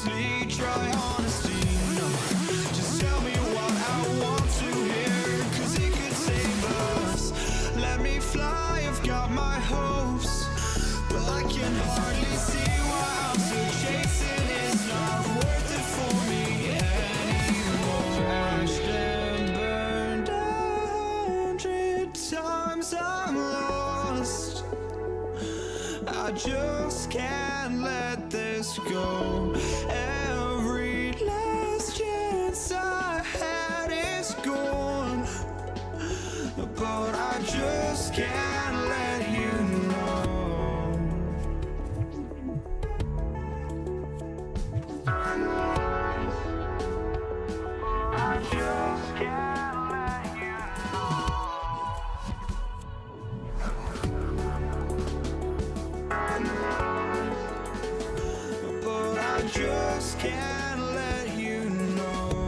honestly, try honesty. No, just tell me what I want to hear, 'cause it could save us. Let me fly, I've got my hopes, but I can hardly see why I'm still chasing. It's not worth it for me anymore. Crashed and burned 100 times, I'm lost. I just can't let this go. Every last chance I had is gone, but I just can't let you know. I just can't let you know. But I just can't let you know.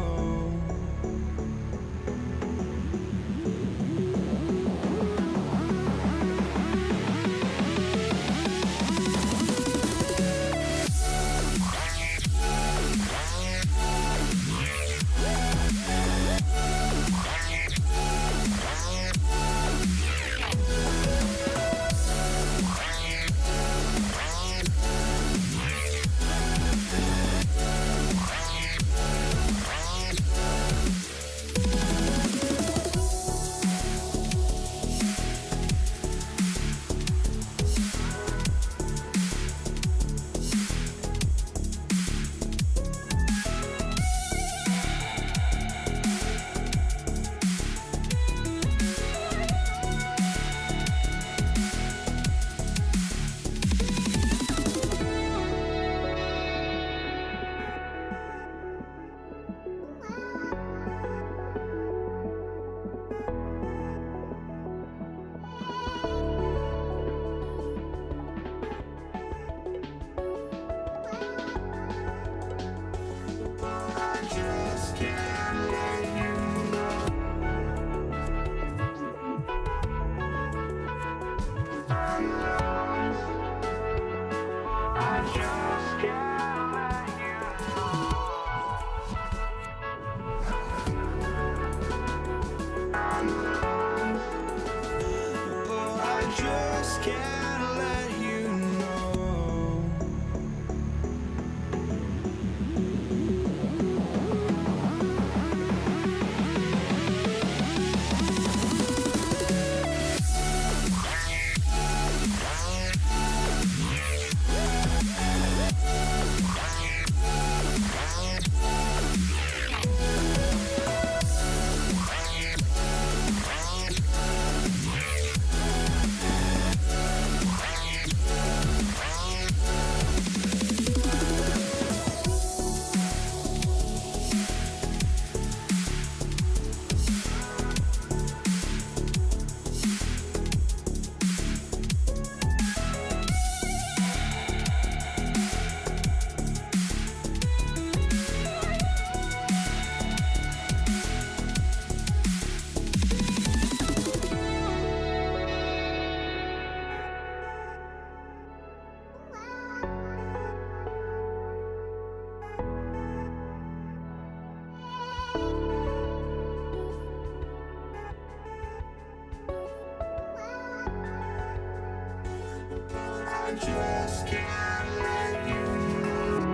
just can't let you know.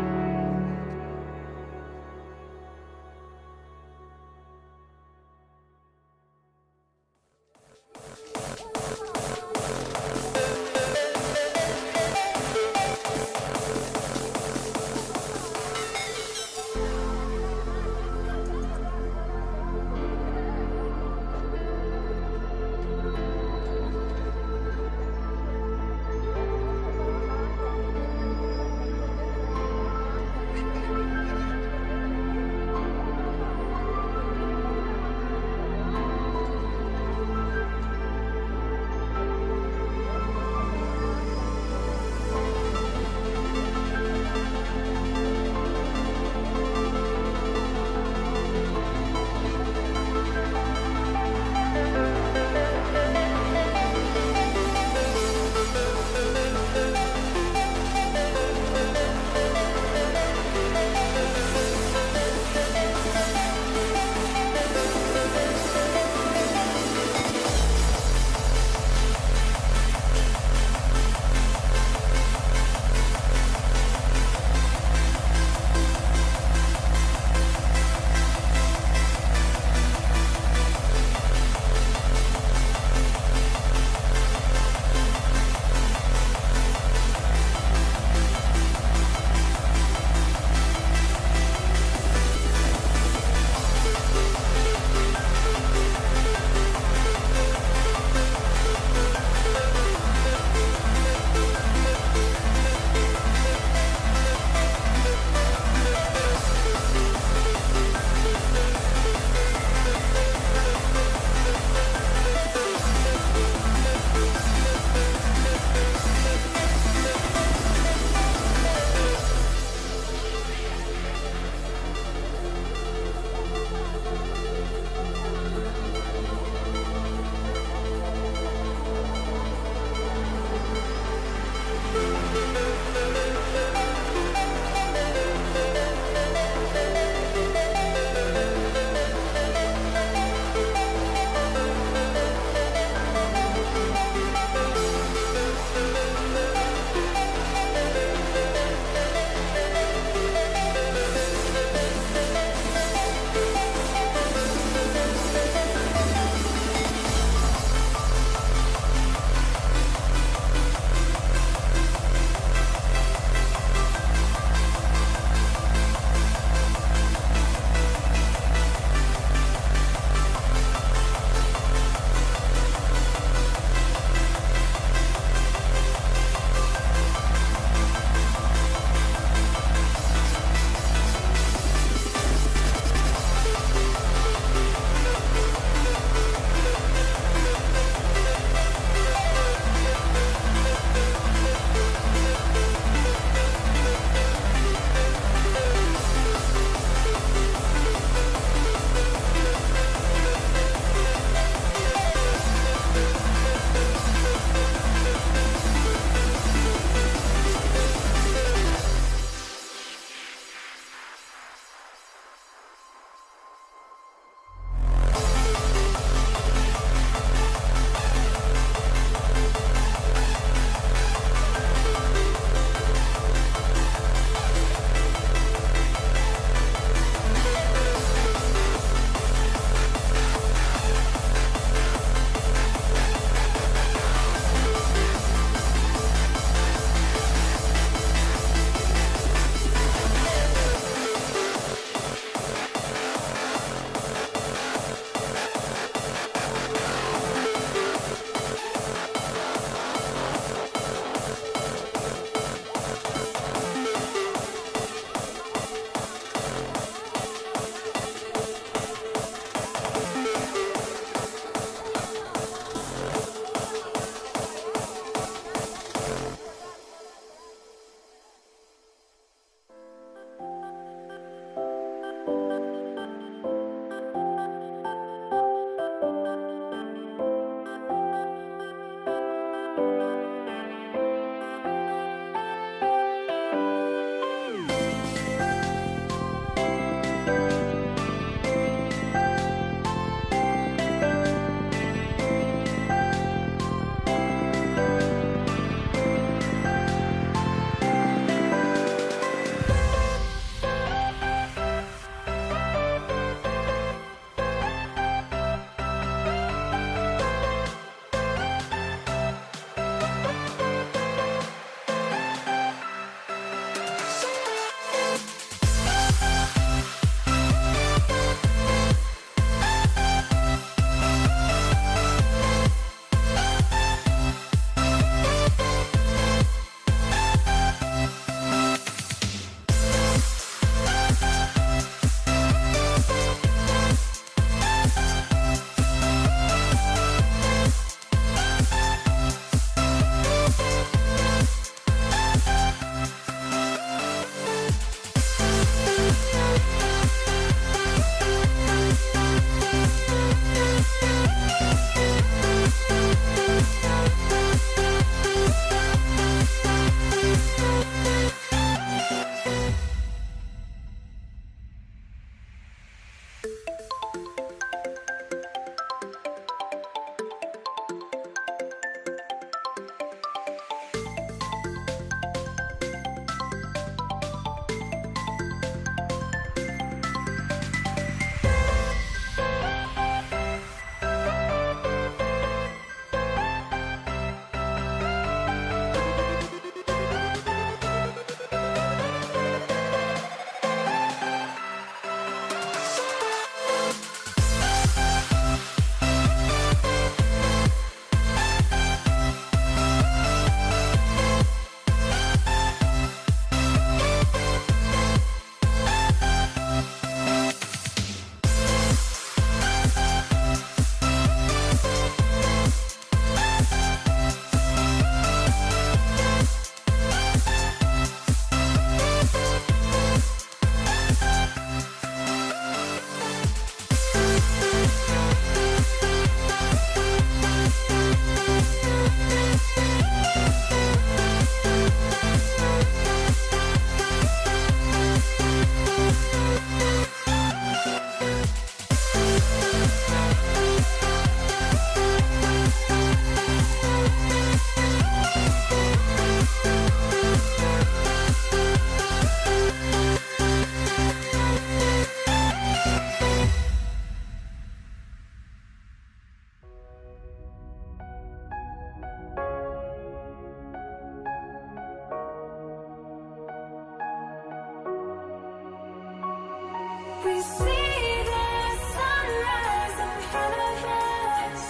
We see the sunrise in front of us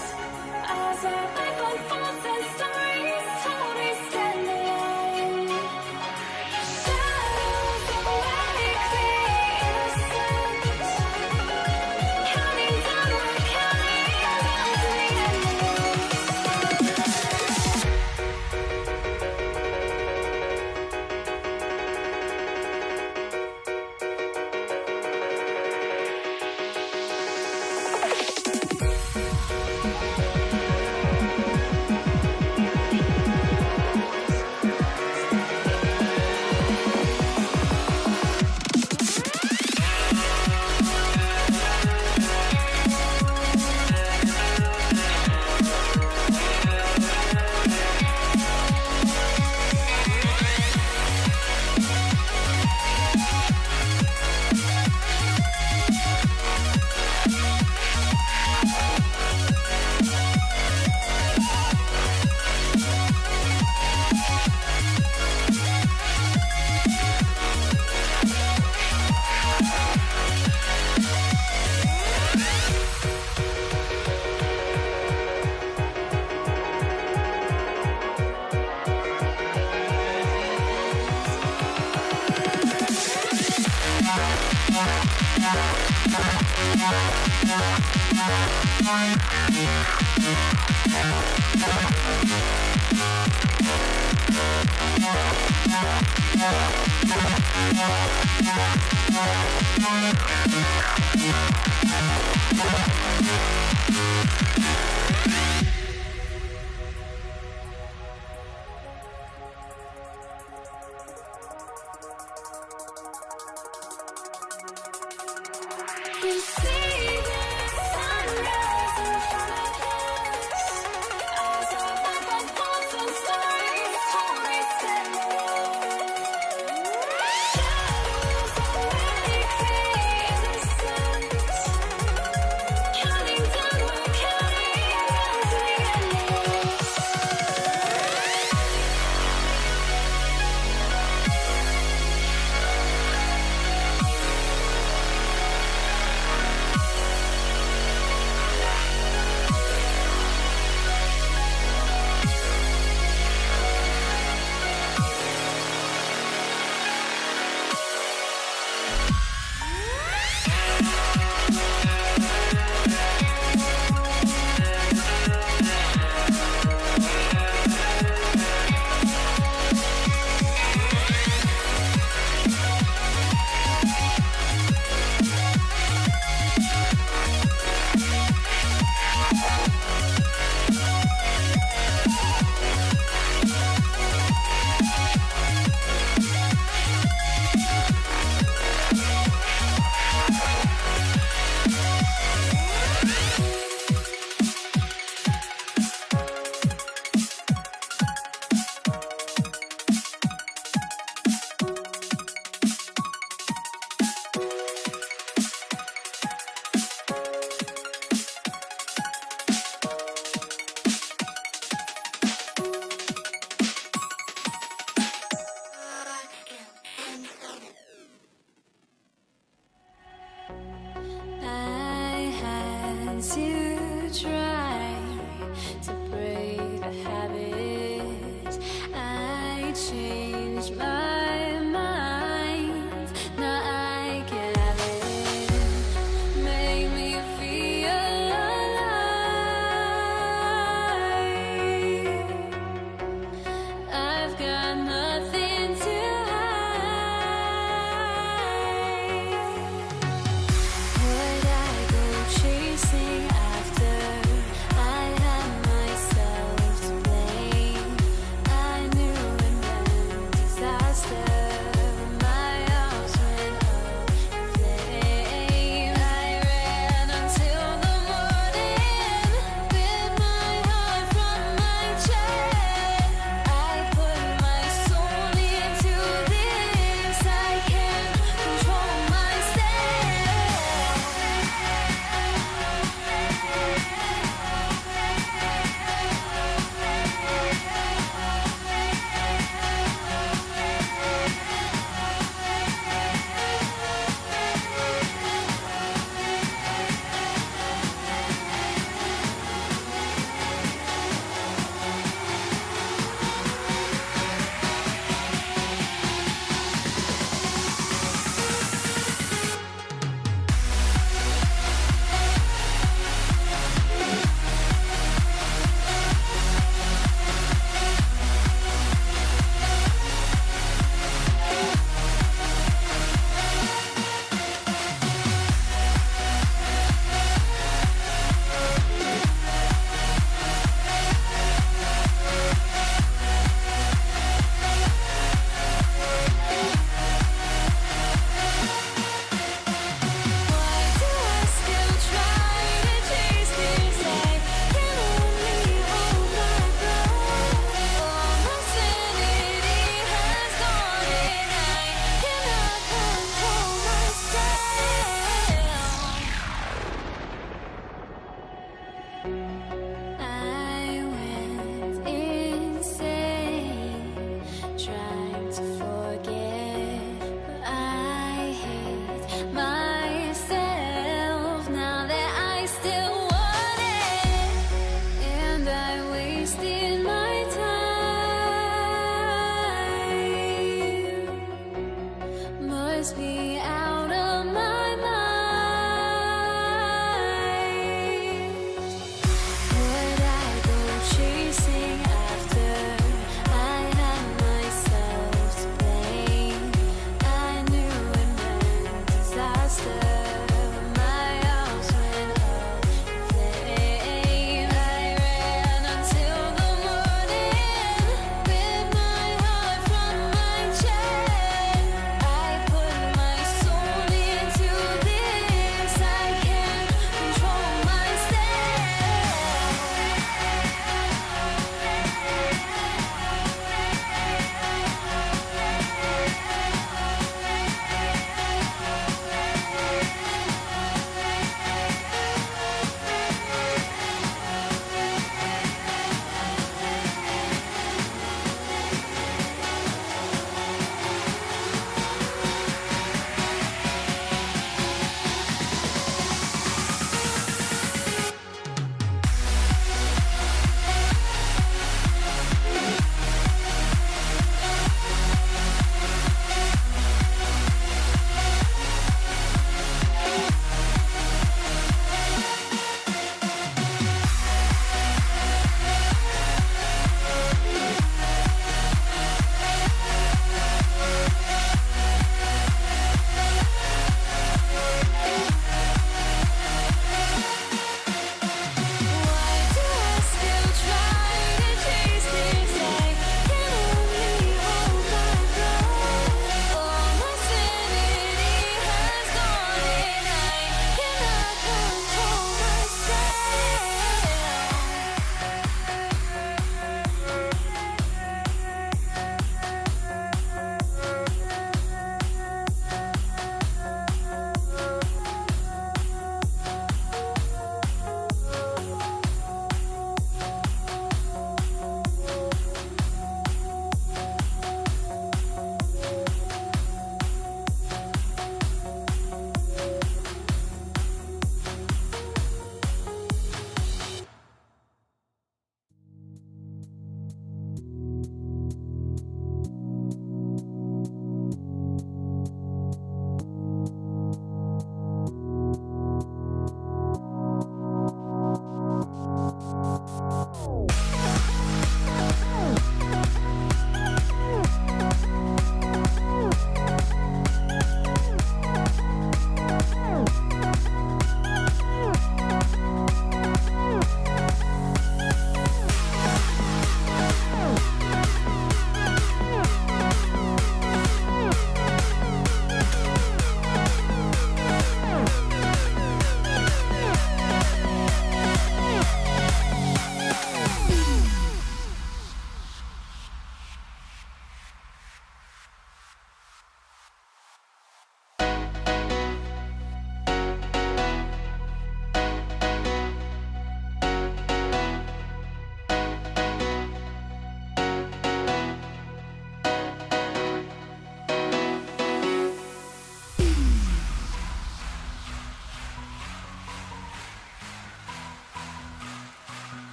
as our life unfolds and stories told. We stand alone. Shadows awake the innocence, counting down, we're counting down to the We see the sunrise in front of us as our life unfolds and stories told. We stand alone. Shadows awake the innocence, counting down, we're counting down to the endless. I had to try to break the habit. I changed my mind. Now I can have it. Make me feel alive. I've got nothing to hide. Would I go chasing after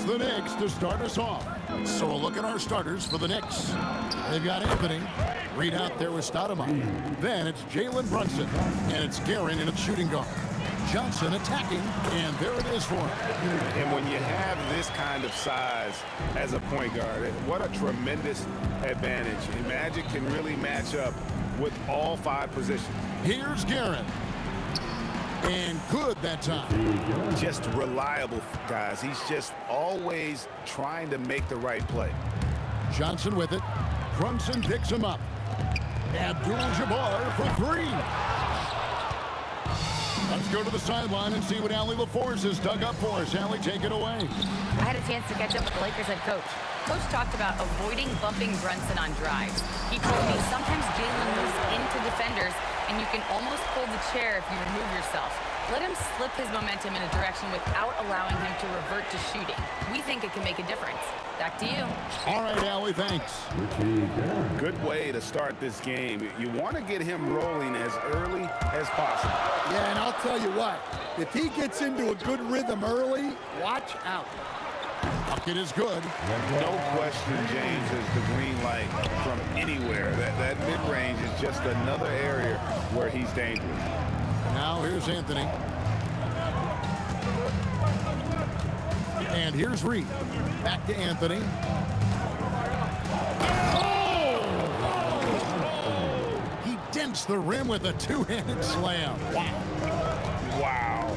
It's the Knicks to start us off. So a look at our starters for the Knicks. They've got Anthony. Reed out there with Stoudemire. Then it's Jalen Brunson. And it's Guerin in a shooting guard. Johnson attacking, and there it is for him. And when you have this kind of size as a point guard, what a tremendous advantage. And Magic can really match up with all 5 positions. Here's Guerin. And good that time. Just reliable, guys. He's just always trying to make the right play. Johnson with it. Brunson picks him up. Abdul-Jabbar for 3. Let's go to the sideline and see what Allie LaForce has dug up for us. Allie, take it away. I had a chance to catch up with the Lakers head coach. Coach talked about avoiding bumping Brunson on drives. He told me sometimes Jalen moves into defenders, and you can almost pull the chair if you remove yourself. Let him slip his momentum in a direction without allowing him to revert to shooting. We think it can make a difference. Back to you. All right, Allie, thanks. Good way to start this game. You want to get him rolling as early as possible. Yeah, and I'll tell you what, if he gets into a good rhythm early, watch out. Bucket is good. No question, James, is the green light from anywhere. That mid-range is just another area where he's dangerous. Now here's Anthony. And here's Reed. Back to Anthony. Oh! He dents the rim with a 2-handed slam. Wow. Wow.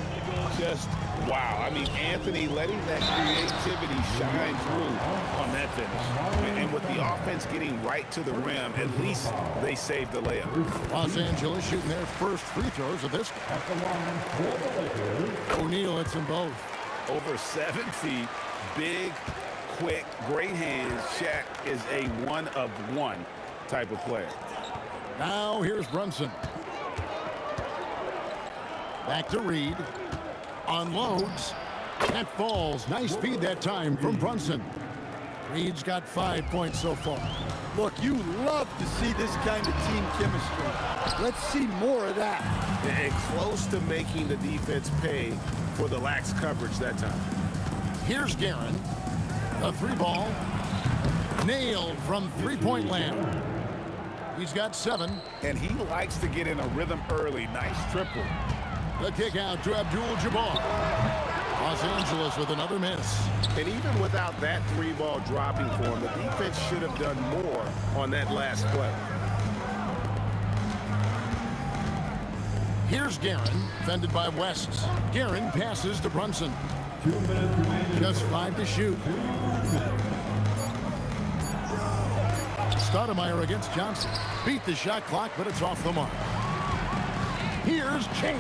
Just wow. I mean, Anthony letting that creativity shine through on that finish. And with the offense getting right to the rim, at least they saved the layup. Los Angeles shooting their first free throws of this. O'Neal hits them both. Over 7 feet, big, quick, great hands. Shaq is a one-of-one type of player. Now here's Brunson. Back to Reed. Unloads. That falls. Nice speed that time from Brunson. Reed's got 5 points so far. Look, you love to see this kind of team chemistry. Let's see more of that. And close to making the defense pay for the lax coverage that time. Here's Guerin. A 3-ball. Nailed from three-point land. He's got 7. And he likes to get in a rhythm early. Nice triple. The kick out to Abdul-Jabbar. Los Angeles with another miss. And even without that 3-ball dropping for him, the defense should have done more on that last play. Here's Guerin, defended by West. Guerin passes to Brunson. Just 5 to shoot. Stoudemire against Johnson. Beat the shot clock, but it's off the mark. Here's James.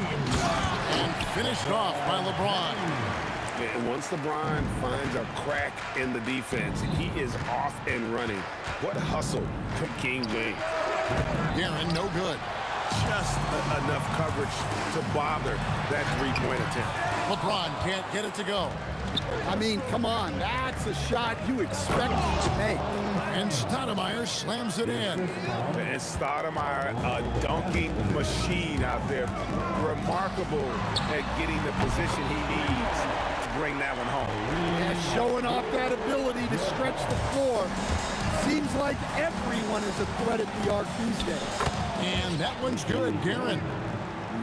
And finished off by LeBron. And once LeBron finds a crack in the defense, he is off and running. What a hustle from King James. Guerin, no good. Just enough coverage to bother that 3-point attempt. LeBron can't get it to go. I mean, come on, that's a shot you expect him to make. And Stoudemire slams it in. And Stoudemire, a dunking machine out there. Remarkable at getting the position he needs to bring that one home. Yeah, showing off that ability to stretch the floor. Seems like everyone is a threat at the arc these days. And that one's good, Guerin.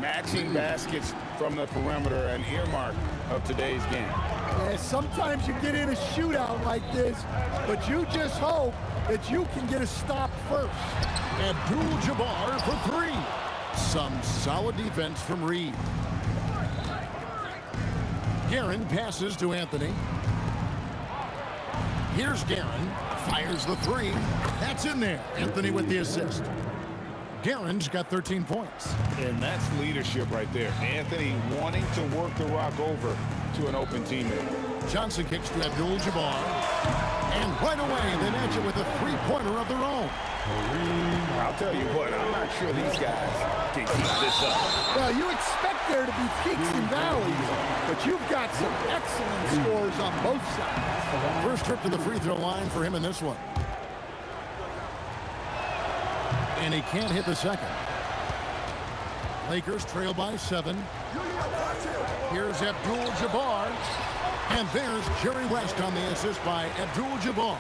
Matching baskets from the perimeter, an earmark of today's game. Yeah, sometimes you get in a shootout like this, but you just hope that you can get a stop first. Abdul-Jabbar for 3. Some solid defense from Reed. Guerin passes to Anthony. Here's Guerin. Fires the 3. That's in there. Anthony with the assist. Guerin's got 13 points. And that's leadership right there. Anthony wanting to work the rock over to an open teammate. Johnson kicks to Abdul-Jabbar. And right away, they match it with a 3-pointer of their own. I'll tell you what, I'm not sure these guys can keep this up. Well, you expect there to be peaks and valleys, but you've got some excellent scores on both sides. First trip to the free throw line for him in this one. And he can't hit the second. Lakers trail by 7. Here's Abdul-Jabbar. And there's Jerry West on the assist by Abdul-Jabbar.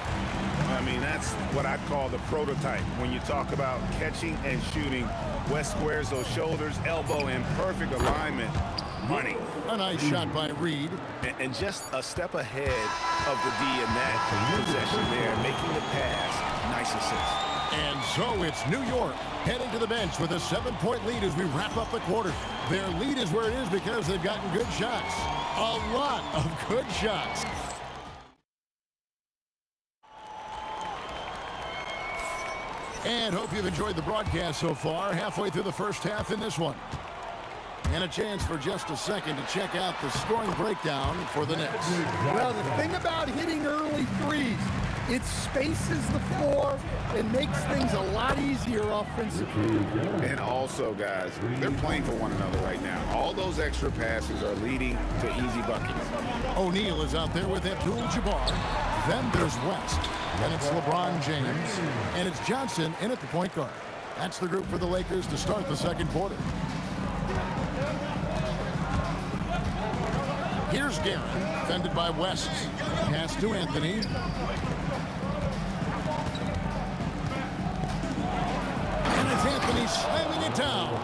I mean, that's what I call the prototype. When you talk about catching and shooting, West squares those shoulders, elbow in perfect alignment. Money. A nice shot by Reed. And just a step ahead of the D in that possession there, making the pass. Nice assist. And so it's New York heading to the bench with a 7-point lead as we wrap up the quarter. Their lead is where it is because they've gotten good shots. A lot of good shots. And hope you've enjoyed the broadcast so far. Halfway through the first half in this one. And a chance for just a second to check out the scoring breakdown for the Knicks. Well, the thing about hitting early threes, it spaces the floor and makes things a lot easier offensively. And also, guys, they're playing for one another right now. All those extra passes are leading to easy buckets. O'Neal is out there with Abdul-Jabbar. Then there's West. Then it's LeBron James. And it's Johnson in at the point guard. That's the group for the Lakers to start the second quarter. Here's Guerin, defended by West. Pass to Anthony. And it's Anthony slamming it down.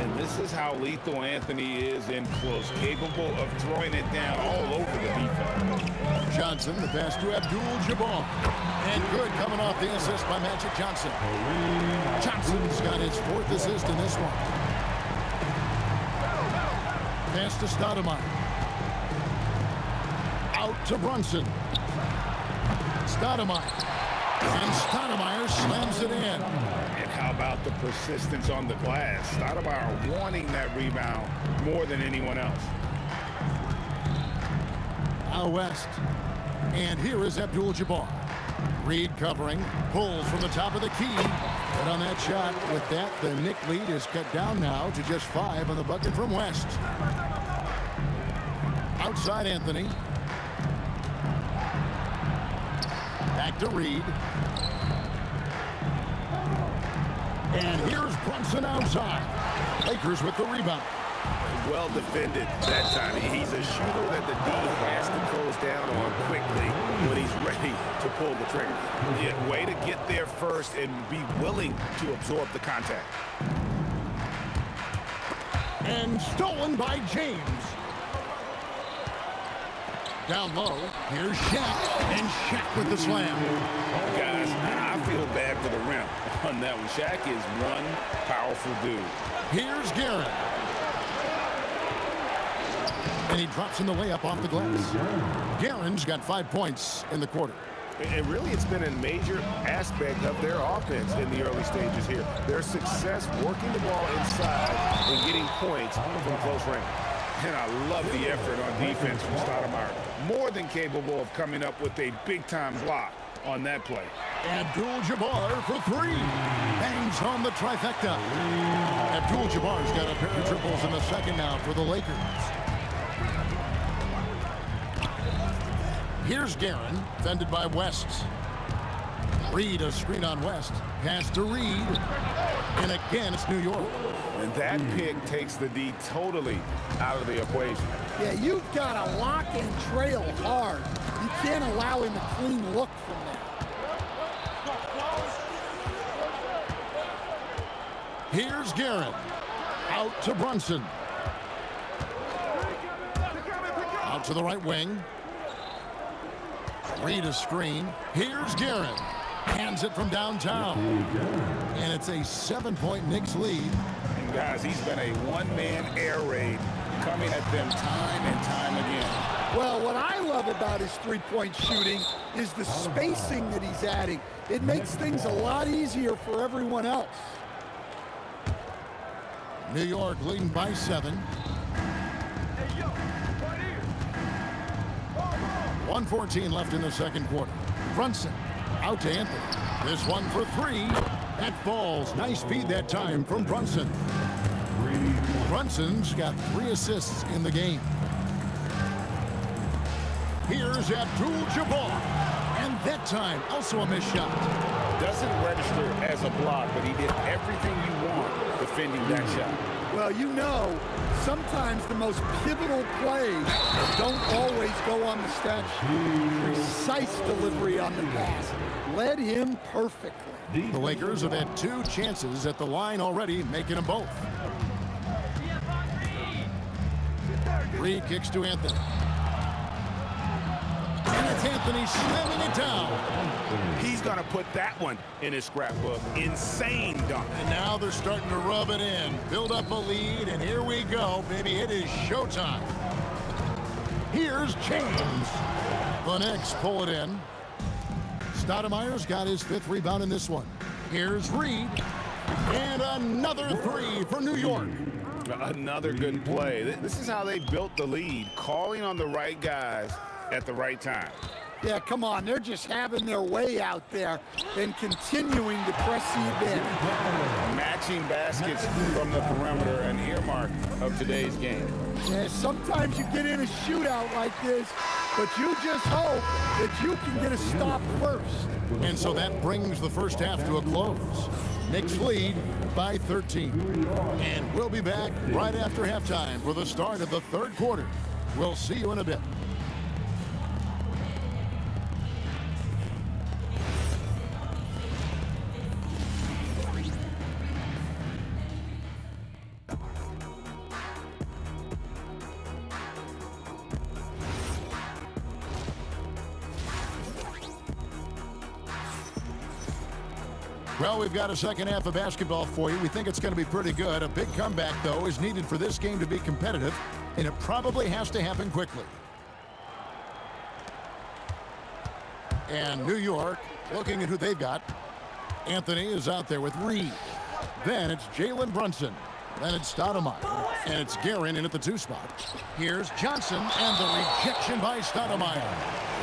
And this is how lethal Anthony is in close, capable of throwing it down all over the defense. Johnson, the pass to Abdul-Jabbar. And good coming off the assist by Magic Johnson. Johnson's got his 4th assist in this one. Pass to Stoudemire. Out to Brunson. Stoudemire. And Stoudemire slams it in. And how about the persistence on the glass? Stoudemire wanting that rebound more than anyone else. Now West. And here is Abdul-Jabbar. Reed covering. Pulls from the top of the key. But on that shot, with that, the Knick lead is cut down now to just 5 on the bucket from West. Outside Anthony. Back to Reed. And here's Brunson outside. Lakers with the rebound. Well defended that time. He's a shooter that the D has to close down on quickly when he's ready to pull the trigger. Yeah, way to get there first and be willing to absorb the contact. And stolen by James. Down low, here's Shaq, and Shaq with the slam. Guys, I feel bad for the rim on that one. Shaq is one powerful dude. Here's Guerin. And he drops in the layup off the glass. Guerin's got 5 points in the quarter. And really, it's been a major aspect of their offense in the early stages here. Their success working the ball inside and getting points from close range. And I love the effort on defense from Stoudemire. More than capable of coming up with a big-time block on that play. Abdul-Jabbar for 3. Bangs home the trifecta. Abdul-Jabbar's got a pair of triples in the second now for the Lakers. Here's Guerin, defended by West. Reed, a screen on West. Pass to Reed. And again, it's New York. And that pick takes the D totally out of the equation. Yeah, you've got to lock and trail hard. You can't allow him a clean look from that. Here's Guerin. Out to Brunson. Out to the right wing. Reed a screen. Here's Guerin. Hands it from downtown. And it's a 7-point Knicks lead. And guys, he's been a one-man air raid coming at them time and time again. Well, what I love about his three-point shooting is the spacing that he's adding. It makes things a lot easier for everyone else. New York leading by 7. 1:14 left in the second quarter. Brunson out to Anthony. This one for 3. That falls. Nice feed that time from Brunson. Brunson's got 3 assists in the game. Here's Abdul-Jabbar. And that time, also a missed shot. Doesn't register as a block, but he did everything you want defending that shot. Well, you know, sometimes the most pivotal plays don't always go on the stat sheet. Precise delivery on the pass led him perfectly. The Lakers have had 2 chances at the line already, making them both. Reed kicks to Anthony. And it's Anthony slamming it down. He's going to put that one in his scrapbook. Insane dunk. And now they're starting to rub it in. Build up a lead, and here we go, baby. It is showtime. Here's James. The Knicks pull it in. Stoudemire's got his 5th rebound in this one. Here's Reed. And another 3 for New York. Another good play. This is how they built the lead, calling on the right guys at the right time. Yeah, come on. They're just having their way out there and continuing to press the advantage. Matching baskets from the perimeter, an earmark of today's game. Yeah, sometimes you get in a shootout like this, but you just hope that you can get a stop first. And so that brings the first half to a close. Knicks lead by 13. And we'll be back right after halftime for the start of the 3rd quarter. We'll see you in a bit. Well, we've got a second half of basketball for you. We think it's going to be pretty good. A big comeback, though, is needed for this game to be competitive, and it probably has to happen quickly. And New York, looking at who they've got. Anthony is out there with Reed. Then it's Jalen Brunson. Then it's Stoudemire. And it's Guerin in at the 2 spot. Here's Johnson, and the rejection by Stoudemire.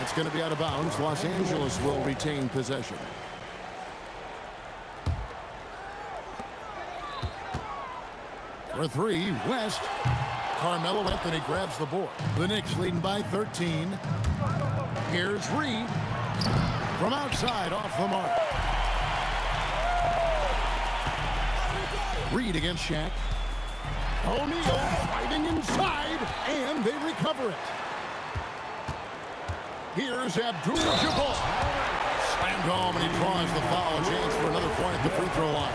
It's going to be out of bounds. Los Angeles will retain possession. For 3, West. Carmelo Anthony grabs the board. The Knicks leading by 13. Here's Reed. From outside, off the mark. Reed against Shaq. O'Neal fighting inside, and they recover it. Here's Abdul-Jabbar. Slammed home, and he draws the foul. A chance for another point at the free throw line.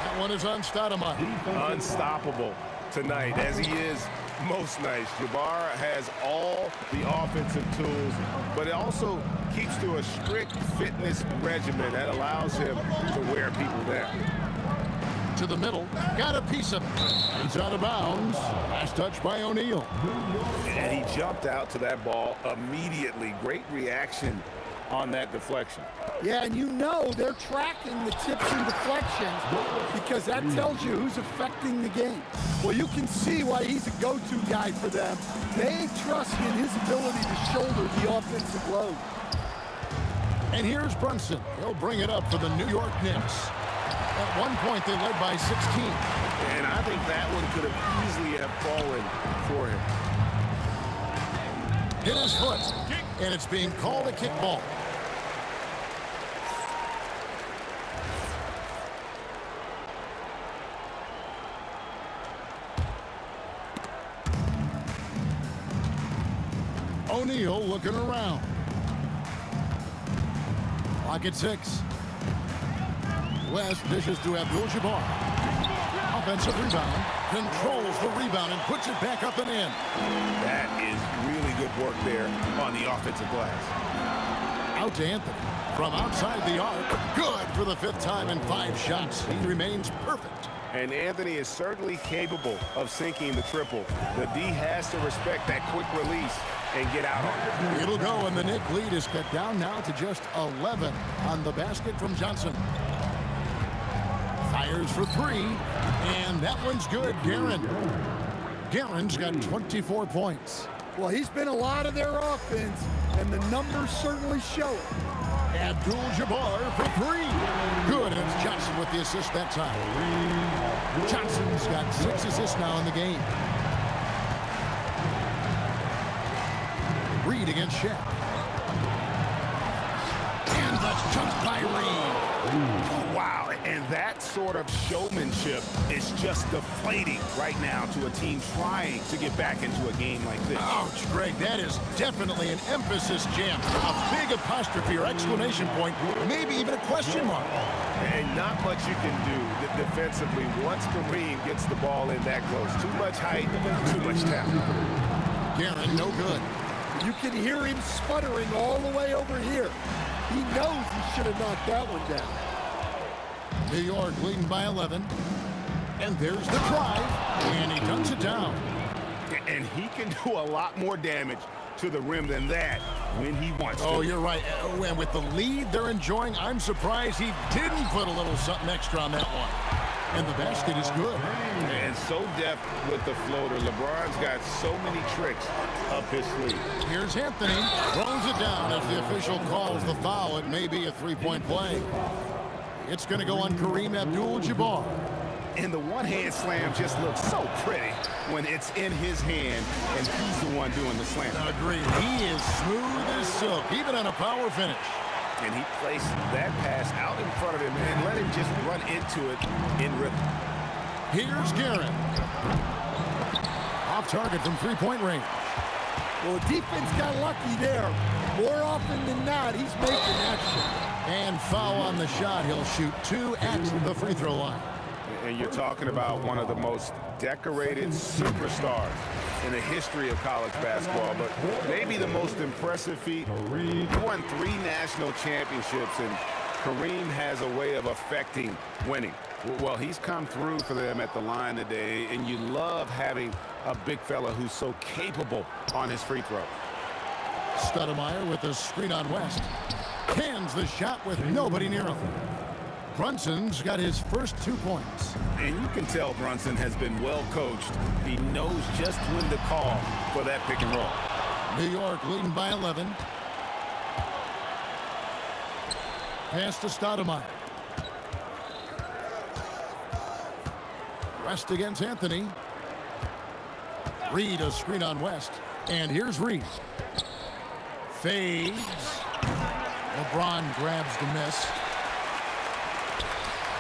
That one is on Stoudemire. Unstoppable tonight, as he is most nights. Jabbar has all the offensive tools, but it also keeps to a strict fitness regimen that allows him to wear people down. To the middle, got a piece of it. He's out of bounds. Last touch by O'Neal. And he jumped out to that ball immediately. Great reaction on that deflection. Yeah, and you know they're tracking the tips and deflections because that tells you who's affecting the game. Well, you can see why he's a go-to guy for them. They trust in his ability to shoulder the offensive load. And here's Brunson. He'll bring it up for the New York Knicks. At one point, they led by 16. And I think that one could have easily have fallen for him. Hit his foot, and it's being called a kickball. O'Neal looking around. Clock at 6. West dishes to Abdul-Jabbar. Offensive rebound. Controls the rebound and puts it back up and in. That is really good work there on the offensive glass. Out to Anthony. From outside the arc. Good for the 5th time in 5 shots. He remains perfect. And Anthony is certainly capable of sinking the triple. The D has to respect that quick release and get out on it. It'll go, and the Knick lead is cut down now to just 11 on the basket from Johnson. Fires for 3, and that one's good. Guerin's got 24 points. Well, he's been a lot of their offense, and the numbers certainly show it. Abdul-Jabbar for 3. Good, and it's Johnson with the assist that time. Johnson's got 6 assists now in the game. Reed against Shaq. And the jump by Reed. Oh, wow, and that sort of showmanship is just deflating right now to a team trying to get back into a game like this. Ouch, Greg, that is definitely an emphasis jam. A big apostrophe or exclamation point, maybe even a question mark. And not much you can do defensively once Kareem gets the ball in that close. Too much height, too much talent. Guerin, no good. You can hear him sputtering all the way over here. He knows he should have knocked that one down. New York leading by 11. And there's the drive, and he ducks it down. And he can do a lot more damage to the rim than that when he wants to. Oh, you're right. And with the lead they're enjoying, I'm surprised he didn't put a little something extra on that one. And the basket is good. And so deft with the floater. LeBron's got so many tricks up his sleeve. Here's Anthony. Throws it down. If the official calls the foul, it may be a three-point play. It's going to go on Kareem Abdul-Jabbar. And the one-hand slam just looks so pretty when it's in his hand and he's the one doing the slam. Agreed. He is smooth as silk, even on a power finish. And he placed that pass out in front of him and let him just run into it in rhythm. Here's Guerin. Off target from three-point range. Well, the defense got lucky there. More often than not, he's making that shot. And foul on the shot. He'll shoot 2 at the free throw line. And you're talking about one of the most decorated superstars in the history of college basketball, but maybe the most impressive feat. He won 3 national championships, and Kareem has a way of affecting winning. Well, he's come through for them at the line today, and you love having a big fella who's so capable on his free throw. Stoudemire with a screen on West. Cans the shot with nobody near him. Brunson's got his first 2 points. And you can tell Brunson has been well coached. He knows just when to call for that pick and roll. New York leading by 11. Pass to Stoudemire. West against Anthony. Reed a screen on West. And here's Reed. Fades. LeBron grabs the miss.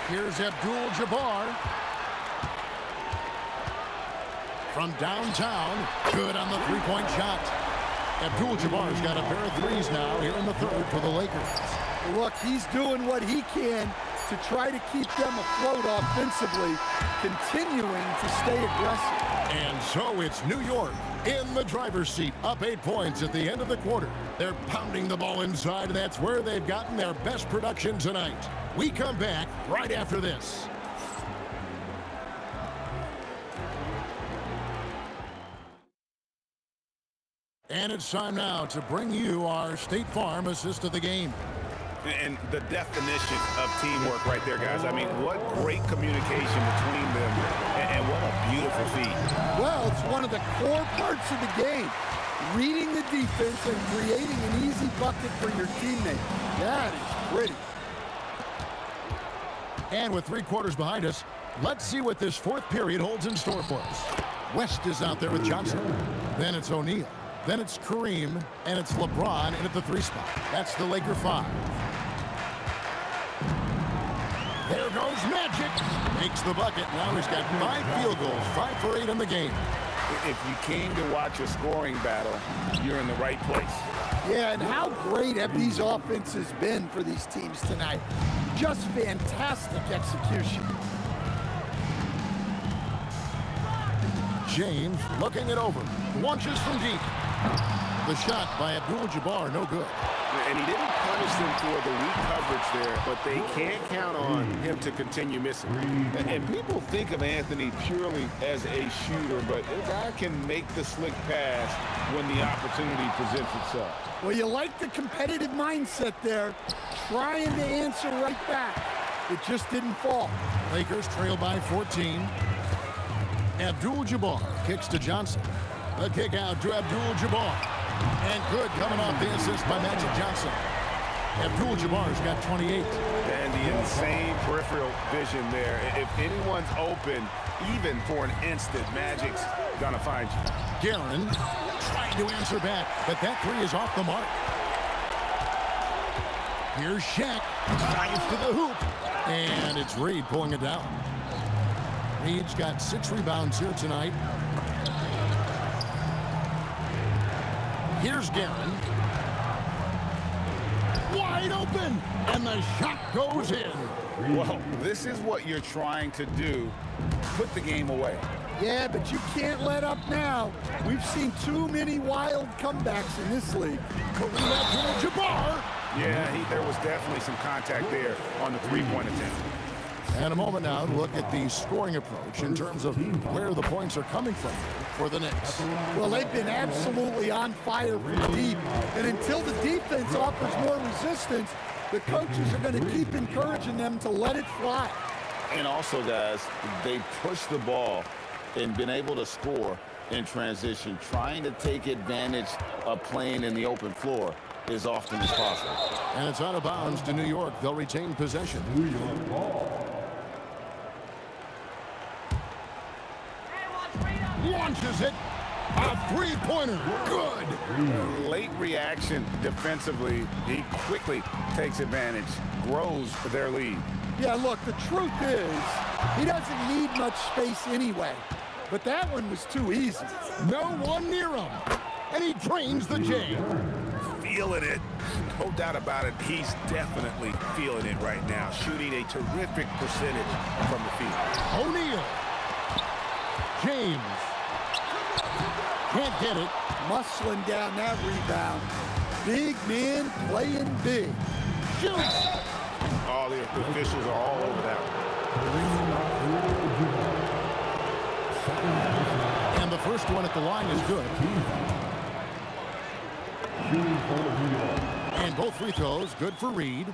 Here's Abdul-Jabbar. From downtown. Good on the three-point shot. Abdul-Jabbar's got a pair of threes now here in the third for the Lakers. Look, he's doing what he can to try to keep them afloat offensively, continuing to stay aggressive. And so it's New York in the driver's seat, up 8 points at the end of the quarter. They're pounding the ball inside, and that's where they've gotten their best production tonight. We come back right after this. And it's time now to bring you our State Farm assist of the game. And the definition of teamwork right there, guys. I mean, what great communication between them, and what a beautiful feat. Well, it's one of the core parts of the game. Reading the defense and creating an easy bucket for your teammate. That is pretty. And with 3 quarters behind us, let's see what this fourth period holds in store for us. West is out there with Johnson. Then it's O'Neal. Then it's Kareem. And it's LeBron in at the 3 spot. That's the Laker 5. There goes Magic. Makes the bucket. Now he's got 5 field goals. 5 for 8 in the game. If you came to watch a scoring battle, you're in the right place. Yeah, and how great have these offenses been for these teams tonight? Just fantastic execution. James looking it over. Launches from deep. The shot by Abdul-Jabbar, no good. And he didn't punish them for the weak coverage there, but they can't count on him to continue missing. And people think of Anthony purely as a shooter, but a guy can make the slick pass when the opportunity presents itself. Well, you like the competitive mindset there, trying to answer right back. It just didn't fall. Lakers trail by 14. Abdul-Jabbar kicks to Johnson. The kick out to Abdul-Jabbar. And good coming off the assist by Magic Johnson. Abdul-Jabbar's got 28. And the insane peripheral vision there. If anyone's open, even for an instant, Magic's gonna find you. Guerin trying to answer back, but that 3 is off the mark. Here's Shaq. Drives to the hoop. And it's Reed pulling it down. Reed's got 6 rebounds here tonight. Here's Guerin. Wide open, and the shot goes in. Well, this is what you're trying to do. Put the game away. Yeah, but you can't let up now. We've seen too many wild comebacks in this league. Kareem Abdul-Jabbar. Yeah, there was definitely some contact there on the three-point attempt. And a moment now to look at the scoring approach in terms of where the points are coming from for the Knicks. Well, they've been absolutely on fire from deep. And until the defense offers more resistance, the coaches are going to keep encouraging them to let it fly. And also, guys, they push the ball and been able to score in transition, trying to take advantage of playing in the open floor as often as possible. And it's out of bounds to New York. They'll retain possession. New York ball. Launches it. A three-pointer. Good. Late reaction defensively. He quickly takes advantage, grows their lead. Yeah, look, the truth is, he doesn't need much space anyway. But that one was too easy. No one near him. And he drains the J. Feeling it. No doubt about it. He's definitely feeling it right now. Shooting a terrific percentage from the field. O'Neal. James. Can't get it. Muscling down that rebound. Big man playing big. Shoots. All the officials are all over that one. And the first one at the line is good. And both free throws good for Reed.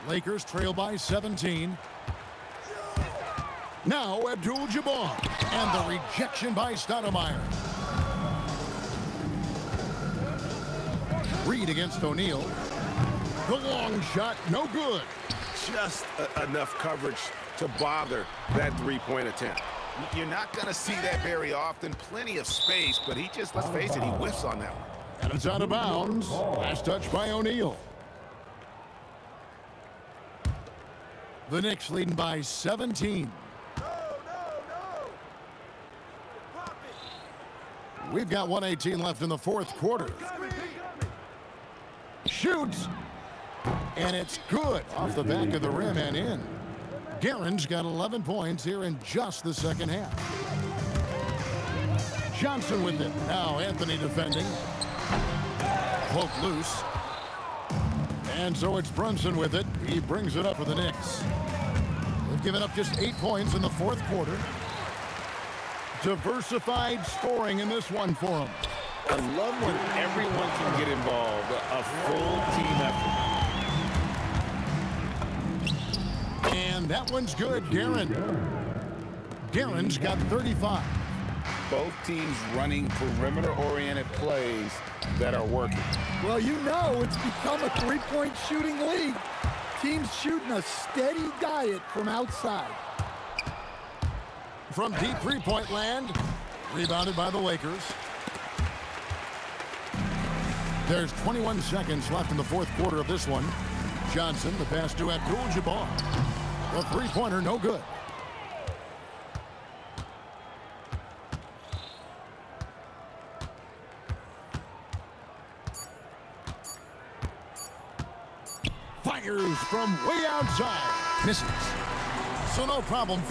Lakers trail by 17. Now Abdul-Jabbar. And the rejection by Stoudemire. Reed against O'Neal. The long shot, no good. Just enough coverage to bother that three-point attempt. You're not going to see that very often. Plenty of space, but he just, let's face it, he whiffs on that one. And it's out of bounds. Last touch by O'Neal. The Knicks leading by 17. We've got 1:18 left in the fourth quarter. Shoots. And it's good off the back of the rim and in. Guerin's got 11 points here in just the second half. Johnson with it. Now Anthony defending. Poke loose. And so it's Brunson with it. He brings it up for the Knicks. They've given up just 8 points in the fourth quarter. Diversified scoring in this one for them. I love when everyone can get involved. A full team effort. And that one's good. Guerin's got 35. Both teams running perimeter-oriented plays that are working. Well, you know it's become a three-point shooting league. Teams shooting a steady diet from outside. From deep three-point land, rebounded by the Lakers. There's 21 seconds left in the fourth quarter of this one. Johnson, the pass to Abdul-Jabbar. The three-pointer, no good. Fires from way outside. Misses. So no problem.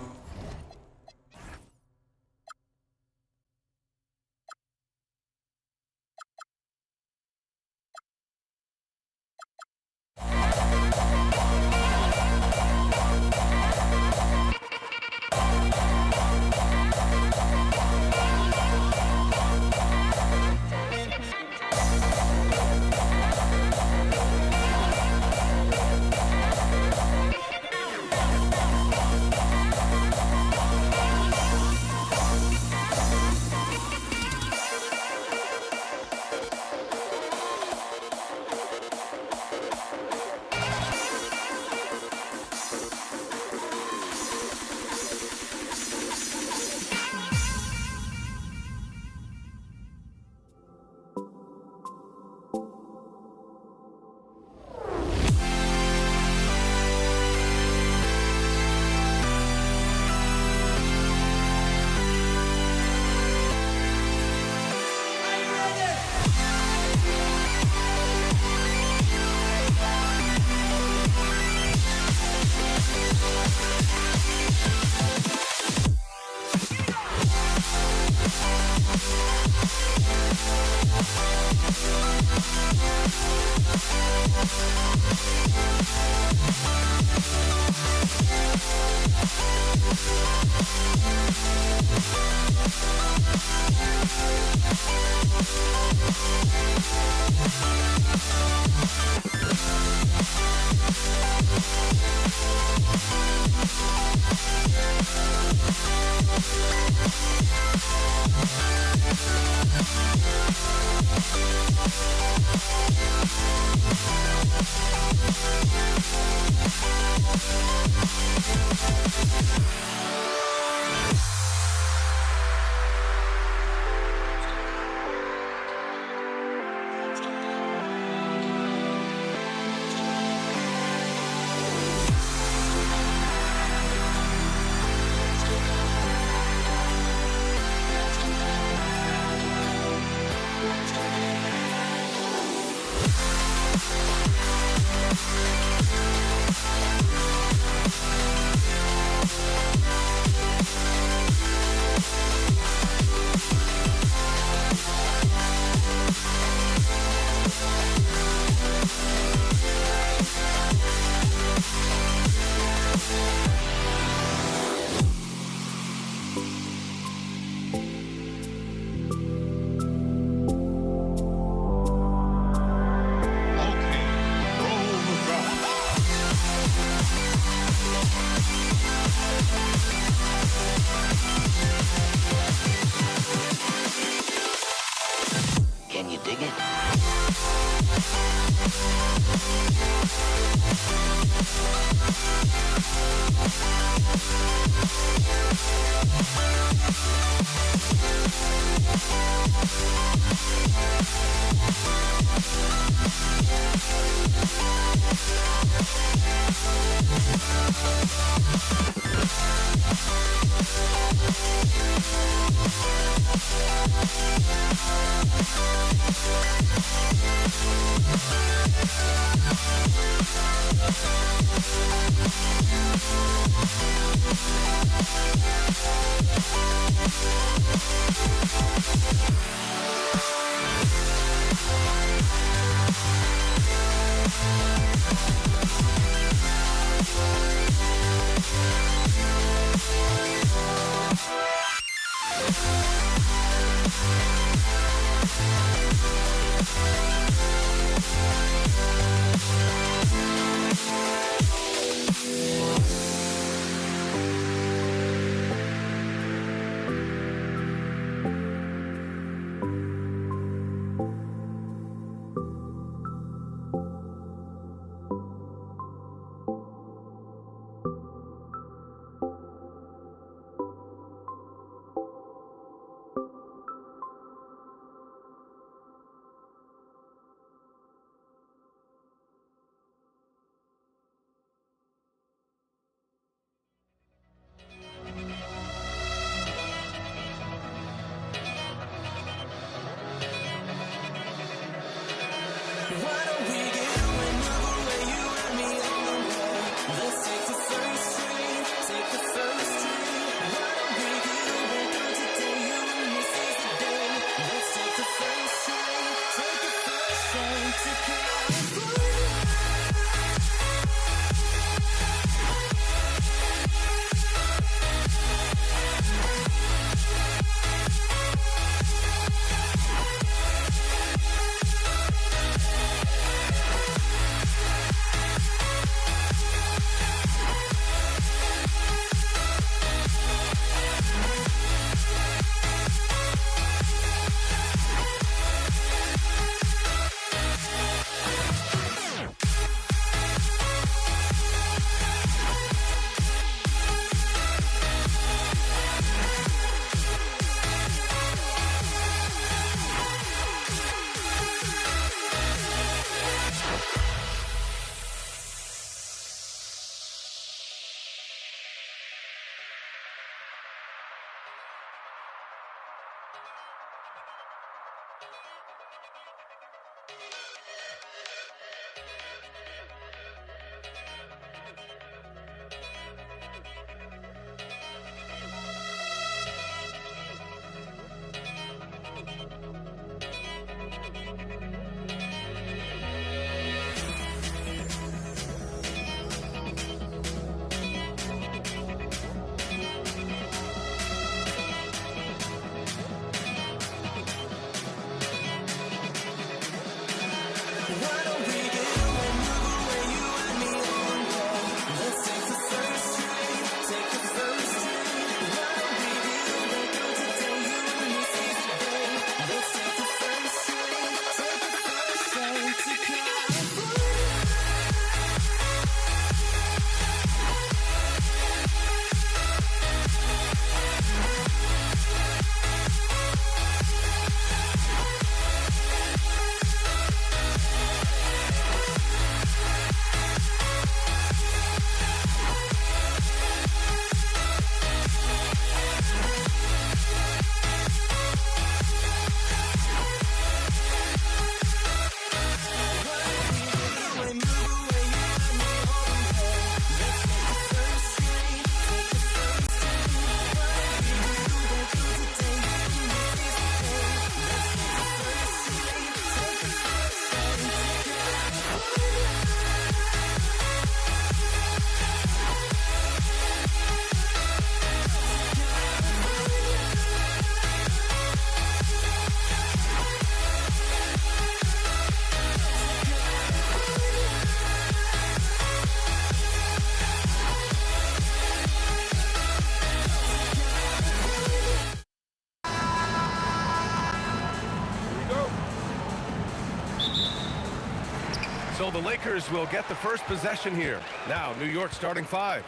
So the Lakers will get the first possession here. Now, New York starting five.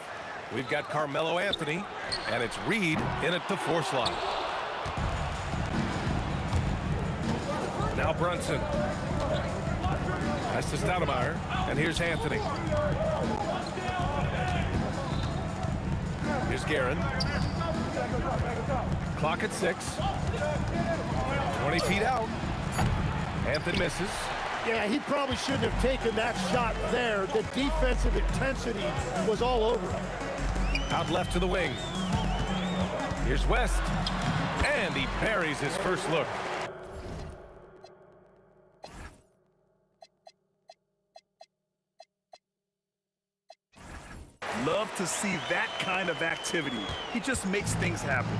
We've got Carmelo Anthony, and it's Reed in at the 4 slot. Now Brunson. That's to Stoudemire, and here's Anthony. Here's Guerin. Clock at 6. 20 feet out. Anthony misses. Yeah, he probably shouldn't have taken that shot there. The defensive intensity was all over him. Out left to the wing. Here's West. And he buries his first look. Love to see that kind of activity. He just makes things happen.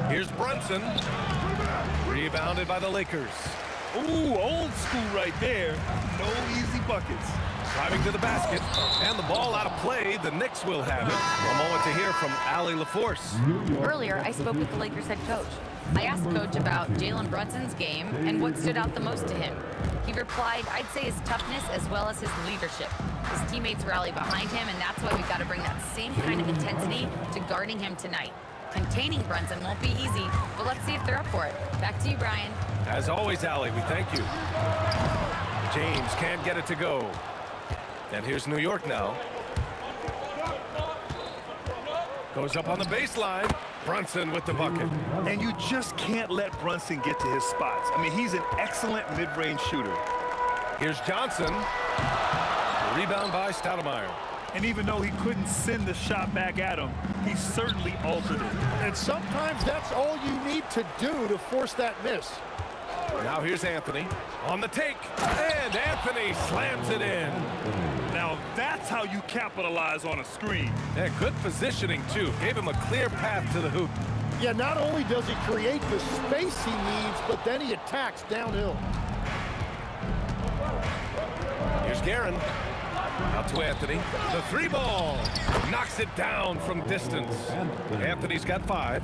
Here's Brunson. Rebounded by the Lakers. Ooh, old school right there. No easy buckets. Driving to the basket. And the ball out of play. The Knicks will have it. A moment to hear from Allie LaForce. Earlier, I spoke with the Lakers head coach. I asked Coach about Jalen Brunson's game and what stood out the most to him. He replied, I'd say his toughness as well as his leadership. His teammates rally behind him, and that's why we've got to bring that same kind of intensity to guarding him tonight. Containing Brunson won't be easy, but let's see if they're up for it. Back to you, Brian. As always, Allie, we thank you. James can't get it to go. And here's New York now. Goes up on the baseline. Brunson with the bucket. And you just can't let Brunson get to his spots. I mean, he's an excellent mid-range shooter. Here's Johnson. Rebound by Stoudemire. And even though he couldn't send the shot back at him, he certainly altered it. And sometimes that's all you need to do to force that miss. Now here's Anthony on the take. And Anthony slams it in. Now that's how you capitalize on a screen. Yeah, good positioning, too. Gave him a clear path to the hoop. Yeah, not only does he create the space he needs, but then he attacks downhill. Here's Guerin. Out to Anthony. The three ball. Knocks it down from distance. Anthony's got 5.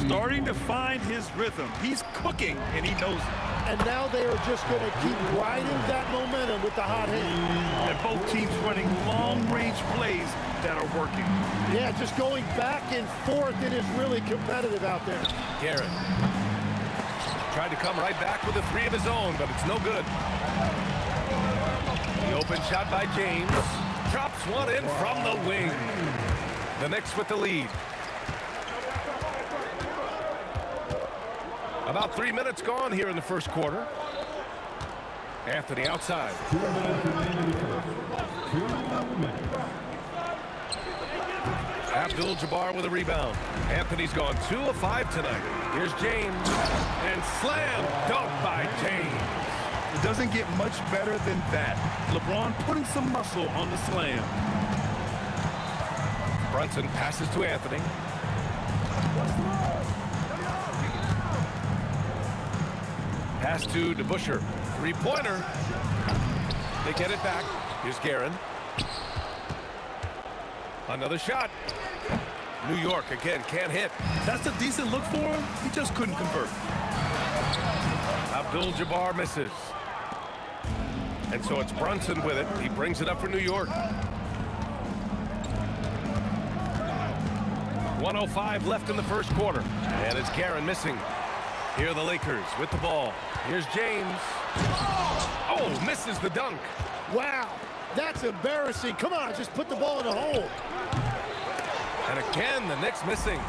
Starting to find his rhythm. He's cooking, and he knows it. And now they are just going to keep riding that momentum with the hot hand. And both teams running long-range plays that are working. Yeah, just going back and forth. It is really competitive out there. Guerin. Tried to come right back with a 3 of his own, but it's no good. The open shot by James. Drops one in from the wing. The Knicks with the lead. About 3 minutes gone here in the first quarter. Anthony outside. Abdul-Jabbar with a rebound. Anthony's gone 2 of 5 tonight. Here's James. And slam dunk by James. It doesn't get much better than that. LeBron putting some muscle on the slam. Brunson passes to Anthony. Pass to DeBusschere. 3-pointer. They get it back. Here's Guerin. Another shot. New York again can't hit. That's a decent look for him. He just couldn't convert. Abdul-Jabbar misses. And so it's Brunson with it. He brings it up for New York. 1:05 left in the first quarter. And it's Guerin missing. Here are the Lakers with the ball. Here's James. Oh, misses the dunk. Wow, that's embarrassing. Come on, just put the ball in the hole. And again, the Knicks missing.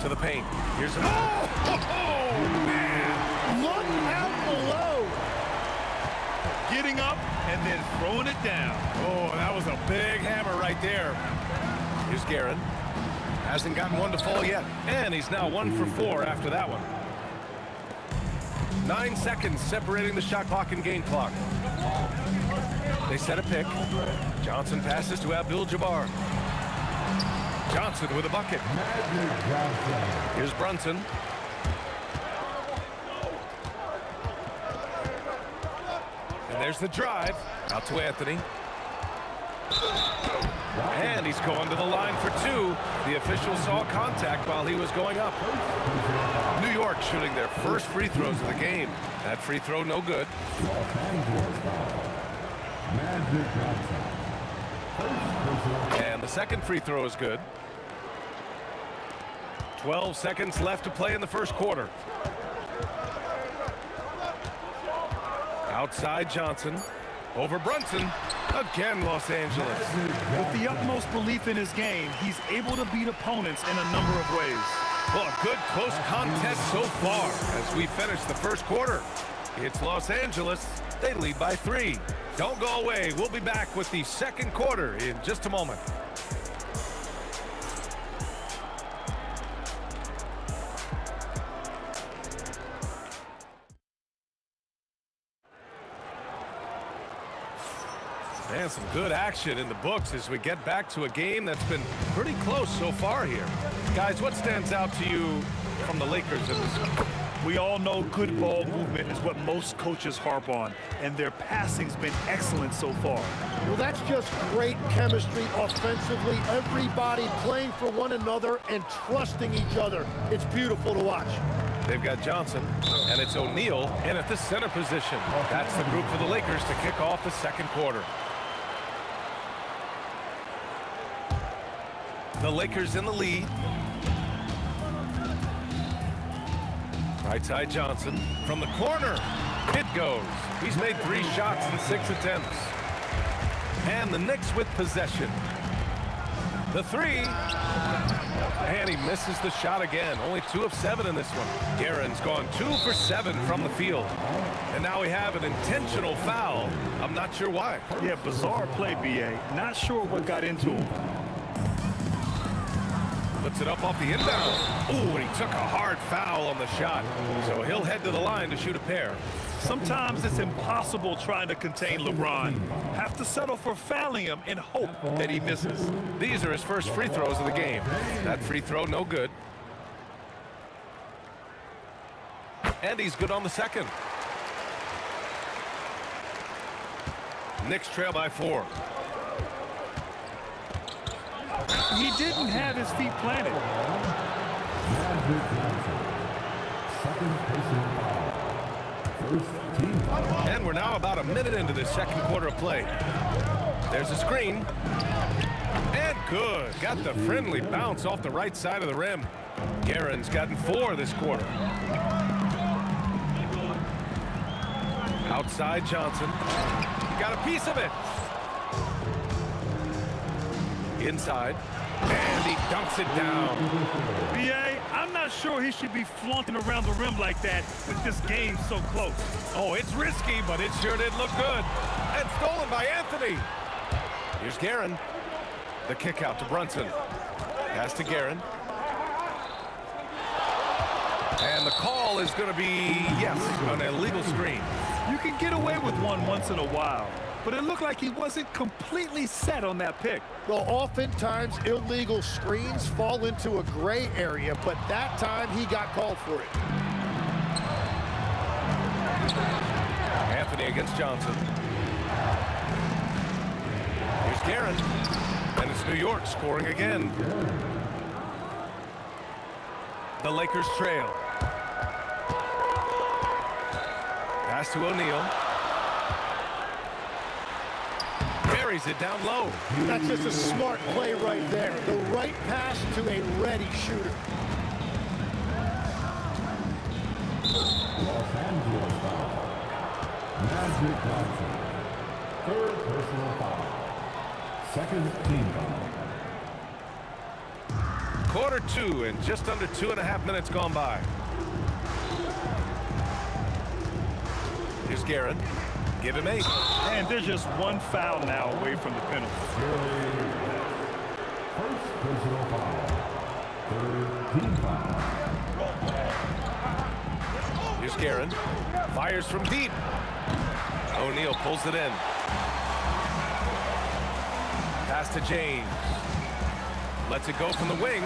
To the paint. Here's a... Oh, man. Look out below. Getting up and then throwing it down. Oh, that was a big hammer right there. Here's Guerin. Hasn't gotten one to fall yet. And he's now 1 for 4 after that one. 9 seconds separating the shot clock and game clock. They set a pick. Johnson passes to Abdul-Jabbar. Johnson with a bucket. Here's Brunson. And there's the drive. Out to Anthony. And he's going to the line for 2. The official saw contact while he was going up. New York shooting their first free throws of the game. That free throw no good. And the second free throw is good. 12 seconds left to play in the first quarter. Outside Johnson. Over Brunson. Again, Los Angeles. With the utmost belief in his game, he's able to beat opponents in a number of ways. Well, a good close contest so far as we finish the first quarter. It's Los Angeles. They lead by 3. Don't go away. We'll be back with the second quarter in just a moment. And some good action in the books as we get back to a game that's been pretty close so far here. Guys, what stands out to you from the Lakers in this? We all know good ball movement is what most coaches harp on, and their passing's been excellent so far. Well, that's just great chemistry offensively. Everybody playing for one another and trusting each other. It's beautiful to watch. They've got Johnson, and it's O'Neal in at the center position. That's the group for the Lakers to kick off the second quarter. The Lakers in the lead. Right side Johnson from the corner. It goes. He's made 3 shots in 6 attempts. And the Knicks with possession. The 3. And he misses the shot again. Only 2 of 7 in this one. Guerin's gone 2 for 7 from the field. And now we have an intentional foul. I'm not sure why. Yeah, bizarre play, B.A. Not sure what got into him. Puts it up off the inbound. Ooh, and he took a hard foul on the shot. So he'll head to the line to shoot a pair. Sometimes it's impossible trying to contain LeBron. Have to settle for fouling him and hope that he misses. These are his first free throws of the game. That free throw, no good. And he's good on the second. Knicks trail by 4. He didn't have his feet planted. And we're now about a minute into the second quarter of play. There's a screen. And good. Got the friendly bounce off the right side of the rim. Guerin's gotten 4 this quarter. Outside Johnson. Got a piece of it. Inside. And he dunks it down. B.A., I'm not sure he should be flaunting around the rim like that with this game so close. Oh, it's risky, but it sure did look good. And stolen by Anthony. Here's Guerin. The kick out to Brunson. Pass to Guerin. And the call is going to be, yes, an illegal screen. You can get away with one once in a while, but it looked like he wasn't completely set on that pick. Well, oftentimes illegal screens fall into a gray area, but that time he got called for it. Anthony against Johnson. Here's Guerin. And it's New York scoring again. The Lakers trail. Pass to O'Neal. Buries it down low. That's just a smart play right there. The right pass to a ready shooter. Los Angeles foul. Magic Johnson. 3rd personal foul. 2nd team foul. Quarter 2 and just under 2.5 minutes gone by. Here's Guerin. Give him 8. And there's just one foul now away from the penalty. 1st personal foul. 3rd team foul. Here's Guerin. Fires from deep. O'Neal pulls it in. Pass to James. Lets it go from the wing.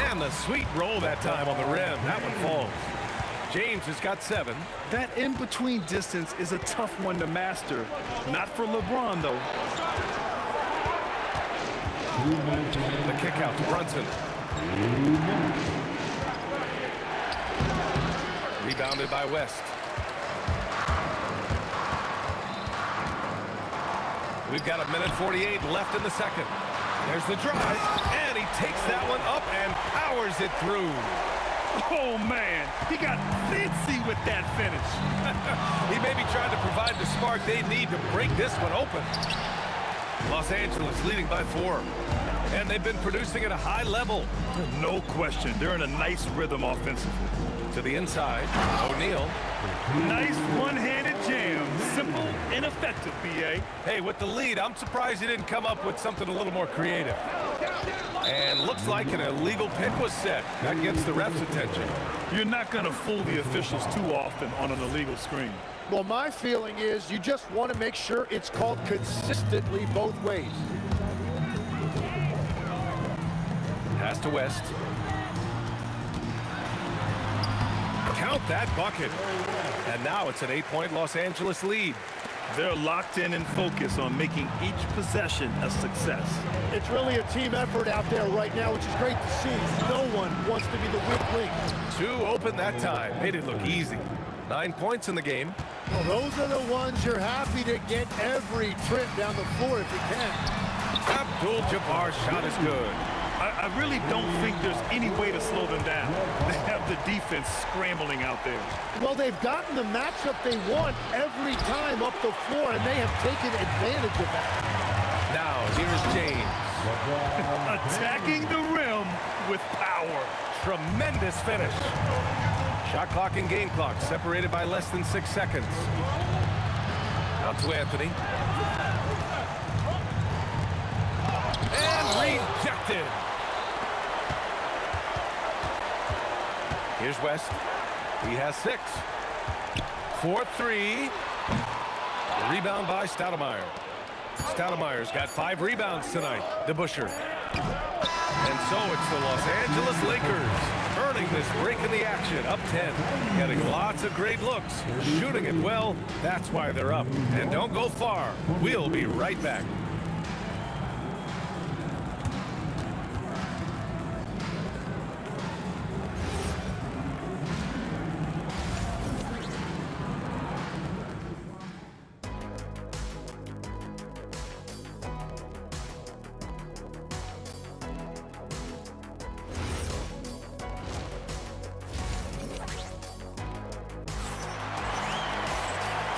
And the sweet roll that time on the rim. That one falls. James has got 7. That in-between distance is a tough one to master. Not for LeBron, though. The kick out to Brunson. Rebounded by West. We've got 1:48 left in the second. There's the drive, and he takes that one up and powers it through. Oh, man. He got fancy with that finish. He may be trying to provide the spark they need to break this one open. Los Angeles leading by 4. and they've been producing at a high level. No question. They're in a nice rhythm offensively. To the inside, O'Neal. Nice one-handed jam. Simple and effective, B.A. Hey, with the lead, I'm surprised he didn't come up with something a little more creative. And looks like an illegal pick was set. That gets the ref's attention. You're not going to fool the officials too often on an illegal screen. Well, my feeling is you just want to make sure it's called consistently both ways. Pass to West. Count that bucket. And now it's an 8-point Los Angeles lead. They're locked in and focused on making each possession a success. It's really a team effort out there right now, which is great to see. No one wants to be the weak link. 2 open that time. Made it look easy. 9 points in the game. Well, those are the ones you're happy to get every trip down the floor if you can. Abdul-Jabbar's shot is good. I really don't think there's any way to slow them down. They have the defense scrambling out there. Well, they've gotten the matchup they want every time up the floor, and they have taken advantage of that. Now, here's James. Attacking the rim with power. Tremendous finish. Shot clock and game clock separated by less than 6 seconds. Out to Anthony. And rejected. Here's West. He has 6. 4-3. Rebound by Stoudemire. Stoudemire's got 5 rebounds tonight. DeBusschere. And so it's the Los Angeles Lakers earning this break in the action. Up 10. Getting lots of great looks. Shooting it well. That's why they're up. And don't go far. We'll be right back.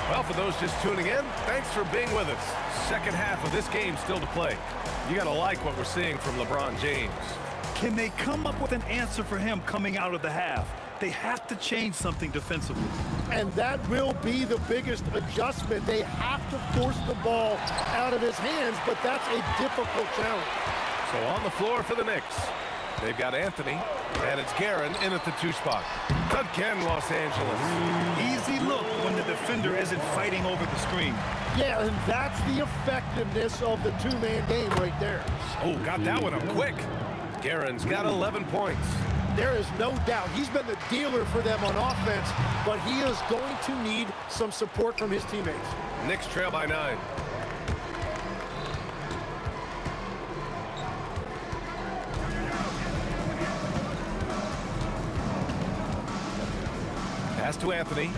Well, for those just tuning in, thanks for being with us. Second half of this game still to play. You got to like what we're seeing from LeBron James. Can they come up with an answer for him coming out of the half? They have to change something defensively. And that will be the biggest adjustment. They have to force the ball out of his hands, but that's a difficult challenge. So on the floor for the Knicks, they've got Anthony, and it's Guerin in at the 2 spot. Again, Los Angeles. Easy look when the defender isn't fighting over the screen. Yeah, and that's the effectiveness of the 2-man game right there. Oh, got that one up quick. Guerin's got 11 points. There is no doubt he's been the dealer for them on offense, but he is going to need some support from his teammates. Knicks trail by 9. Pass to Anthony.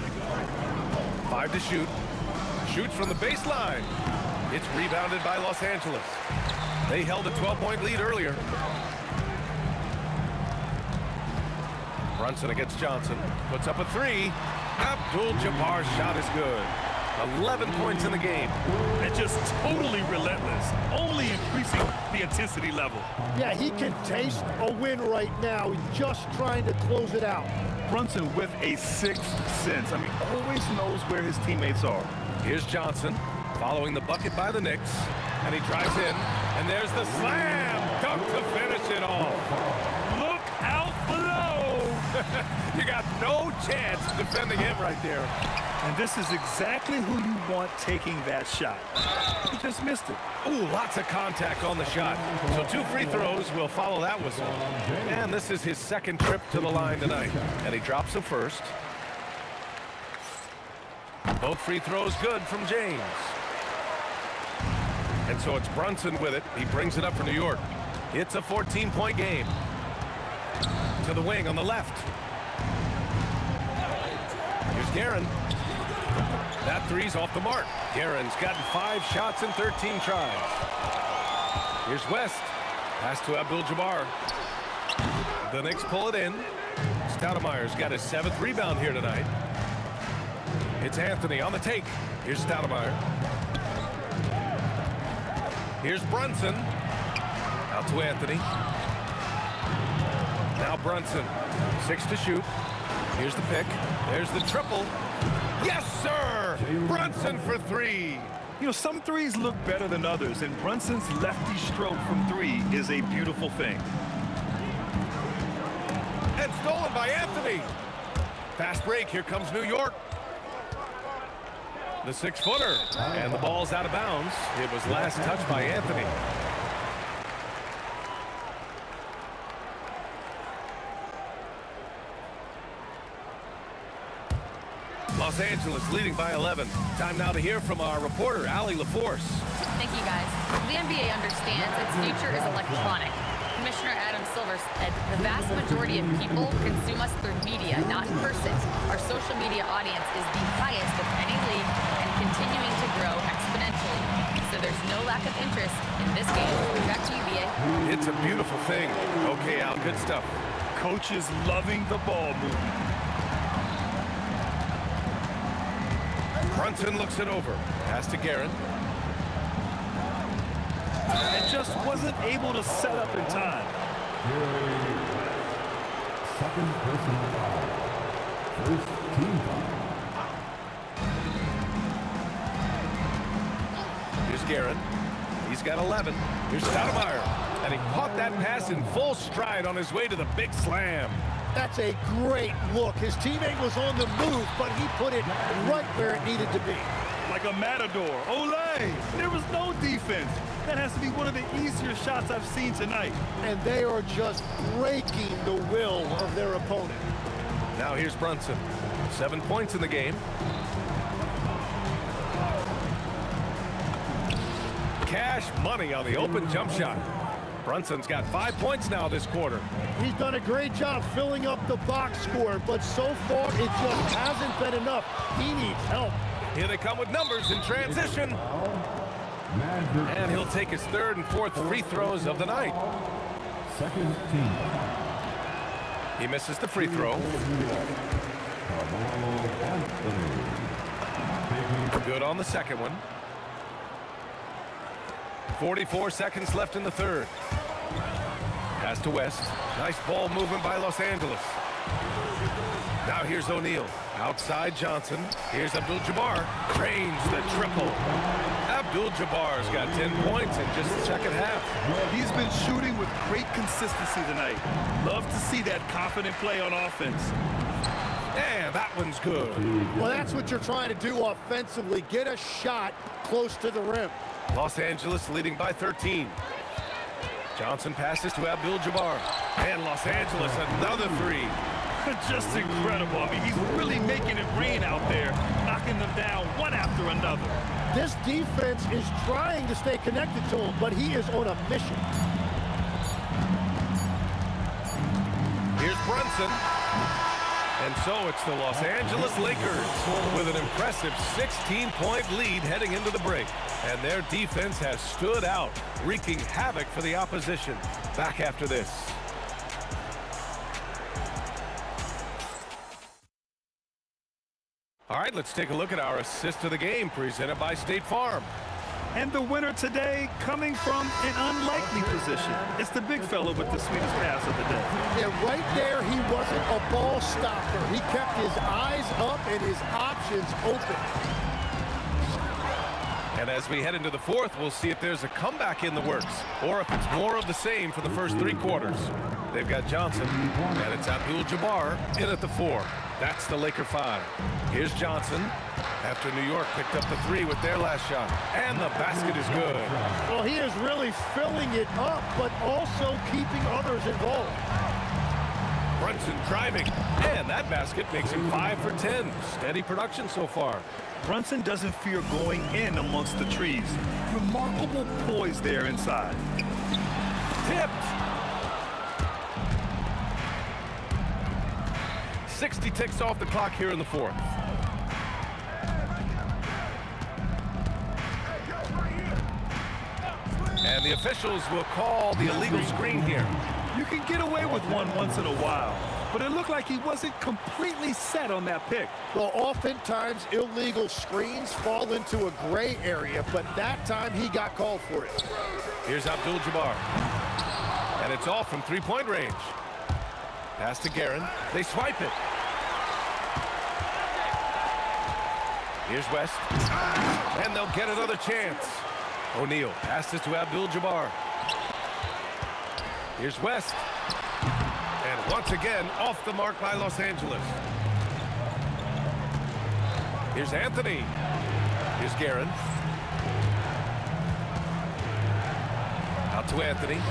5 to shoot. Shoots from the baseline. It's rebounded by Los Angeles. They held a 12-point lead earlier. Brunson against Johnson. Puts up a 3. Abdul-Jabbar's shot is good. 11 points in the game. And just totally relentless, only increasing the intensity level. Yeah, he can taste a win right now. He's just trying to close it out. Brunson with a 6th sense. I mean, always knows where his teammates are. Here's Johnson following the bucket by the Knicks. And he drives in. And there's the slam dunk to finish it off. Look out below. You got no chance defending him right there. And this is exactly who you want taking that shot. He just missed it. Ooh, lots of contact on the shot. So 2 free throws will follow that whistle. And this is his 2nd trip to the line tonight. And he drops the first. Both free throws good from James. And so it's Brunson with it. He brings it up for New York. It's a 14-point game. To the wing on the left. Here's Guerin. That 3's off the mark. Guerin's gotten 5 shots in 13 tries. Here's West. Pass to Abdul-Jabbar. The Knicks pull it in. Stoudemire's got his 7th rebound here tonight. It's Anthony on the take. Here's Stoudemire. Here's Brunson. Out to Anthony. Now Brunson. 6 to shoot. Here's the pick. There's the triple. Yes, sir! Brunson for 3. You know, some threes look better than others, and Brunson's lefty stroke from 3 is a beautiful thing. And stolen by Anthony. Fast break. Here comes New York. The 6-footer. And the ball's out of bounds. It was last touched by Anthony. Los Angeles leading by 11. Time now to hear from our reporter, Allie LaForce. Thank you, guys. The NBA understands its future is electronic. Commissioner Adam Silver said the vast majority of people consume us through media, not in person. Our social media audience is the highest of any league and continuing to grow exponentially. So there's no lack of interest in this game. Back to you, BA. It's a beautiful thing. Okay, Al, good stuff. Coach is loving the ball movement. Brunson looks it over. Pass to Guerin. And just wasn't able to set up in time. Second personal foul. First team foul. Here's Guerin. He's got 11. Here's Stoudemire. And he caught that pass in full stride on his way to the big slam. That's a great look. His teammate was on the move, but he put it right where it needed to be. Like a matador. Olay! There was no defense. That has to be one of the easier shots I've seen tonight. And they are just breaking the will of their opponent. Now here's Brunson. 7 points in the game. Cash money on the open jump shot. Brunson's got 5 points now this quarter. He's done a great job filling up the box score, but so far it just hasn't been enough. He needs help. Here they come with numbers in transition. And he'll take his 3rd and 4th free throws of the night. Second team. He misses the free throw. Good on the second one. 44 seconds left in the 3rd. Pass to West. Nice ball movement by Los Angeles. Now here's O'Neal. Outside Johnson. Here's Abdul-Jabbar. Drains the triple. Abdul-Jabbar's got 10 points in just the second half. He's been shooting with great consistency tonight. Love to see that confident play on offense. And that one's good. Well, that's what you're trying to do offensively. Get a shot close to the rim. Los Angeles leading by 13. Johnson passes to Abdul-Jabbar. And Los Angeles another 3. Just incredible. I mean, he's really making it rain out there, knocking them down one after another. This defense is trying to stay connected to him, but he is on a mission. Here's Brunson. And so it's the Los Angeles Lakers with an impressive 16-point lead heading into the break. And their defense has stood out, wreaking havoc for the opposition. Back after this. All right, let's take a look at our assist of the game presented by State Farm. And the winner today coming from an unlikely position. It's the big fellow with the sweetest pass of the day. Yeah, right there, he wasn't a ball stopper. He kept his eyes up and his options open. And as we head into the 4th, we'll see if there's a comeback in the works or if it's more of the same for the first 3 quarters. They've got Johnson, and it's Abdul-Jabbar in at the 4. That's the Laker 5. Here's Johnson after New York picked up the 3 with their last shot. And the basket is good. Well, he is really filling it up, but also keeping others involved. Brunson driving, and that basket makes him 5 for 10. Steady production so far. Brunson doesn't fear going in amongst the trees. Remarkable poise there inside. Tipped. 60 ticks off the clock here in the 4th. And the officials will call the illegal screen here. You can get away with one once in a while, but it looked like he wasn't completely set on that pick. Well, oftentimes illegal screens fall into a gray area, but that time he got called for it. Here's Abdul-Jabbar. And it's off from three-point range. Pass to Guerin. They swipe it. Here's West. And they'll get another chance. O'Neal passes to Abdul-Jabbar. Here's West. And once again, off the mark by Los Angeles. Here's Anthony. Here's Guerin. Out to Anthony.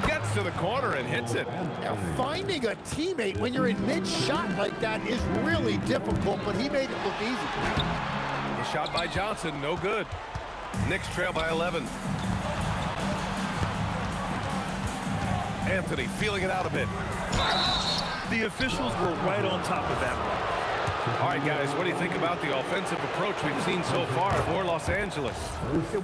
Gets to the corner and hits it. Now, finding a teammate when you're in mid-shot like that is really difficult, but he made it look easy. The shot by Johnson, no good. Knicks trail by 11. Anthony feeling it out a bit. The officials were right on top of that one. All right, guys, what do you think about the offensive approach we've seen so far for Los Angeles?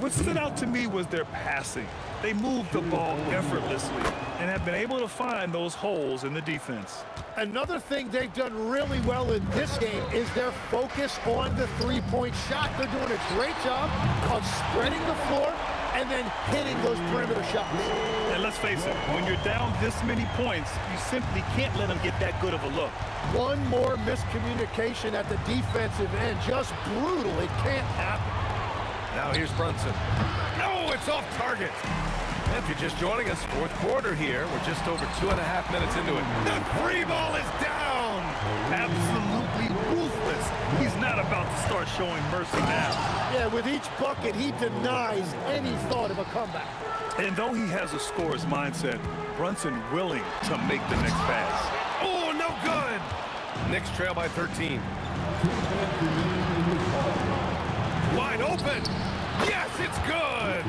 What stood out to me was their passing. They moved the ball effortlessly and have been able to find those holes in the defense. Another thing they've done really well in this game is their focus on the three-point shot. They're doing a great job of spreading the floor and then hitting those perimeter shots. And let's face it, when you're down this many points, you simply can't let them get that good of a look. One more miscommunication at the defensive end. Just brutal. It can't happen. Now here's Brunson. No, it's off target. And if you're just joining us, fourth quarter here. We're just over 2.5 minutes into it. The free ball is down. Absolutely ruthless. He's not about to start showing mercy now. Yeah, with each bucket, he denies any thought of a comeback. And though he has a scorer's mindset, Brunson willing to make the next pass. Oh, no good. Knicks trail by 13. Wide open. Yes, it's good.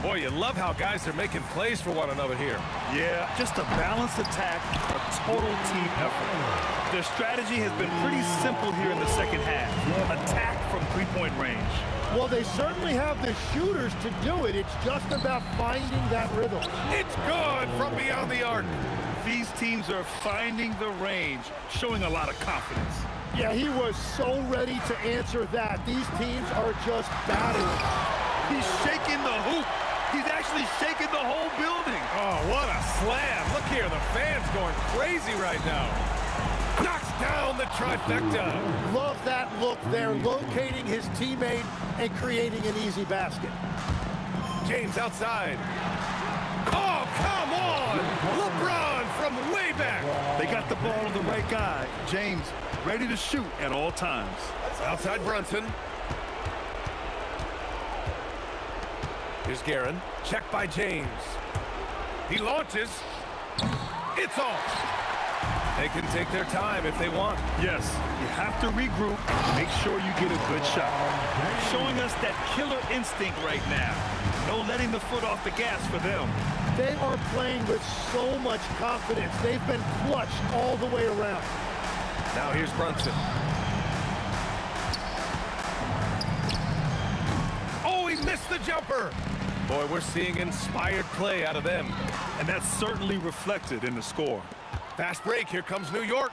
Boy, you love how guys are making plays for one another here. Yeah, just a balanced attack, a total team effort. Their strategy has been pretty simple here in the second half. Attack from three-point range. Well, they certainly have the shooters to do it. It's just about finding that rhythm. It's good from beyond the arc. These teams are finding the range, showing a lot of confidence. Yeah, he was so ready to answer that. These teams are just battling. He's shaking the hoop. He's actually shaking the whole building. Oh, what a slam. Look here, the fans going crazy right now. Knocks down the trifecta. Love that look there, locating his teammate and creating an easy basket. James outside. Oh, come on! LeBron from way back. They got the ball on the right guy. James ready to shoot at all times. Outside Brunson. Here's Guerin. Check by James. He launches. It's off. They can take their time if they want. Yes, you have to regroup. Make sure you get a good shot. Showing us that killer instinct right now. No letting the foot off the gas for them. They are playing with so much confidence. They've been clutched all the way around. Now here's Brunson. Oh, he missed the jumper. Boy, we're seeing inspired play out of them. And that's certainly reflected in the score. Fast break, here comes New York.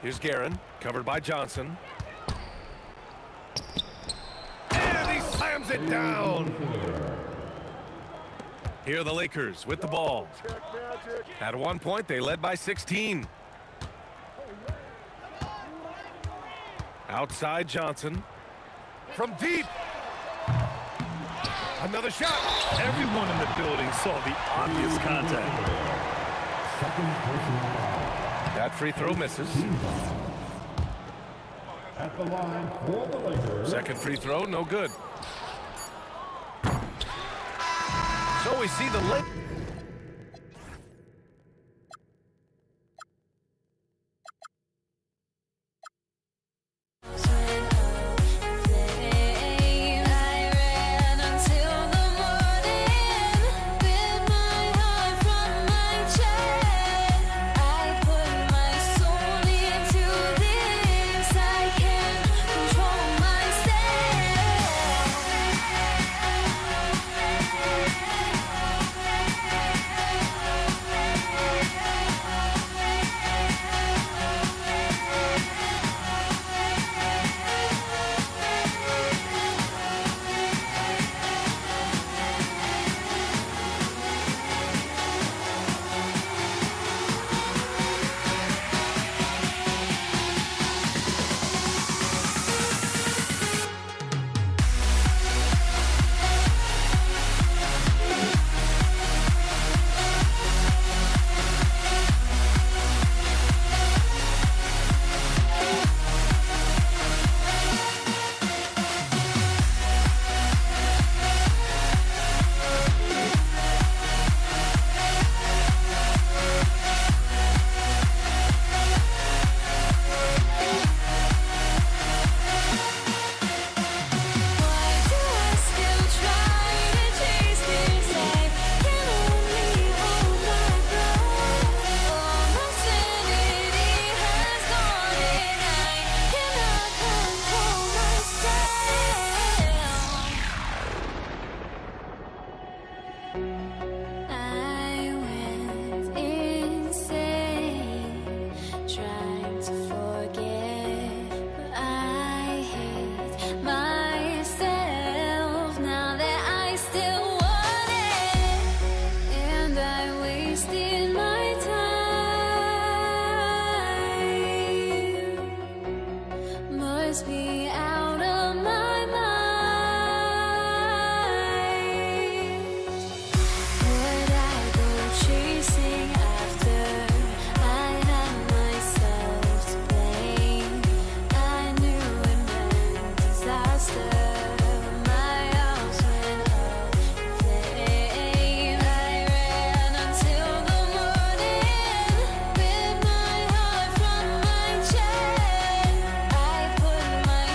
Here's Guerin, covered by Johnson. And he slams it down. Here are the Lakers with the ball. At one point, they led by 16. Outside Johnson. From deep. Another shot. Everyone in the building saw the obvious contact. That free throw misses. At the line for the Lakers. Second free throw, no good. So we see the Lakers. I went insane trying to forget, but I hate myself now that I still want it, and I wasted my time. Must be out of my mind. Would I go chasing after? I had myself to blame. I knew it meant disaster. My house went up in flames. I ran until the morning, with my heart from my chest. I put my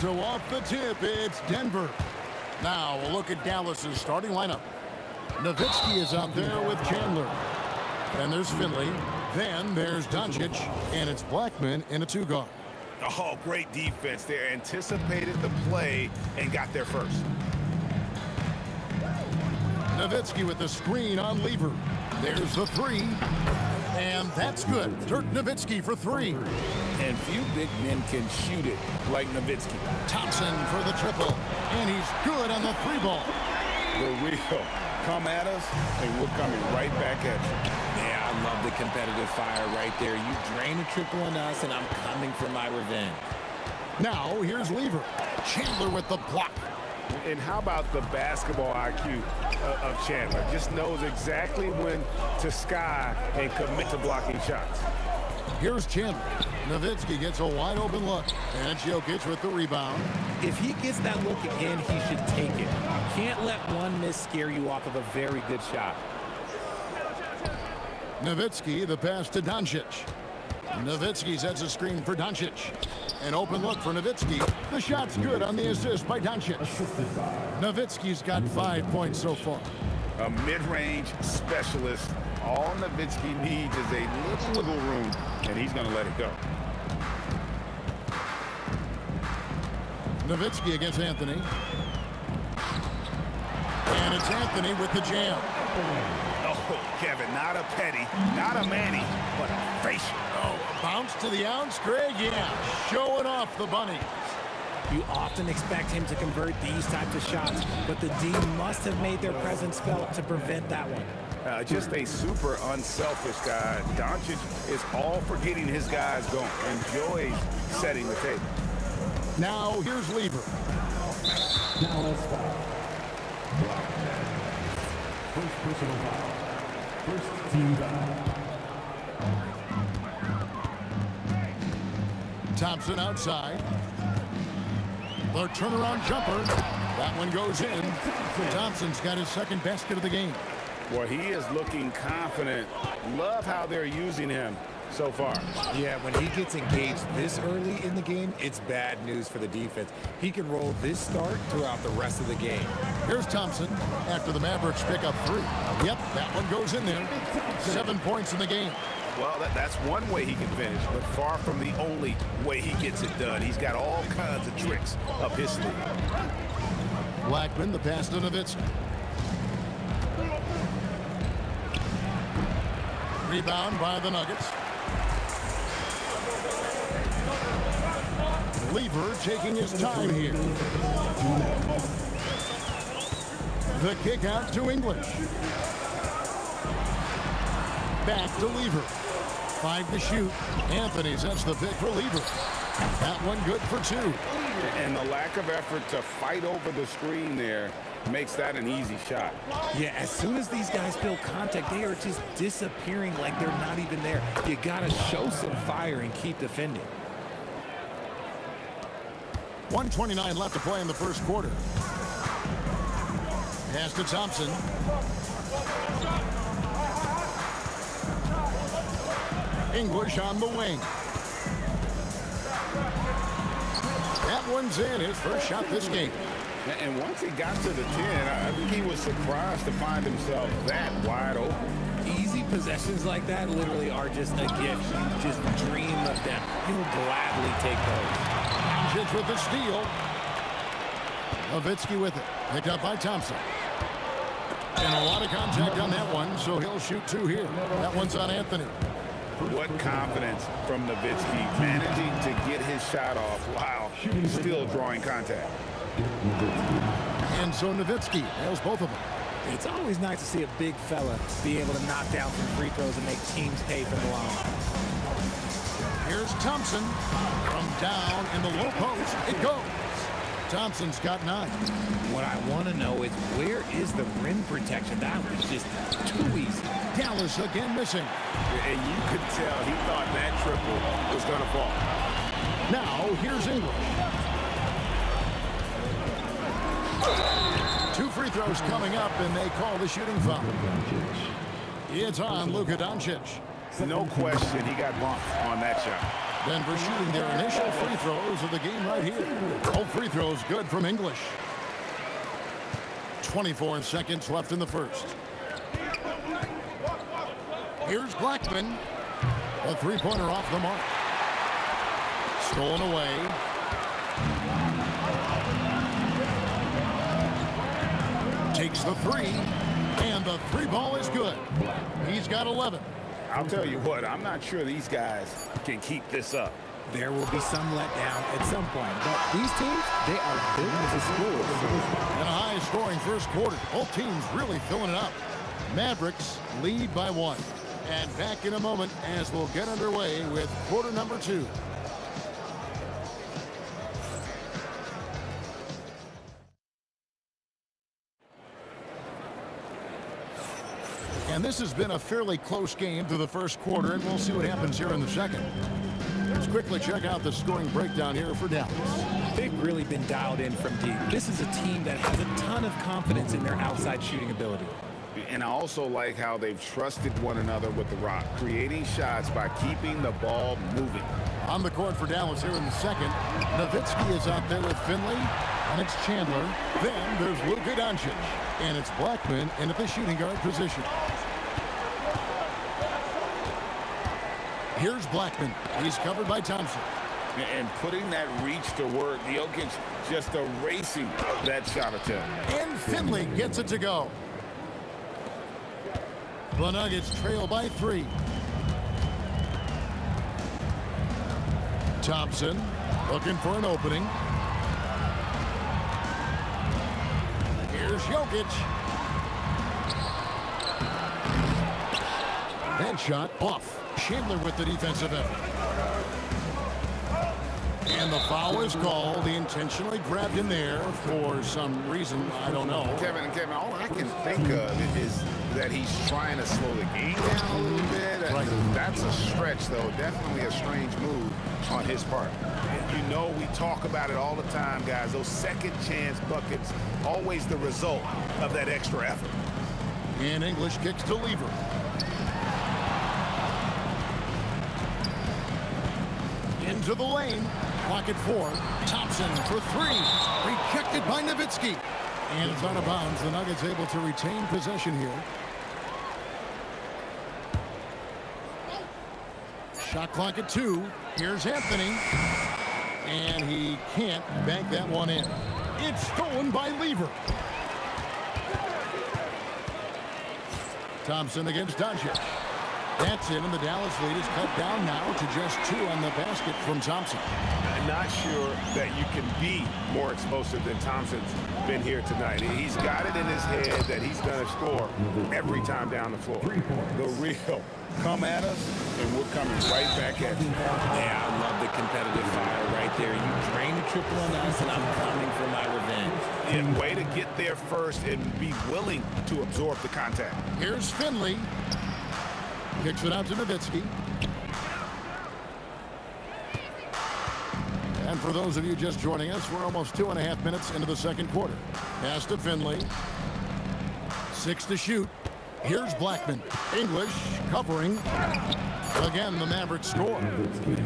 so off the tip, it's Denver. Now we'll look at Dallas's starting lineup. Nowitzki is out there with Chandler. Then there's Finley. Then there's Doncic. And it's Blackman in a two-guard. Oh, great defense there. Anticipated the play and got there first. Nowitzki with the screen on Lever. There's the three. And that's good. Dirk Nowitzki for three. And few big men can shoot it like Nowitzki. Thompson for the triple. And he's good on the three ball. The real. Come at us, and we're coming right back at you. Yeah, I love the competitive fire right there. You drain a triple on us, and I'm coming for my revenge. Now, here's Lever. Chandler with the block. And how about the basketball IQ of Chandler? Just knows exactly when to sky and commit to blocking shots. Here's Chandler. Nowitzki gets a wide open look. And it's Jokic with the rebound. If he gets that look again, he should take it. You can't let one miss scare you off of a very good shot. Nowitzki, the pass to Doncic. Nowitzki sets a screen for Doncic. An open look for Nowitzki. The shot's good on the assist by Doncic. Nowitzki's got 5 points so far. A mid-range specialist. All Nowitzki needs is a little wiggle room, and he's going to let it go. Nowitzki against Anthony. And it's Anthony with the jam. Oh, Kevin, not a petty, not a Manny, but a facial. Oh, bounce to the ounce, Greg, yeah. Showing off the bunny. You often expect him to convert these types of shots, but the D must have made their presence felt to prevent that one. Just a super unselfish guy. Doncic is all for getting his guys going. Enjoys setting the table. Now, here's Lever. Dallas foul. First personal foul. First team foul. Thompson outside. The turnaround jumper. That one goes in. Thompson's got his second basket of the game. Well, he is looking confident. Love how they're using him so far. Yeah, when he gets engaged this early in the game, it's bad news for the defense. He can roll this start throughout the rest of the game. Here's Thompson after the Mavericks pick up three. Yep, that one goes in there. 7 points in the game. Well, that's one way he can finish, but far from the only way he gets it done. He's got all kinds of tricks up his sleeve. Blackman, the pass to Nowitzki. Rebound by the Nuggets. Lever taking his time here. The kick out to English. Back to Lever. 5 to shoot. Anthony sets the pick for Lever. That one good for 2. And the lack of effort to fight over the screen there makes that an easy shot. Yeah, as soon as these guys feel contact, they are just disappearing like they're not even there. You gotta show some fire and keep defending. 1:29 left to play in the first quarter. Pass to Thompson. English on the wing. That one's in, his first shot this game. And once he got to the 10, I think he was surprised to find himself that wide open. Easy possessions like that literally are just a gift. Just dream of them. He'll gladly take those. Doncic with the steal. Nowitzki with it. Picked up by Thompson. And a lot of contact on that one, so he'll shoot 2 here. That one's on Anthony. What confidence from Nowitzki, managing to get his shot off while still drawing contact. And so Nowitzki nails both of them. It's always nice to see a big fella be able to knock down some free throws and make teams pay for the line. Here's Thompson from down in the low post. It goes. Thompson's got 9. What I want to know is where is the rim protection? That was just too easy. Dallas again missing. And you could tell he thought that triple was going to fall. Now here's English. 2 free throws coming up, and they call the shooting foul. It's on Luka Doncic. No question he got bumped on that shot. Then for shooting their initial free throws of the game right here. All free throws good from English. 24 seconds left in the first. Here's Blackman. A three-pointer off the mark. Stolen away. Takes the three. And the three ball is good. He's got 11. I'll tell you what, I'm not sure these guys can keep this up. There will be some letdown at some point, but these teams, they are built to score. And a high-scoring first quarter. Both teams really filling it up. Mavericks lead by 1. And back in a moment as we'll get underway with quarter number 2. And this has been a fairly close game through the first quarter, and we'll see what happens here in the second. Let's quickly check out the scoring breakdown here for Dallas. They've really been dialed in from deep. This is a team that has a ton of confidence in their outside shooting ability. And I also like how they've trusted one another with the rock, creating shots by keeping the ball moving. On the court for Dallas here in the second, Nowitzki is out there with Finley, and it's Chandler. Then there's Luka Doncic, and it's Blackman in at the shooting guard position. Here's Blackman. He's covered by Thompson. And putting that reach to work, Jokic just erasing that shot attempt. And Finley gets it to go. The Nuggets trail by 3. Thompson looking for an opening. Here's Jokic. That shot off. Chandler with the defensive effort. And the foul is called. He intentionally grabbed him there for some reason. I don't know. Kevin, all I can think of is that he's trying to slow the game down a little bit. Right. That's a stretch, though. Definitely a strange move on his part. You know, we talk about it all the time, guys. Those second chance buckets, always the result of that extra effort. And English kicks to Lever. Into the lane. Clock at 4. Thompson for 3. Rejected by Nowitzki. And it's out of bounds. The Nuggets able to retain possession here. Shot clock at 2. Here's Anthony. And he can't bank that one in. It's stolen by Lever. Thompson against Doncic. That's in, and the Dallas lead is cut down now to just 2 on the basket from Thompson. I'm not sure that you can be more explosive than Thompson's been here tonight. He's got it in his head that he's going to score every time down the floor. The real come at us, and we're coming right back at you. Yeah, I love the competitive fire right there. You drain the triple on us, and I'm coming for my revenge. Yeah, way to get there first and be willing to absorb the contact. Here's Finley. Kicks it out to Nowitzki. And for those of you just joining us, we're almost 2.5 minutes into the second quarter. Pass to Finley. 6 to shoot. Here's Blackman. English covering. Again, the Mavericks score.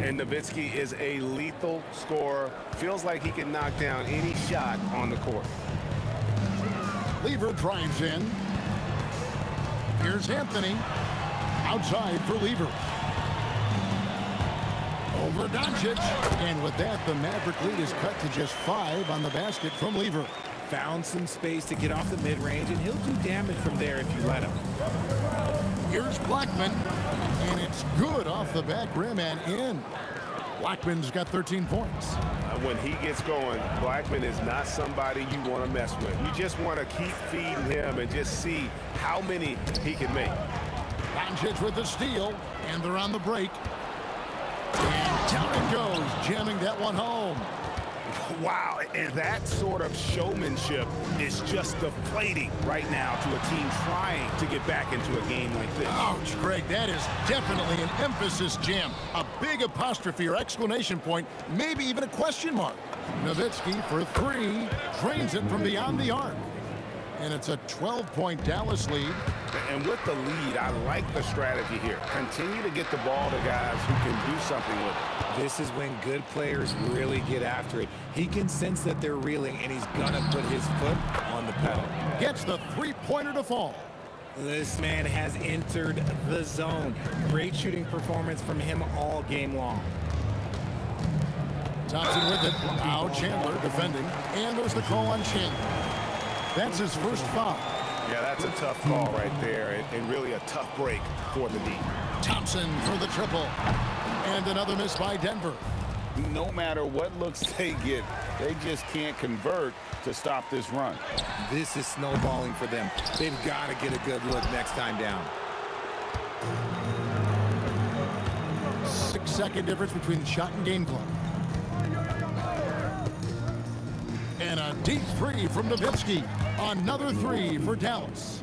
And Nowitzki is a lethal scorer. Feels like he can knock down any shot on the court. Lever drives in. Here's Anthony. Outside for Lever. Over Doncic. And with that, the Maverick lead is cut to just 5 on the basket from Lever. Found some space to get off the mid-range, and he'll do damage from there if you let him. Here's Blackman. And it's good off the back rim and in. Blackman's got 13 points. When he gets going, Blackman is not somebody you want to mess with. You just want to keep feeding him and just see how many he can make. Doncic with the steal, and they're on the break. And down it goes, jamming that one home. Wow, and that sort of showmanship is just deflating right now to a team trying to get back into a game like this. Ouch, Greg, that is definitely an emphasis jam. A big apostrophe or exclamation point, maybe even a question mark. Nowitzki for 3, drains it from beyond the arc. And it's a 12-point Dallas lead. And with the lead, I like the strategy here. Continue to get the ball to guys who can do something with it. This is when good players really get after it. He can sense that they're reeling, and he's going to put his foot on the pedal. Gets the three-pointer to fall. This man has entered the zone. Great shooting performance from him all game long. Thompson with it. Now Chandler defending. And there's the call on Chandler. That's his first foul. Yeah, that's a tough call right there, and really a tough break for the D. Thompson for the triple. And another miss by Denver. No matter what looks they get, they just can't convert to stop this run. This is snowballing for them. They've got to get a good look next time down. 6-second difference between the shot and game clock. And a deep three from Nowitzki. Another three for Dallas.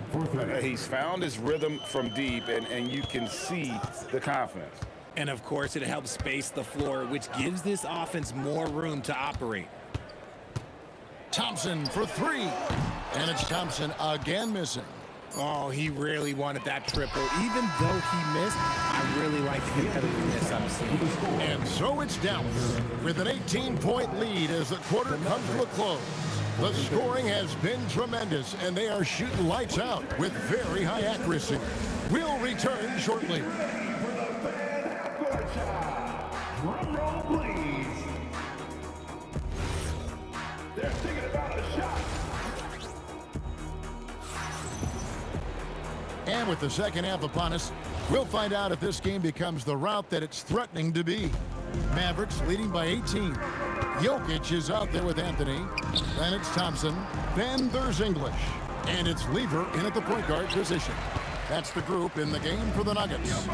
He's found his rhythm from deep, and you can see the confidence. And of course, it helps space the floor, which gives this offense more room to operate. Thompson for three. And it's Thompson again missing. Oh, he really wanted that triple. Even though he missed, I really like the competitiveness I'm seeing. And so it's Dallas with an 18-point lead as the quarter comes to a close. The scoring has been tremendous, and they are shooting lights out with very high accuracy. We'll return shortly. Drum roll, please. They're thinking about a shot. And with the second half upon us, we'll find out if this game becomes the route that it's threatening to be. Mavericks leading by 18. Jokic is out there with Anthony. Then it's Thompson. Then there's English. And it's Lever in at the point guard position. That's the group in the game for the Nuggets.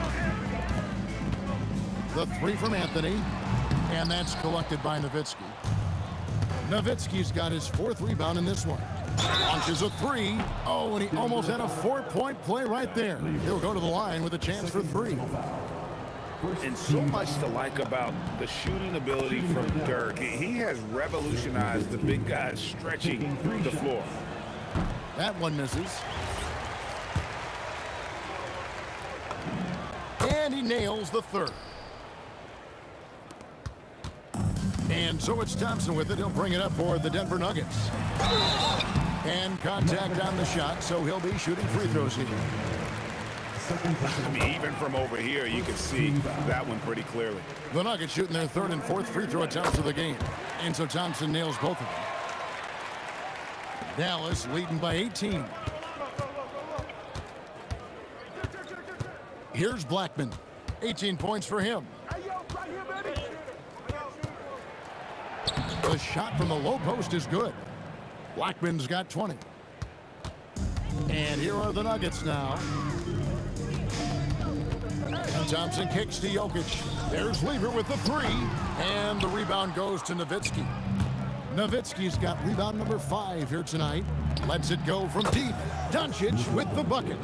The three from Anthony. And that's collected by Nowitzki. Nowitzki's got his fourth rebound in this one. Launches a three. Oh, and he almost had a 4-point play right there. He'll go to the line with a chance for three. And so much to like about the shooting ability from Dirk. He has revolutionized the big guys stretching the floor. That one misses. And he nails the third. And so it's Thompson with it. He'll bring it up for the Denver Nuggets. And contact on the shot, so he'll be shooting free throws here. I mean, even from over here, you can see that one pretty clearly. The Nuggets shooting their third and fourth free throw attempts of the game. And so Thompson nails both of them. Dallas leading by 18. Here's Blackman. 18 points for him. The shot from the low post is good. Blackman's got 20. And here are the Nuggets now. And Thompson kicks to Jokic. There's Lever with the three. And the rebound goes to Nowitzki. Nowitzki's got rebound number 5 here tonight. Lets it go from deep. Doncic with the bucket.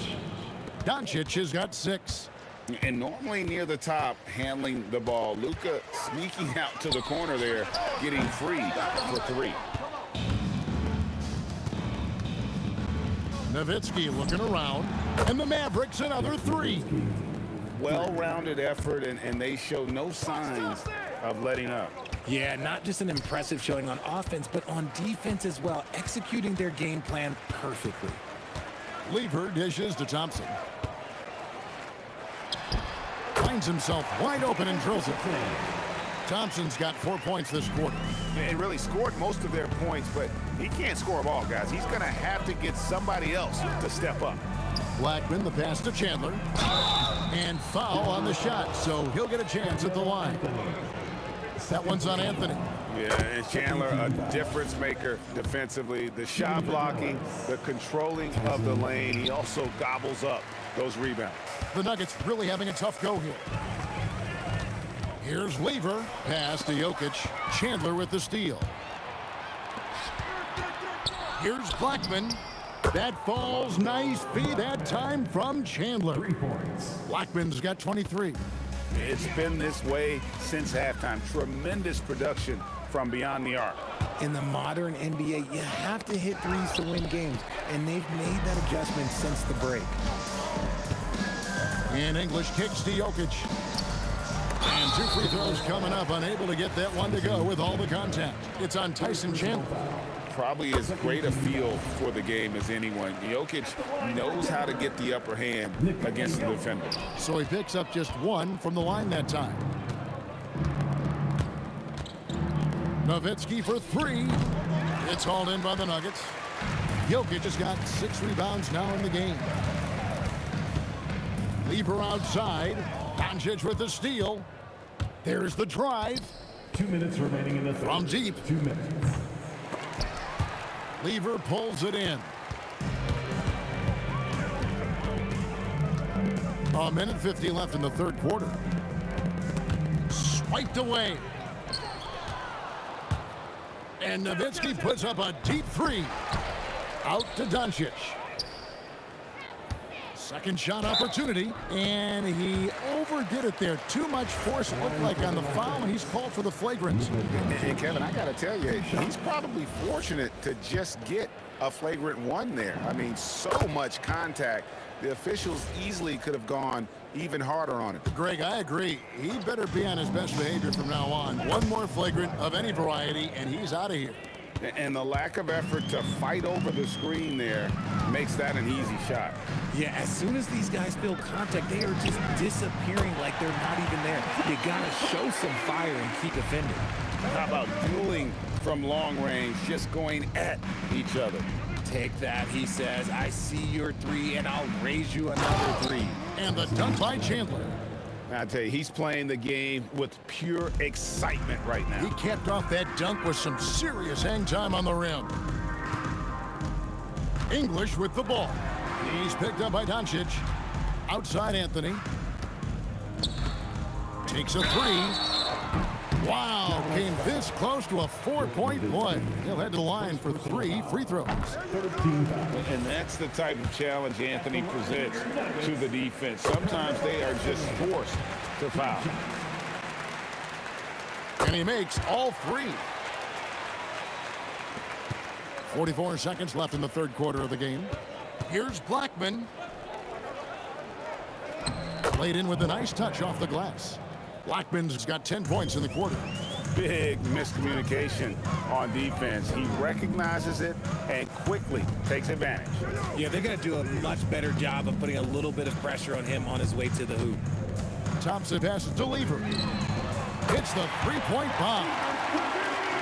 Doncic has got 6. And normally near the top, handling the ball. Luka sneaking out to the corner there, getting free for 3. Nowitzki looking around. And the Mavericks another 3. Well-rounded effort, and they show no signs of letting up. Yeah, not just an impressive showing on offense, but on defense as well, executing their game plan perfectly. Lever dishes to Thompson. Finds himself wide open and drills it. Thompson's got 4 points this quarter. And really scored most of their points, but he can't score them all, guys. He's going to have to get somebody else to step up. Blackman, the pass to Chandler. And foul on the shot, so he'll get a chance at the line. That one's on Anthony. Yeah, and Chandler, a difference maker defensively. The shot blocking, the controlling of the lane. He also gobbles up those rebounds. The Nuggets really having a tough go here. Here's Lever. Pass to Jokic. Chandler with the steal. Here's Blackman. That falls nice feed that time from Chandler. 3 points. Blackman's got 23. It's been this way since halftime. Tremendous production from beyond the arc. In the modern NBA, you have to hit threes to win games, and they've made that adjustment since the break. And English kicks to Jokic. And 2 free throws coming up, unable to get that one to go with all the contact. It's on Tyson Chandler. Probably as great a feel for the game as anyone. Jokic knows how to get the upper hand against the defender. So he picks up just 1 from the line that time. Nowitzki for 3. It's hauled in by the Nuggets. Jokic has got 6 rebounds now in the game. Lever outside. Doncic with the steal. There's the drive. 2 minutes remaining in the third. From deep. 2 minutes. Lever pulls it in. 1:50 left in the third quarter. Swiped away. And Nowitzki puts up a deep 3. Out to Doncic. Second shot opportunity, and he overdid it there. Too much force, it looked like, on the foul, and he's called for the flagrant. And Kevin, I got to tell you, he's probably fortunate to just get a flagrant 1 there. I mean, so much contact. The officials easily could have gone even harder on it. Greg, I agree. He better be on his best behavior from now on. One more flagrant of any variety, and he's out of here. And the lack of effort to fight over the screen there makes that an easy shot. Yeah, as soon as these guys feel contact, they are just disappearing like they're not even there. You got to show some fire and keep defending. How about dueling from long range, just going at each other? Take that, he says. I see your 3, and I'll raise you another 3. And the dunk by Chandler. I tell you, he's playing the game with pure excitement right now. He capped off that dunk with some serious hang time on the rim. English with the ball. He's picked up by Doncic. Outside Anthony. Takes a 3. Wow, came this close to a 4-point play. He'll head to the line for 3 free throws. And that's the type of challenge Anthony presents to the defense. Sometimes they are just forced to foul. And he makes all 3. 44 seconds left in the third quarter of the game. Here's Blackman. Played in with a nice touch off the glass. Blackman's got 10 points in the quarter. Big miscommunication on defense. He recognizes it and quickly takes advantage. Yeah, they're going to do a much better job of putting a little bit of pressure on him on his way to the hoop. Thompson passes to Lever. Hits the 3-point bomb.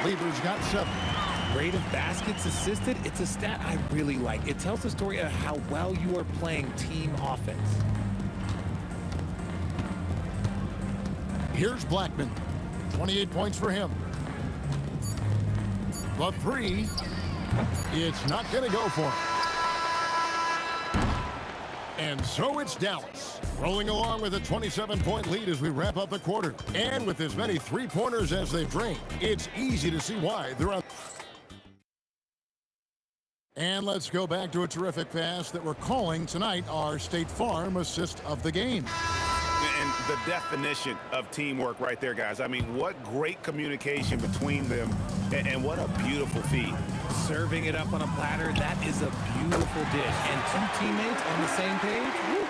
Lever's got 7. Rate of baskets assisted, it's a stat I really like. It tells the story of how well you are playing team offense. Here's Blackman. 28 points for him. The 3. It's not going to go for him. And so it's Dallas, rolling along with a 27-point lead as we wrap up the quarter. And with as many 3-pointers as they bring, it's easy to see why they're on. And let's go back to a terrific pass that we're calling tonight our State Farm assist of the game. And the definition of teamwork right there, guys. I mean, what great communication between them, and what a beautiful feed. Serving it up on a platter, that is a beautiful dish. And 2 teammates on the same page. Woo.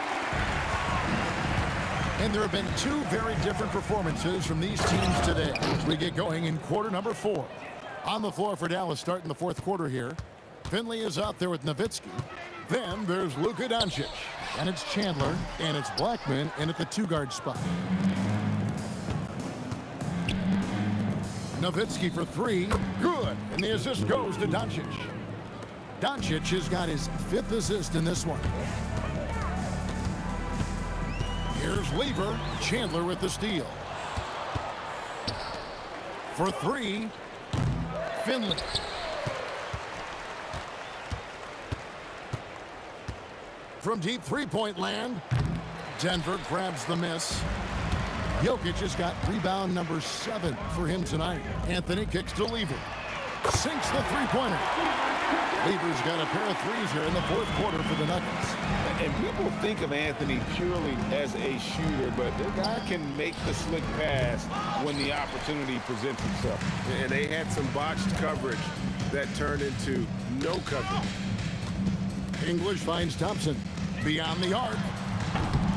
And there have been 2 very different performances from these teams today as we get going in quarter number 4. On the floor for Dallas starting the fourth quarter here. Finley is out there with Nowitzki. Then there's Luka Doncic. And it's Chandler, and it's Blackman in at the 2-guard spot. Nowitzki for 3. Good. And the assist goes to Doncic. Doncic has got his 5th assist in this one. Here's Lever. Chandler with the steal. For 3. Finley. From deep 3-point land, Denver grabs the miss. Jokic has got rebound number 7 for him tonight. Anthony kicks to Lever. Sinks the 3-pointer. Lever's got a pair of threes here in the fourth quarter for the Nuggets. And people think of Anthony purely as a shooter, but the guy can make the slick pass when the opportunity presents itself. And they had some botched coverage that turned into no coverage. English finds Thompson beyond the arc.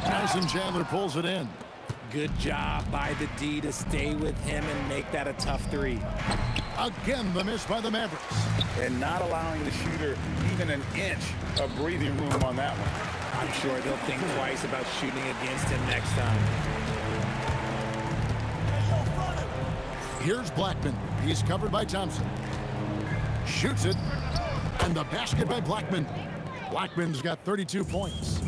Tyson Chandler pulls it in. Good job by the D to stay with him and make that a tough three. Again, the miss by the Mavericks. And not allowing the shooter even an inch of breathing room on that one. I'm sure they'll think twice about shooting against him next time. Here's Blackman. He's covered by Thompson. Shoots it. And the basket by Blackman. Blackman's got 32 points.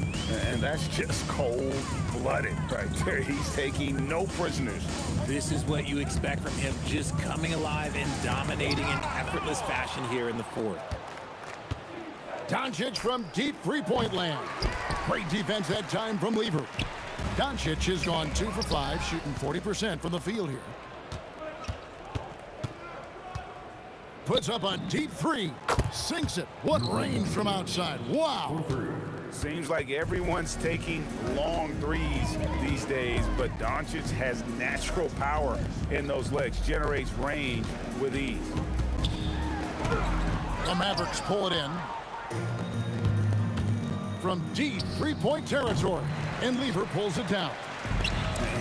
And that's just cold-blooded right there. He's taking no prisoners. This is what you expect from him, just coming alive and dominating in effortless fashion here in the fourth. Doncic from deep three-point land. Great defense that time from Lever. Doncic has gone 2 for 5, shooting 40% from the field here. Puts up a deep three. Sinks it. What range from outside. Wow. Seems like everyone's taking long threes these days, but Doncic has natural power in those legs, generates range with ease. The Mavericks pull it in. From deep three-point territory. And Lever pulls it down.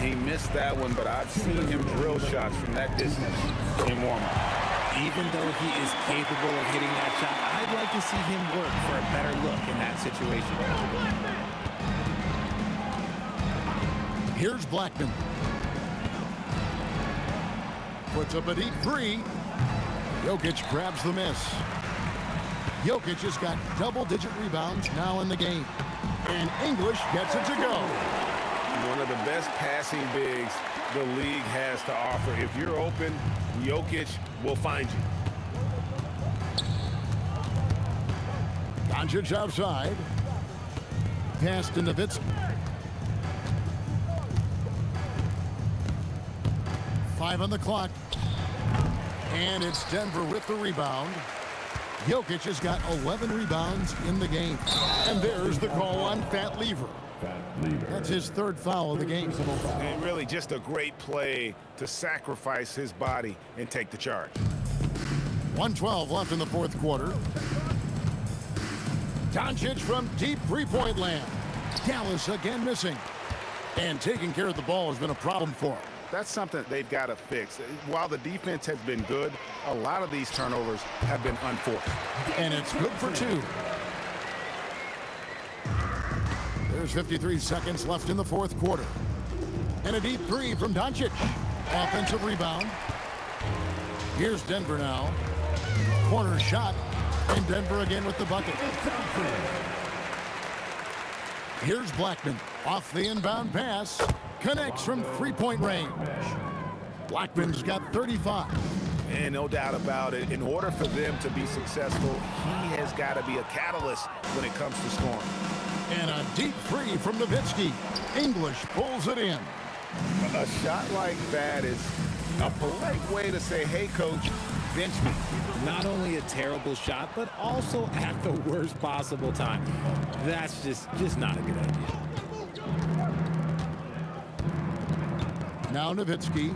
He missed that one, but I've seen him drill shots from that distance in warm-up. Even though he is capable of hitting that shot, I'd like to see him work for a better look in that situation. Here's Blackman. Puts up a deep three. Jokic grabs the miss. Jokic has got double-digit rebounds now in the game. And English gets it to go. One of the best passing bigs the league has to offer. If you're open, Jokic will find you. Doncic outside. Pass to Nowitzki. 5 on the clock. And it's Denver with the rebound. Jokic has got 11 rebounds in the game. And there's the call on Fat Lever. That's his third foul of the game. And really just a great play to sacrifice his body and take the charge. 1:12 left in the fourth quarter. Doncic from deep three-point land. Dallas again missing. And taking care of the ball has been a problem for him. That's something they've got to fix. While the defense has been good, a lot of these turnovers have been unforced. And it's good for 2. There's 53 seconds left in the fourth quarter. And a deep three from Doncic. Offensive rebound. Here's Denver now. Corner shot. And Denver again with the bucket. Here's Blackman. Off the inbound pass. Connects from three-point range. Blackman's got 35. And no doubt about it, in order for them to be successful, he has got to be a catalyst when it comes to scoring. And a deep three from Nowitzki. English pulls it in. A shot like that is a polite way to say, hey, coach, bench me. Not only a terrible shot, but also at the worst possible time. That's just not a good idea. Now Nowitzki.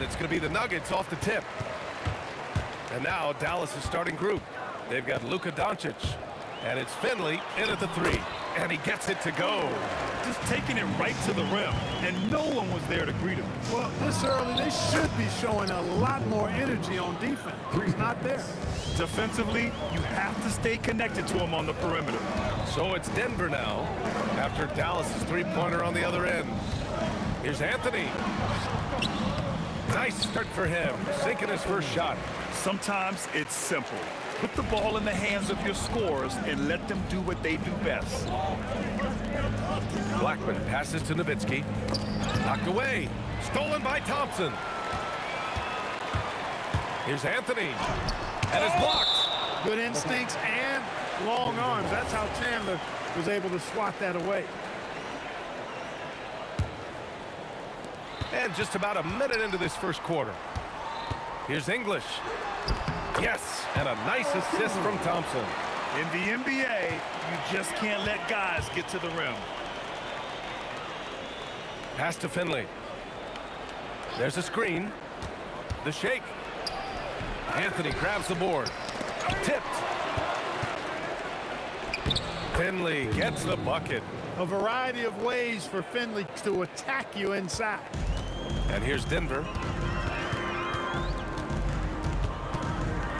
And it's going to be the Nuggets off the tip. And now Dallas' starting group. They've got Luka Doncic. And it's Finley in at the three. And he gets it to go. Just taking it right to the rim. And no one was there to greet him. Well, this early, they should be showing a lot more energy on defense. He's not there. Defensively, you have to stay connected to him on the perimeter. So it's Denver now, after Dallas' three-pointer on the other end. Here's Anthony. Nice start for him, sinking his first shot. Sometimes it's simple. Put the ball in the hands of your scorers and let them do what they do best. Blackman passes to Nowitzki. Knocked away. Stolen by Thompson. Here's Anthony. And it's blocked. Good instincts and long arms. That's how Chandler was able to swat that away. And just about a minute into this first quarter. Here's English. Yes, and a nice assist from Thompson. In the NBA, you just can't let guys get to the rim. Pass to Finley. There's a screen. The shake. Anthony grabs the board. Tipped. Finley gets the bucket. A variety of ways for Finley to attack you inside. And here's Denver.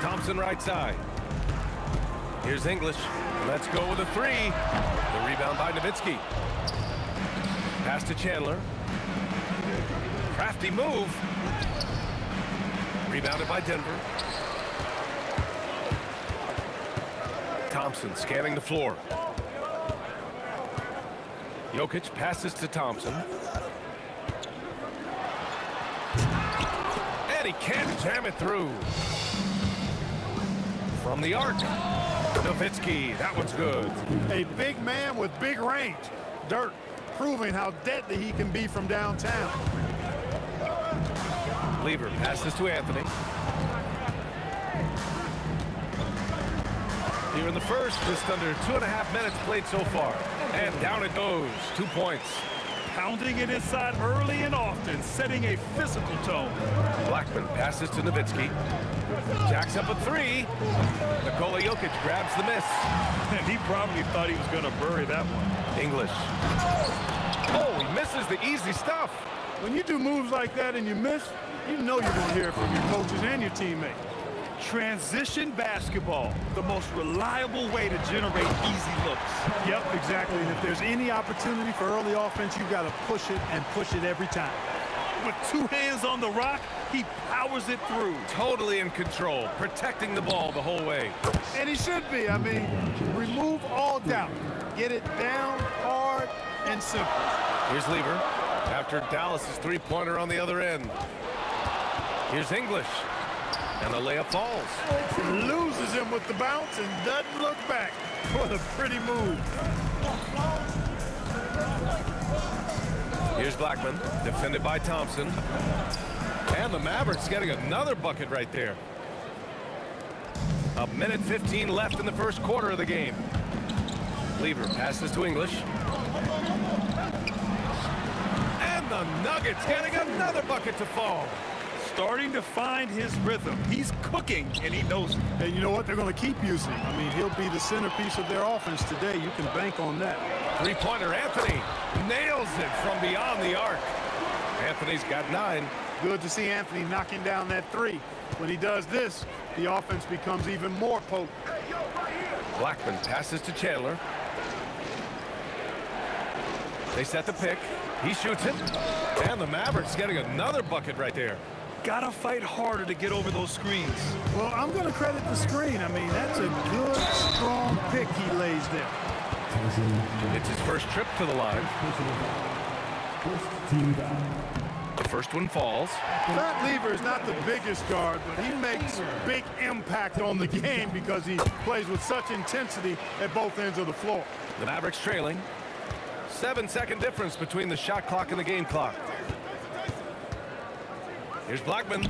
Thompson right side. Here's English. Let's go with a three. The rebound by Nowitzki. Pass to Chandler. Crafty move. Rebounded by Denver. Thompson scanning the floor. Jokic passes to Thompson. And he can't jam it through. From the arc. Nowitzki, that one's good. A big man with big range. Dirk proving how deadly he can be from downtown. Lever passes to Anthony. Here in the first, just under 2.5 minutes played so far. And down it goes, 2 points. Pounding it inside early and often, setting a physical tone. Blackman passes to Nowitzki. Jacks up a three. Nikola Jokic grabs the miss. And he probably thought he was going to bury that one. English. Oh, he misses the easy stuff. When you do moves like that and you miss, you know you're going to hear it from your coaches and your teammates. Transition basketball, the most reliable way to generate easy looks. Yep, exactly. And if there's any opportunity for early offense, you've got to push it and push it every time. With 2 hands on the rock, he powers it through. Totally in control, protecting the ball the whole way. And he should be. I mean, remove all doubt. Get it down, hard, and simple. Here's Lever after Dallas's three-pointer on the other end. Here's English. And the layup falls. Loses him with the bounce and doesn't look back. What a pretty move. Here's Blackman, defended by Thompson. And the Mavericks getting another bucket right there. 1:15 left in the first quarter of the game. Lever passes to English. And the Nuggets getting another bucket to fall. Starting to find his rhythm. He's cooking, and he knows it. And you know what? They're going to keep using him. I mean, he'll be the centerpiece of their offense today. You can bank on that. Three-pointer, Anthony nails it from beyond the arc. Anthony's got 9. Good to see Anthony knocking down that three. When he does this, the offense becomes even more potent. Blackman passes to Chandler. They set the pick. He shoots it. And the Mavericks getting another bucket right there. Gotta fight harder to get over those screens. Well, I'm going to credit the screen. I mean, that's a good, strong pick he lays there. It's his first trip to the line. The first one falls. Matt Lever is not the biggest guard, but he makes big impact on the game because he plays with such intensity at both ends of the floor. The Mavericks trailing. 7-second difference between the shot clock and the game clock. Here's Blackman.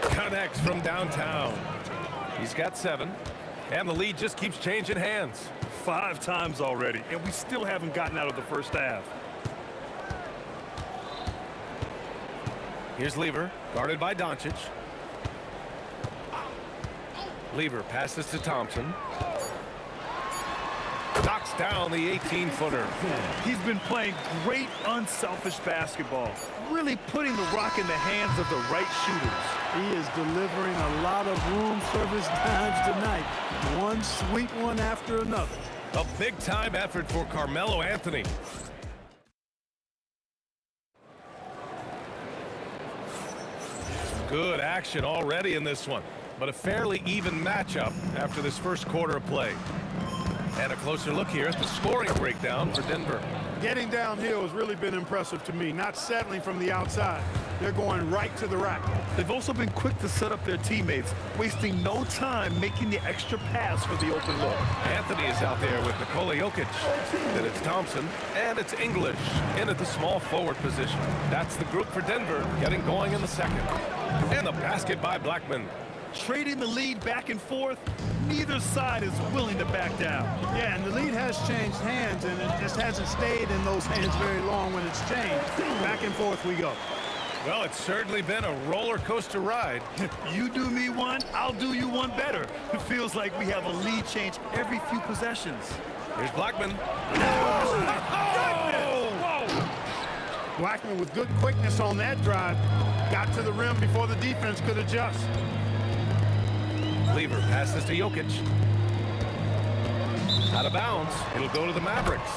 Connects from downtown. He's got 7. And the lead just keeps changing hands. 5 times already, and we still haven't gotten out of the first half. Here's Lever, guarded by Doncic. Lever passes to Thompson. Knocks down the 18-footer. He's been playing great, unselfish basketball, really putting the rock in the hands of the right shooters. He is delivering a lot of room service times tonight. One sweet one after another. A big-time effort for Carmelo Anthony. Good action already in this one, but a fairly even matchup after this first quarter of play. And a closer look here at the scoring breakdown for Denver. Getting downhill has really been impressive to me, not settling from the outside. They're going right to the rack. They've also been quick to set up their teammates, wasting no time making the extra pass for the open look. Anthony is out there with Nikola Jokic. Then it's Thompson, and it's English in at the small forward position. That's the group for Denver getting going in the second. And the basket by Blackman. Trading the lead back and forth, neither side is willing to back down. Yeah, and the lead has changed hands, and it just hasn't stayed in those hands very long when it's changed. Back and forth we go. Well, it's certainly been a roller coaster ride. You do me one, I'll do you one better. It feels like we have a lead change every few possessions. Here's Blackman. Blackman with good quickness on that drive. Got to the rim before the defense could adjust. Lever passes to Jokic. Out of bounds. It'll go to the Mavericks.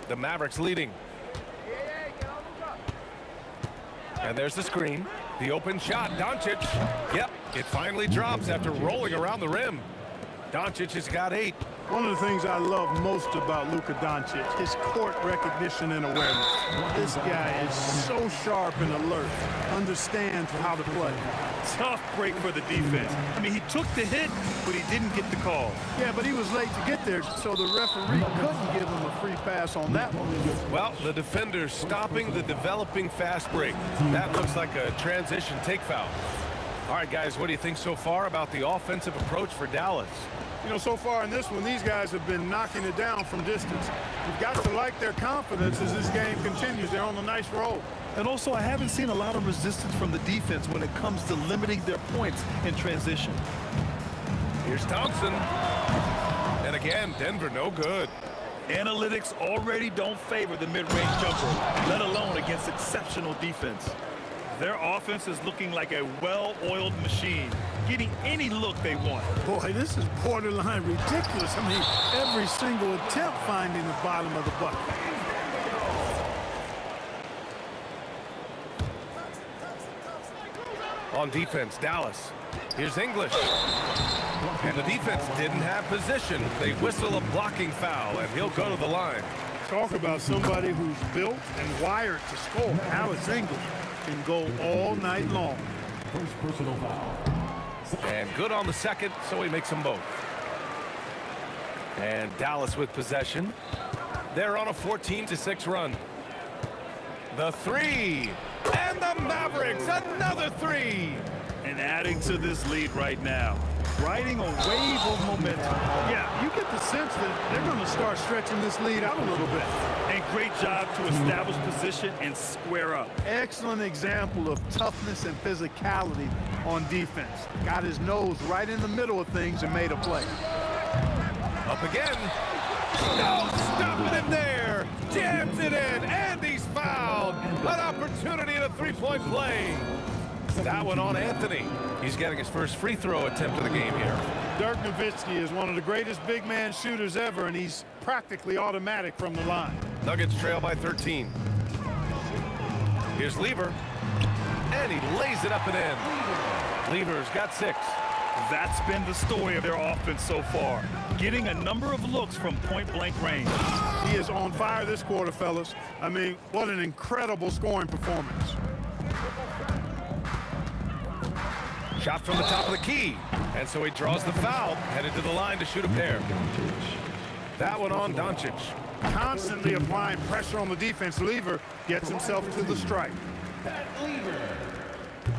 The Mavericks leading. And there's the screen. The open shot. Doncic. Yep, it finally drops after rolling around the rim. Doncic has got 8. One of the things I love most about Luka Doncic, his court recognition and awareness. This guy is so sharp and alert, understands how to play. Tough break for the defense. I mean, he took the hit, but he didn't get the call. Yeah, but he was late to get there, so the referee couldn't give him a free pass on that one. Well, the defender stopping the developing fast break. That looks like a transition take foul. All right, guys, what do you think so far about the offensive approach for Dallas? You know, so far in this one, these guys have been knocking it down from distance. You've got to like their confidence as this game continues. They're on a nice roll. And also, I haven't seen a lot of resistance from the defense when it comes to limiting their points in transition. Here's Thompson. And again, Denver no good. Analytics already don't favor the mid-range jumper, let alone against exceptional defense. Their offense is looking like a well-oiled machine, getting any look they want. Boy, this is borderline ridiculous. I mean, every single attempt finding the bottom of the bucket. On defense, Dallas. Here's English. And the defense didn't have position. They whistle a blocking foul, and he'll go to the line. Talk about somebody who's built and wired to score. Alex English can go all night long. First personal foul. And good on the second, so he makes them both. And Dallas with possession. They're on a 14-6 run. The three. And the Mavericks, another 3. And adding to this lead right now. Riding a wave of momentum. Yeah, you get the sense that they're going to start stretching this lead out a little bit. And great job to establish position and square up. Excellent example of toughness and physicality on defense. Got his nose right in the middle of things and made a play. Up again. No, stopping him there. Jams it in, and he's fouled. An opportunity in a three-point play. That one on Anthony. He's getting his first free throw attempt of the game here. Dirk Nowitzki is one of the greatest big man shooters ever, and he's practically automatic from the line. Nuggets trail by 13. Here's Lever. And he lays it up and in. Lever's got 6. That's been the story of their offense so far. Getting a number of looks from point-blank range. He is on fire this quarter, fellas. I mean, what an incredible scoring performance. Shot from the top of the key. And so he draws the foul, headed to the line to shoot a pair. That one on Doncic. Constantly applying pressure on the defense. Lever gets himself to the stripe.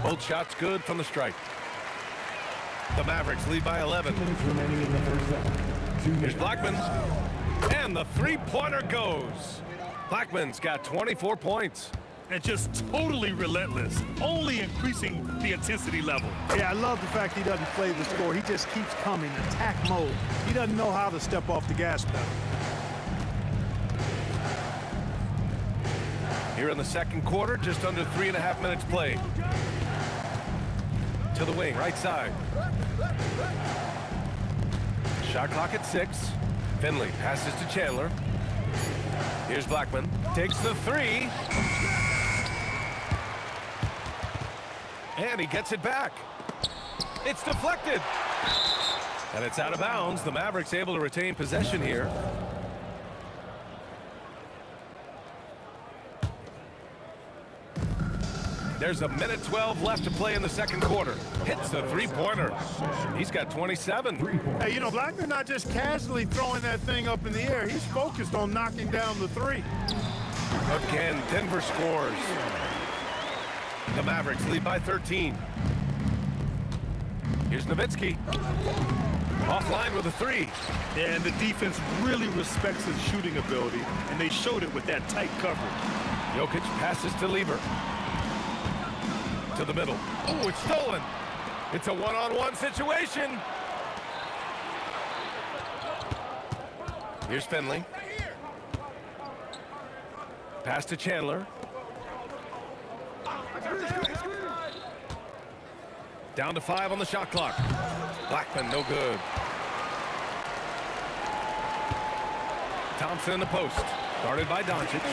Both shots good from the stripe. The Mavericks lead by 11. Here's Blackman. And the three-pointer goes. Blackman's got 24 points. And just totally relentless, only increasing the intensity level. Yeah, I love the fact he doesn't play the score. He just keeps coming, attack mode. He doesn't know how to step off the gas pedal. Here in the second quarter, just under 3.5 minutes played. To the wing, right side. Shot clock at 6. Finley passes to Chandler. Here's Blackman. Takes the three. And he gets it back. It's deflected. And it's out of bounds. The Mavericks able to retain possession here. There's a minute 12 left to play in the second quarter. Hits the three-pointer. He's got 27. Hey, you know, Blackman's not just casually throwing that thing up in the air. He's focused on knocking down the three. Again, Denver scores. The Mavericks lead by 13. Here's Nowitzki. Offline with a three. Yeah, and the defense really respects his shooting ability, and they showed it with that tight coverage. Jokic passes to Lever. To the middle. Oh, it's stolen. It's a one-on-one situation. Here's Finley. Pass to Chandler. Down to 5 on the shot clock. Blackman, no good. Thompson in the post. Guarded by Doncic.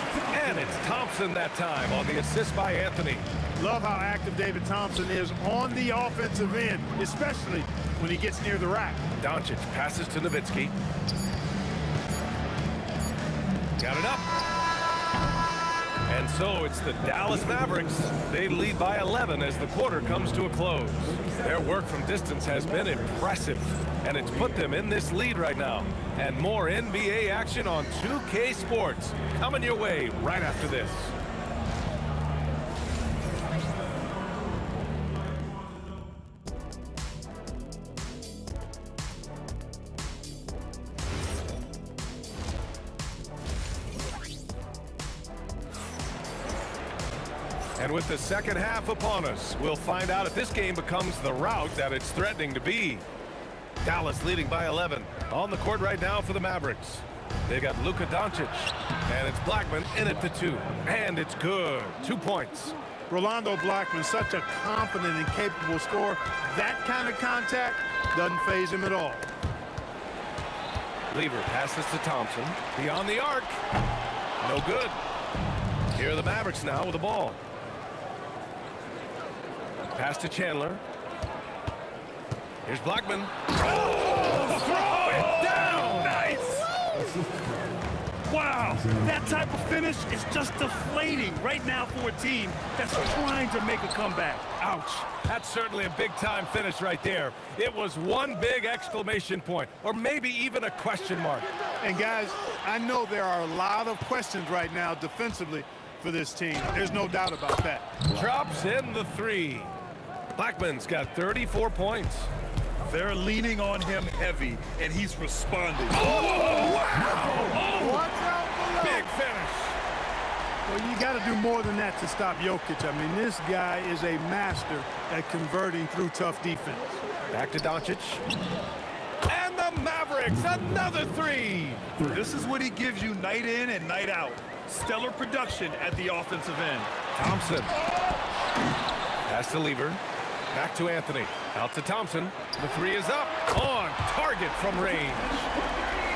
And it's Thompson that time on the assist by Anthony. Love how active David Thompson is on the offensive end, especially when he gets near the rack. Doncic passes to Nowitzki. Got it up. And so it's the Dallas Mavericks. They lead by 11 as the quarter comes to a close. Their work from distance has been impressive, and it's put them in this lead right now. And more NBA action on 2K Sports coming your way right after this. And with the second half upon us, we'll find out if this game becomes the rout that it's threatening to be. Dallas leading by 11. On the court right now for the Mavericks. They got Luka Doncic, and it's Blackman in it to 2. And it's good. 2 points. Rolando Blackman, such a confident and capable scorer. That kind of contact doesn't faze him at all. Lever passes to Thompson. Beyond the arc. No good. Here are the Mavericks now with the ball. Pass to Chandler. Here's Blackman. Oh, throw it down! Nice! Wow, that type of finish is just deflating right now for a team that's trying to make a comeback. Ouch. That's certainly a big-time finish right there. It was one big exclamation point, or maybe even a question mark. And guys, I know there are a lot of questions right now defensively for this team. There's no doubt about that. Drops in the 3. Blackman's got 34 points. They're leaning on him heavy, and he's responding. Oh, wow! Oh, Watch out below. big finish. Well, you got to do more than that to stop Jokic. I mean, this guy is a master at converting through tough defense. Back to Doncic. And the Mavericks, another 3. This is what he gives you night in and night out. Stellar production at the offensive end. Thompson. Pass to Lever. Back to Anthony. Out to Thompson. The 3 is up. On target from range.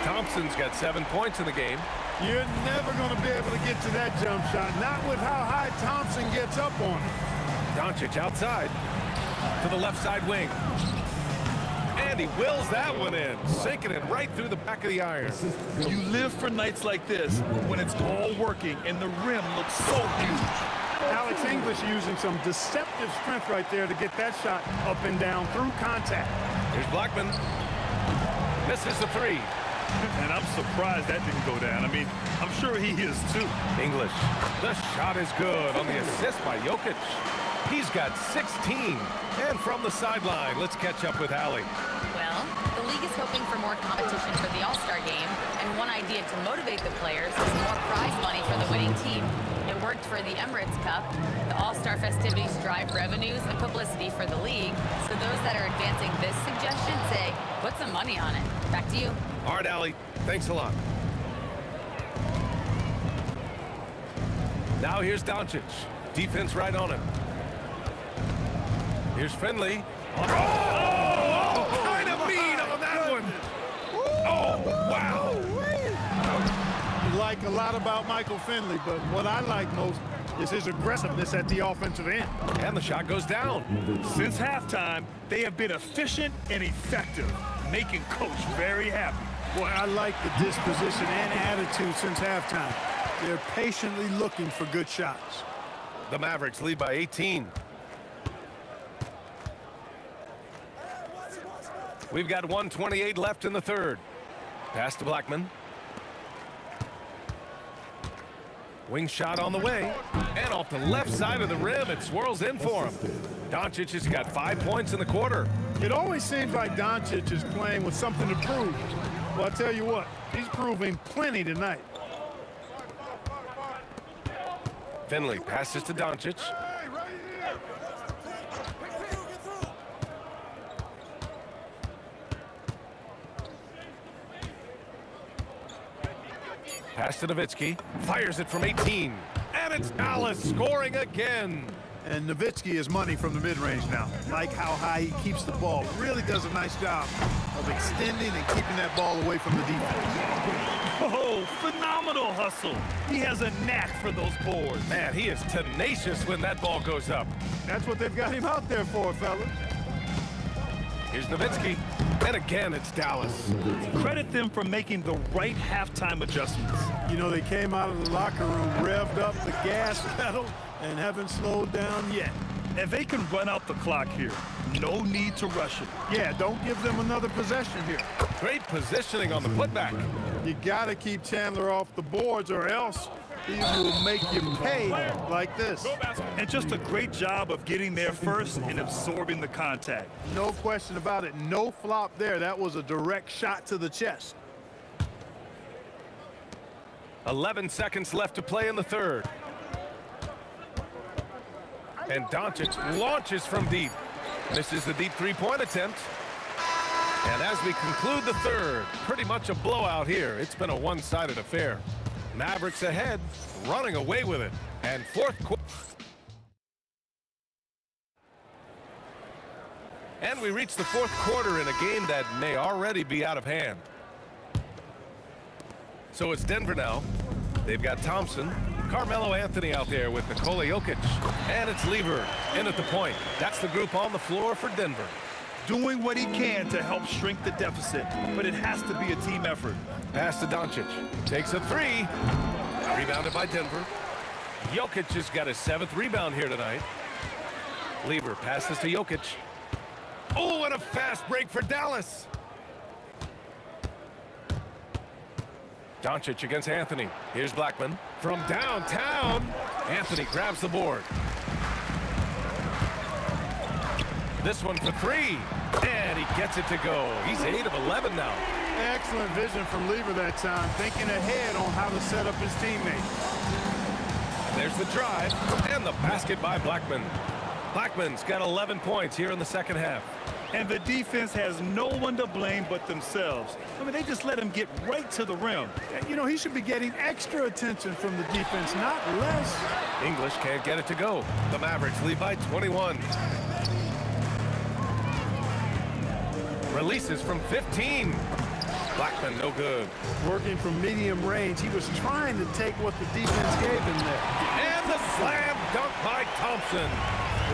Thompson's got 7 points in the game. You're never going to be able to get to that jump shot. Not with how high Thompson gets up on it. Doncic outside. To the left side wing. And he wills that one in. Sinking it right through the back of the iron. You live for nights like this when it's all working and the rim looks so huge. Alex English using some deceptive strength right there to get that shot up and down through contact. Here's Blackman. Misses the 3. And I'm surprised that didn't go down. I mean, I'm sure he is too. English. The shot is good on the assist by Jokic. He's got 16. And from the sideline, let's catch up with Allie. Well, the league is hoping for more competition for the All-Star game, and one idea to motivate the players is more prize money for the winning team. It worked for the Emirates Cup. The All-Star festivities drive revenues and publicity for the league, so those that are advancing this suggestion say, put some money on it. Back to you. All right, Allie. Thanks a lot. Now here's Doncic. Defense right on him. Here's Finley. Oh, kind of mean on that one. Oh, wow. like a lot about Michael Finley, but what I like most is his aggressiveness at the offensive end. And the shot goes down. Since halftime, they have been efficient and effective, making Coach very happy. Boy, I like the disposition and attitude since halftime. They're patiently looking for good shots. The Mavericks lead by 18. We've got 1:28 left in the third. Pass to Blackman. Wing shot on the way. And off the left side of the rim, it swirls in for him. Doncic has got 5 points in the quarter. It always seems like Doncic is playing with something to prove. Well, I tell you what, he's proving plenty tonight. Finley passes to Doncic. Pass to Nowitzki. Fires it from 18. And it's Dallas scoring again. And Nowitzki is money from the mid-range now. Like how high he keeps the ball. Really does a nice job of extending and keeping that ball away from the defense. Oh, phenomenal hustle. He has a knack for those boards. Man, he is tenacious when that ball goes up. That's what they've got him out there for, fellas. Here's Nowitzki. And again, it's Dallas. Credit them for making the right halftime adjustments. You know, they came out of the locker room, revved up the gas pedal, and haven't slowed down yet. And they can run out the clock here. No need to rush it. Yeah, don't give them another possession here. Great positioning on the putback. You got to keep Chandler off the boards or else he will make you pay like this. And just a great job of getting there first and absorbing the contact. No question about it. No flop there. That was a direct shot to the chest. 11 seconds left to play in the third. And Doncic launches from deep. Misses the deep three-point attempt. And as we conclude the third, pretty much a blowout here. It's been a one-sided affair. Mavericks ahead, running away with it. And fourth quarter. And we reach the fourth quarter in a game that may already be out of hand. So it's Denver now. They've got Thompson, Carmelo Anthony out there with Nikola Jokic. And it's Lever in at the point. That's the group on the floor for Denver. Doing what he can to help shrink the deficit, but it has to be a team effort. Pass to Doncic. Takes a three. Rebounded by Denver. Jokic has got his 7th rebound here tonight. Lever passes to Jokic. Oh, and a fast break for Dallas. Doncic against Anthony. Here's Blackman from downtown. Anthony grabs the board. This one for three. And he gets it to go. He's 8 of 11 now. Excellent vision from Lever that time, thinking ahead on how to set up his teammates. There's the drive and the basket by Blackman. Blackman's got 11 points here in the second half. And the defense has no one to blame but themselves. I mean, they just let him get right to the rim. You know, he should be getting extra attention from the defense, not less. English can't get it to go. The Mavericks lead by 21. Releases from 15. Blackman, no good. Working from medium range, he was trying to take what the defense gave him there. And the slam dunk by Thompson.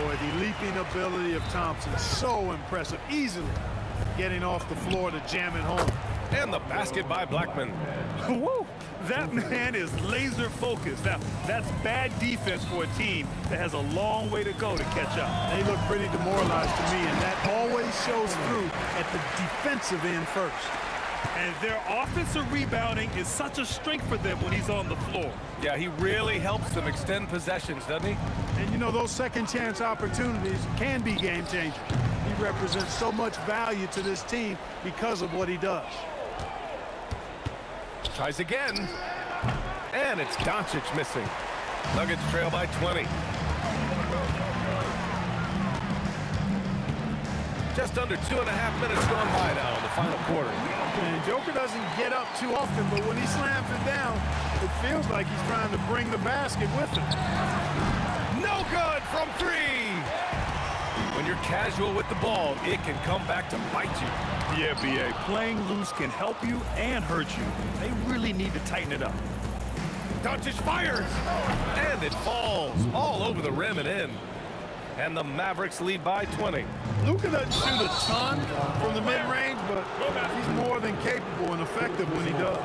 Boy, the leaping ability of Thompson, so impressive. Easily getting off the floor to jam it home. And the basket by Blackman. Woo! That man is laser focused. Now, that's bad defense for a team that has a long way to go to catch up. They look pretty demoralized to me, and that always shows through at the defensive end first. And their offensive rebounding is such a strength for them when he's on the floor. Yeah, he really helps them extend possessions, doesn't he? And you know, those second chance opportunities can be game changers. He represents so much value to this team because of what he does. Tries again. And it's Doncic missing. Nuggets trail by 20. Just under 2.5 minutes gone by now in the final quarter. And Joker doesn't get up too often, but when he slams it down, it feels like he's trying to bring the basket with him. No good from three. When you're casual with the ball, it can come back to bite you. Yeah, B.A. Playing loose can help you and hurt you. They really need to tighten it up. Doncic fires, and it falls all over the rim and in. And the Mavericks lead by 20. Luka doesn't shoot a ton from the mid-range, but he's more than capable and effective when he does.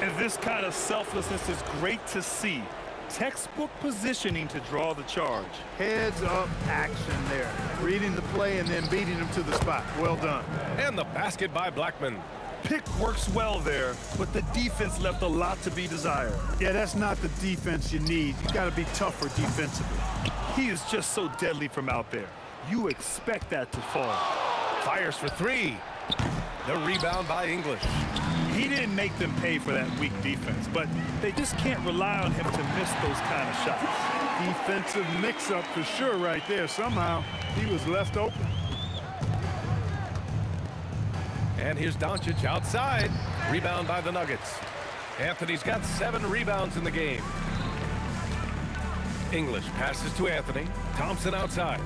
And this kind of selflessness is great to see. Textbook positioning to draw the charge. Heads-up action there. Reading the play and then beating him to the spot. Well done. And the basket by Blackman. Pick works well there, but the defense left a lot to be desired. Yeah, that's not the defense you need. You got to be tougher defensively. He is just so deadly from out there. You expect that to fall. Fires for three. The rebound by English. He didn't make them pay for that weak defense, but they just can't rely on him to miss those kind of shots. Defensive mix-up for sure right there. Somehow, he was left open. And here's Doncic outside. Rebound by the Nuggets. Anthony's got 7 rebounds in the game. English passes to Anthony. Thompson outside.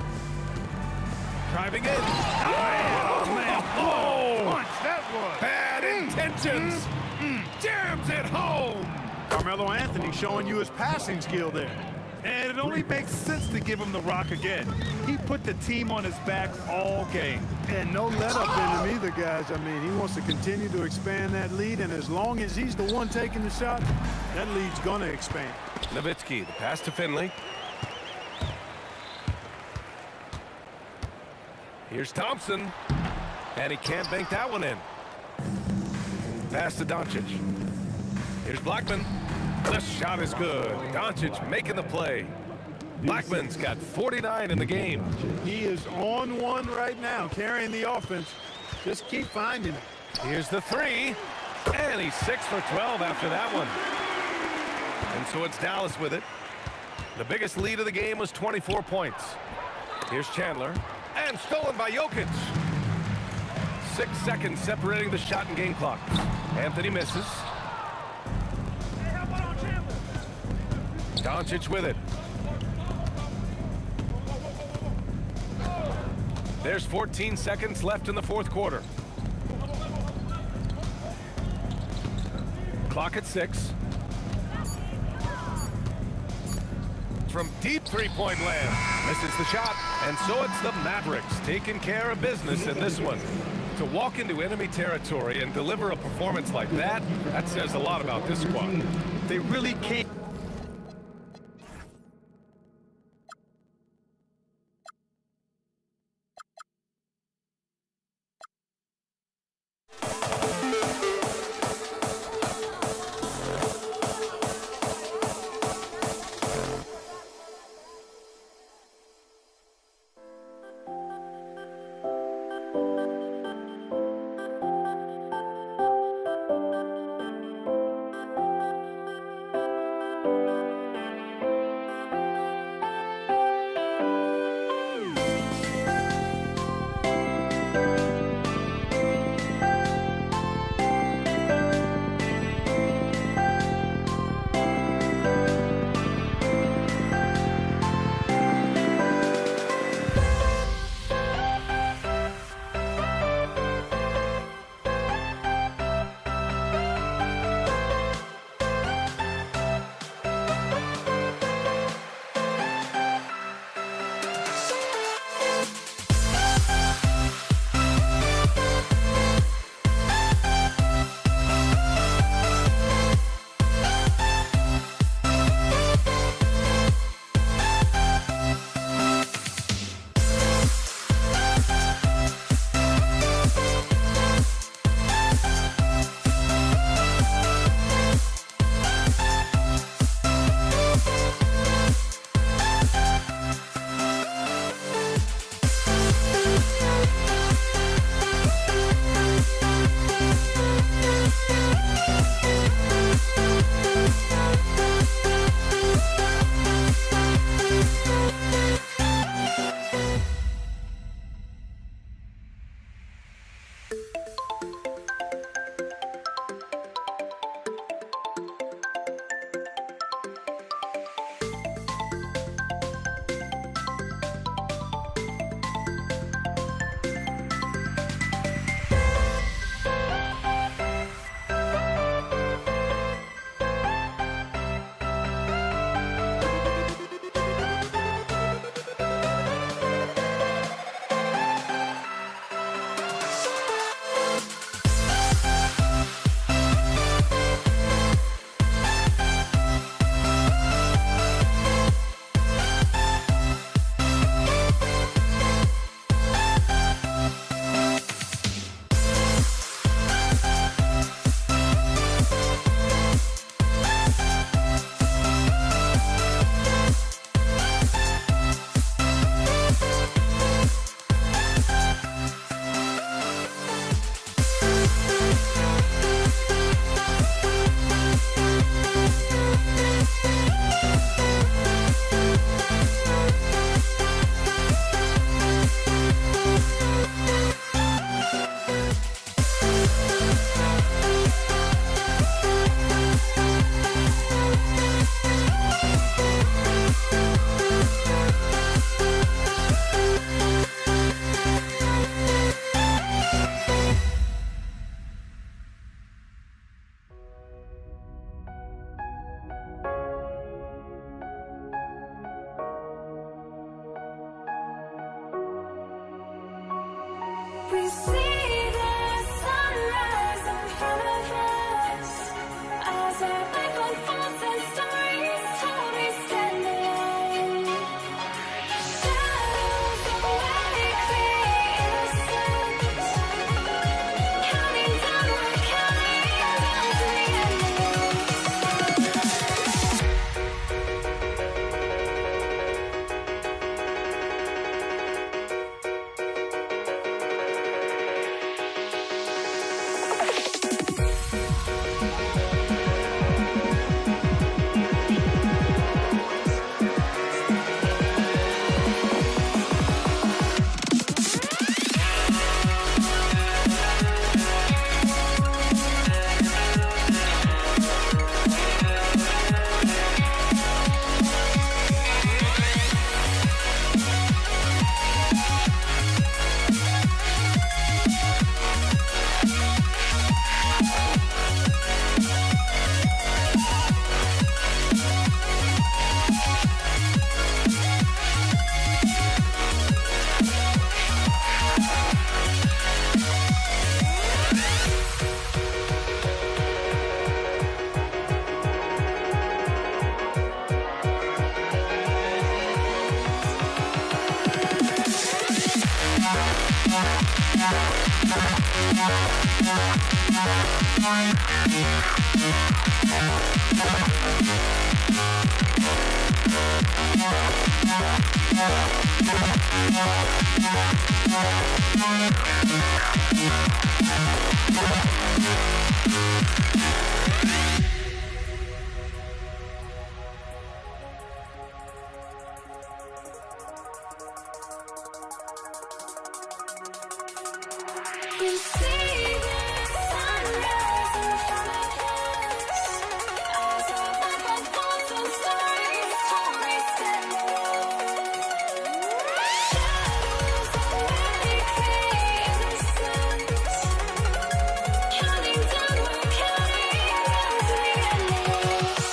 Driving in. Oh, man. Oh! Punch, that was. Bad intentions. Jams it home. Carmelo Anthony showing you his passing skill there. And it only makes sense to give him the rock again. He put the team on his back all game. And no let-up in him either, guys. I mean, he wants to continue to expand that lead, and as long as he's the one taking the shot, that lead's going to expand. Nowitzki, the pass to Finley. Here's Thompson. And he can't bank that one in. Pass to Doncic. Here's Blackman. The shot is good. Doncic making the play. Blackman's got 49 in the game. He is on one right now, carrying the offense. Just keep finding it. Here's the three. And he's 6 for 12 after that one. And so it's Dallas with it. The biggest lead of the game was 24 points. Here's Chandler. And stolen by Jokic. 6 seconds separating the shot and game clock. Anthony misses. Doncic with it. There's 14 seconds left in the fourth quarter. Clock at 6. From deep three-point land. Misses the shot. And so it's the Mavericks taking care of business in this one. To walk into enemy territory and deliver a performance like that, that says a lot about this squad. They really can't. see the sunrise in front of us as our life unfolds and stories told we stand alone. Shadows awake the innocence, counting down, we're counting down to the You see the sunrise in front of us as our life unfolds and stories told we stand alone. Shadows awake the innocence, counting down, we're counting down to the endless.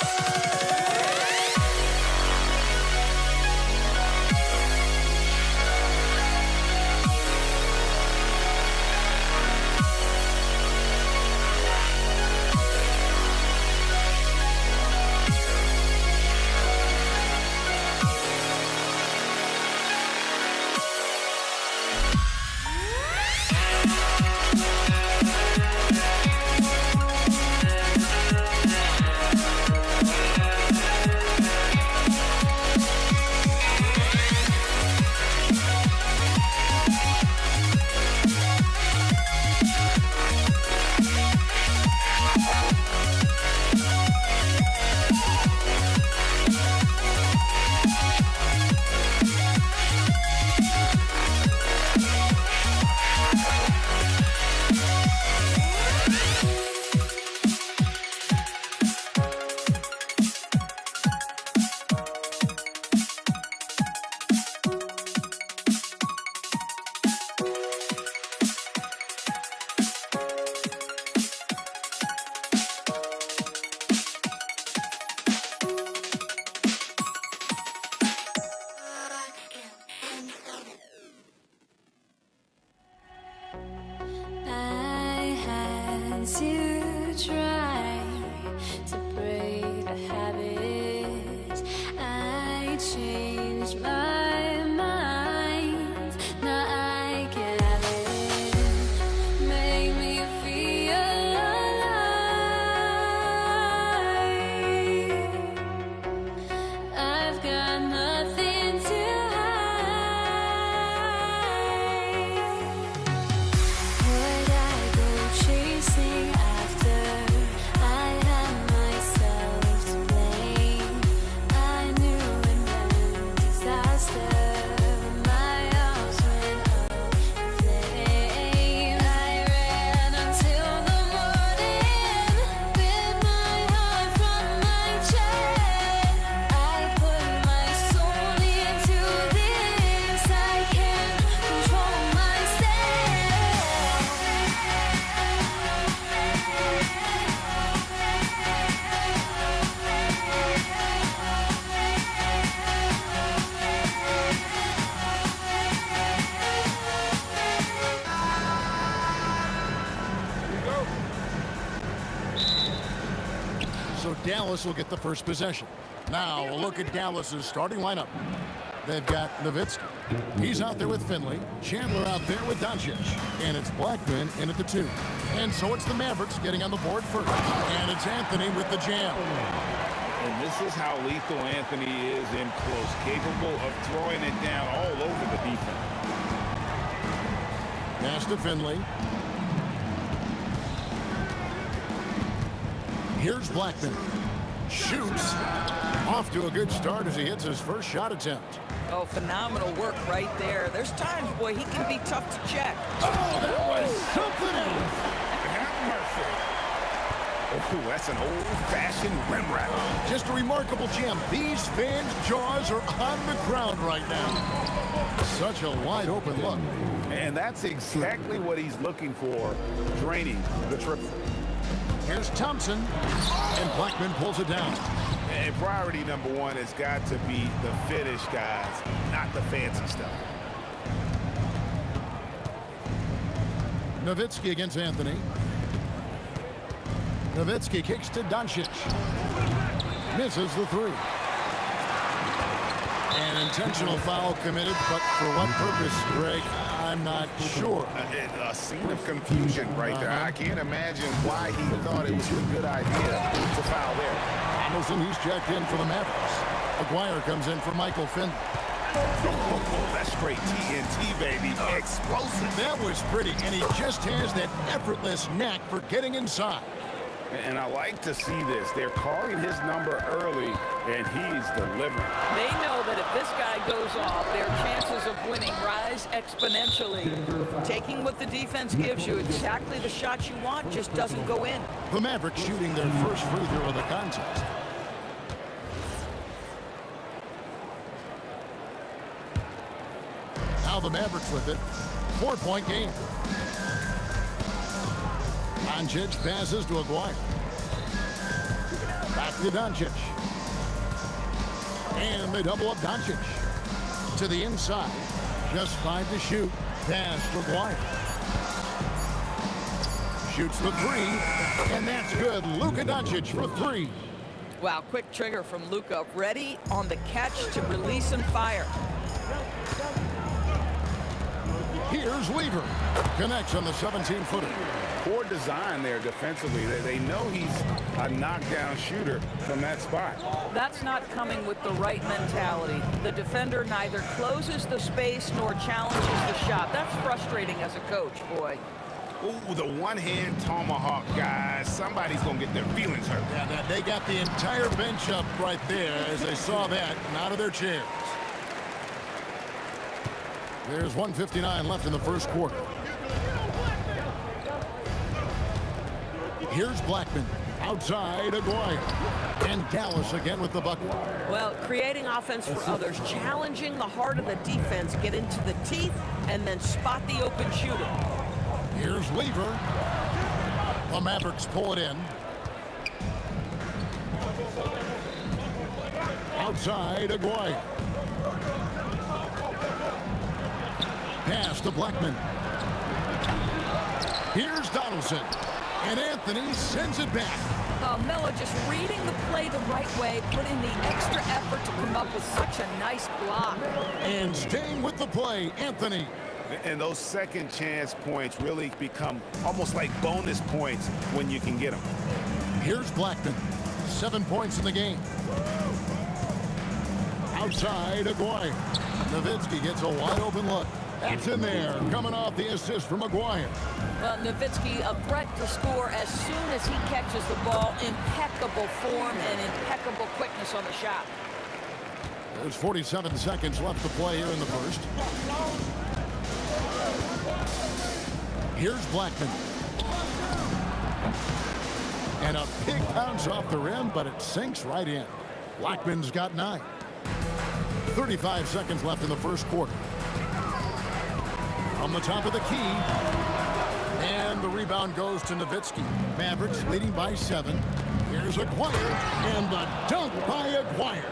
I had to try to break a habit. I changed my mind. Now I can have it. Make me feel alive. I've got nothing to would I go chasing after? I had myself to blame. I knew it meant disaster. Dallas will get the first possession. Now, a look at Dallas's starting lineup. They've got Nowitzki. He's out there with Finley. Chandler out there with Doncic. And it's Blackman in at the 2. And so it's the Mavericks getting on the board first. And it's Anthony with the jam. And this is how lethal Anthony is in close, capable of throwing it down all over the defense. Pass to Finley. Here's Blackman. Shoots. Off to a good start as he hits his first shot attempt. Oh, phenomenal work right there. There's times, boy, he can be tough to check. Oh, that was something else. Have mercy. Oh, that's an old-fashioned rim rattle. Just a remarkable jam. These fans' jaws are on the ground right now. Such a wide-open look. And that's exactly what he's looking for, draining the triple. Here's Thompson, and Blackman pulls it down. And priority number one has got to be the finish, guys, not the fancy stuff. Nowitzki against Anthony. Nowitzki kicks to Doncic. Misses the 3. An intentional foul committed, but for what purpose, Greg? I'm not sure. A scene of confusion right there. I can't imagine why he thought it was a good idea to foul there. Hamilton, he's checked in for the Mavericks. Aguirre comes in for Michael Finley. Oh, that's straight TNT, baby. Explosive. That was pretty, and he just has that effortless knack for getting inside. And I like to see this. They're calling his number early, and he's delivering. They know that if this guy goes off, their chances of winning rise exponentially. Taking what the defense gives you, exactly the shot you want, just doesn't go in. The Mavericks shooting their first free throw of the contest. Now the Mavericks with it. 4-point game. Doncic passes to Aguirre. Back to Doncic. And they double up Doncic. To the inside. Just 5 to shoot. Pass to Aguirre. Shoots the 3. And that's good. Luka Doncic for 3. Wow, quick trigger from Luka. Ready on the catch to release and fire. Here's Weaver. Connects on the 17-footer. Poor design there defensively. They know he's a knockdown shooter from that spot. That's not coming with the right mentality. The defender neither closes the space nor challenges the shot. That's frustrating as a coach, boy. Ooh, the one-hand tomahawk, guys. Somebody's going to get their feelings hurt. Yeah, they got the entire bench up right there as they saw that and out of their chairs. There's 1:59 left in the first quarter. Here's Blackman. Outside, Aguirre. And Dallas again with the bucket. Well, creating offense for others, challenging the heart of the defense, get into the teeth, and then spot the open shooter. Here's Weaver. The Mavericks pull it in. Outside, Aguirre. Pass to Blackman. Here's Donaldson. And Anthony sends it back. Melo just reading the play the right way, putting the extra effort to come up with such a nice block. And staying with the play, Anthony. And those second chance points really become almost like bonus points when you can get them. Here's Blackman. 7 points in the game. Outside, Aguirre. Nowitzki gets a wide open look. That's in there, coming off the assist from Aguirre. Well, Nowitzki, a threat to score as soon as he catches the ball. Impeccable form and impeccable quickness on the shot. There's 47 seconds left to play here in the first. Here's Blackman. And a big bounce off the rim, but it sinks right in. Blackman's got 9. 35 seconds left in the first quarter. From the top of the key. And the rebound goes to Nowitzki. Mavericks leading by 7. Here's Aguirre. And the dunk by Aguirre.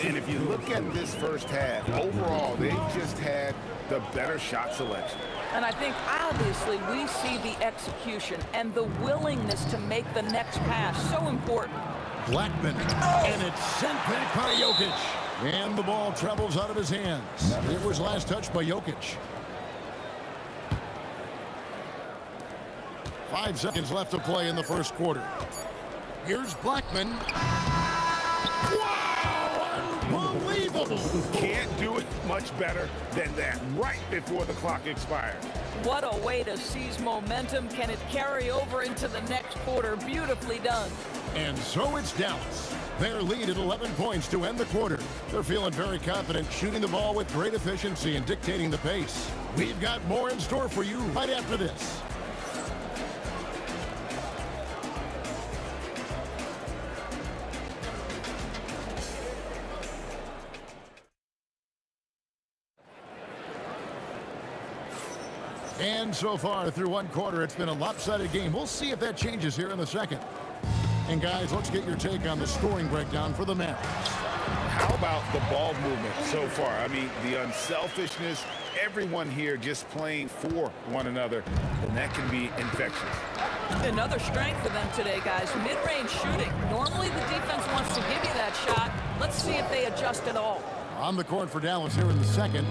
And if you look at this first half, overall, they've just had the better shot selection. And I think, obviously, we see the execution and the willingness to make the next pass so important. Blackman, and it's sent back by Jokic. And the ball travels out of his hands. It was last touched by Jokic. 5 seconds left to play in the first quarter. Here's Blackman. Wow, unbelievable. Can't do it much better than that right before the clock expires. What a way to seize momentum. Can it carry over into the next quarter? Beautifully done. And so it's Dallas. Their lead at 11 points to end the quarter. They're feeling very confident, shooting the ball with great efficiency and dictating the pace. We've got more in store for you right after this. And so far through one quarter, it's been a lopsided game. We'll see if that changes here in the second. And guys, let's get your take on the scoring breakdown for the Mavericks. How about the ball movement so far? I mean, the unselfishness, everyone here just playing for one another, and that can be infectious. Another strength for them today, guys. Mid-range shooting. Normally the defense wants to give you that shot. Let's see if they adjust at all. On the court for Dallas here in the second,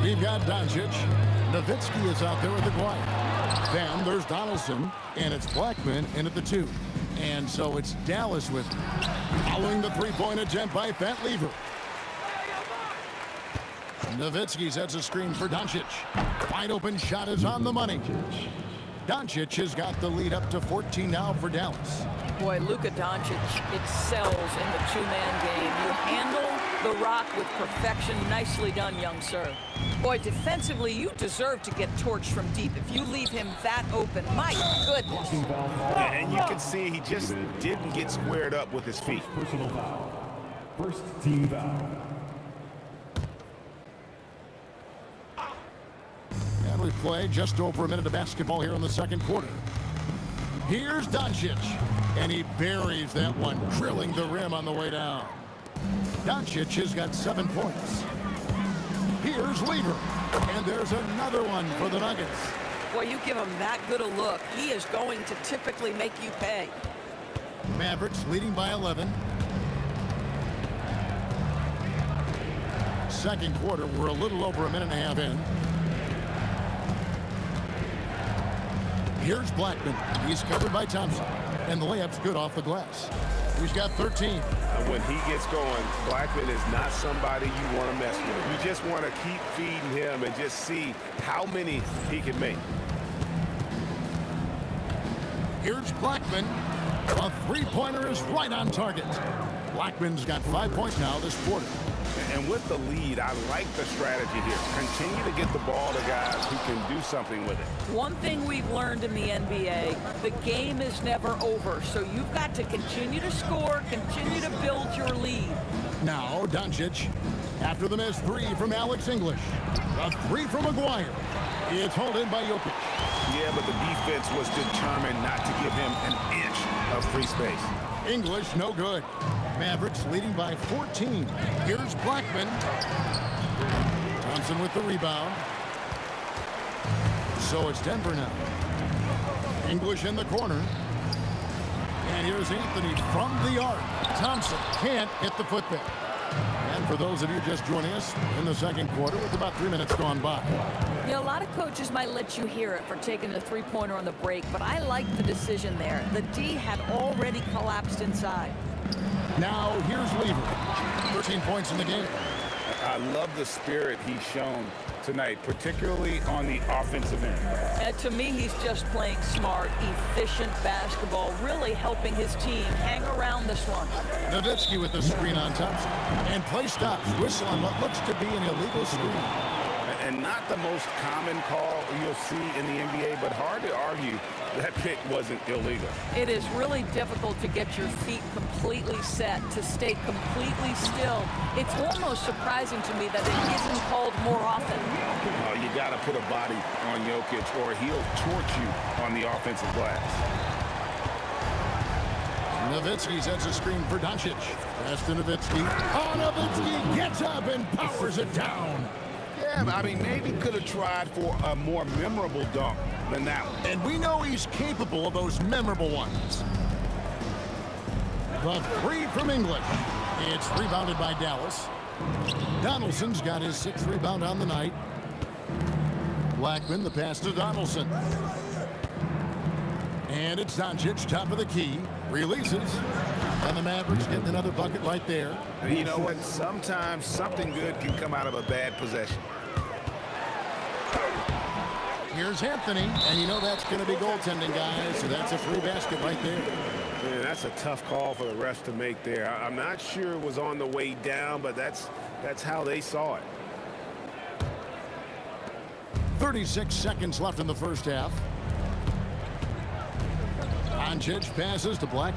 we've got Doncic. Nowitzki is out there with Aguirre. Then there's Donaldson, and it's Blackman in at the 2. And so it's Dallas with following the three-point attempt by Pat Lever. Nowitzki sets a screen for Doncic. Wide open shot is on the money. Doncic has got the lead up to 14 now for Dallas. Boy, Luka Doncic excels in the two-man game. You handle the rock with perfection. Nicely done, young sir. Boy, defensively, you deserve to get torched from deep. If you leave him that open, my goodness. And you can see he just didn't get squared up with his feet. Personal foul. First team foul. And we've played just over a minute of basketball here in the second quarter. Here's Doncic, and he buries that one, drilling the rim on the way down. Doncic has got 7 points. Here's Lever, and there's another one for the Nuggets. Boy, you give him that good a look, he is going to typically make you pay. Mavericks leading by 11. Second quarter, we're a little over a minute and a half in. Here's Blackman. He's covered by Thompson, and the layup's good off the glass. He's got 13. When he gets going, Blackman is not somebody you want to mess with. You just want to keep feeding him and just see how many he can make. Here's Blackman. A three-pointer is right on target. Blackman's got 5 points now this quarter. And with the lead, I like the strategy here. Continue to get the ball to guys who can do something with it. One thing we've learned in the NBA, the game is never over. So you've got to continue to score, continue to build your lead. Now, Doncic, after the missed 3 from Alex English. A 3 from Aguirre. It's hauled in by Jokic. Yeah, but the defense was determined not to give him an inch of free space. English, no good. Mavericks leading by 14. Here's Blackman. Thompson with the rebound. So it's Denver now. English in the corner. And here's Anthony from the arc. Thompson can't hit the putback. And for those of you just joining us in the second quarter with about 3 minutes gone by. You know, a lot of coaches might let you hear it for taking the three-pointer on the break, but I like the decision there. The D had already collapsed inside. Now here's Lever. 13 points in the game. I love the spirit he's shown tonight, particularly on the offensive end. To me, he's just playing smart, efficient basketball, really helping his team hang around this one. Nowitzki with the screen on Thompson. And play stops. Whistle on what looks to be an illegal screen. And not the most common call you'll see in the NBA, but hard to argue that pick wasn't illegal. It is really difficult to get your feet completely set, to stay completely still. It's almost surprising to me that it isn't called more often. You got to put a body on Jokic or he'll torch you on the offensive glass. Nowitzki sets a screen for Doncic. Pass to Nowitzki. Oh, Nowitzki gets up and powers it down. Yeah, I mean, maybe could have tried for a more memorable dunk than that one. And we know he's capable of those memorable ones. The three from English. It's rebounded by Dallas. Donaldson's got his 6th rebound on the night. Blackman, the pass to Donaldson. And it's Doncic, top of the key. Releases. And the Mavericks getting another bucket right there. You know what? Sometimes something good can come out of a bad possession. Here's Anthony, and you know that's going to be goaltending, guys, so that's a free basket right there. Man, that's a tough call for the refs to make there. I'm not sure it was on the way down, but that's how they saw it. 36 seconds left in the first half. Doncic passes to Black.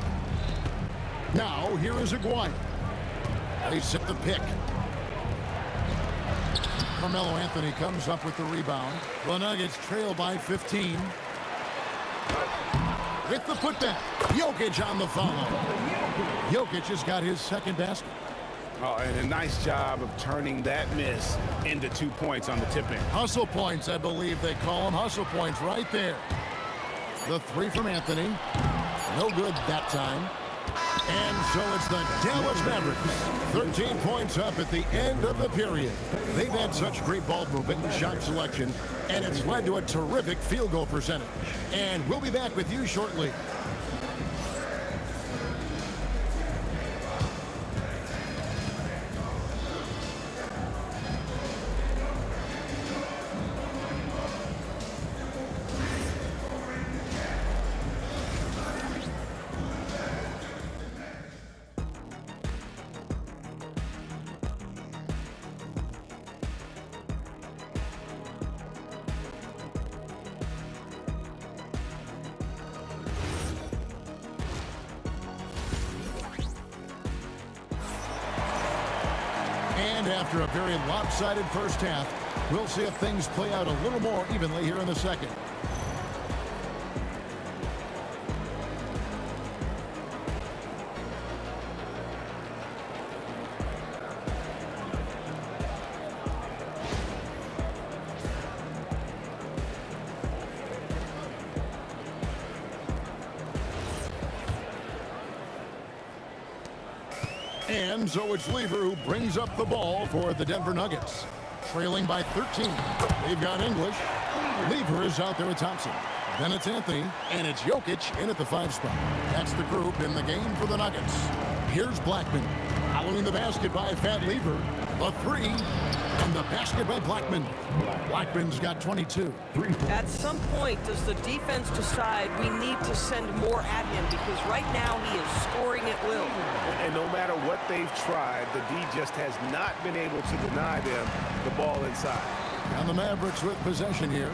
Now, here is Aguirre. They set the pick. Carmelo Anthony comes up with the rebound. The Nuggets trail by 15. With the putback. Jokic on the follow. Jokic has got his 2nd basket. Oh, and a nice job of turning that miss into 2 points on the tip-in. Hustle points, I believe they call them. Hustle points right there. The 3 from Anthony. No good that time. And so it's the Dallas Mavericks. 13 points up at the end of the period. They've had such great ball movement and shot selection, and it's led to a terrific field goal percentage. And we'll be back with you shortly. And after a very lopsided first half, we'll see if things play out a little more evenly here in the second. And so it's Lever who brings up the ball for the Denver Nuggets. Trailing by 13. They've got English. Lever is out there with Thompson. Then it's Anthony, and it's Jokic in at the 5 spot. That's the group in the game for the Nuggets. Here's Blackman. Following the basket by Fat Lever. The 3. And the basket by Blackman. Blackman's got 22. At some point, does the defense decide we need to send more at him? Because right now he is scoring at will. And no matter what they've tried, the D just has not been able to deny them the ball inside. And the Mavericks with possession here.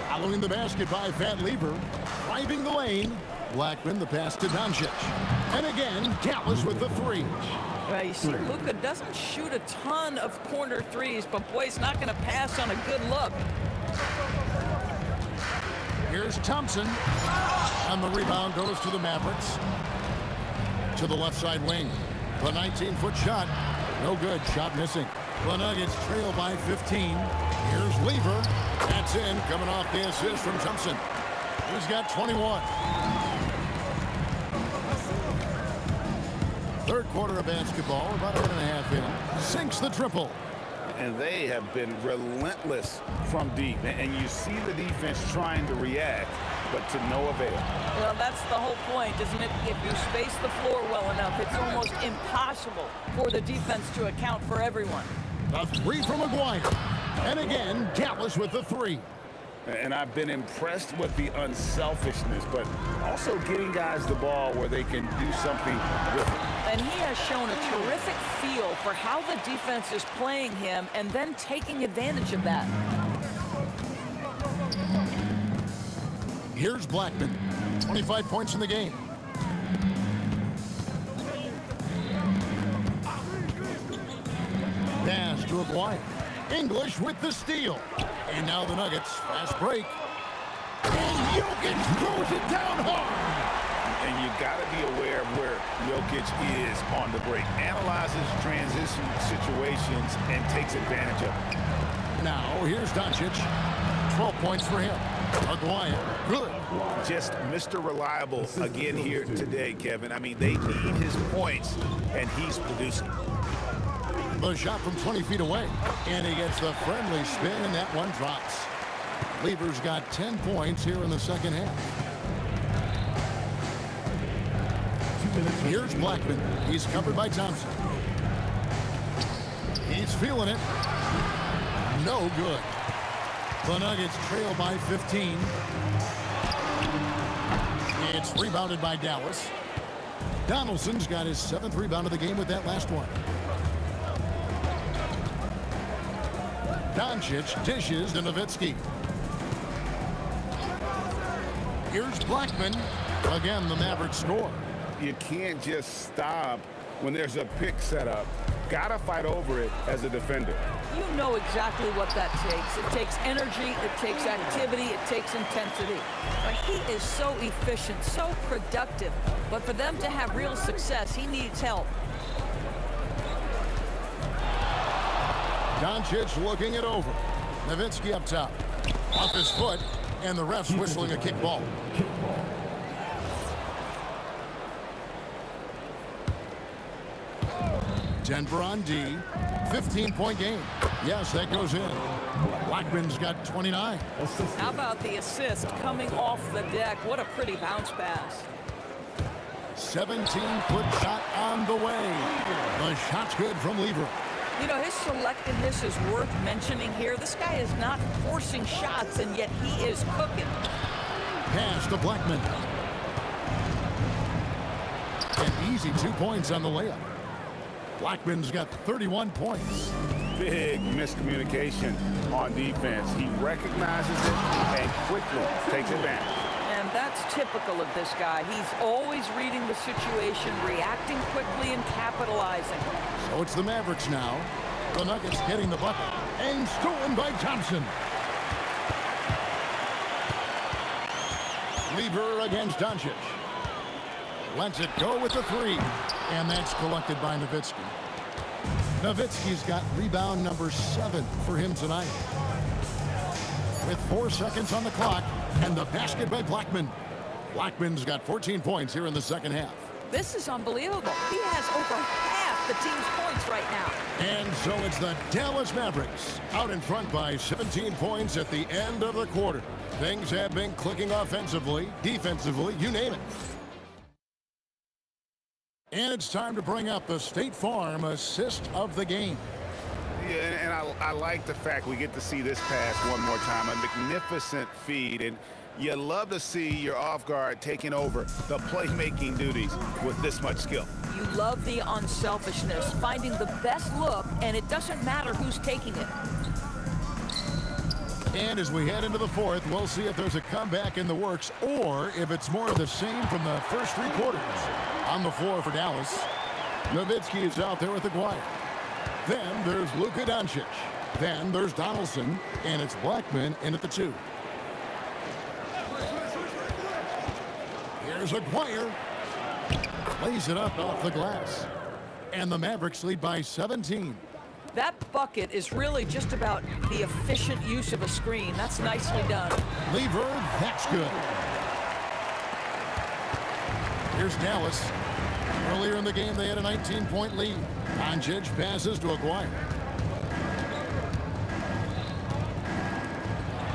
Following the basket by Fat Lever. Driving the lane. Blackman, the pass to Doncic. And again, Dallas with the 3. You see, Luka doesn't shoot a ton of corner threes, but boy, he's not going to pass on a good look. Here's Thompson. And the rebound goes to the Mavericks. To the left side wing. The 19-foot shot. No good. Shot missing. The Nuggets trail by 15. Here's Lever. That's in. Coming off the assist from Thompson. He's got 21. Third quarter of basketball, about a minute and a half in. Sinks the triple. And they have been relentless from deep. And you see the defense trying to react, but to no avail. Well, that's the whole point, isn't it? If you space the floor well enough, it's almost impossible for the defense to account for everyone. A 3 from Aguirre. And again, Dallas with the 3. And I've been impressed with the unselfishness, but also getting guys the ball where they can do something with it. And he has shown a terrific feel for how the defense is playing him and then taking advantage of that. Here's Blackman. 25 points in the game. Pass to Aguirre. English with the steal. And now the Nuggets. Fast break. And Jokic throws it down hard. And you got to be aware of where Jokic is on the break. Analyzes transition situations and takes advantage of it. Now, here's Doncic. 12 points for him. Aguirre, good. Just Mr. Reliable again here today, Kevin. I mean, they need his points, and he's producing. The shot from 20 feet away, and he gets the friendly spin, and that one drops. Lever's got 10 points here in the second half. Here's Blackman. He's covered by Thompson. He's feeling it. No good. The Nuggets trail by 15. It's rebounded by Dallas. Donaldson's got his 7th rebound of the game with that last one. Doncic dishes to Nowitzki. Here's Blackman. Again, the Mavericks score. You can't just stop when there's a pick set up. Gotta fight over it as a defender. You know exactly what that takes. It takes energy, it takes activity, it takes intensity. But he is so efficient, so productive. But for them to have real success, he needs help. Doncic looking it over. Nowitzki up top. Off his foot, and the ref's whistling a kick ball. Denver on D. 15-point game. Yes, that goes in. Blackman's got 29. How about the assist coming off the deck? What a pretty bounce pass. 17-foot shot on the way. The shot's good from Lever. You know, his selectiveness is worth mentioning here. This guy is not forcing shots, and yet he is cooking. Pass to Blackman. An easy 2 points on the layup. Blackman's got 31 points. Big miscommunication on defense. He recognizes it and quickly takes advantage. And that's typical of this guy. He's always reading the situation, reacting quickly, and capitalizing. So it's the Mavericks now. The Nuggets getting the bucket. And stolen by Thompson. Lever against Doncic. Lets it go with the 3. And that's collected by Nowitzki. Nowitzki's got rebound number 7 for him tonight. With 4 seconds on the clock, and the basket by Blackman. Blackman's got 14 points here in the second half. This is unbelievable. He has over half the team's points right now. And so it's the Dallas Mavericks out in front by 17 points at the end of the quarter. Things have been clicking offensively, defensively, you name it. And it's time to bring up the State Farm assist of the game. Yeah, and I like the fact we get to see this pass one more time. A magnificent feed, and you love to see your off guard taking over the playmaking duties with this much skill. You love the unselfishness, finding the best look, and it doesn't matter who's taking it. And as we head into the fourth, we'll see if there's a comeback in the works or if it's more of the same from the first 3 quarters. On the floor for Dallas, Nowitzki is out there with Aguirre. Then there's Luka Doncic. Then there's Donaldson, and it's Blackman in at the 2. Here's Aguirre. Lays it up off the glass. And the Mavericks lead by 17. That bucket is really just about the efficient use of a screen. That's nicely done. Lever, that's good. Here's Dallas. Earlier in the game, they had a 19-point lead. Doncic passes to Aguirre.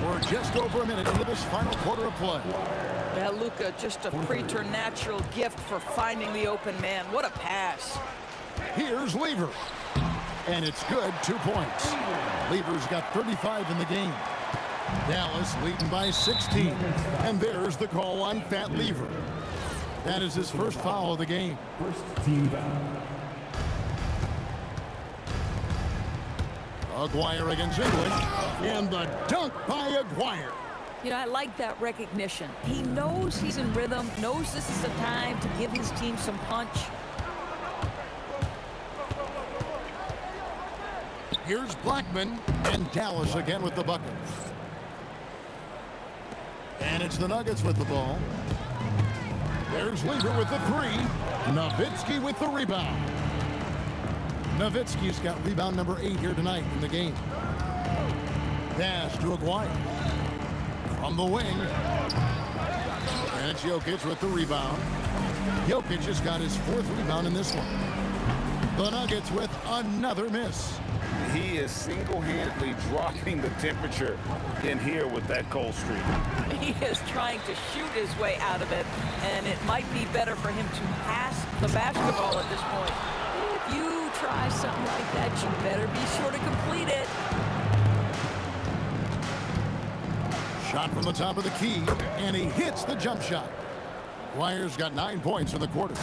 We're just over a minute into this final quarter of play. Yeah, Luka, just a preternatural gift for finding the open man. What a pass. Here's Lever. And it's good, 2 points. Lever's got 35 in the game. Dallas leading by 16. And there's the call on Fat Lever. That is his first foul of the game. First team foul. Aguirre against English. And the dunk by Aguirre. You know, I like that recognition. He knows he's in rhythm, knows this is the time to give his team some punch. Here's Blackman, and Dallas again with the bucket. And it's the Nuggets with the ball. There's Lever with the 3. Nowitzki with the rebound. Nowitzki's got rebound number 8 here tonight in the game. Pass to Aguirre. From the wing. And it's Jokic with the rebound. Jokic has got his 4th rebound in this one. The Nuggets with another miss. He is single-handedly dropping the temperature in here with that cold streak. He is trying to shoot his way out of it, and it might be better for him to pass the basketball at this point. If you try something like that, you better be sure to complete it. Shot from the top of the key, and he hits the jump shot. Dwyer's got 9 points in the quarter.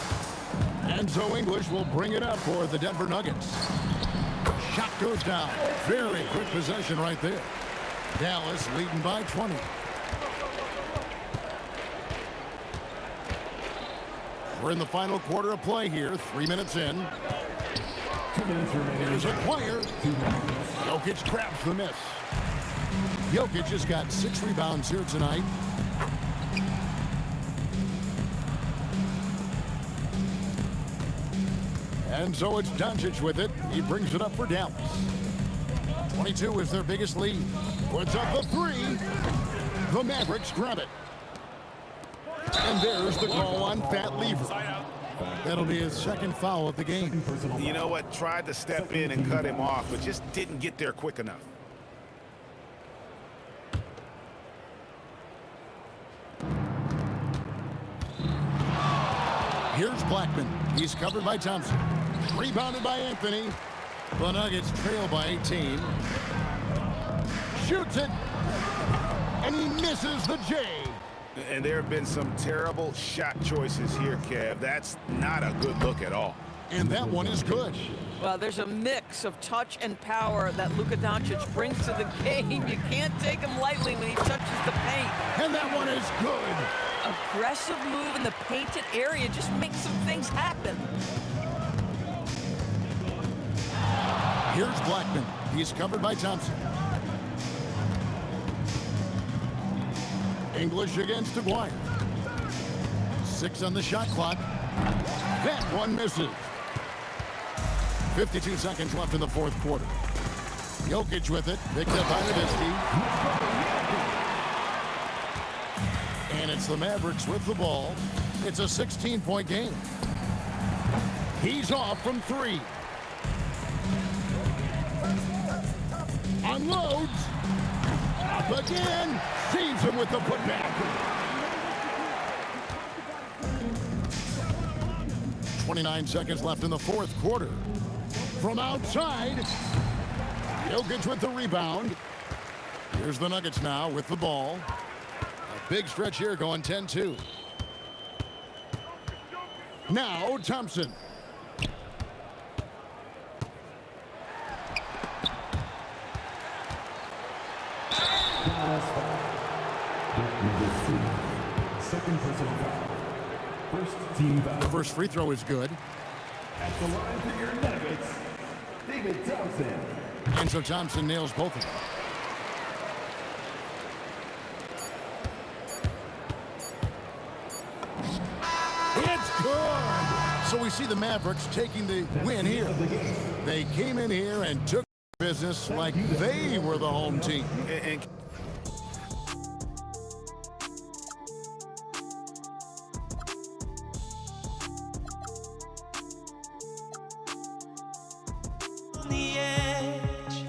And so English will bring it up for the Denver Nuggets. Shot goes down. Very quick possession right there. Dallas leading by 20. We're in the final quarter of play here. 3 minutes in. Here's a Dwyer. Jokic grabs the miss. Jokic has got 6 rebounds here tonight. And so it's Doncic with it. He brings it up for Dallas. 22 is their biggest lead. Puts up the 3. The Mavericks grab it. And there's the call on Pat Lever. That'll be his 2nd foul of the game. You know what? Tried to step in and cut him off, but just didn't get there quick enough. Here's Blackman. He's covered by Thompson. Rebounded by Anthony. The Nuggets trail by 18. Shoots it. And he misses the J. And there have been some terrible shot choices here, Kev. That's not a good look at all. And that one is good. Well, there's a mix of touch and power that Luka Doncic brings to the game. You can't take him lightly when he touches the paint. And that one is good. Aggressive move in the painted area just makes some things happen. Here's Blackman. He's covered by Thompson. English against Dwyer. 6 on the shot clock. That one misses. 52 seconds left in the 4th quarter. Jokic with it. Picked up by Nowitzki. And it's the Mavericks with the ball. It's a 16-point game. He's off from 3. Unloads. Up again. Saves him with the putback. 29 seconds left in the 4th quarter. From outside, Jokic with the rebound. Here's the Nuggets now with the ball. A big stretch here going 10-2. Now Thompson. Second personal foul. First team foul. The first free throw is good. At the line for your Nuggets, David Thompson. And so Thompson nails both of them. It's good! So we see the Mavericks taking the win here. They came in here and took business like they were the home team. And The edge,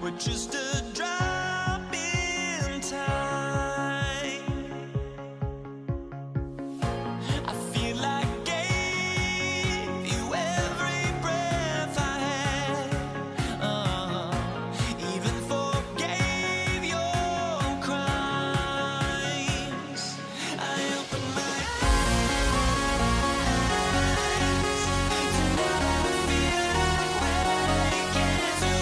we're just a drop in time. I feel like gave you every breath I had, even forgave your crimes. I open my eyes to never feel awake as you.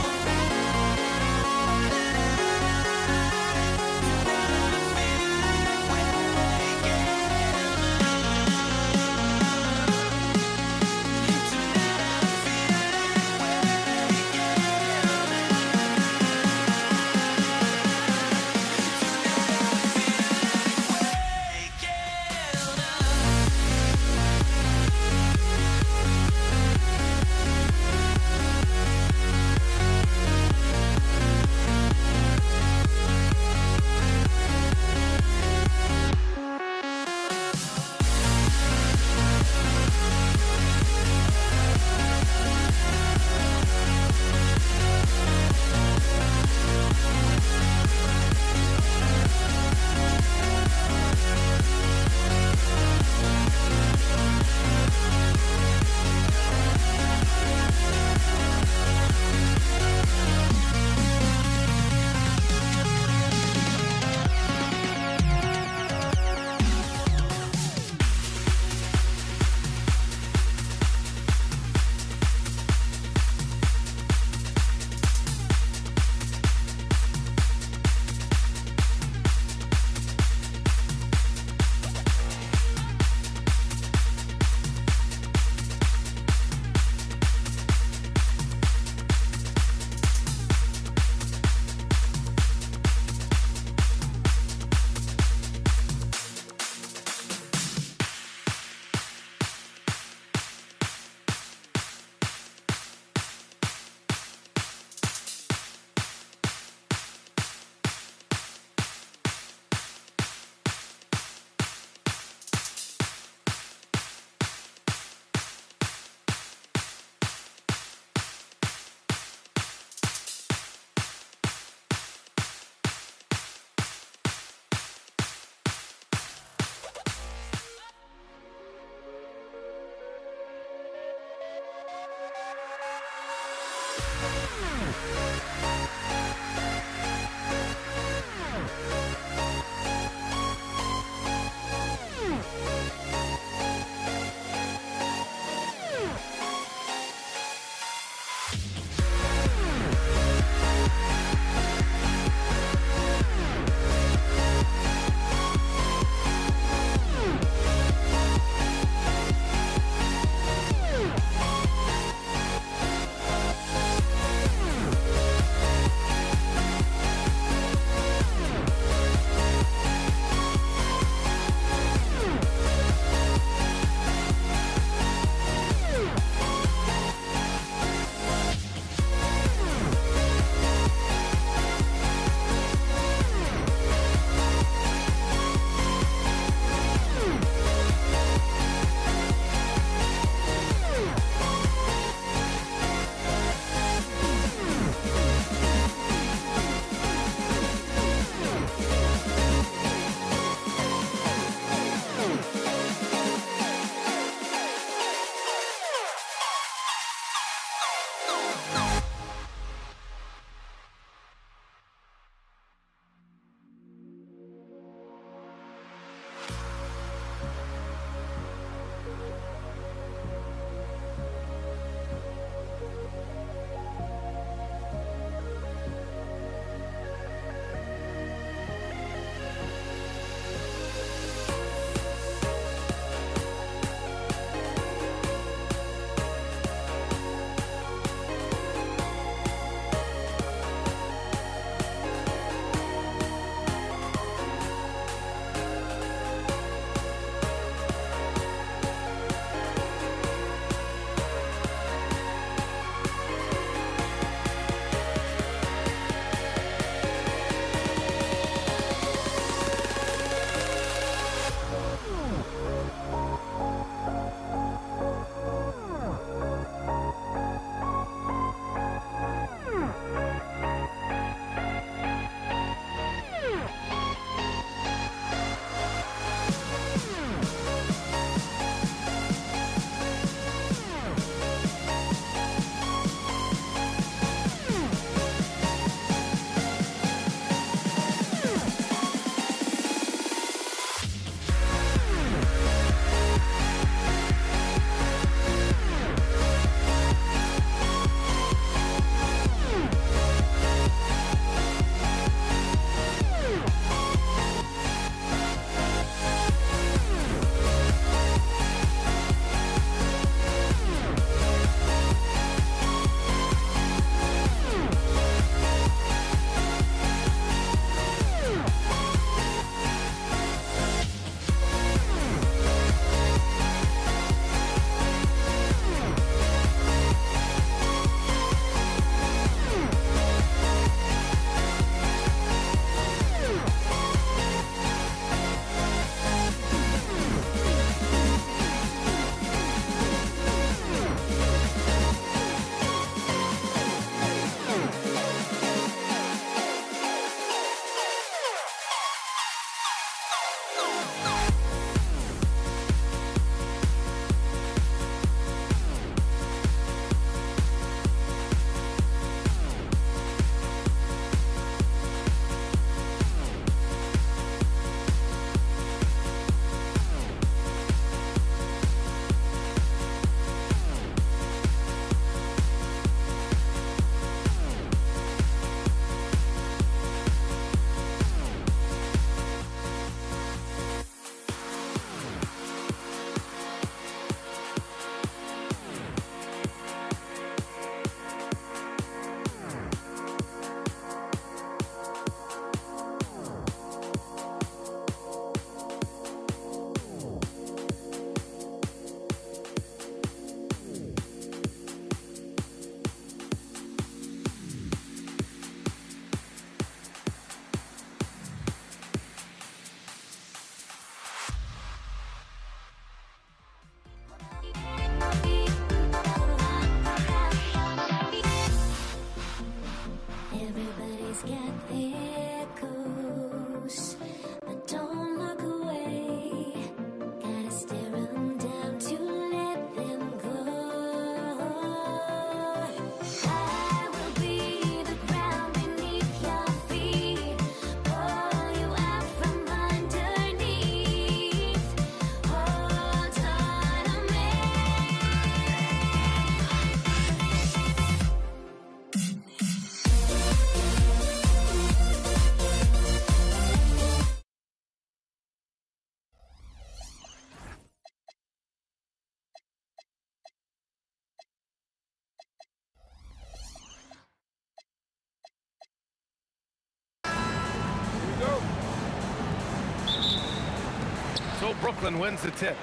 Brooklyn wins the tip.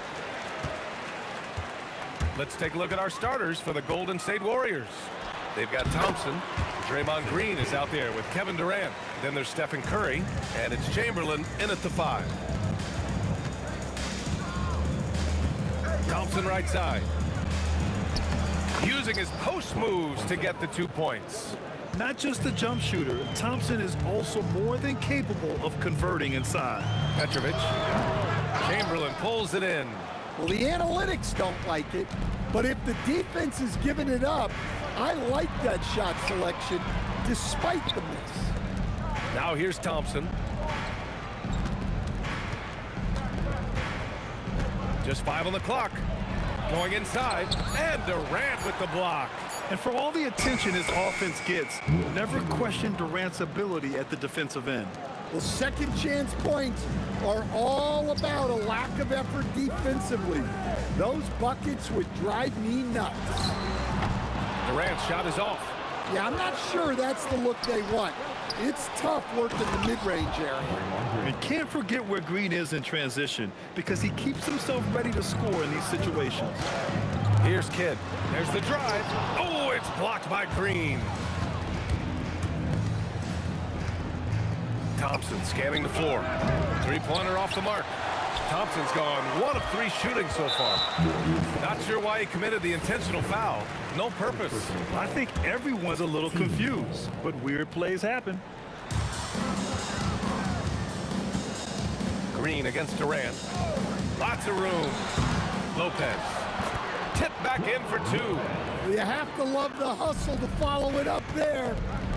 Let's take a look at our starters for the Golden State Warriors. They've got Thompson. Draymond Green is out there with Kevin Durant. Then there's Stephen Curry, and it's Chamberlain in at the 5. Thompson right side. Using his post moves to get the 2 points. Not just a jump shooter, Thompson is also more than capable of converting inside. Petrovic. Chamberlain pulls it in. Well, the analytics don't like it, but if the defense is giving it up, I like that shot selection despite the miss. Now here's Thompson. Just 5 on the clock. Going inside, and Durant with the block. And for all the attention his offense gets, never question Durant's ability at the defensive end. Well, second chance points are all about a lack of effort defensively. Those buckets would drive me nuts. Durant's shot is off. Yeah, I'm not sure that's the look they want. It's tough working the mid-range area. And can't forget where Green is in transition because he keeps himself ready to score in these situations. Here's Kidd. There's the drive. Oh, it's blocked by Green. Thompson scanning the floor. Three-pointer off the mark. Thompson's gone 1 of 3 shooting so far. Not sure why he committed the intentional foul. No purpose. I think everyone's a little confused, but weird plays happen. Green against Durant. Lots of room. Lopez. Tip back in for 2. You have to love the hustle to follow it up there.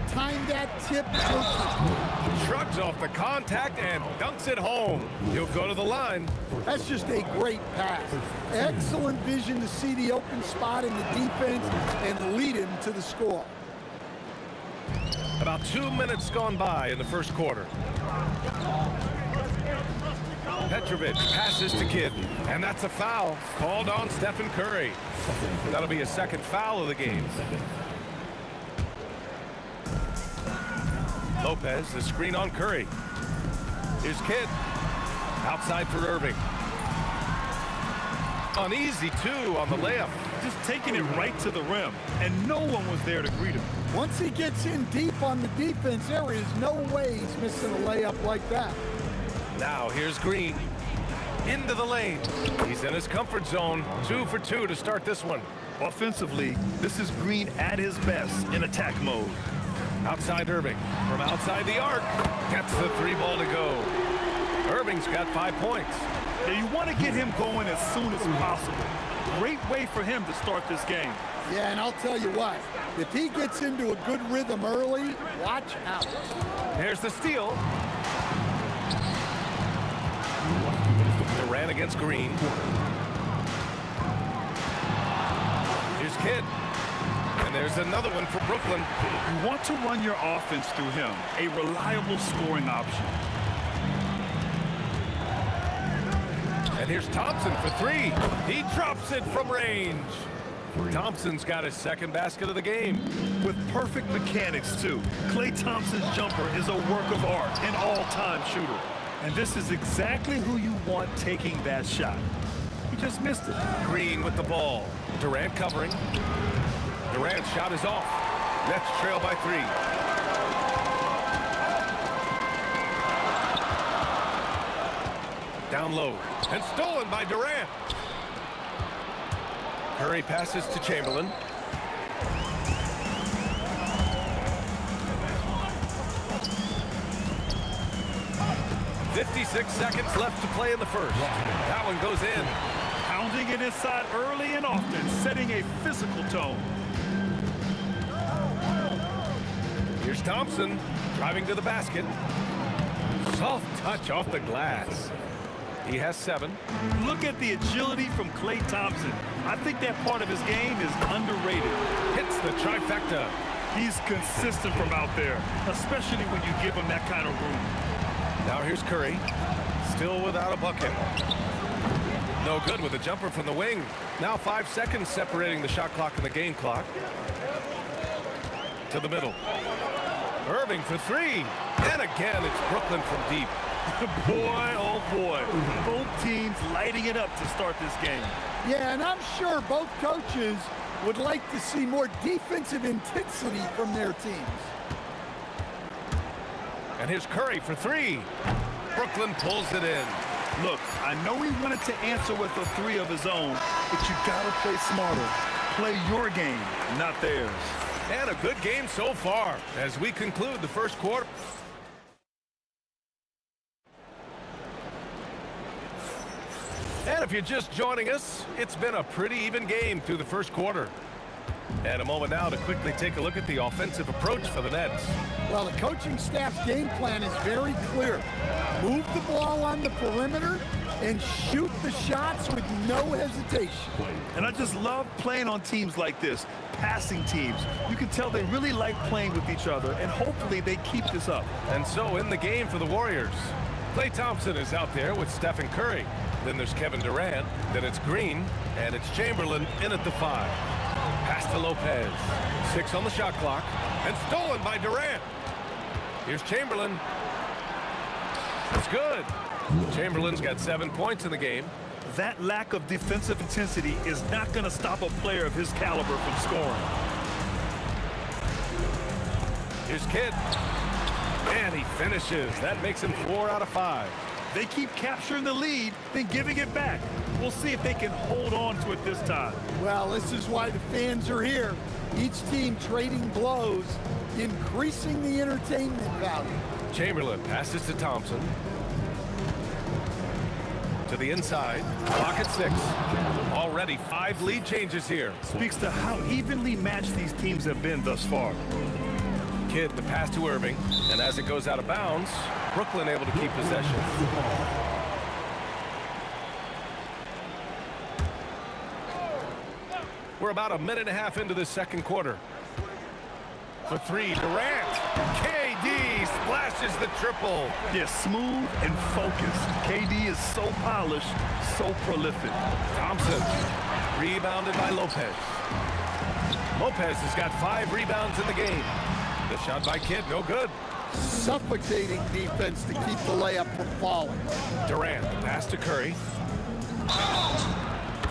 Time that tip perfect. Shrugs off the contact and dunks it home. He'll go to the line. That's just a great pass. Excellent vision to see the open spot in the defense and lead him to the score. About 2 minutes gone by in the first quarter. Petrovic passes to Kidd, and that's a foul called on Stephen Curry. That'll be his second foul of the game. Lopez, the screen on Curry. Here's Kidd. Outside for Irving. An easy 2 on the layup. Just taking it right to the rim, and no one was there to greet him. Once he gets in deep on the defense, there is no way he's missing a layup like that. Now here's Green. Into the lane. He's in his comfort zone. 2 for 2 to start this one. Offensively, this is Green at his best in attack mode. Outside Irving. From outside the arc. Gets the 3 ball to go. Irving's got 5 points. Now you want to get him going as soon as possible. Great way for him to start this game. Yeah, and I'll tell you what, if he gets into a good rhythm early, watch out. Here's the steal. Durant against Green. Here's Kidd. And there's another one for Brooklyn. You want to run your offense through him, a reliable scoring option. And here's Thompson for 3. He drops it from range. Thompson's got his second basket of the game. With perfect mechanics, too. Klay Thompson's jumper is a work of art, an all-time shooter. And this is exactly who you want taking that shot. He just missed it. Green with the ball. Durant covering. Durant's shot is off. Nets trail by 3. Down low. And stolen by Durant. Curry passes to Chamberlain. "56 seconds left to play in the first." That one goes in. Pounding it inside early and often, setting a physical tone. Here's Thompson driving to the basket. Soft touch off the glass. He has 7. Look at the agility from Klay Thompson. I think that part of his game is underrated. Hits the trifecta. He's consistent from out there, especially when you give him that kind of room. Now here's Curry. Still without a bucket. No good with a jumper from the wing. Now 5 seconds separating the shot clock and the game clock. To the middle. Irving for 3. And again, it's Brooklyn from deep. Boy, oh boy. Both teams lighting it up to start this game. Yeah, and I'm sure both coaches would like to see more defensive intensity from their teams. And here's Curry for three. Brooklyn pulls it in. Look, I know he wanted to answer with a three of his own, but you gotta play smarter. Play your game, not theirs. And a good game so far as we conclude the first quarter. And if you're just joining us, it's been a pretty even game through the first quarter. And a moment now to quickly take a look at the offensive approach for the Nets. Well, the coaching staff's game plan is very clear. Move the ball on the perimeter and shoot the shots with no hesitation. And I just love playing on teams like this, passing teams. You can tell they really like playing with each other, and hopefully they keep this up. And so in the game for the Warriors, Klay Thompson is out there with Stephen Curry. Then there's Kevin Durant, then it's Green, and it's Chamberlain in at the 5. Pass to Lopez. 6 on the shot clock, and stolen by Durant. Here's Chamberlain. It's good. Chamberlain's got 7 points in the game. That lack of defensive intensity is not going to stop a player of his caliber from scoring. Here's Kidd. And he finishes. That makes him 4 out of 5. They keep capturing the lead, then giving it back. We'll see if they can hold on to it this time. Well, this is why the fans are here. Each team trading blows, increasing the entertainment value. Chamberlain passes to Thompson. To the inside. Clock at 6. Already 5 lead changes here. Speaks to how evenly matched these teams have been thus far. Kidd, the pass to Irving. And as it goes out of bounds, Brooklyn able to keep possession. We're about a minute and a half into the second quarter. For 3, Durant. KD splashes the triple. Yeah, smooth and focused. KD is so polished, so prolific. Thompson, rebounded by Lopez. Lopez has got 5 rebounds in the game. The shot by Kidd, no good. Suffocating defense to keep the layup from falling. Durant, pass to Curry.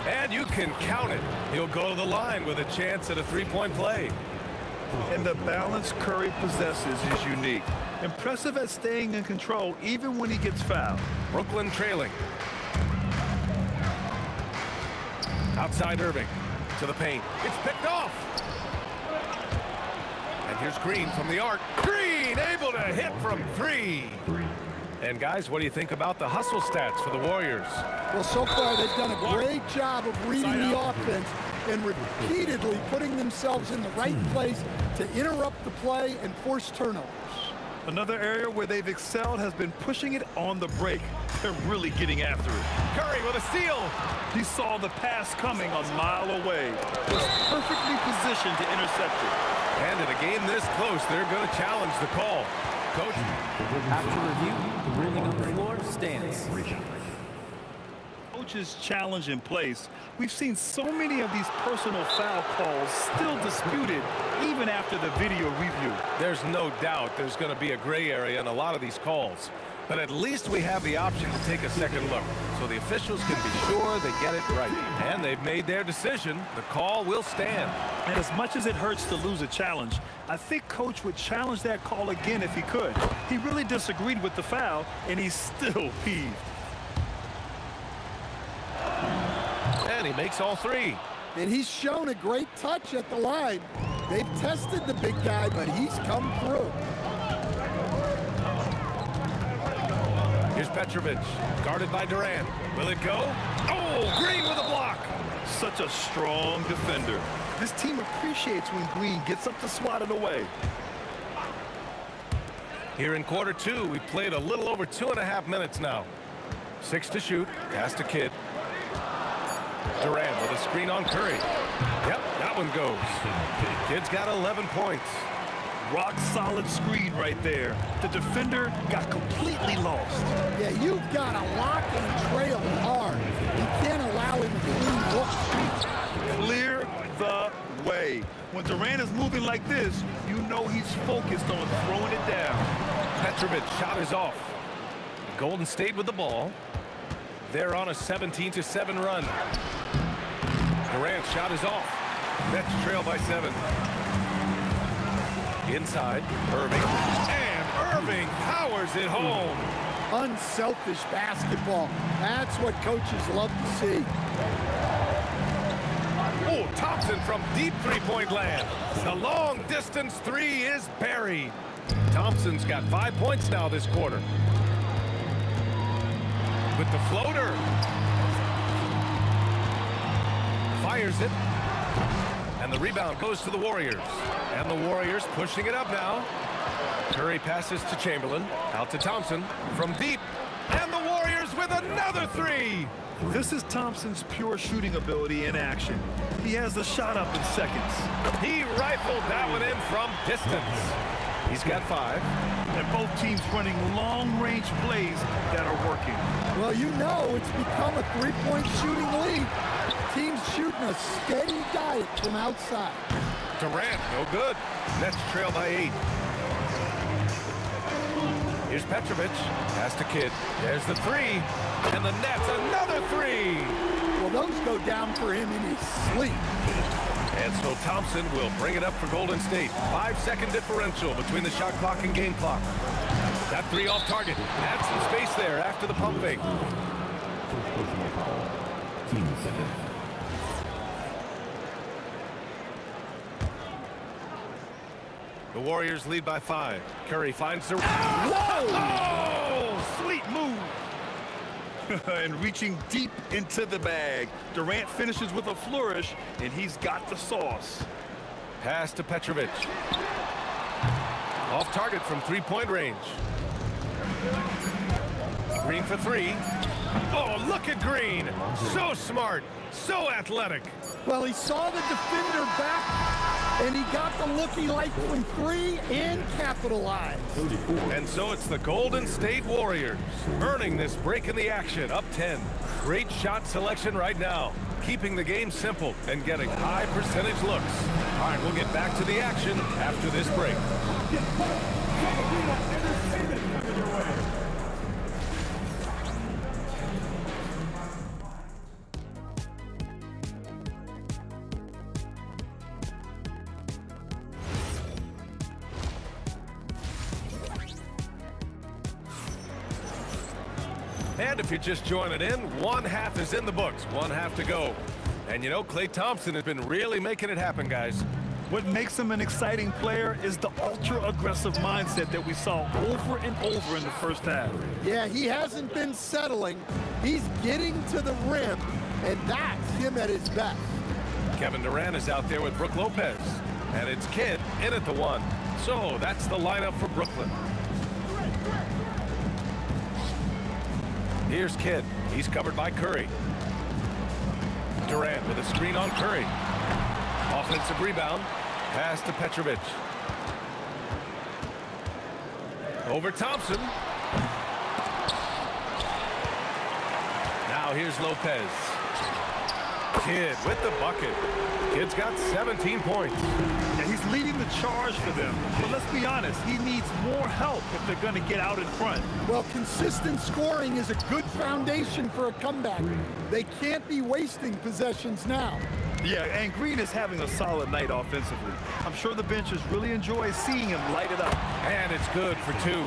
And you can count it. He'll go to the line with a chance at a 3-point play. And the balance Curry possesses is unique. Impressive at staying in control even when he gets fouled. Brooklyn trailing. Outside Irving. To the paint. It's picked off. And here's Green from the arc. Green able to hit from 3. And guys, what do you think about the hustle stats for the Warriors? Well, so far they've done a great job of reading the offense and repeatedly putting themselves in the right place to interrupt the play and force turnovers. Another area where they've excelled has been pushing it on the break. They're really getting after it. Curry with a steal. He saw the pass coming a mile away. Was perfectly positioned to intercept it. And in a game this close, they're going to challenge the call. Coach? After review, the ruling on the floor stands. Coach's challenge in place. We've seen so many of these personal foul calls still disputed even after the video review. There's no doubt there's going to be a gray area in a lot of these calls. But at least we have the option to take a second look, so the officials can be sure they get it right. And they've made their decision. The call will stand. And as much as it hurts to lose a challenge, I think Coach would challenge that call again if he could. He really disagreed with the foul, and he's still peeved. And he makes all 3. And he's shown a great touch at the line. They've tested the big guy, but he's come through. Here's Petrovic, guarded by Durant. Will it go? Oh, Green with a block. Such a strong defender. This team appreciates when Green gets up to swat it away. Here in quarter 2, we've played a little over 2.5 minutes now. 6 to shoot, pass to Kidd. Durant with a screen on Curry. Yep, that one goes. Kidd's got 11 points. Rock solid screen right there. The defender got completely lost. Yeah, you've got to lock and trail hard. You can't allow him to clean look. Clear the way. When Durant is moving like this, you know he's focused on throwing it down. Petrovic shot is off. Golden State with the ball. They're on a 17-7 run. Durant's shot is off. Nets trail by 7. Inside, Irving. And Irving powers it home. Unselfish basketball. That's what coaches love to see. Oh, Thompson from deep three-point land. The long-distance three is buried. Thompson's got 5 points now this quarter. With the floater. Fires it. And the rebound goes to the Warriors. And the Warriors pushing it up now. Curry passes to Chamberlain. Out to Thompson from deep. And the Warriors with another three. This is Thompson's pure shooting ability in action. He has the shot up in seconds. He rifled that one in from distance. He's got 5. And both teams running long-range plays that are working. Well, you know it's become a three-point shooting league. Teams shooting a steady diet from outside. Durant, no good. Nets trail by 8. Here's Petrovic. Pass to Kidd. There's the three. And the Nets, another three. Well, those go down for him in his sleep. And so Thompson will bring it up for Golden State. 5-second differential between the shot clock and game clock. That three off target. Had some space there after the pump fake. The Warriors lead by 5. Curry finds the... Oh, sweet move. And reaching deep into the bag. Durant finishes with a flourish, and he's got the sauce. Pass to Petrovic. Off target from three-point range. Green for 3. Oh, look at Green. So smart. So athletic. Well, he saw the defender back, and he got the look he liked from 3 and capitalized. And so it's the Golden State Warriors earning this break in the action, up 10. Great shot selection right now, keeping the game simple and getting high percentage looks. All right, we'll get back to the action after this break. And if you're just joining in, one half is in the books, one half to go. And you know, Klay Thompson has been really making it happen, guys. What makes him an exciting player is the ultra-aggressive mindset that we saw over and over in the first half. Yeah, he hasn't been settling. He's getting to the rim, and that's him at his best. Kevin Durant is out there with Brook Lopez. And it's Kidd in at the 1. So that's the lineup for Brooklyn. Here's Kidd. He's covered by Curry. Durant with a screen on Curry. Offensive rebound. Pass to Petrovic. Over Thompson. Now here's Lopez. Kidd with the bucket. Kidd's got 17 points. Yeah, he's leading the charge for them. But let's be honest, he needs more help if they're going to get out in front. Well, consistent scoring is a good foundation for a comeback. They can't be wasting possessions now. Yeah, and Green is having a solid night offensively. I'm sure the benches really enjoy seeing him light it up. And it's good for 2.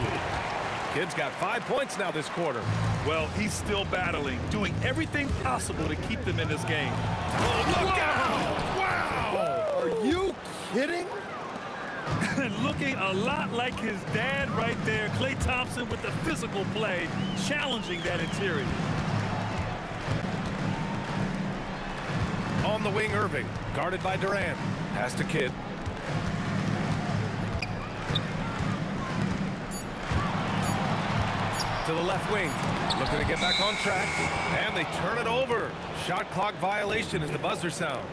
Kidd's got 5 points now this quarter. Well, he's still battling, doing everything possible to keep them in this game. Oh, look out! Wow! Are you kidding? Looking a lot like his dad right there, Klay Thompson with the physical play, challenging that interior. On the wing, Irving, guarded by Durant. Pass to Kidd. To the left wing, looking to get back on track, and they turn it over. Shot clock violation as the buzzer sounds.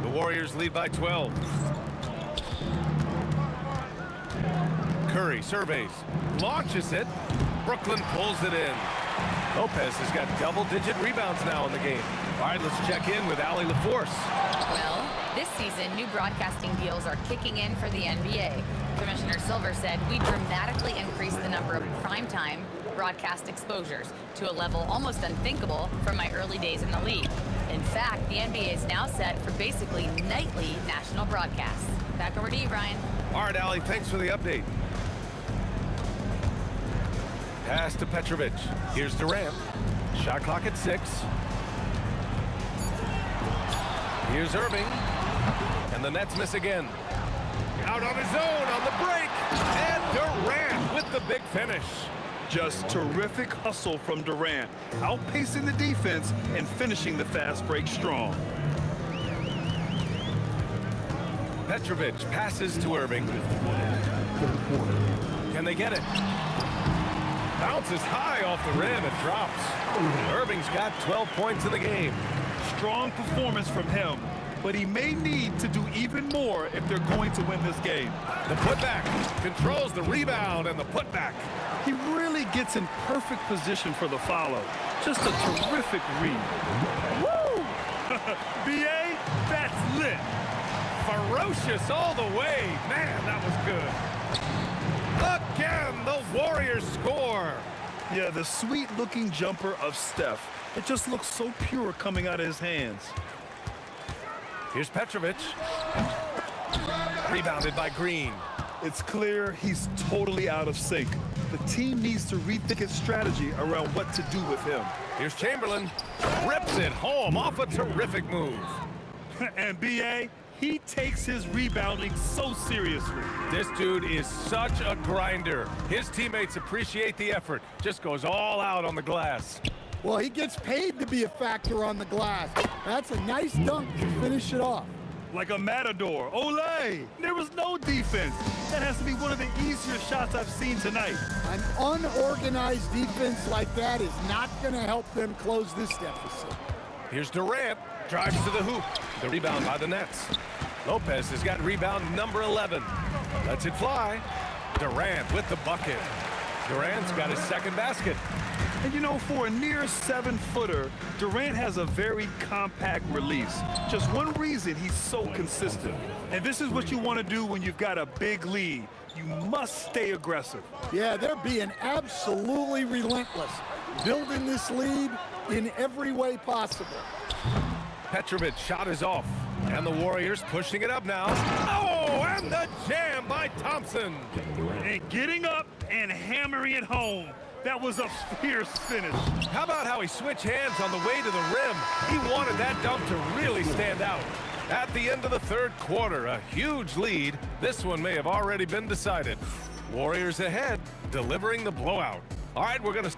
The Warriors lead by 12. Curry surveys, launches it. Brooklyn pulls it in. Lopez has got double-digit rebounds now in the game. All right, let's check in with Allie LaForce. Well, This season, new broadcasting deals are kicking in for the NBA. Commissioner Silver said, we dramatically increased the number of primetime broadcast exposures to a level almost unthinkable from my early days in the league. In fact, the NBA is now set for basically nightly national broadcasts. Back over to you, Brian. All right, Allie, thanks for the update. Pass to Petrovic. Here's Durant. Shot clock at 6. Here's Irving. And the Nets miss again. Out on his own on the break. And Durant with the big finish. Just terrific hustle from Durant, outpacing the defense and finishing the fast break strong. Petrovic passes to Irving. Can they get it? Bounces high off the rim and drops. Irving's got 12 points in the game. Strong performance from him, but he may need to do even more if they're going to win this game. The putback controls the rebound and the putback. He really gets in perfect position for the follow. Just a terrific read. Woo! BA, that's lit. Ferocious all the way. Man, that was good. Again, the Warriors score. Yeah, the sweet-looking jumper of Steph. It just looks so pure coming out of his hands. Here's Petrovic. Rebounded by Green. It's clear he's totally out of sync. The team needs to rethink its strategy around what to do with him. Here's Chamberlain. Rips it home off a terrific move. And BA, he takes his rebounding so seriously. This dude is such a grinder. His teammates appreciate the effort. Just goes all out on the glass. Well, he gets paid to be a factor on the glass. That's a nice dunk to finish it off. Like a matador. Olay! There was no defense. That has to be one of the easier shots I've seen tonight. An unorganized defense like that is not going to help them close this deficit. Here's Durant. Drives to the hoop. The rebound by the Nets. Lopez has got rebound number 11. Lets it fly. Durant with the bucket. Durant's got his second basket. And you know, for a near 7-footer, Durant has a very compact release. Just one reason he's so consistent. And this is what you want to do when you've got a big lead. You must stay aggressive. Yeah, they're being absolutely relentless, building this lead in every way possible. Petrovic shot is off. And the Warriors pushing it up now. Oh, and the jam by Thompson. And getting up and hammering it home. That was a fierce finish. How about how he switched hands on the way to the rim? He wanted that dunk to really stand out. At the end of the third quarter, a huge lead. This one may have already been decided. Warriors ahead, delivering the blowout. All right, we're going to...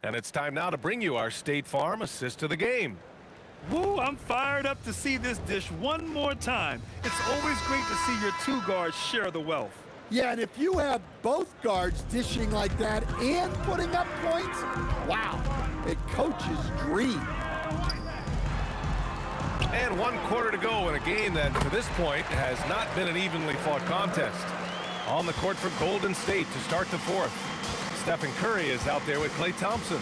And it's time now to bring you our State Farm assist of the game. Woo, I'm fired up to see this dish one more time. It's always great to see your two guards share the wealth. Yeah, and if you have both guards dishing like that and putting up points, wow, a coach's dream. And 1 quarter to go in a game that, to this point, has not been an evenly fought contest. On the court for Golden State to start the fourth. Stephen Curry is out there with Klay Thompson.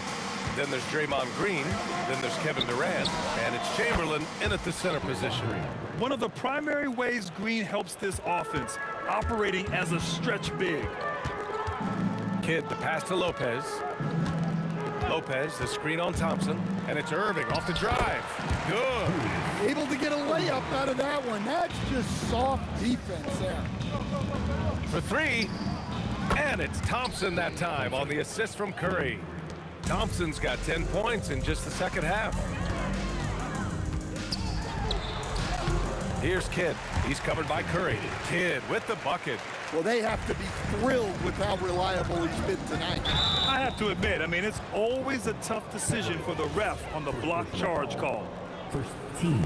Then there's Draymond Green. Then there's Kevin Durant. And it's Chamberlain in at the center position. One of the primary ways Green helps this offense, operating as a stretch big. Kidd, the pass to Lopez. Lopez, the screen on Thompson. And it's Irving off the drive. Good. Able to get a layup out of that one. That's just soft defense there. For three. And it's Thompson that time on the assist from Curry. Thompson's got 10 points in just the second half. Here's Kidd. He's covered by Curry. Kidd with the bucket. Well, they have to be thrilled with how reliable he's been tonight. I have to admit, I mean, it's always a tough decision for the ref on the block charge call. First team.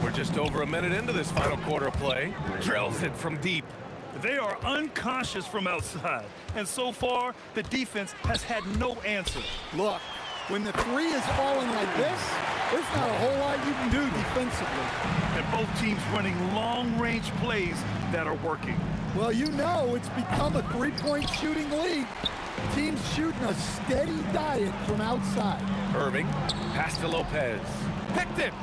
We're just over a minute into this final quarter of play. Drills it from deep. They are unconscious from outside, and so far, the defense has had no answer. Look, when the three is falling like this, there's not a whole lot you can do defensively. And both teams running long-range plays that are working. Well, you know it's become a three-point shooting league. Team's shooting a steady diet from outside. Irving, pass to Lopez. Picked it!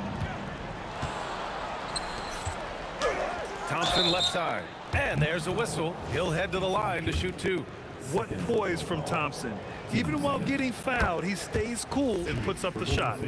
Thompson left side. And there's a whistle. He'll head to the line to shoot 2. What poise from Thompson. Even while getting fouled, he stays cool and puts up the shot.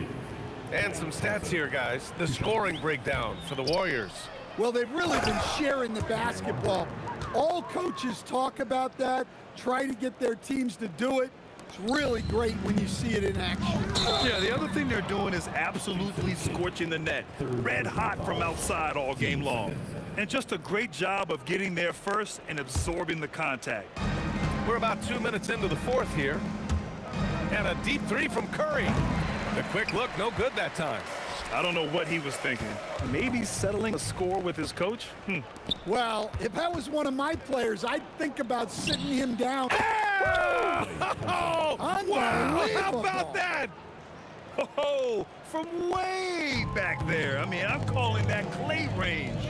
And some stats here, guys. The scoring breakdown for the Warriors. Well, they've really been sharing the basketball. All coaches talk about that, try to get their teams to do it. It's really great when you see it in action. Yeah, the other thing they're doing is absolutely scorching the net. Red hot from outside all game long. And just a great job of getting there first and absorbing the contact. We're about 2 minutes into the fourth here. And a deep 3 from Curry. The quick look, no good that time. I don't know what he was thinking. Maybe settling a score with his coach? Well, if that was one of my players, I'd think about sitting him down. Oh, wow, how about that? Oh, from way back there. I mean, I'm calling that clay range.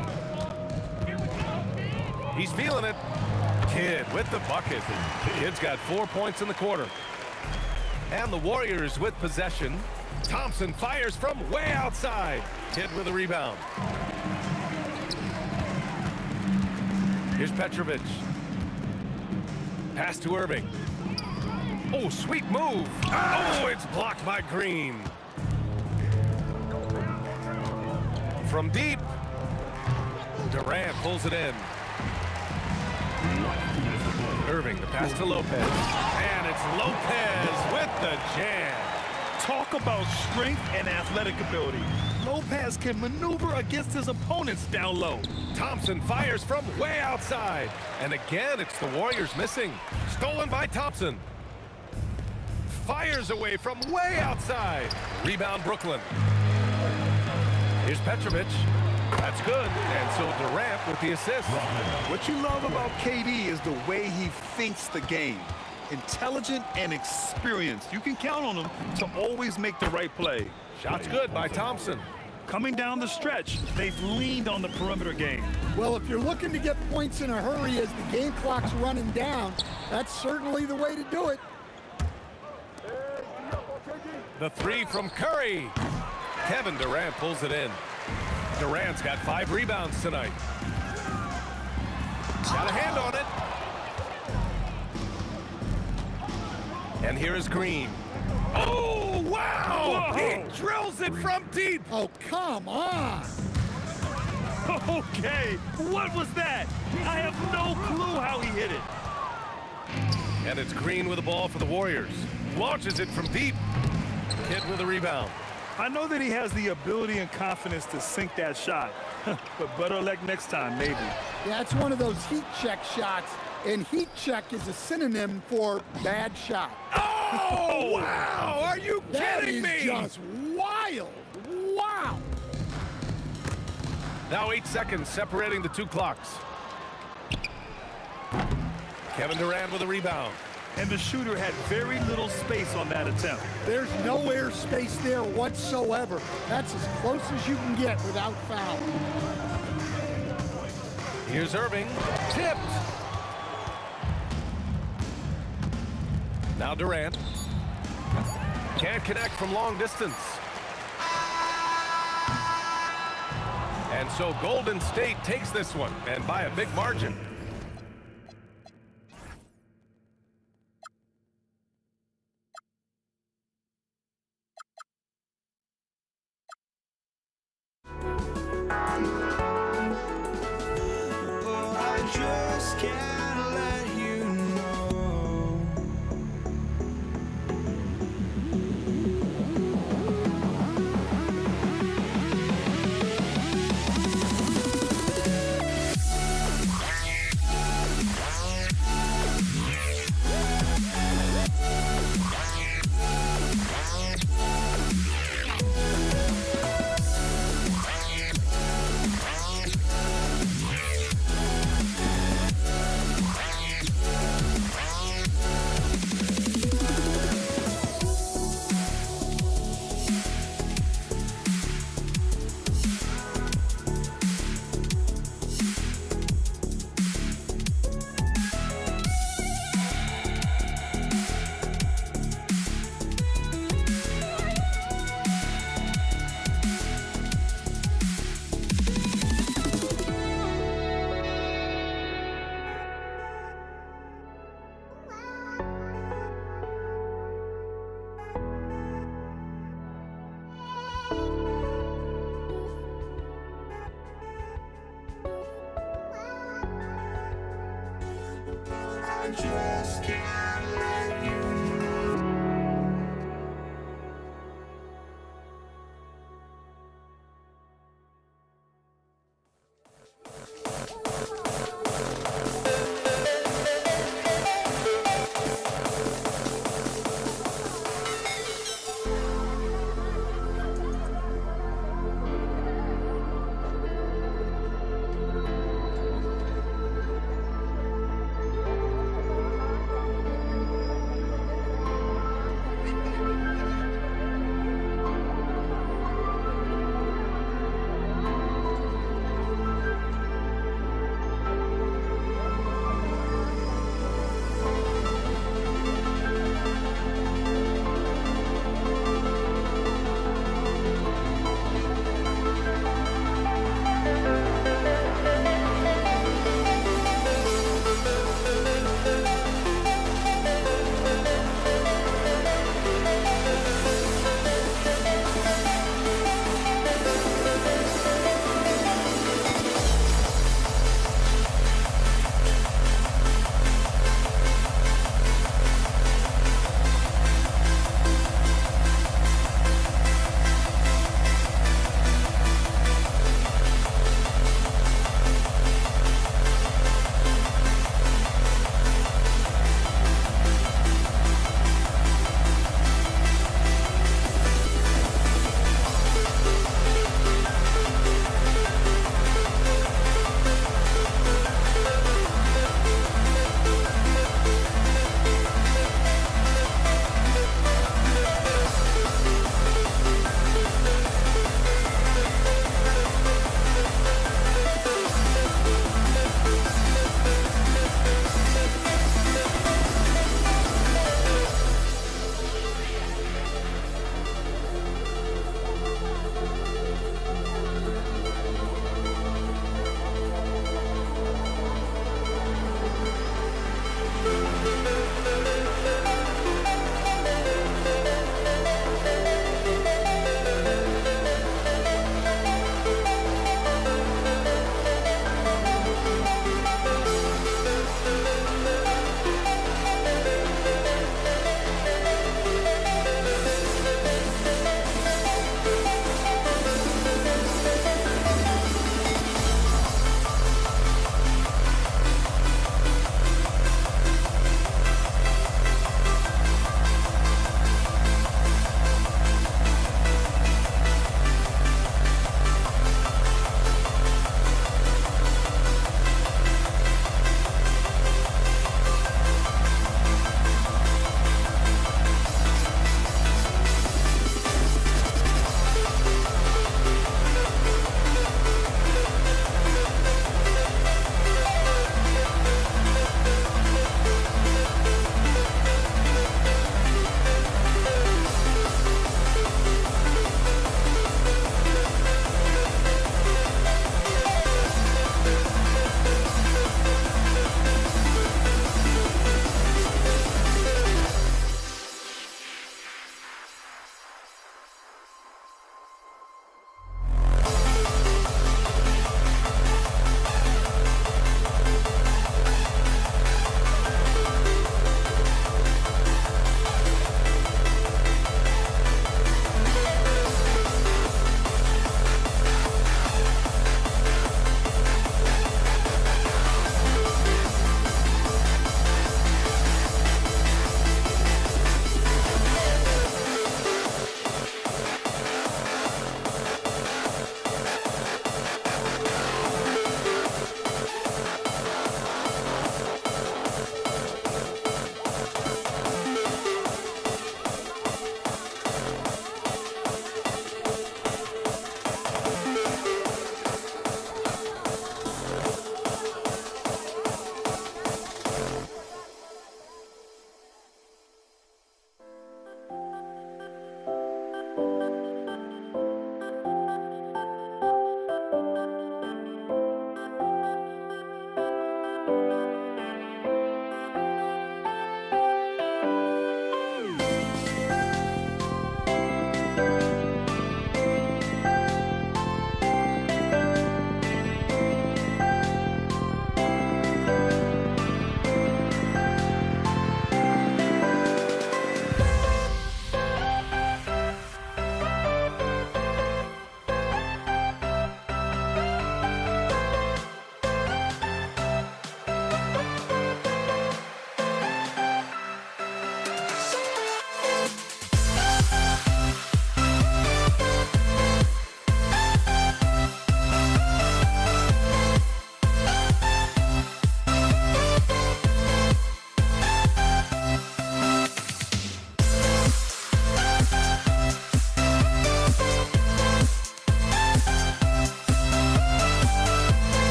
He's feeling it. Kidd with the bucket. Kidd's got 4 points in the quarter. And the Warriors with possession. Thompson fires from way outside. Kidd with a rebound. Here's Petrovic. Pass to Irving. Oh, sweet move. Oh, it's blocked by Green. From deep. Durant pulls it in. Irving, the pass to Lopez. And it's Lopez with the jam. Talk about strength and athletic ability. Lopez can maneuver against his opponents down low. Thompson fires from way outside. And again, it's the Warriors missing. Stolen by Thompson. Fires away from way outside. Rebound Brooklyn. Here's Petrovic. That's good. And so Durant with the assist. What you love about KD is the way he thinks the game. Intelligent and experienced. You can count on him to always make the right play. Shot's good by Thompson. Coming down the stretch, they've leaned on the perimeter game. Well, if you're looking to get points in a hurry as the game clock's running down, that's certainly the way to do it. The 3 from Curry. Kevin Durant pulls it in. Durant's got 5 rebounds tonight. Got a hand on it. And here is Green. Oh, wow! Whoa. He drills it from deep. Oh, come on. Okay, what was that? I have no clue how he hit it. And it's Green with the ball for the Warriors. Launches it from deep. Kidd with a rebound. I know that he has the ability and confidence to sink that shot, but better luck next time, maybe. Yeah, it's one of those heat check shots, and heat check is a synonym for bad shot. Oh, wow! Are you kidding me? That is just wild. Wow. Now 8 seconds separating the 2 clocks. Kevin Durant with a rebound. And the shooter had very little space on that attempt. There's no air space there whatsoever. That's as close as you can get without foul. Here's Irving. Tipped. Now Durant. Can't connect from long distance. And so Golden State takes this one, and by a big margin. Just can't let you know.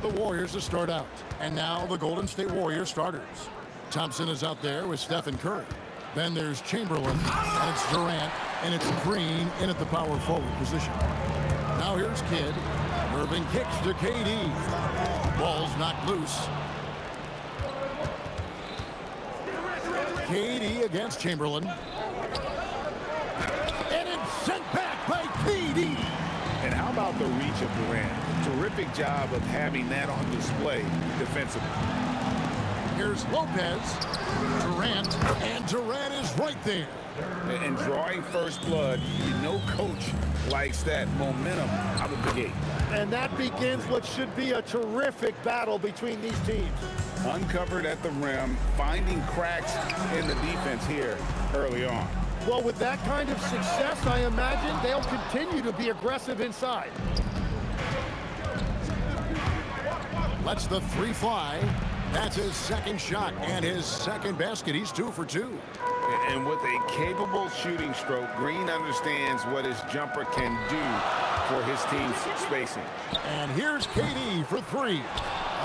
the Warriors to start out. And now the Golden State Warriors starters. Thompson is out there with Stephen Curry. Then there's Chamberlain, and it's Durant, and it's Green in at the power forward position. Now here's Kidd. Irving kicks to KD. Ball's knocked loose. KD against Chamberlain. And it's sent back by KD. And how about the reach of Durant? Terrific job of having that on display defensively. Here's Lopez. Durant, and Durant is right there. And drawing first blood, you know coach likes that momentum out of the gate. And that begins what should be a terrific battle between these teams. Uncovered at the rim, finding cracks in the defense here early on. Well, with that kind of success, I imagine they'll continue to be aggressive inside. Lets the three fly. That's his second shot and his second basket. He's 2 for 2. And with a capable shooting stroke, Green understands what his jumper can do for his team's spacing. And here's KD for 3.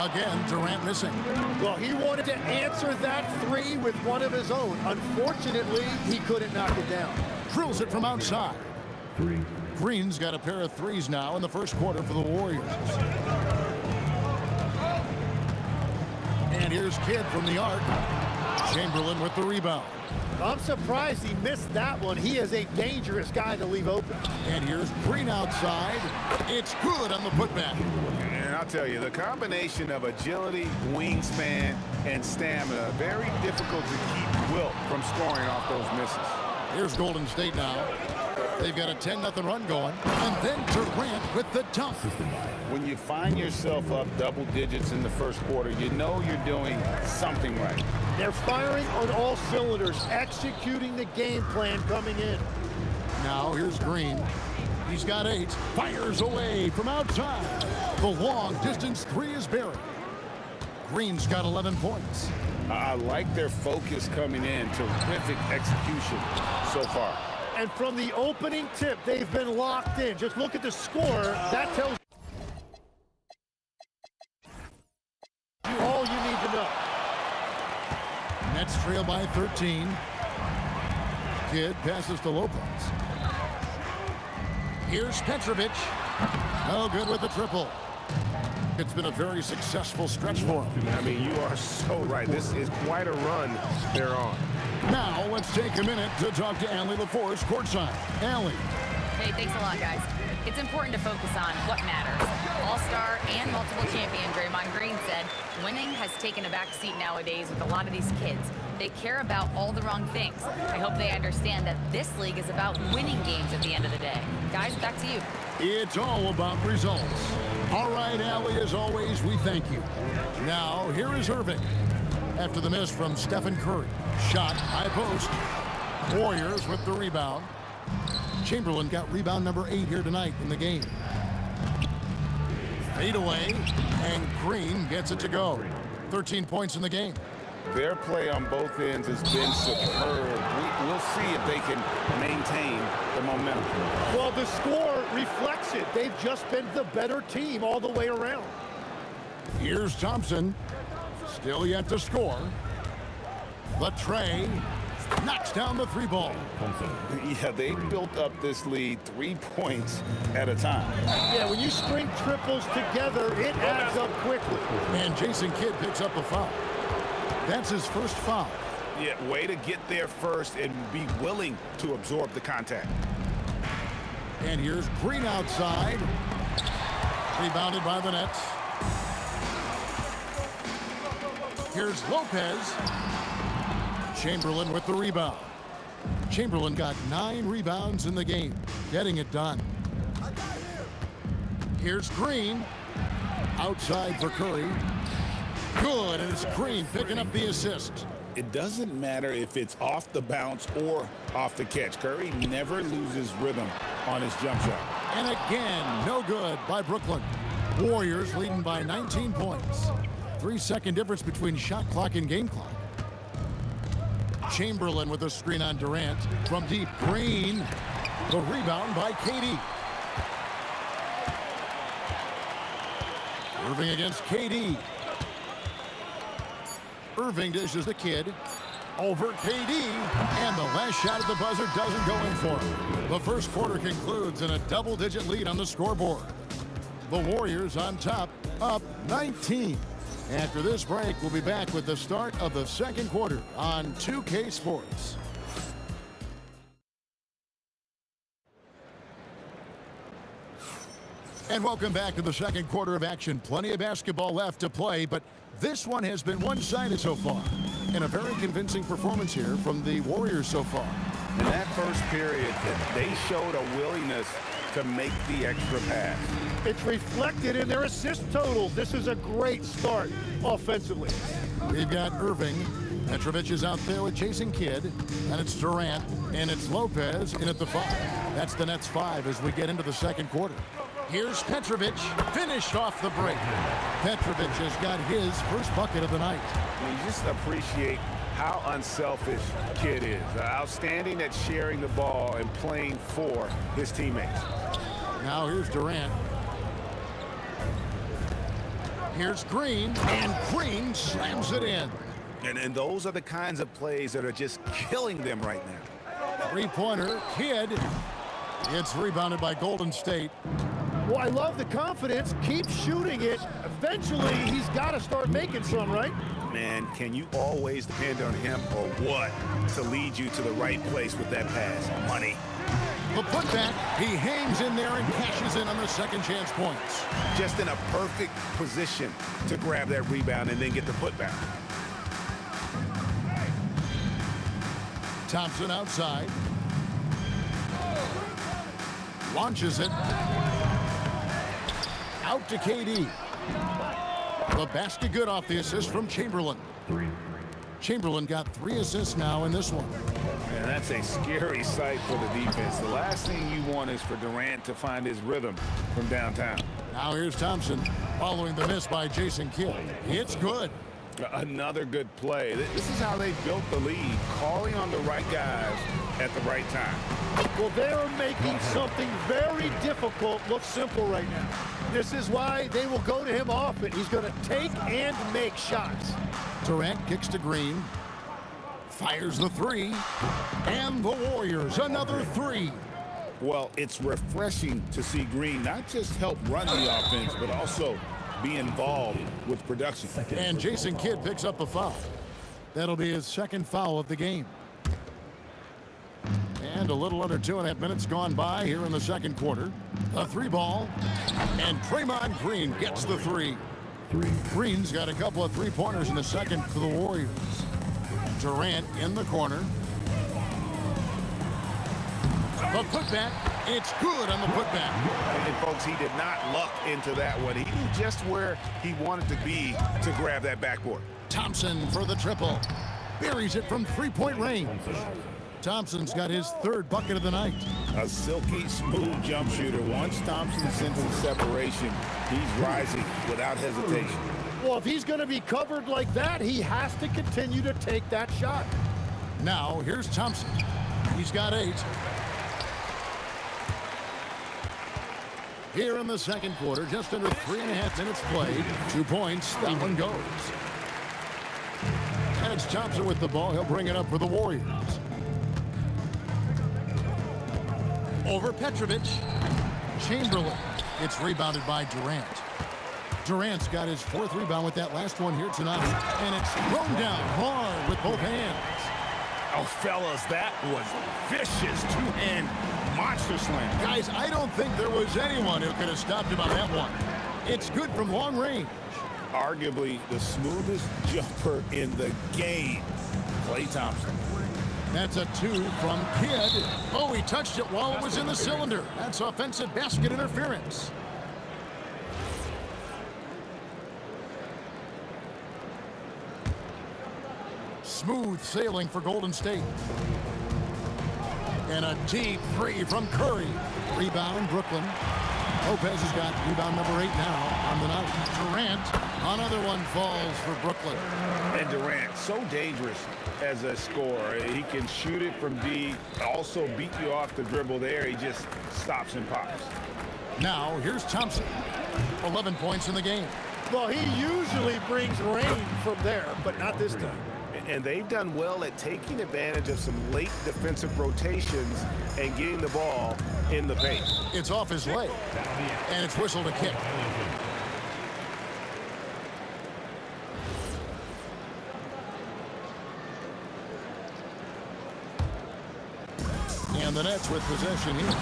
Again, Durant missing. Well, he wanted to answer that 3 with one of his own. Unfortunately, he couldn't knock it down. Drills it from outside. Green's got a pair of threes now in the first quarter for the Warriors. And here's Kidd from the arc. Chamberlain with the rebound. I'm surprised he missed that one. He is a dangerous guy to leave open. And here's Green outside. It's good on the putback. And I'll tell you, the combination of agility, wingspan, and stamina, very difficult to keep Wilt from scoring off those misses. Here's Golden State now. They've got a 10-0 run going. And then Durant with the dunk. When you find yourself up double digits in the first quarter, you know you're doing something right. They're firing on all cylinders, executing the game plan coming in. Now here's Green. He's got 8. Fires away from outside. The long distance 3 is buried. Green's got 11 points. I like their focus coming in. Terrific execution so far. And from the opening tip, they've been locked in. Just look at the score. That tells you all you need to know. Nets trail by 13. Kidd passes to Lopez. Here's Petrovic. No good with the triple. It's been a very successful stretch for him. I mean, you are so right. This is quite a run they're on. Now, let's take a minute to talk to Allie LaForce courtside. Allie. Hey, thanks a lot, guys. It's important to focus on what matters. All-star and multiple champion Draymond Green said, winning has taken a back seat nowadays with a lot of these kids. They care about all the wrong things. I hope they understand that this league is about winning games at the end of the day. Guys, back to you. It's all about results. All right, Allie, as always, we thank you. Now, here is Irving. After the miss from Stephen Curry. Shot, high post. Warriors with the rebound. Chamberlain got rebound number 8 here tonight in the game. Fade away, and Green gets it to go. 13 points in the game. Their play on both ends has been superb. We'll see if they can maintain the momentum. Well, the score reflects it. They've just been the better team all the way around. Here's Thompson. Still yet to score. The tray knocks down the 3 ball. Yeah, they built up this lead 3 points at a time. Yeah, when you string triples together, it adds up quickly. And Jason Kidd picks up the foul. That's his first foul. Yeah, way to get there first and be willing to absorb the contact. And here's Green outside. Rebounded by the Nets. Here's Lopez. Chamberlain with the rebound. Chamberlain got 9 rebounds in the game, getting it done. Here's Green. Outside for Curry. Good, and it's Green picking up the assist. It doesn't matter if it's off the bounce or off the catch. Curry never loses rhythm on his jump shot. And again, no good by Brooklyn. Warriors leading by 19 points. 3-second difference between shot clock and game clock. Chamberlain with a screen on Durant. From deep, Green. The rebound by KD. Irving against KD. Irving dishes the kid. Over KD. And the last shot at the buzzer doesn't go in for him. The first quarter concludes in a double-digit lead on the scoreboard. The Warriors on top, up 19. After this break, we'll be back with the start of the second quarter on 2K Sports. And welcome back to the second quarter of action. Plenty of basketball left to play, but this one has been one-sided so far. And a very convincing performance here from the Warriors so far. In that first period, they showed a willingness to make the extra pass. It's reflected in their assist totals. This is a great start offensively. We've got Irving. Petrovic is out there with Jason Kidd. And it's Durant. And it's Lopez in at the 5. That's the Nets 5 as we get into the second quarter. Here's Petrovic, finished off the break. Petrovic has got his first bucket of the night. You just appreciate how unselfish Kidd is. Outstanding at sharing the ball and playing for his teammates. Now here's Durant. Here's Green, and Green slams it in. And those are the kinds of plays that are just killing them right now. Three-pointer, Kidd. It's rebounded by Golden State. Well, I love the confidence. Keep shooting it. Eventually, he's got to start making some, right? Man, can you always depend on him or what to lead you to the right place with that pass? Money. The putback, he hangs in there and cashes in on the second chance points. Just in a perfect position to grab that rebound and then get the putback. Thompson outside. Launches it. Out to KD. The basket good off the assist from Chamberlain. Chamberlain got 3 assists now in this one. Man, that's a scary sight for the defense. The last thing you want is for Durant to find his rhythm from downtown. Now here's Thompson following the miss by Jason Kidd. It's good. Another good play. This is how they built the lead, calling on the right guys at the right time. Well, they're making something very difficult look simple right now. This is why they will go to him often. He's going to take and make shots. Durant kicks to Green. Fires the 3. And the Warriors, another 3. Well, it's refreshing to see Green not just help run the offense, but also be involved with production. And Jason Kidd picks up a foul. That'll be his second foul of the game. And a little under 2.5 minutes gone by here in the second quarter. A 3-ball. And Draymond Green gets the 3. Green's got a couple of 3-pointers in the second for the Warriors. Durant in the corner. The putback. It's good on the putback. And folks, he did not luck into that one. He knew just where he wanted to be to grab that backboard. Thompson for the triple. Buries it from 3-point range. Thompson's got his 3rd bucket of the night. A silky smooth jump shooter. Once Thompson senses separation, he's rising without hesitation. Well, if he's going to be covered like that, he has to continue to take that shot. Now, here's Thompson. He's got 8. Here in the second quarter, just under 3.5 minutes played. 2 points, that one goes. And it's Thompson with the ball. He'll bring it up for the Warriors. Over Petrovic. Chamberlain. It's rebounded by Durant. Durant's got his 4th rebound with that last one here tonight. And it's thrown down hard with both hands. Oh, fellas, that was vicious 2-hand monster slam. Guys, I don't think there was anyone who could have stopped him on that one. It's good from long range. Arguably the smoothest jumper in the game. Klay Thompson. That's a 2 from Kidd. Oh, he touched it while it was in the cylinder. That's offensive basket interference. Smooth sailing for Golden State. And a deep 3 from Curry. Rebound, Brooklyn. Lopez has got rebound number 8 now on the night. Durant, another one falls for Brooklyn. And Durant, so dangerous as a scorer. He can shoot it from deep, also beat you off the dribble there. He just stops and pops. Now, here's Thompson. 11 points in the game. Well, he usually brings rain from there, but not this time. And they've done well at taking advantage of some late defensive rotations and getting the ball in the paint. It's off his leg, and it's whistled a kick. And the Nets with possession here.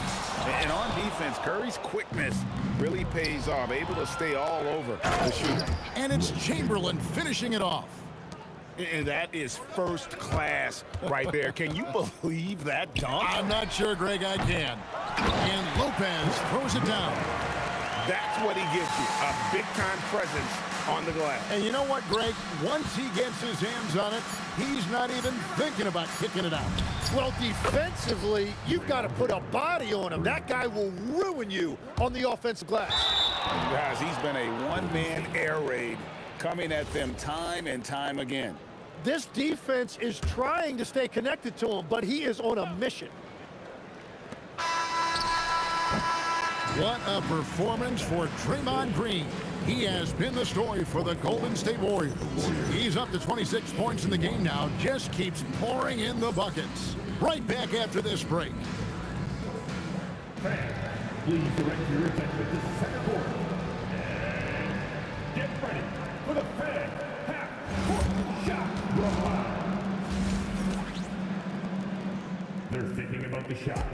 And on defense, Curry's quickness really pays off, able to stay all over the shooter. And it's Chamberlain finishing it off. And that is first class right there. Can you believe that dunk? I'm not sure, Greg, I can. And Lopez throws it down. That's what he gives you, a big-time presence on the glass. And you know what, Greg? Once he gets his hands on it, he's not even thinking about kicking it out. Well, defensively, you've got to put a body on him. That guy will ruin you on the offensive glass. Guys, he's been a one-man air raid coming at them time and time again. This defense is trying to stay connected to him, but he is on a mission. What a performance for Draymond Green. He has been the story for the Golden State Warriors. He's up to 26 points in the game now, just keeps pouring in the buckets. Right back after this break. Please direct your attention to center court. And get ready for the fan half-court shot. They're thinking about the shot.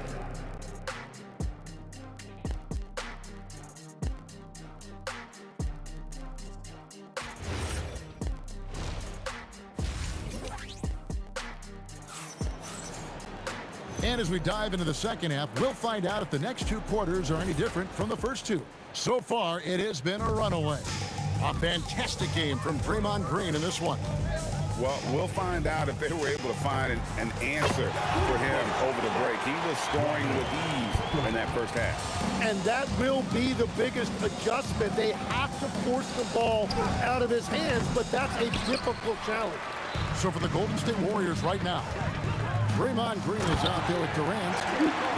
And as we dive into the second half, we'll find out if the next two quarters are any different from the first two. So far, it has been a runaway. A fantastic game from Draymond Green in this one. Well, we'll find out if they were able to find an answer for him over the break. He was scoring with ease in that first half. And that will be the biggest adjustment. They have to force the ball out of his hands, but that's a difficult challenge. So for the Golden State Warriors right now, Draymond Green is out there with Durant,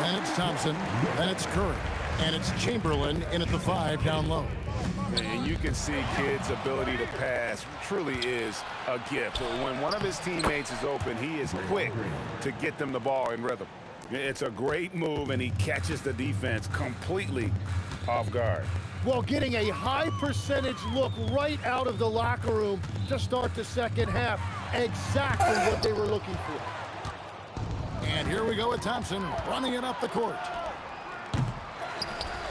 then it's Thompson, then it's Curry, and it's Chamberlain in at the 5 down low. And you can see Kidd's ability to pass truly is a gift. When one of his teammates is open, he is quick to get them the ball in rhythm. It's a great move, and he catches the defense completely off guard. Well, getting a high percentage look right out of the locker room to start the second half. Exactly what they were looking for. And here we go with Thompson running it up the court.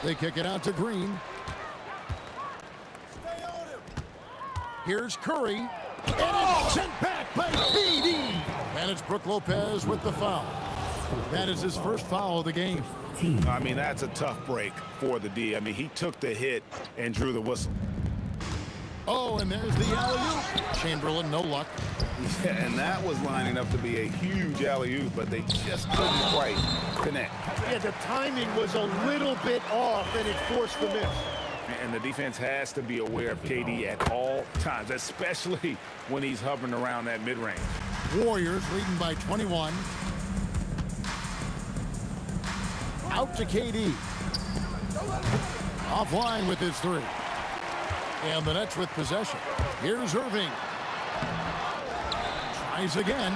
They kick it out to Green. Here's Curry. And it's sent back by BD. And it's Brook Lopez with the foul. That is his first foul of the game. I mean, that's a tough break for the D. I mean, he took the hit and drew the whistle. Oh, and there's the alley-oop. Chamberlain, no luck. Yeah, and that was lining up to be a huge alley-oop, but they just couldn't quite connect. Yeah, the timing was a little bit off, and it forced the miss. And the defense has to be aware of KD at all times, especially when he's hovering around that mid-range. Warriors leading by 21. Out to KD. Offline with his 3. And the Nets with possession. Here's Irving. Tries again.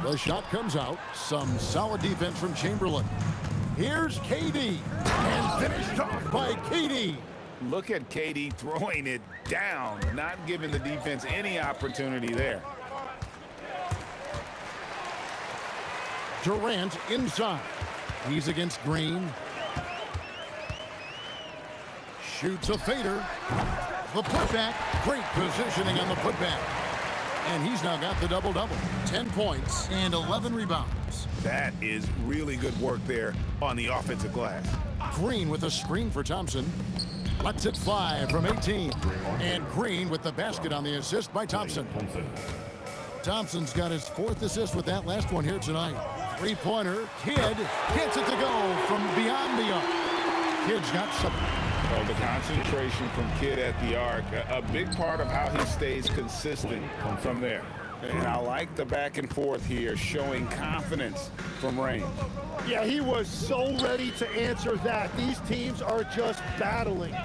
The shot comes out. Some solid defense from Chamberlain. Here's KD. And finished off by KD. Look at KD throwing it down, not giving the defense any opportunity there. Durant inside. He's against Green. Shoots a fader. The putback. Great positioning on the putback. And he's now got the double-double. 10 points and 11 rebounds. That is really good work there on the offensive glass. Green with a screen for Thompson. Lets it fly from 18. And Green with the basket on the assist by Thompson. Thompson's got his 4th assist with that last one here tonight. Three-pointer. Kidd gets it to go from beyond the arc. Kidd's got 7. Oh, the concentration from Kidd at the arc, a big part of how he stays consistent from there. And I like the back and forth here, showing confidence from range. Yeah, he was so ready to answer that. These teams are just battling.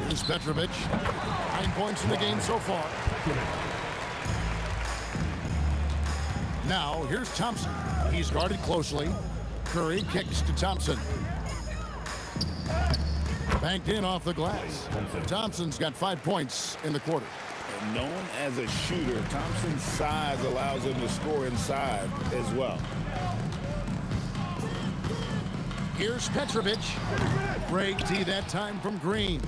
Here's Petrovic. 9 points in the game so far. Now, here's Thompson. He's guarded closely. Curry kicks to Thompson. Banked in off the glass. Thompson's got 5 points in the quarter. And known as a shooter, Thompson's size allows him to score inside as well. Here's Petrovic. Great D that time from Green.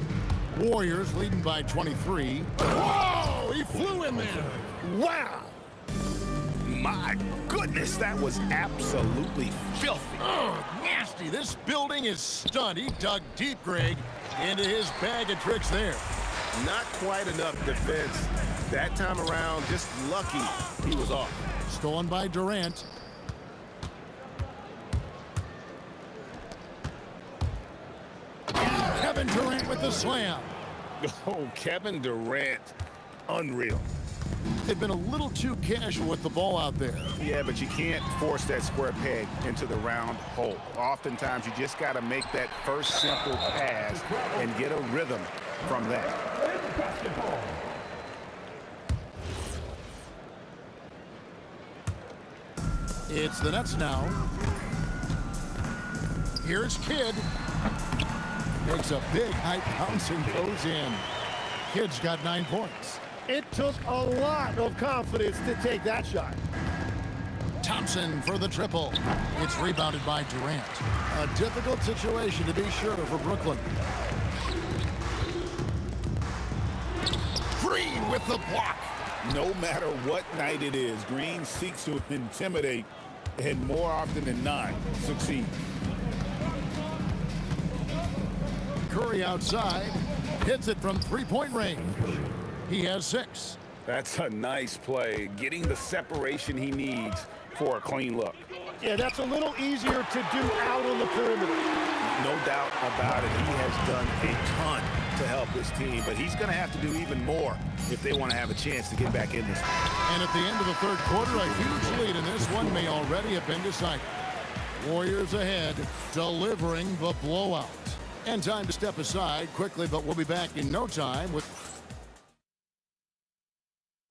Warriors leading by 23. Whoa! He flew in there. Wow! My goodness, that was absolutely filthy. Oh, nasty. This building is stunned. He dug deep, Greg, into his bag of tricks there. Not quite enough defense. That time around, just lucky he was off. Stolen by Durant. Kevin Durant with the slam. Oh, Kevin Durant, unreal. They've been a little too casual with the ball out there. Yeah, but you can't force that square peg into the round hole. Oftentimes, you just got to make that first simple pass and get a rhythm from that. It's the Nets now. Here's Kidd. Makes a big high bounce and goes in. Kidd's got 9 points. It took a lot of confidence to take that shot. Thompson for the triple. It's rebounded by Durant. A difficult situation to be sure for Brooklyn. Green with the block. No matter what night it is, Green seeks to intimidate and more often than not succeed. Curry outside. Hits it from three-point range. He has 6. That's a nice play, getting the separation he needs for a clean look. Yeah, that's a little easier to do out on the perimeter. No doubt about it. He has done a ton to help his team, but he's going to have to do even more if they want to have a chance to get back in this. And at the end of the third quarter, a huge lead in this one may already have been decided. Warriors ahead, delivering the blowout. And time to step aside quickly, but we'll be back in no time with...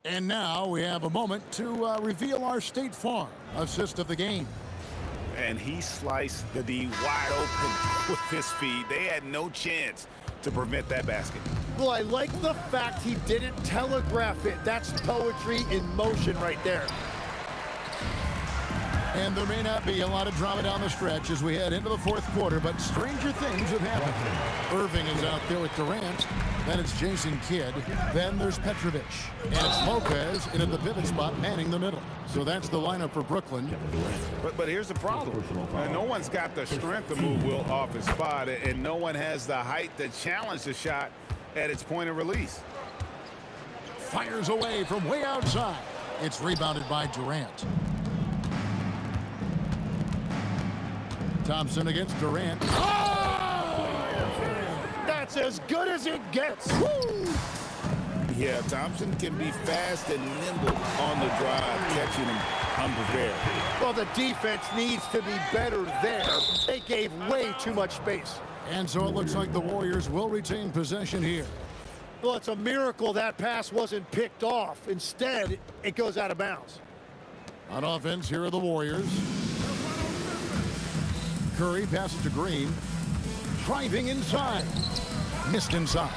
And now we have a moment to reveal our State Farm assist of the game. And he sliced the D wide open with his feet. They had no chance to prevent that basket. Well, I like the fact he didn't telegraph it. That's poetry in motion right there. And there may not be a lot of drama down the stretch as we head into the fourth quarter, but stranger things have happened. Irving is out there with Durant. Then it's Jason Kidd. Then there's Petrovic. And it's Lopez in at the pivot spot, manning the middle. So that's the lineup for Brooklyn. But here's the problem. No one's got the strength to move Will off his spot, and no one has the height to challenge the shot at its point of release. Fires away from way outside. It's rebounded by Durant. Thompson against Durant. Oh! That's as good as it gets. Woo! Yeah, Thompson can be fast and nimble on the drive, catching him unprepared. Well, the defense needs to be better there. They gave way too much space. And so it looks like the Warriors will retain possession here. Well, it's a miracle that pass wasn't picked off. Instead, it goes out of bounds. On offense, here are the Warriors. Curry passes to Green. Driving inside. Missed inside.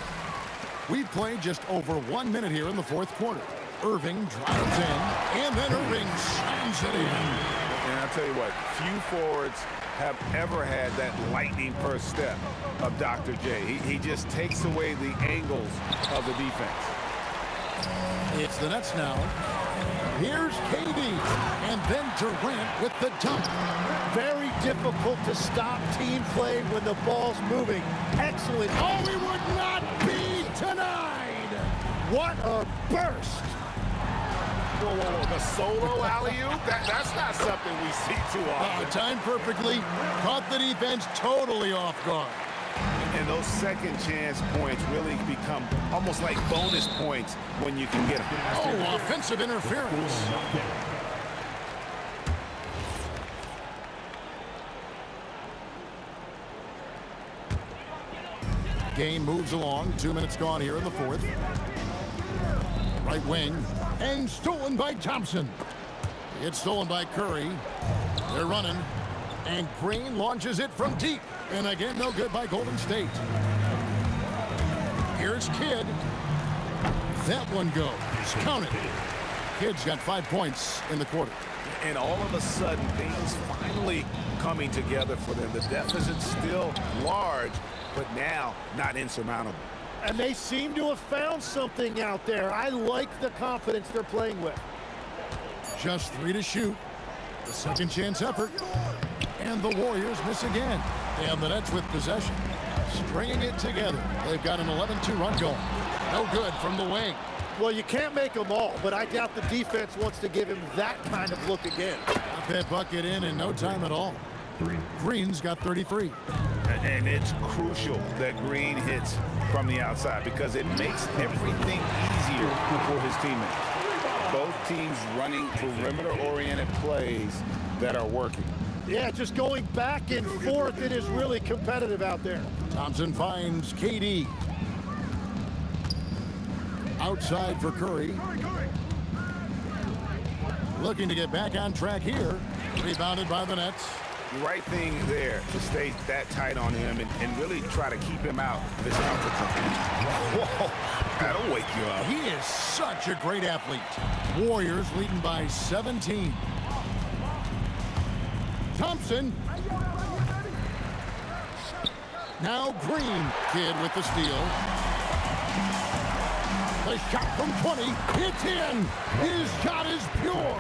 We've played just over 1 minute here in the fourth quarter. Irving drives in, and then Irving shines it in. And I'll tell you what, few forwards have ever had that lightning first step of Dr. J. He just takes away the angles of the defense. It's the Nets now. Here's KD, and then Durant with the dunk. Very difficult to stop team play when the ball's moving. Excellent. Oh, he would not be denied. What a burst. Whoa, whoa, whoa. The solo alley-oop? That's not something we see too often. Timed perfectly. Caught the defense totally off guard. And those second chance points really become almost like bonus points when you can get them. Oh, offensive interference. Game moves along. 2 minutes gone here in the fourth. Right wing. And stolen by Thompson. It's stolen by Curry. They're running. And Green launches it from deep. And again, no good by Golden State. Here's Kidd. That one goes. Counted. Kidd's got 5 points in the quarter. And all of a sudden, things finally coming together for them. The deficit's still large, but now not insurmountable. And they seem to have found something out there. I like the confidence they're playing with. Just 3 to shoot. The second chance effort. And the Warriors miss again. And the Nets with possession. Stringing it together. They've got an 11-2 run going. No good from the wing. Well, you can't make them all, but I doubt the defense wants to give him that kind of look again. Got that bucket in no time at all. Green's got 33. And it's crucial that Green hits from the outside because it makes everything easier for his teammates. Both teams running perimeter-oriented plays that are working. Yeah, just going back and forth, it is really competitive out there. Thompson finds KD. Outside for Curry. Looking to get back on track here. Rebounded by the Nets. The right thing there to stay that tight on him and really try to keep him out of his comfort zone. Whoa, that'll wake you up. He is such a great athlete. Warriors leading by 17. Thompson. Now Green. Kidd with the steal. The shot from 20. It's in. His shot is pure.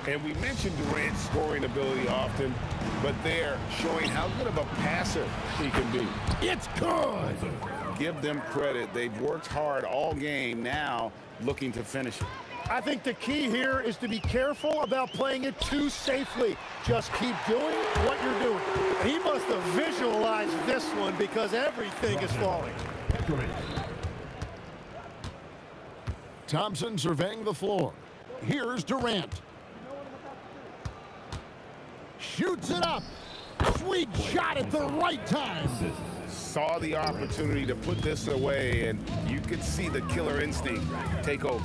And we mentioned Durant's scoring ability often, but they're showing how good of a passer he can be. It's good. Give them credit. They've worked hard all game, now looking to finish it. I think the key here is to be careful about playing it too safely. Just keep doing what you're doing. He must have visualized this one because everything is falling. Thompson surveying the floor. Here's Durant. Shoots it up. Sweet shot at the right time. Saw the opportunity to put this away, and you could see the killer instinct take over.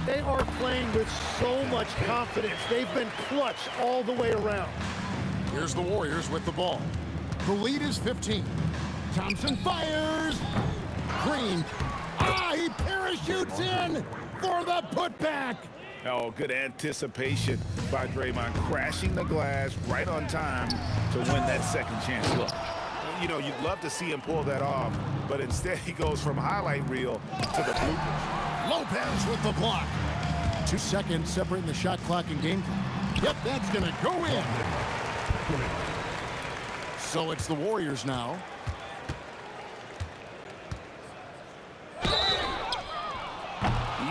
They are playing with so much confidence. They've been clutch all the way around. Here's the Warriors with the ball. The lead is 15. Thompson fires. Green. He parachutes in for the putback. Oh, good anticipation by Draymond, crashing the glass right on time to win that second chance look. You know, you'd love to see him pull that off, but instead he goes from highlight reel to the bloopers. Lopez with the block. 2 seconds separating the shot clock and game clock. Yep, that's going to go in. So it's the Warriors now.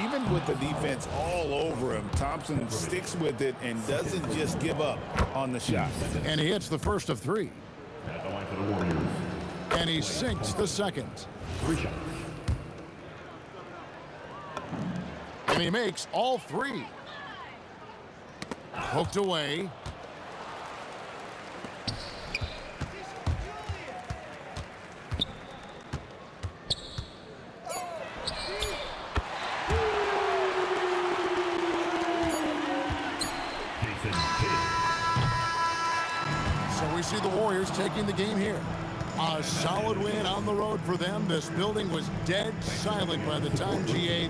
Even with the defense all over him, Thompson sticks with it and doesn't just give up on the shot. And he hits the first of 3. And he sinks the second. 3 shots. And he makes all 3. Poked away. So we see the Warriors taking the game here. A solid win on the road for them. This building was dead silent by the time GA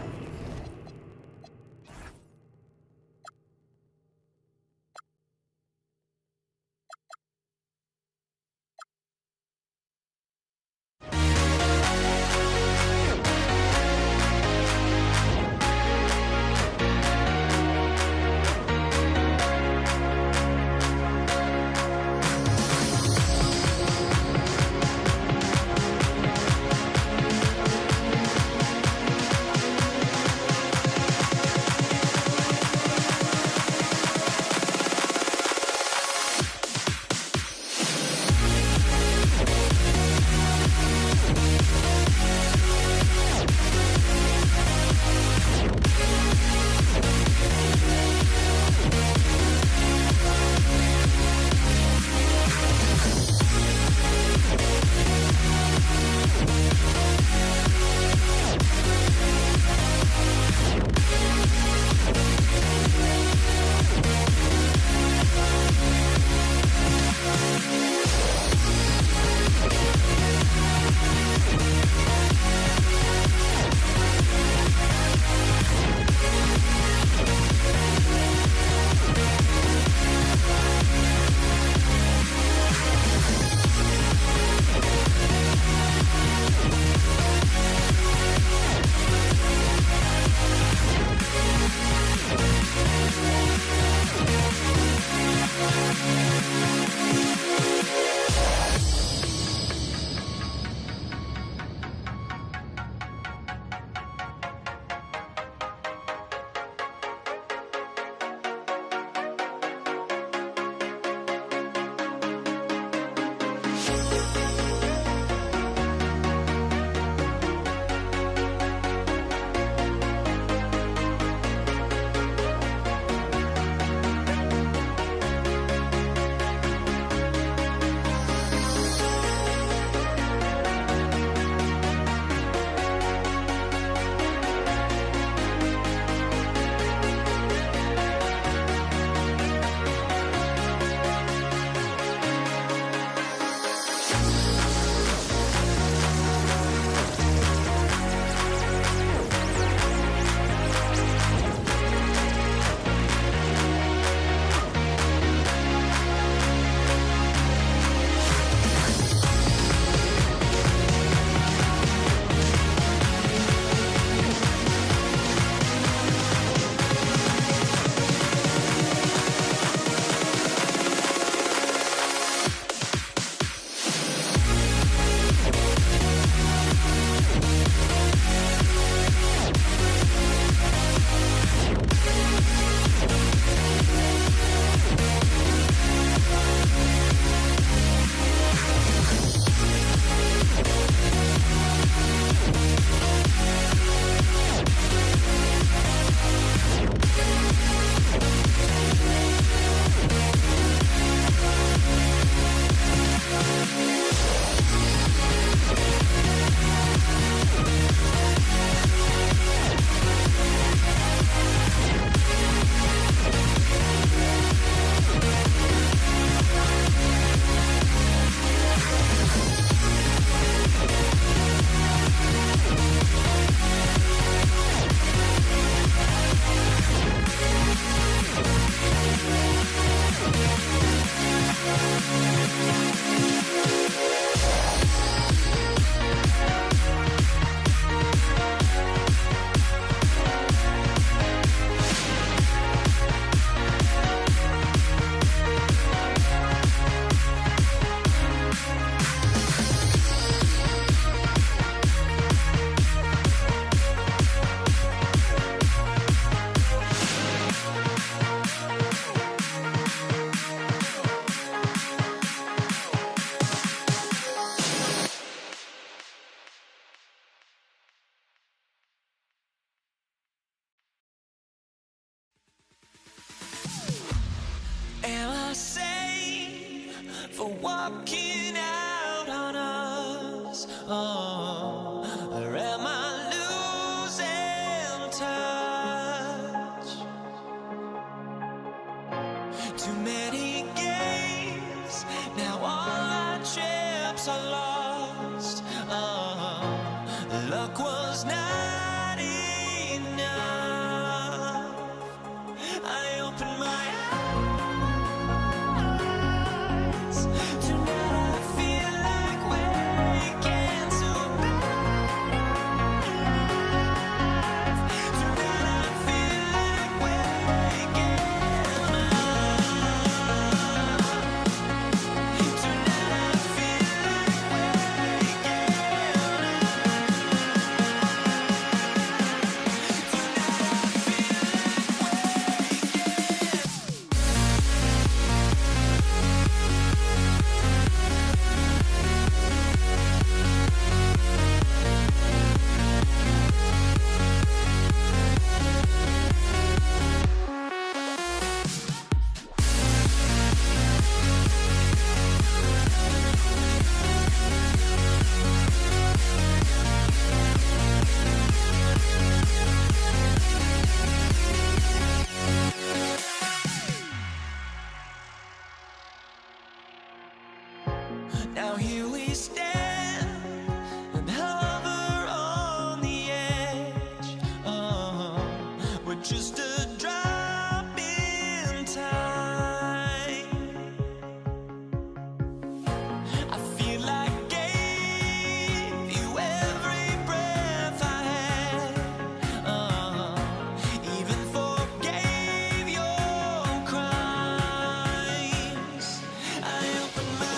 for walking out on us? Oh, or am I losing touch? Too many games, now all our chips are lost. Oh, luck was not enough. I opened my eyes. Tonight I feel like waking to life. Tonight I feel like waking up. Tonight I feel like waking Now here we stand and hover on the edge. Oh, we're just a drop in time. I feel like I gave you every breath I had. Oh, even forgave your crimes. I opened my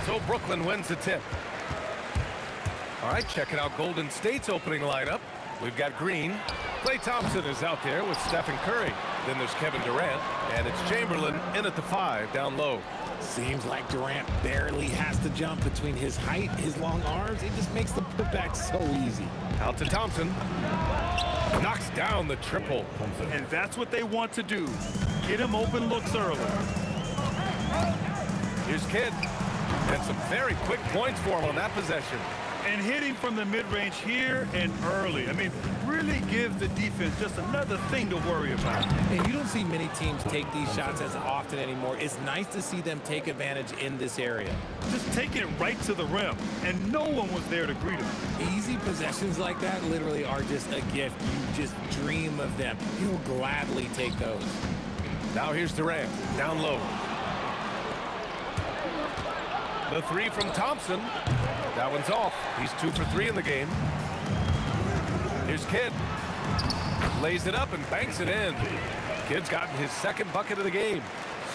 So Brooklyn wins the tip. All right, checking out Golden State's opening lineup. We've got Green. Klay Thompson is out there with Stephen Curry. Then there's Kevin Durant, and it's Chamberlain in at the 5 down low. Seems like Durant barely has to jump between his height, his long arms. It just makes the putback so easy. Out to Thompson. Knocks down the triple. And that's what they want to do. Get him open looks early. Here's Kidd. And some very quick points for him on that possession. And hitting from the mid-range here and early. I mean, really give the defense just another thing to worry about. And you don't see many teams take these shots as often anymore. It's nice to see them take advantage in this area. Just taking it right to the rim, and no one was there to greet him. Easy possessions like that literally are just a gift. You just dream of them. You'll gladly take those. Now here's Durant, down low. The 3 from Thompson. That one's off. He's 2 for 3 in the game. Here's Kidd. Lays it up and banks it in. Kidd's gotten his second bucket of the game.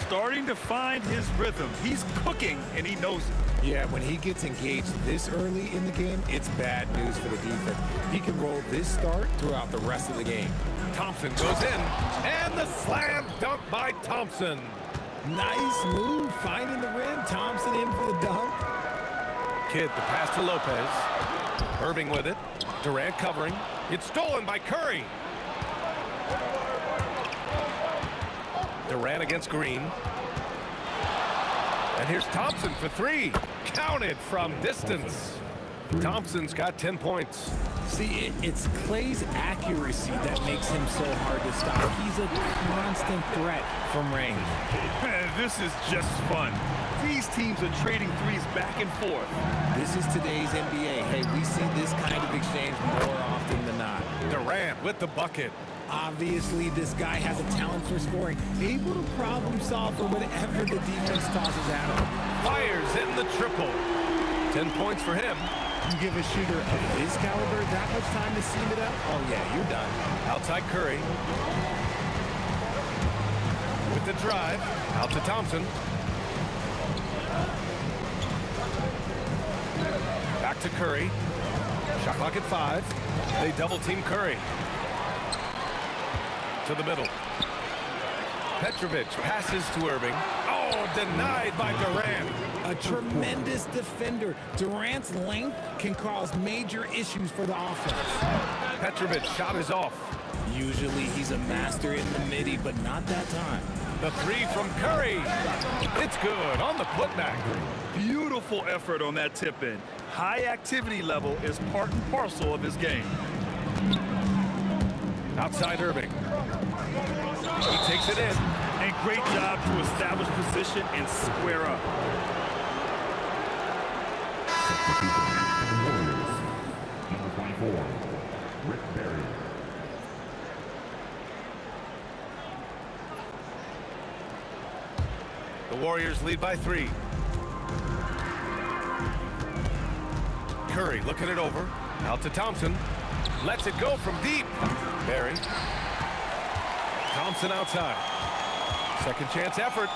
Starting to find his rhythm. He's cooking, and he knows it. Yeah, when he gets engaged this early in the game, it's bad news for the defense. He can roll this start throughout the rest of the game. Thompson goes in, and the slam dunk by Thompson. Nice move, finding the rim. Thompson in for the dunk. Kidd, the pass to Lopez. Irving with it. Durant covering. It's stolen by Curry. Durant against Green. And here's Thompson for three. Counted from distance. Thompson's got 10 points. See, it's Clay's accuracy that makes him so hard to stop. He's a constant threat from range. Man, this is just fun. These teams are trading threes back and forth. This is today's NBA. Hey, we see this kind of exchange more often than not. Durant with the bucket. Obviously, this guy has a talent for scoring, able to problem solve for whatever the defense tosses at him. Fires in the triple. 10 points for him. You give a shooter of his caliber that much time to seam it up? Oh, yeah, you're done. Outside Curry. With the drive. Out to Thompson. Back to Curry. Shot clock at 5. They double team Curry. To the middle. Petrovic passes to Irving. Oh, denied by Durant. A tremendous defender. Durant's length can cause major issues for the offense. Petrovic shot is off. Usually he's a master in the midi, but not that time. The three from Curry. It's good on the putback. Beautiful effort on that tip-in. High activity level is part and parcel of his game. Outside Irving. He takes it in. And great job to establish position and square up. Warriors. Number 24, Rick Barry. The Warriors lead by 3. Curry looking it over. Out to Thompson. Lets it go from deep. Barry. Thompson outside. Second chance effort.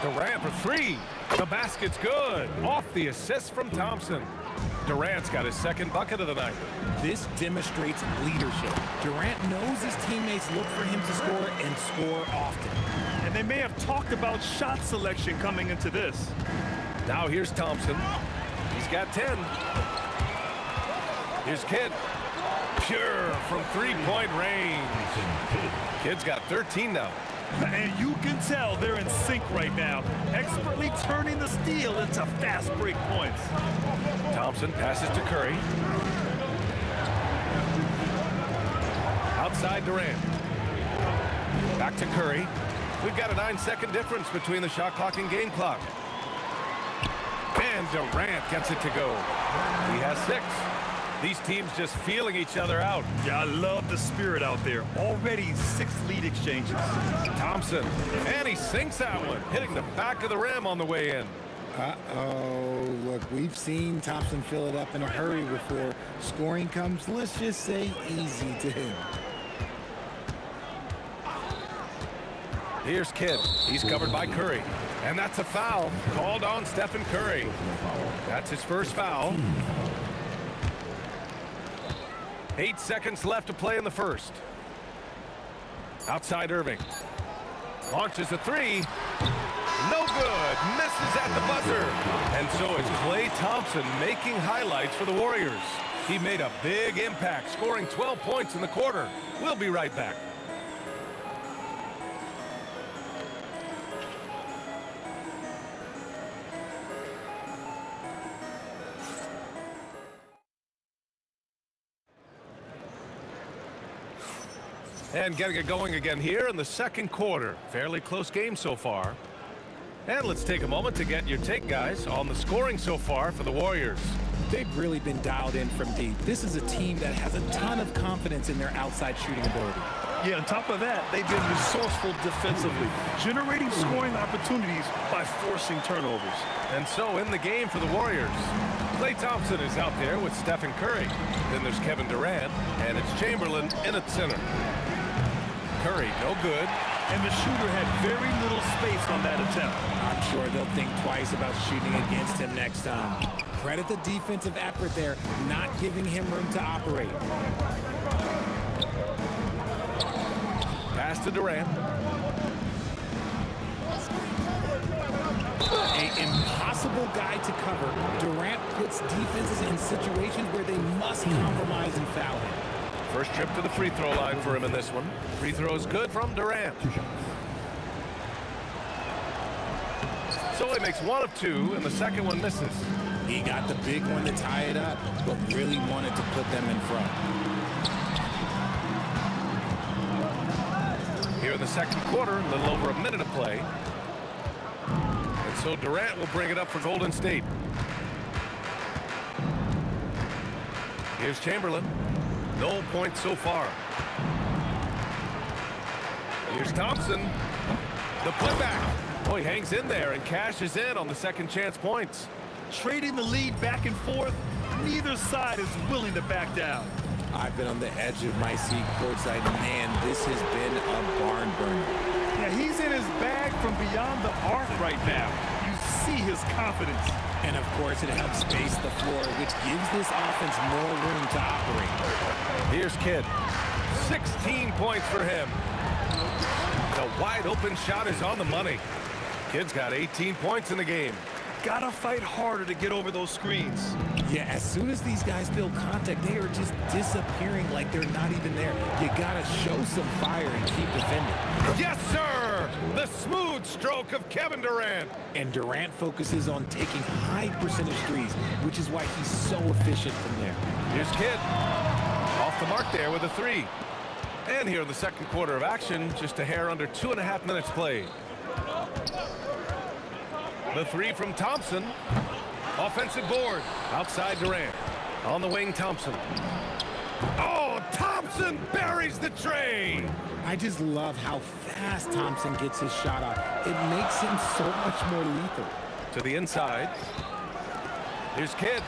Durant for 3. The basket's good. Off the assist from Thompson. Durant's got his second bucket of the night. This demonstrates leadership. Durant knows his teammates look for him to score and score often. And they may have talked about shot selection coming into this. Now here's Thompson. He's got 10. Here's Kidd. Pure from three-point range. Kidd's got 13 now. And you can tell they're in sync right now, expertly turning the steal into fast break points. Thompson passes to Curry. Outside Durant. Back to Curry. We've got a 9-second difference between the shot clock and game clock. And Durant gets it to go. He has 6. These teams just feeling each other out. Yeah, I love the spirit out there. Already 6 lead exchanges. Thompson, and he sinks that one, hitting the back of the rim on the way in. Uh-oh, look, we've seen Thompson fill it up in a hurry before. Scoring comes, let's just say, easy to him. Here's Kidd. He's covered by Curry. And that's a foul called on Stephen Curry. That's his first foul. 8 seconds left to play in the first. Outside Irving. Launches a 3. No good. Misses at the buzzer. And so it's Klay Thompson making highlights for the Warriors. He made a big impact, scoring 12 points in the quarter. We'll be right back. And getting it going again here in the second quarter. Fairly close game so far. And let's take a moment to get your take, guys, on the scoring so far for the Warriors. They've really been dialed in from deep. This is a team that has a ton of confidence in their outside shooting ability. Yeah, on top of that, they've been resourceful defensively, generating scoring opportunities by forcing turnovers. And so in the game for the Warriors, Klay Thompson is out there with Stephen Curry. Then there's Kevin Durant, and it's Chamberlain in at center. Curry, no good. And the shooter had very little space on that attempt. I'm sure they'll think twice about shooting against him next time. Credit the defensive effort there, not giving him room to operate. Pass to Durant. An impossible guy to cover. Durant puts defenses in situations where they must compromise and foul him. First trip to the free throw line for him in this one. Free throw is good from Durant. So he makes 1 of 2, and the second one misses. He got the big one to tie it up, but really wanted to put them in front. Here in the second quarter, a little over a minute of play. And so Durant will bring it up for Golden State. Here's Chamberlain. No points so far. Here's Thompson. The putback. Oh, he hangs in there and cashes in on the second chance points. Trading the lead back and forth, neither side is willing to back down. I've been on the edge of my seat courtside. Man, this has been a barn burner. Yeah, he's in his bag from beyond the arc right now. You see his confidence. And of course, it helps space the floor, which gives this offense more room to operate. Here's Kidd. 16 points for him. The wide open shot is on the money. Kidd's got 18 points in the game. Gotta fight harder to get over those screens. Yeah, as soon as these guys feel contact, they are just disappearing like they're not even there. You gotta show some fire and keep defending. Yes, sir! The smooth stroke of Kevin Durant. And Durant focuses on taking high percentage threes, which is why he's so efficient from there. Here's Kidd. Off the mark there with a 3. And here in the second quarter of action, just a hair under 2.5 minutes played. The 3 from Thompson. Offensive board. Outside Durant. On the wing, Thompson. Oh, Thompson buries the tray. I just love how fast Thompson gets his shot off. It makes him so much more lethal. To the inside. Here's Kidd.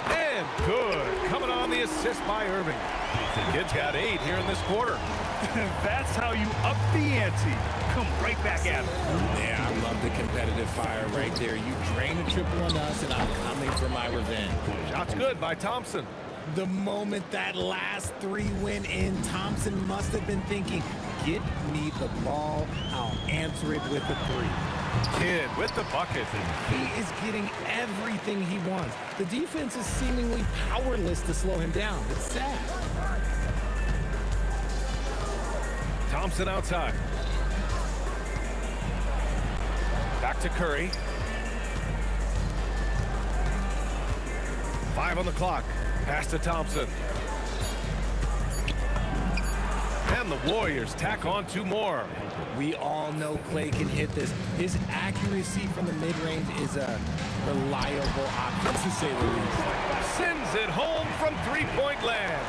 And good. Coming on the assist by Irving. Kidd's got 8 here in this quarter. That's how you up the ante. Come right back at him. Yeah, I love the competitive fire right there. You drain a triple on us, and I'm coming for my revenge. Shot's good by Thompson. The moment that last 3 went in, Thompson must have been thinking, get me the ball, I'll answer it with a 3. Kidd with the bucket. He is getting everything he wants. The defense is seemingly powerless to slow him down. It's sad. Thompson outside. Back to Curry. 5 on the clock. Pass to Thompson. And the Warriors tack on 2 more. We all know Clay can hit this. His accuracy from the mid-range is a reliable option, to say the least. Sends it home from three-point land.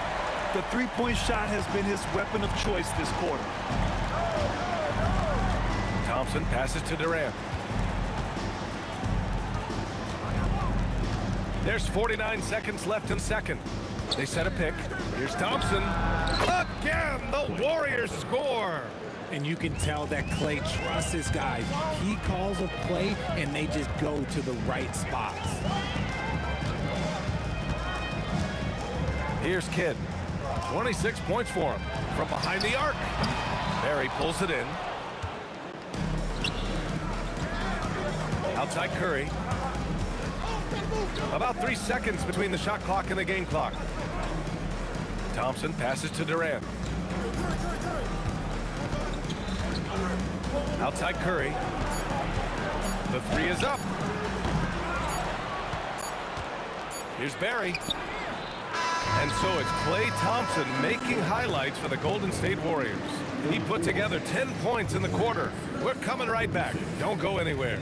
The three-point shot has been his weapon of choice this quarter. Thompson passes to Durant. There's 49 seconds left in second. They set a pick. Here's Thompson. Again, the Warriors score. And you can tell that Clay trusts his guys. He calls a play, and they just go to the right spots. Here's Kidd. 26 points for him from behind the arc. Barry pulls it in. Outside Curry. About 3 seconds between the shot clock and the game clock. Thompson passes to Durant. Outside Curry. The 3 is up. Here's Barry. And so it's Klay Thompson making highlights for the Golden State Warriors. He put together 10 points in the quarter. We're coming right back. Don't go anywhere.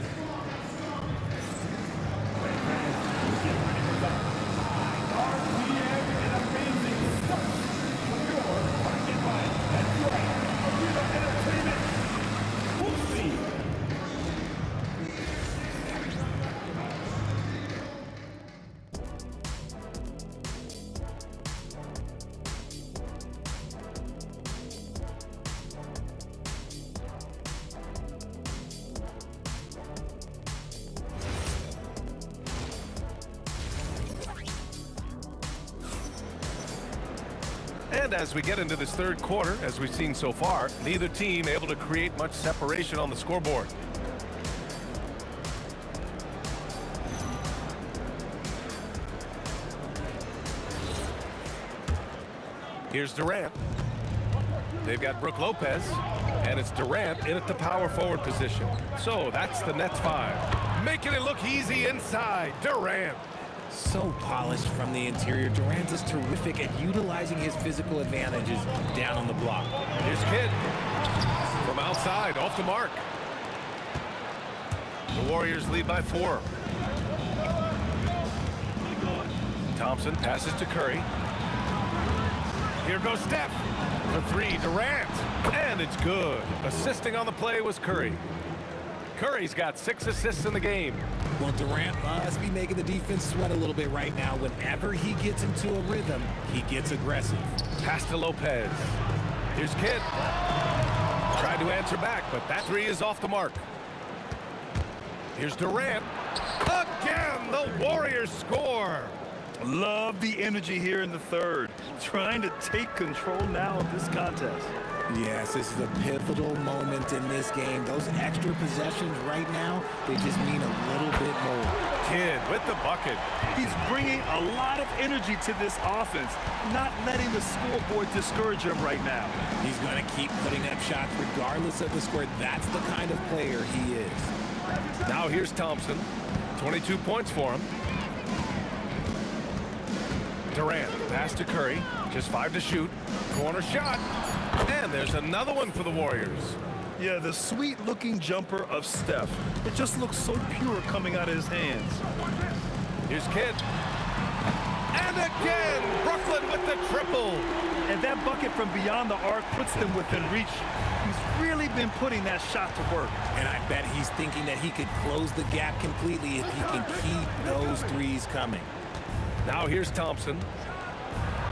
And as we get into this third quarter, as we've seen so far, neither team able to create much separation on the scoreboard. Here's Durant. They've got Brook Lopez, and it's Durant in at the power forward position. So that's the Nets 5. Making it look easy inside. Durant. So polished from the interior. Durant is terrific at utilizing his physical advantages down on the block. Here's Kidd. From outside, off the mark. The Warriors lead by 4. Thompson passes to Curry. Here goes Steph. For 3, Durant. And it's good. Assisting on the play was Curry. Curry's got 6 assists in the game. Well, Durant must be making the defense sweat a little bit right now. Whenever he gets into a rhythm, he gets aggressive. Pass to Lopez. Here's Kidd. Tried to answer back, but that 3 is off the mark. Here's Durant. Again, the Warriors score. Love the energy here in the third. Trying to take control now of this contest. Yes, this is a pivotal moment in this game. Those extra possessions right now, they just mean a little bit more. Kidd with the bucket. He's bringing a lot of energy to this offense, not letting the scoreboard discourage him right now. He's going to keep putting up shots regardless of the score. That's the kind of player he is. Now here's Thompson. 22 points for him. Durant, pass to Curry. Just 5 to shoot. Corner shot. And there's another one for the Warriors. Yeah, the sweet-looking jumper of Steph. It just looks so pure coming out of his hands. Here's Kidd. And again, Brooklyn with the triple. And that bucket from beyond the arc puts them within reach. He's really been putting that shot to work. And I bet he's thinking that he could close the gap completely if he can keep those threes coming. Now here's Thompson.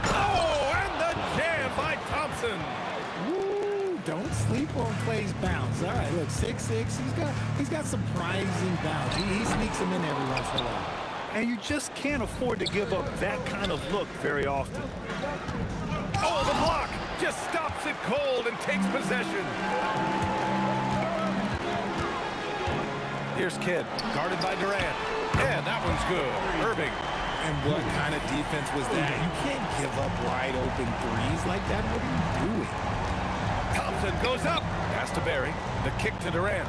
Oh, and the jam by Thompson. Woo, don't sleep on Clay's bounce. All right, look, 6'6". He's got surprising bounce. He sneaks them in every once in a while. And you just can't afford to give up that kind of look very often. Oh, the block just stops it cold and takes possession. Here's Kidd, guarded by Durant. And that one's good. Irving. And what kind of defense was that? You can't give up wide open threes like that. What are you doing? Thompson goes up. Pass to Barry. The kick to Durant.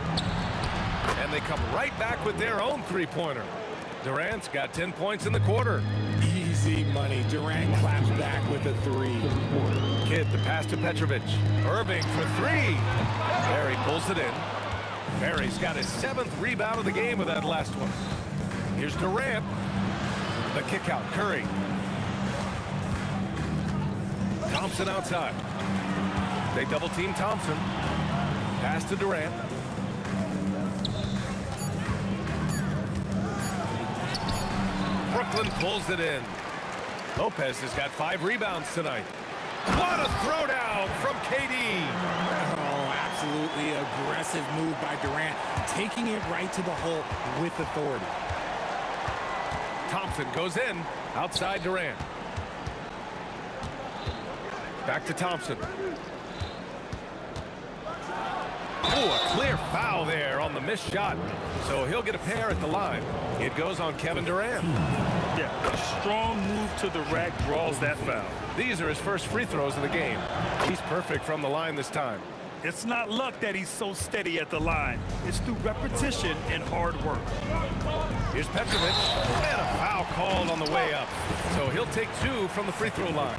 And they come right back with their own three-pointer. Durant's got 10 points in the quarter. Easy money. Durant claps back with a 3. Kidd, the pass to Petrovic. Irving for 3. Barry pulls it in. Barry's got his 7th rebound of the game with that last one. Here's Durant. The kick out, Curry. Thompson outside. They double team Thompson. Pass to Durant. Brooklyn pulls it in. Lopez has got 5 rebounds tonight. What a throwdown from KD. Oh, absolutely aggressive move by Durant, taking it right to the hole with authority. Thompson goes in, outside Durant. Back to Thompson. Oh, a clear foul there on the missed shot. So he'll get a pair at the line. It goes on Kevin Durant. Yeah, a strong move to the rack draws that foul. These are his first free throws of the game. He's perfect from the line this time. It's not luck that he's so steady at the line. It's through repetition and hard work. Here's Petrovic, and a foul called on the way up. So he'll take 2 from the free throw line.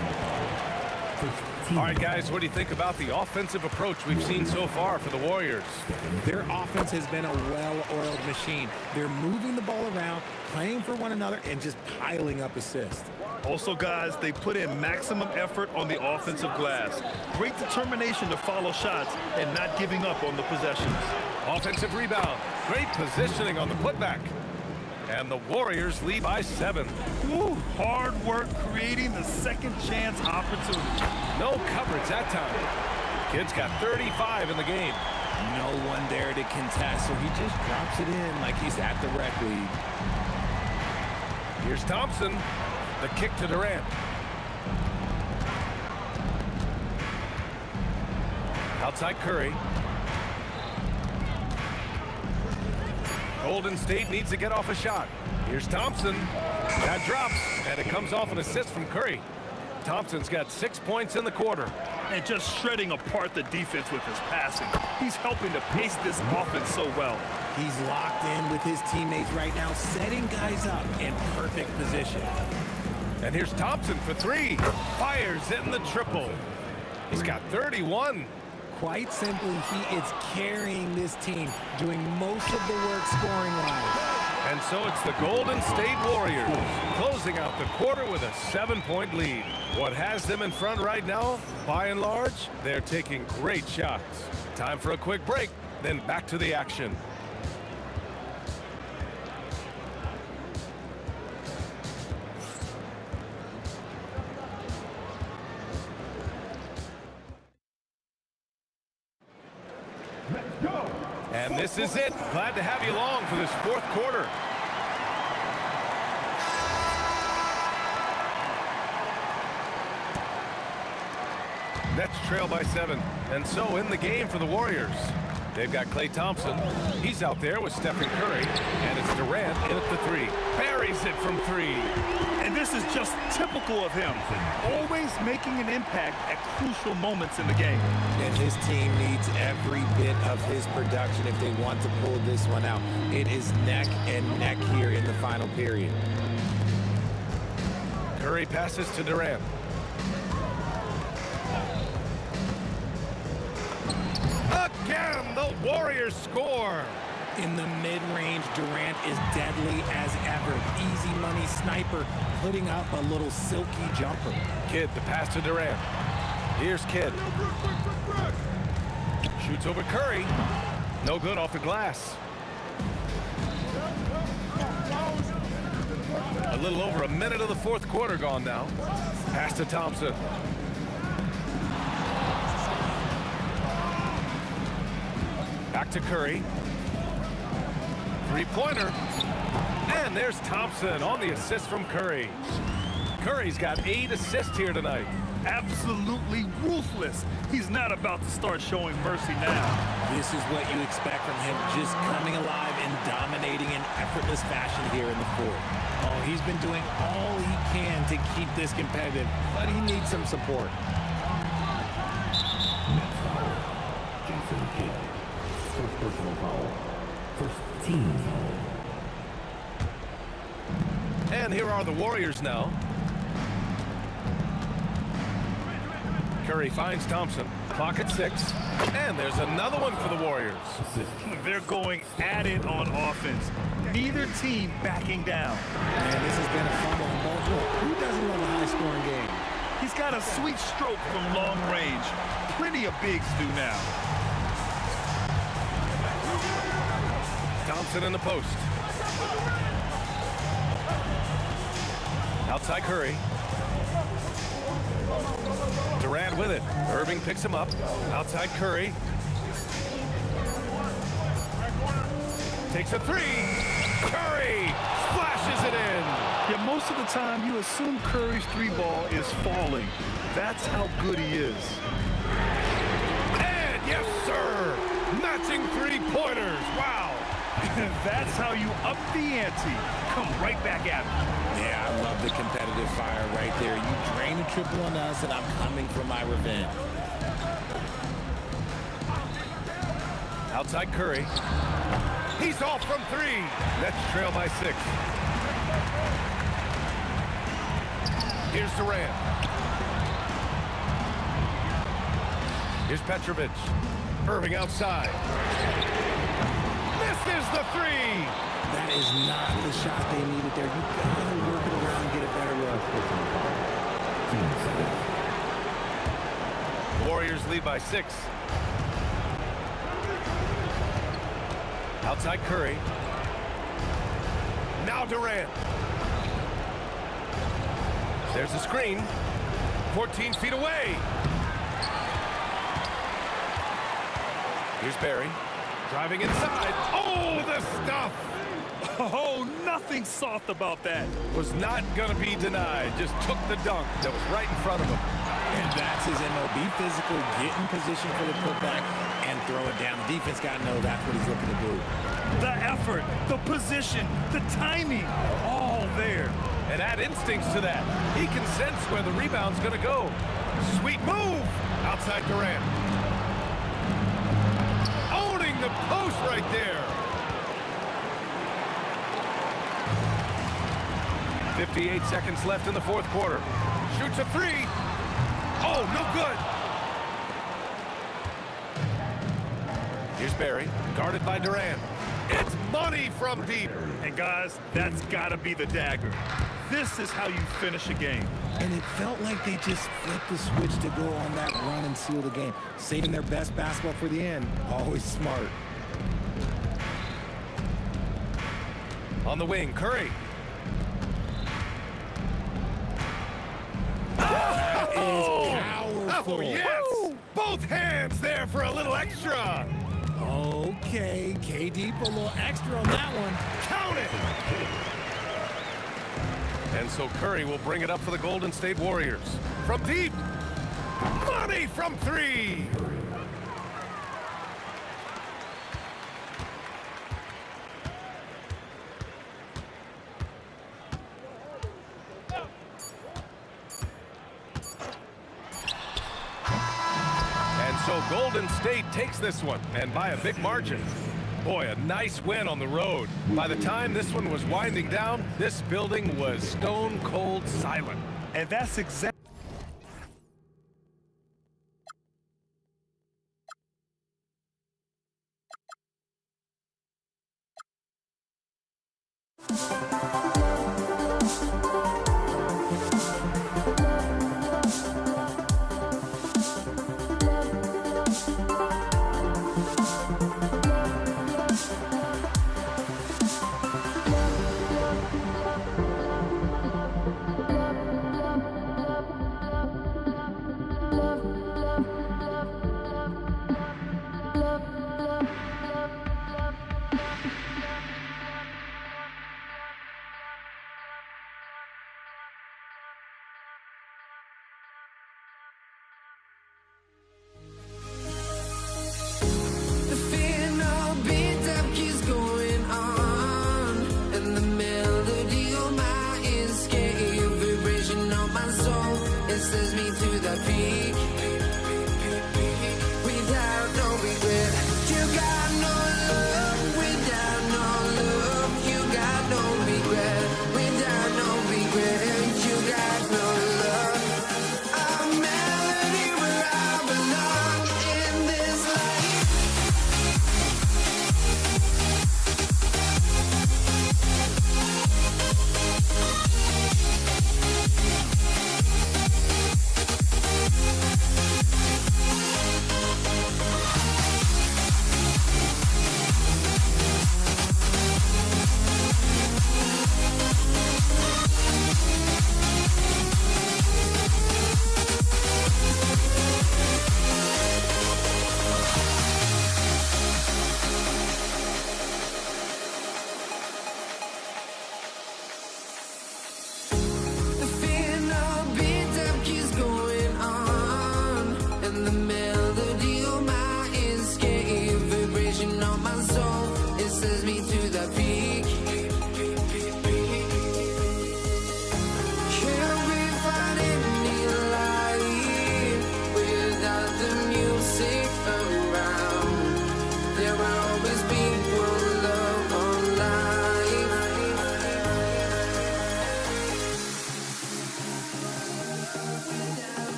All right, guys, what do you think about the offensive approach we've seen so far for the Warriors? Their offense has been a well-oiled machine. They're moving the ball around, playing for one another, and just piling up assists. Also, guys, they put in maximum effort on the offensive glass. Great determination to follow shots and not giving up on the possessions. Offensive rebound. Great positioning on the putback. And the Warriors lead by 7. Woo, hard work creating the second chance opportunity. No coverage that time. Kid's got 35 in the game. No one there to contest, so he just drops it in like he's at the rec league. Here's Thompson. The kick to Durant. Outside Curry. Golden State needs to get off a shot. Here's Thompson. That drops, and it comes off an assist from Curry. Thompson's got 6 points in the quarter. And just shredding apart the defense with his passing. He's helping to pace this offense so well. He's locked in with his teammates right now, setting guys up in perfect position. And here's Thompson for three. Fires in the triple. He's got 31. Quite simply, he is carrying this team, doing most of the work scoring-wise. And so it's the Golden State Warriors closing out the quarter with a 7-point lead. What has them in front right now, by and large, they're taking great shots. Time for a quick break, then back to the action. And this is it. Glad to have you along for this fourth quarter. Nets trail by 7. And so in the game for the Warriors, they've got Klay Thompson. He's out there with Stephen Curry. And it's Durant in at the 3. Buries it from 3. And this is just typical of him. Always making an impact at crucial moments in the game. And his team needs every bit of his production if they want to pull this one out. It is neck and neck here in the final period. Curry passes to Durant. Again, the Warriors score. In the mid-range, Durant is deadly as ever. Easy money sniper, putting up a little silky jumper. Kidd, the pass to Durant. Here's Kidd. Shoots over Curry. No good off the glass. A little over a minute of the fourth quarter gone now. Pass to Thompson. Back to Curry. Three-pointer. And there's Thompson on the assist from Curry. Curry's got 8 assists here tonight. Absolutely ruthless. He's not about to start showing mercy now. This is what you expect from him, just coming alive and dominating in effortless fashion here in the fourth. Oh, he's been doing all he can to keep this competitive, but he needs some support. Jason Kidd. First personal foul. First team foul. And here are the Warriors now. Curry finds Thompson. Clock at 6. And there's another one for the Warriors. They're going at it on offense. Neither team backing down. Man, this has been a fun one. But look, who doesn't love a high-scoring game? He's got a sweet stroke from long range. Plenty of bigs do now. Thompson in the post. Outside Curry. Durant with it. Irving picks him up. Outside Curry. Takes a 3. Curry splashes it in. Yeah, most of the time you assume Curry's 3-ball is falling. That's how good he is. And yes, sir. Matching 3-pointers. Wow. That's how you up the ante. Come right back at him. Yeah, I love the competitive fire right there. You drain a triple on us, and I'm coming for my revenge. Outside Curry. He's off from 3. Nets trail by 6. Here's Durant. Here's Petrovic. Irving outside. This is the 3. That is not the shot they needed there. You gotta work it around and get a better look. Warriors lead by 6. Outside Curry. Now Durant. There's a screen. 14 feet away. Here's Barry. Driving inside. Oh, the stuff. Oh, nothing soft about that. Was not going to be denied. Just took the dunk that was right in front of him. And that's his MO. Be physical, get in position for the putback, and throw it down. The defense got to know that's what he's looking to do. The effort, the position, the timing, all there. And add instincts to that. He can sense where the rebound's going to go. Sweet move! Outside Durant. Owning the post right there. 58 seconds left in the fourth quarter. Shoots a three. Oh, no good. Here's Barry, guarded by Durant. It's money from deep. And guys, that's got to be the dagger. This is how you finish a game. And it felt like they just flipped the switch to go on that run and seal the game. Saving their best basketball for the end. Always smart. On the wing, Curry. That is powerful. Oh, yes! Both hands there for a little extra. Okay, KD put a little extra on that one. Count it! And so Curry will bring it up for the Golden State Warriors. From deep. Money from three. So Golden State takes this one, and by a big margin. Boy, a nice win on the road. By the time this one was winding down, this building was stone cold silent. And that's exactly... Says me to the peak without no regret. You got no love without no love. You got no regret without no regret. You got no love. A melody where I belong in this life.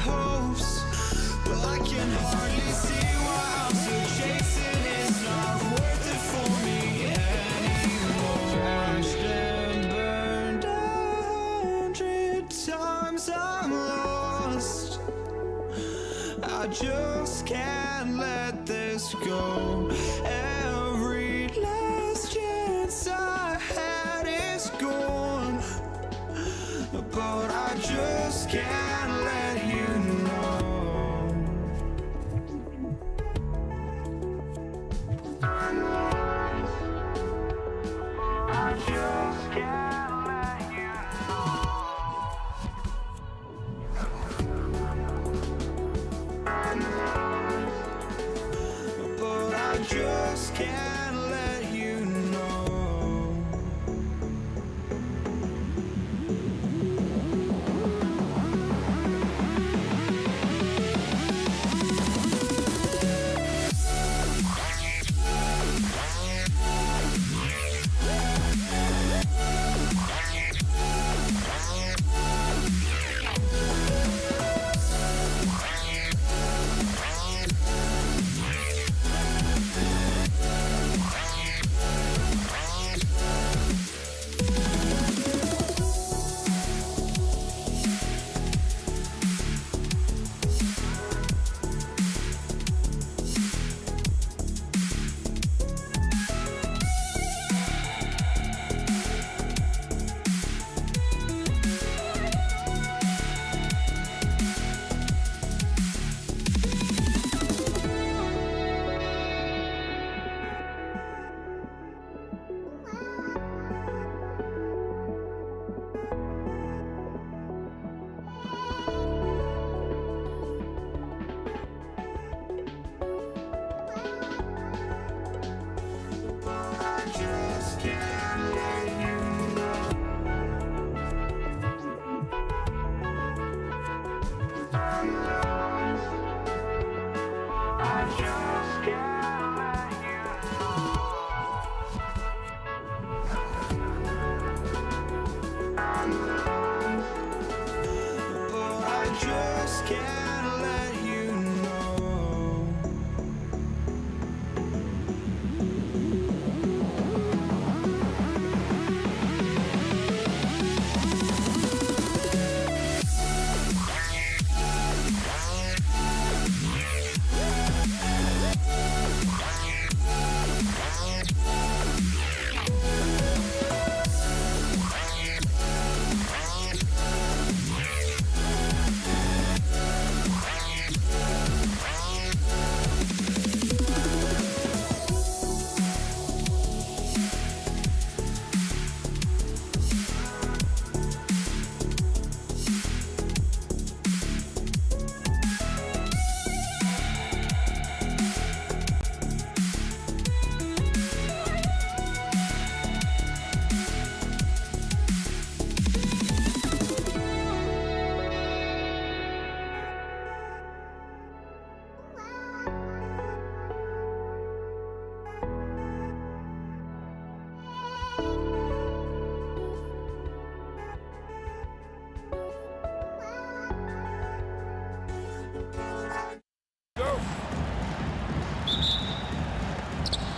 hopes, but I can hardly see why I'm still chasing. It's not worth it for me anymore. Crashed and burned 100 times, I'm lost. I just can't let this go. Every last chance I had is gone, but I just can't let you know. I just can't let you know. But I just can't let you know.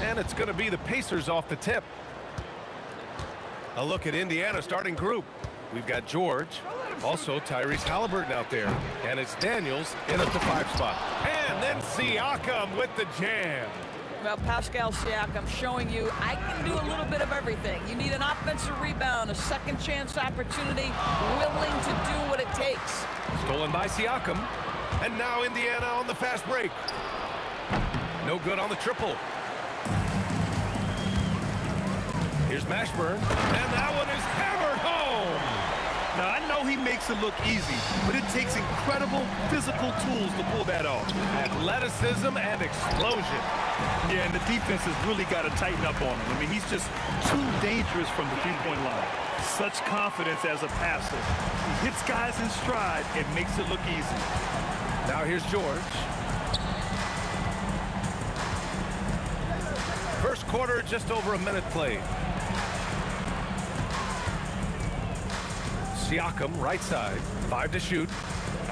And it's going to be the Pacers off the tip. A look at Indiana's starting group. We've got George, also Tyrese Halliburton out there, and it's Daniels in at the 5 spot. And then Siakam with the jam. Well, Pascal Siakam showing you I can do a little bit of everything. You need an offensive rebound, a second chance opportunity, willing to do what it takes. Stolen by Siakam. And now Indiana on the fast break. No good on the triple. Here's Mashburn, and that one is hammered home. Now, I know he makes it look easy, but it takes incredible physical tools to pull that off. Athleticism and explosion. Yeah, and the defense has really got to tighten up on him. I mean, he's just too dangerous from the three-point line. Such confidence as a passer. He hits guys in stride and makes it look easy. Now here's George. First quarter, just over a minute played. Siakam, right side, 5 to shoot.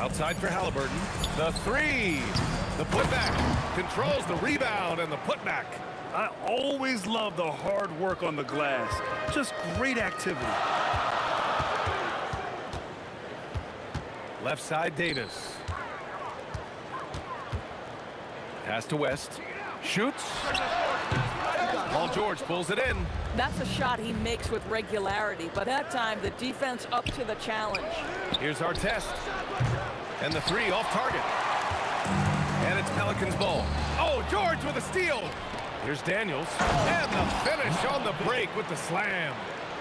Outside for Halliburton. The three. The putback. Controls the rebound and the putback. I always love the hard work on the glass. Just great activity. Left side, Davis. Pass to West. Shoots. Paul George pulls it in. That's a shot he makes with regularity, but that time the defense up to the challenge. Here's our test. And the three off target. And it's Pelicans ball. Oh, George with a steal. Here's Daniels. And the finish on the break with the slam.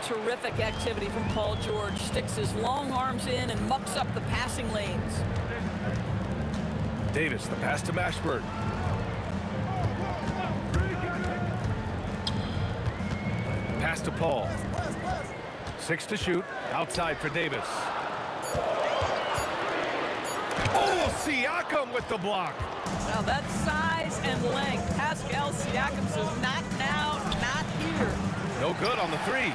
Terrific activity from Paul George. Sticks his long arms in and mucks up the passing lanes. Davis, the pass to Mashburn. Pass to Paul. 6 to shoot. Outside for Davis. Oh, Siakam with the block. Now that's size and length. Pascal Siakam says, not now, not here. No good on the three.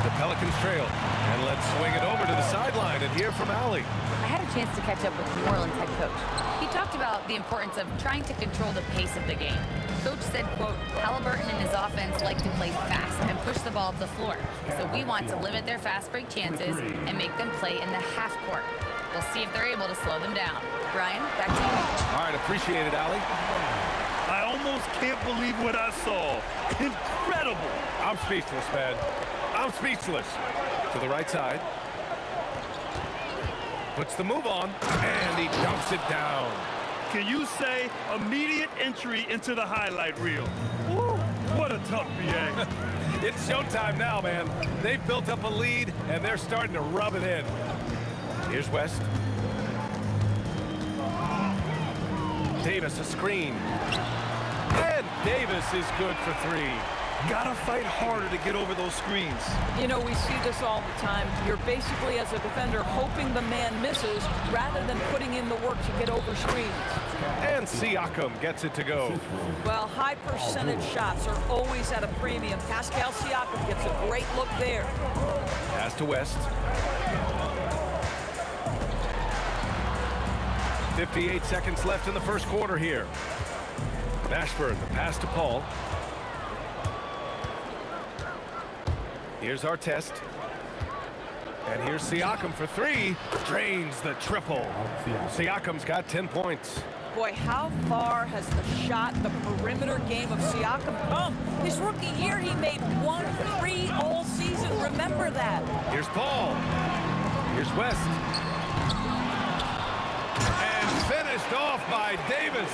The Pelicans trail. And let's swing it over to the sideline and hear from Allie. I had a chance to catch up with New Orleans head coach. He talked about the importance of trying to control the pace of the game. Coach said, quote, Halliburton and his offense like to play fast and push the ball up the floor. So we want to limit their fast break chances and make them play in the half court. We'll see if they're able to slow them down. Brian, back to you. All right, appreciate it, Allie. I almost can't believe what I saw. Incredible. I'm speechless, man. I'm speechless. To the right side. Puts the move on, and he dumps it down. Can you say immediate entry into the highlight reel? Woo, what a tough BA. It's showtime now, man. They've built up a lead, and they're starting to rub it in. Here's West. Davis a screen. And Davis is good for three. Gotta fight harder to get over those screens. You know, we see this all the time. You're basically, as a defender, hoping the man misses rather than putting in the work to get over screens. And Siakam gets it to go. Well, high percentage shots are always at a premium. Pascal Siakam gets a great look there. Pass to West. 58 seconds left in the first quarter here. Mashburn, the pass to Paul. Here's our test. And here's Siakam for three. Drains the triple. Siakam's got 10 points. Boy, how far has the shot, the perimeter game of Siakam come? His rookie year, he made 1 3 all season. Remember that. Here's Paul. Here's West. And finished off by Davis.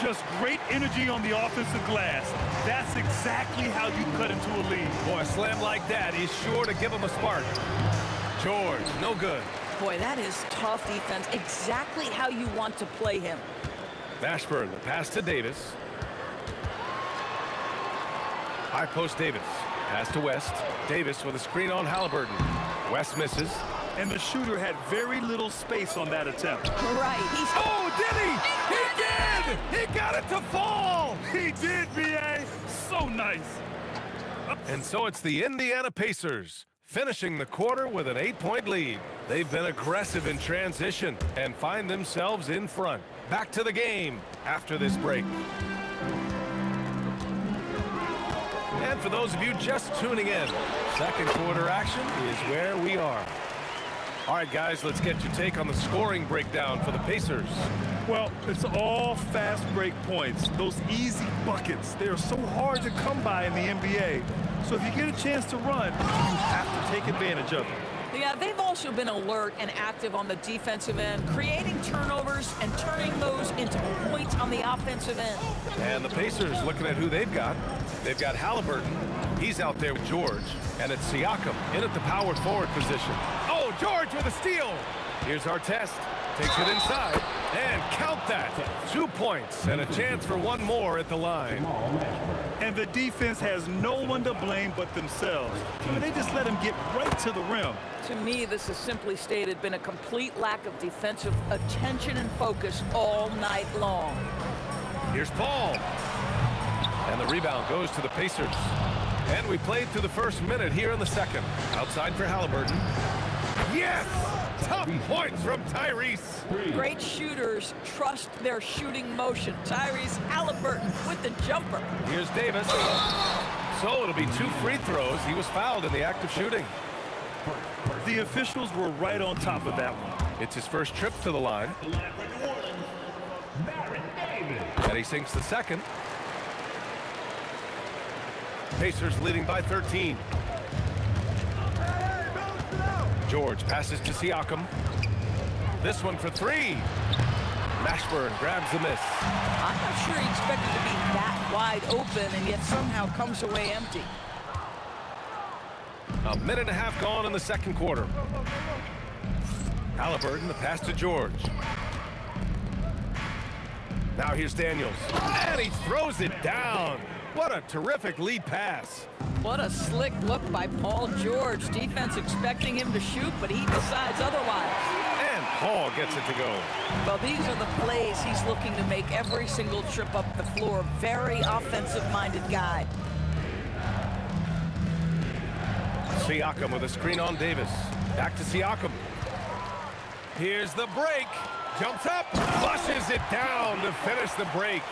Just great energy on the offensive glass. That's exactly how you cut into a lead. Boy, a slam like that is sure to give him a spark. George, no good. Boy, that is tough defense. Exactly how you want to play him. Mashburn, the pass to Davis. High post Davis. Pass to West. Davis with a screen on Halliburton. West misses. And the shooter had very little space on that attempt. Right. He's... Oh, did he? He did! He got it to fall! He did, B.A. So nice. And so it's the Indiana Pacers, finishing the quarter with an 8-point lead. They've been aggressive in transition and find themselves in front. Back to the game after this break. And for those of you just tuning in, second quarter action is where we are. All right, guys, let's get your take on the scoring breakdown for the Pacers. Well, it's all fast break points. Those easy buckets, they are so hard to come by in the NBA. So if you get a chance to run, you have to take advantage of it. Yeah, they've also been alert and active on the defensive end, creating turnovers and turning those into points on the offensive end. And the Pacers, looking at who they've got Halliburton. He's out there with George. And it's Siakam in at the power forward position. Oh, George with a steal. Here's our test. Takes it inside. And count that. 2 points and a chance for one more at the line. And the defense has no one to blame but themselves. I mean, they just let him get right to the rim. To me, this has simply stated been a complete lack of defensive attention and focus all night long. Here's Paul. And the rebound goes to the Pacers. And we played through the first minute here in the second. Outside for Halliburton. Yes! Tough points from Tyrese. Great shooters trust their shooting motion. Tyrese Halliburton with the jumper. Here's Davis. So it'll be 2 free throws. He was fouled in the act of shooting. The officials were right on top of that one. It's his first trip to the line. And he sinks the second. Pacers leading by 13. George passes to Siakam. This one for 3. Mashburn grabs the miss. I'm not sure he expected to be that wide open and yet somehow comes away empty. A minute and a half gone in the second quarter. Halliburton, the pass to George. Now here's Daniels. And he throws it down. What a terrific lead pass. What a slick look by Paul George. Defense expecting him to shoot, but he decides otherwise. And Paul gets it to go. Well, these are the plays he's looking to make every single trip up the floor. Very offensive-minded guy. Siakam with a screen on Davis. Back to Siakam. Here's the break. Jumps up, flushes it down to finish the break.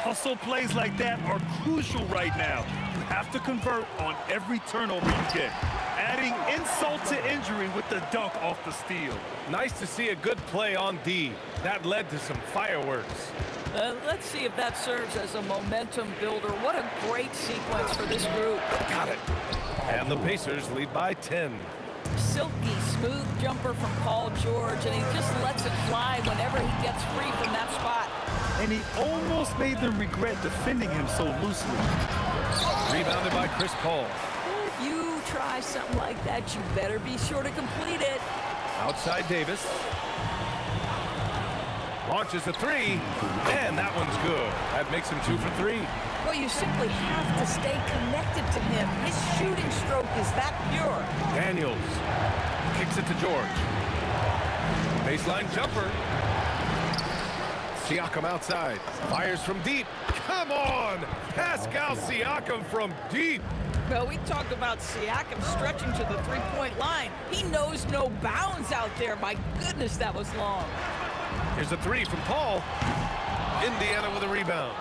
Hustle plays like that are crucial right now. You have to convert on every turnover you get. Adding insult to injury with the dunk off the steal. Nice to see a good play on D. That led to some fireworks. Let's see if that serves as a momentum builder. What a great sequence for this group. Got it. And the Pacers lead by 10. Silky smooth jumper from Paul George, and he just lets it fly whenever he gets free from that spot. And he almost made them regret defending him so loosely. Rebounded by Chris Paul. If you try something like that, you better be sure to complete it. Outside Davis. Launches a 3, and that one's good. That makes him 2 for 3. Well, you simply have to stay connected to him. His shooting stroke is that pure. Daniels kicks it to George. Baseline jumper. Siakam outside. Fires from deep. Come on! Pascal Siakam from deep. Well, we talked about Siakam stretching to the three-point line. He knows no bounds out there. My goodness, that was long. Here's a 3 from Paul. Indiana with a rebound.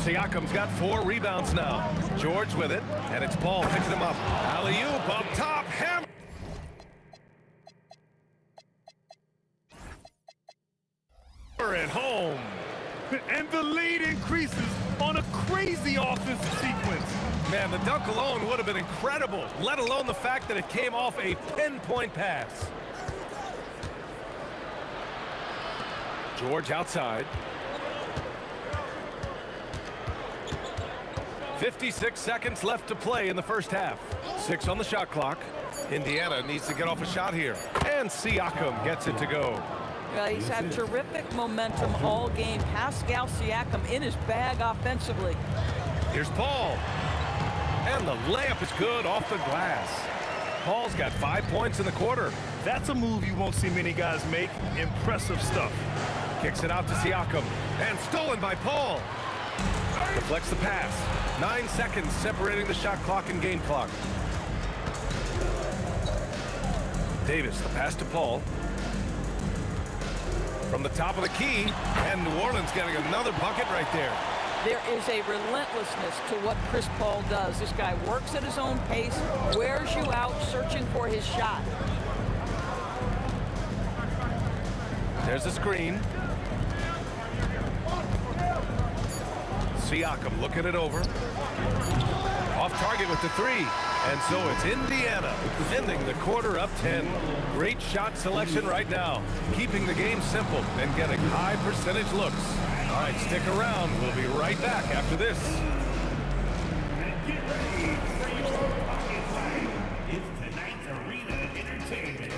Siakam's got 4 rebounds now. George with it, and it's Paul picking him up. Alley-oop up top. Hammer at home. And the lead increases on a crazy offensive sequence. Man, the dunk alone would have been incredible, let alone the fact that it came off a pinpoint pass. George outside. 56 seconds left to play in the first half. 6 on the shot clock. Indiana needs to get off a shot here. And Siakam gets it to go. He's had terrific momentum all game. Pascal Siakam in his bag offensively. Here's Paul. And the layup is good off the glass. Paul's got 5 points in the quarter. That's a move you won't see many guys make. Impressive stuff. Kicks it out to Siakam. And stolen by Paul. Deflects the pass. 9 seconds separating the shot clock and game clock. Davis, the pass to Paul. From the top of the key, and New Orleans getting another bucket right there. There is a relentlessness to what Chris Paul does. This guy works at his own pace, wears you out searching for his shot. There's a screen. Siakam looking it over. Off target with the 3. And so it's Indiana ending the quarter up 10. Great shot selection right now. Keeping the game simple and getting high percentage looks. All right, stick around. We'll be right back after this. It's tonight's Arena Entertainment.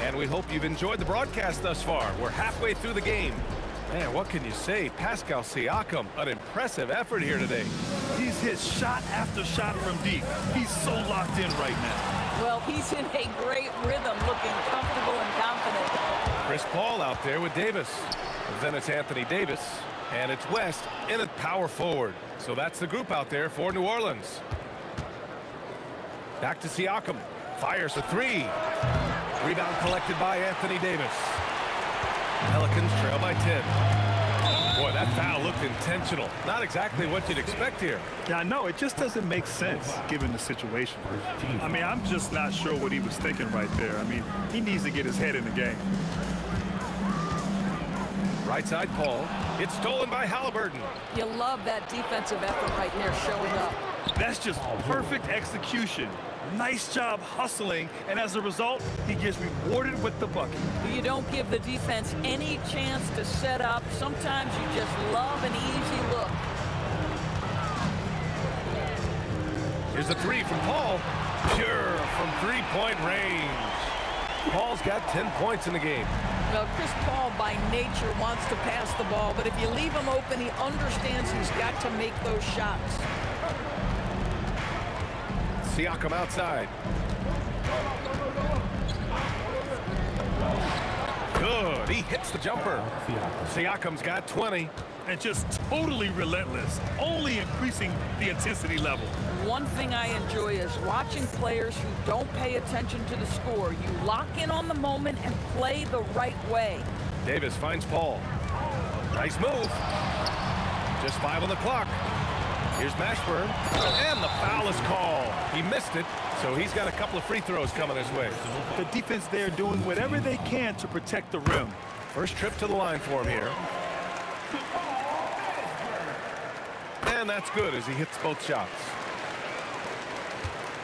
And we hope you've enjoyed the broadcast thus far. We're halfway through the game. Man, what can you say? Pascal Siakam, an impressive effort here today. He's hit shot after shot from deep. He's so locked in right now. Well, he's in a great rhythm, looking comfortable and confident. Chris Paul out there with Davis. Then it's Anthony Davis, and it's West in at power forward. So that's the group out there for New Orleans. Back to Siakam. Fires a three. Rebound collected by Anthony Davis. Pelicans trail by 10. Boy, that foul looked intentional. Not exactly what you'd expect here. Yeah, I know. It just doesn't make sense given the situation. I mean, I'm just not sure what he was thinking right there. I mean, he needs to get his head in the game. Right side Paul. It's stolen by Halliburton. You love that defensive effort right there showing up. That's just perfect execution. Nice job hustling, and as a result, he gets rewarded with the bucket. You don't give the defense any chance to set up. Sometimes you just love an easy look. Here's a three from Paul. Pure from three-point range. Paul's got 10 points in the game. Well, Chris Paul by nature wants to pass the ball, but if you leave him open, he understands he's got to make those shots. Siakam outside. Good. He hits the jumper. Siakam's got 20. And just totally relentless, only increasing the intensity level. One thing I enjoy is watching players who don't pay attention to the score. You lock in on the moment and play the right way. Davis finds Paul. Nice move. Just 5 on the clock. Here's Mashburn, and the foul is called. He missed it, so he's got a couple of free throws coming his way. The defense there doing whatever they can to protect the rim. First trip to the line for him here. And that's good as he hits both shots.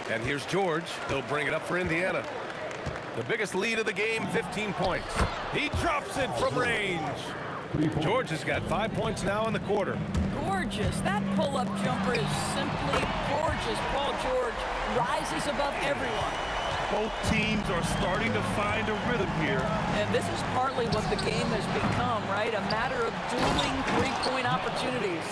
And here's George. He'll bring it up for Indiana. The biggest lead of the game, 15 points. He drops it from range. George has got 5 points now in the quarter. Gorgeous. That pull-up jumper is simply gorgeous. Paul George rises above everyone. Both teams are starting to find a rhythm here. And this is partly what the game has become, right? A matter of dueling three-point opportunities.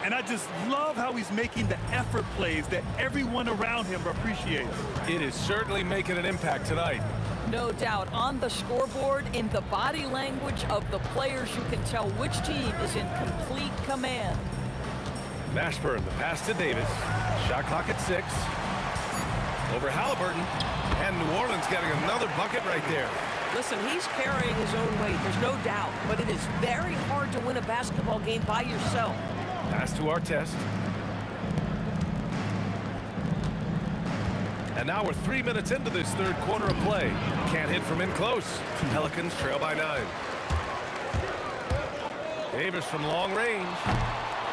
And I just love how he's making the effort plays that everyone around him appreciates. It is certainly making an impact tonight. No doubt. On the scoreboard, in the body language of the players, you can tell which team is in complete command. Mashburn, the pass to Davis. Shot clock at 6. Over Halliburton. And New Orleans getting another bucket right there. Listen, he's carrying his own weight, there's no doubt. But it is very hard to win a basketball game by yourself. Pass to Artest. And now we're 3 minutes into this third quarter of play. Can't hit from in close. Pelicans trail by 9. Davis from long range.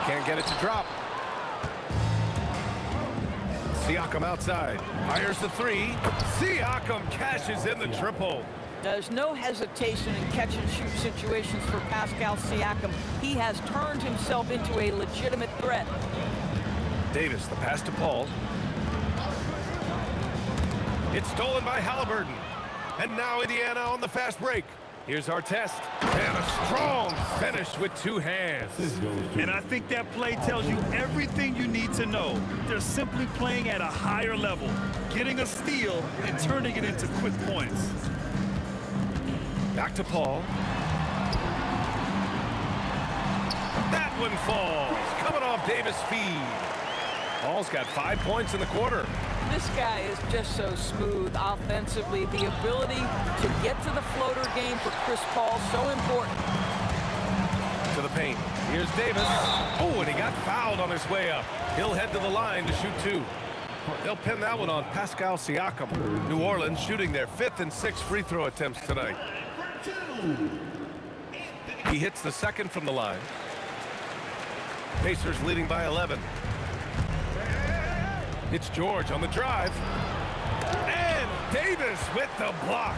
Can't get it to drop. Siakam outside. Fires the three. Siakam cashes in the triple. There's no hesitation in catch-and-shoot situations for Pascal Siakam. He has turned himself into a legitimate threat. Davis, the pass to Paul. It's stolen by Halliburton. And now Indiana on the fast break. Here's Artest. And a strong finish with 2 hands. And I think that play tells you everything you need to know. They're simply playing at a higher level, getting a steal and turning it into quick points. Back to Paul. That one falls. Coming off Davis' feed. Paul's got 5 points in the quarter. This guy is just so smooth offensively. The ability to get to the floater game for Chris Paul, so important. To the paint. Here's Davis. Oh, and he got fouled on his way up. He'll head to the line to shoot 2. They'll pin that one on Pascal Siakam. New Orleans shooting their 5th and 6th free throw attempts tonight. He hits the second from the line. Pacers leading by 11. It's George on the drive. And Davis with the block.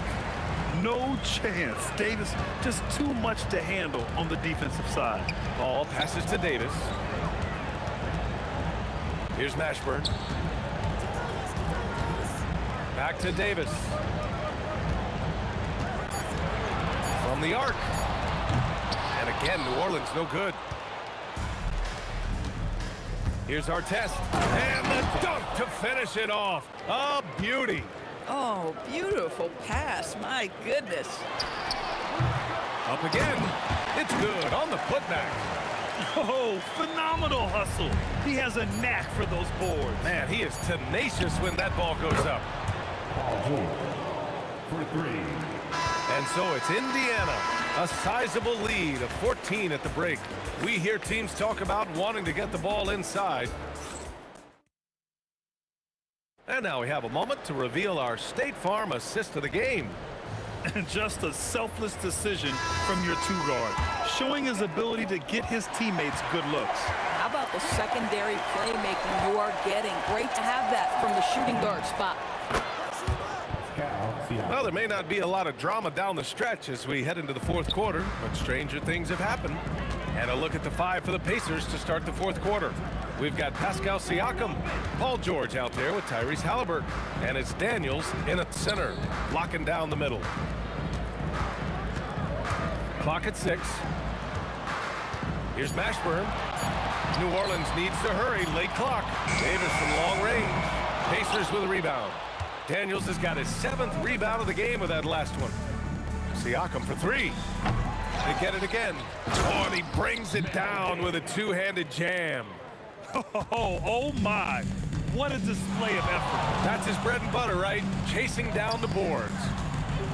No chance. Davis just too much to handle on the defensive side. Paul passes to Davis. Here's Mashburn. Back to Davis. From the arc. And again, New Orleans no good. Here's Artest. And the dunk to finish it off. A beauty. Oh, beautiful pass. My goodness. Up again. It's good on the putback. Oh, phenomenal hustle. He has a knack for those boards. Man, he is tenacious when that ball goes up. For 3. And so it's Indiana, a sizable lead of 14 at the break. We hear teams talk about wanting to get the ball inside. And now we have a moment to reveal our State Farm assist of the game. And just a selfless decision from your two-guard, showing his ability to get his teammates good looks. How about the secondary playmaking you are getting? Great to have that from the shooting guard spot. Well, there may not be a lot of drama down the stretch as we head into the fourth quarter, but stranger things have happened. And a look at the 5 for the Pacers to start the fourth quarter. We've got Pascal Siakam, Paul George out there with Tyrese Halliburton, and it's Daniels in at center, locking down the middle. Clock at 6. Here's Mashburn. New Orleans needs to hurry, late clock. Davis from long range. Pacers with a rebound. Daniels has got his 7th rebound of the game with that last one. Siakam for 3. They get it again. Oh, and he brings it down with a two-handed jam. Oh my. What a display of effort. That's his bread and butter, right? Chasing down the boards.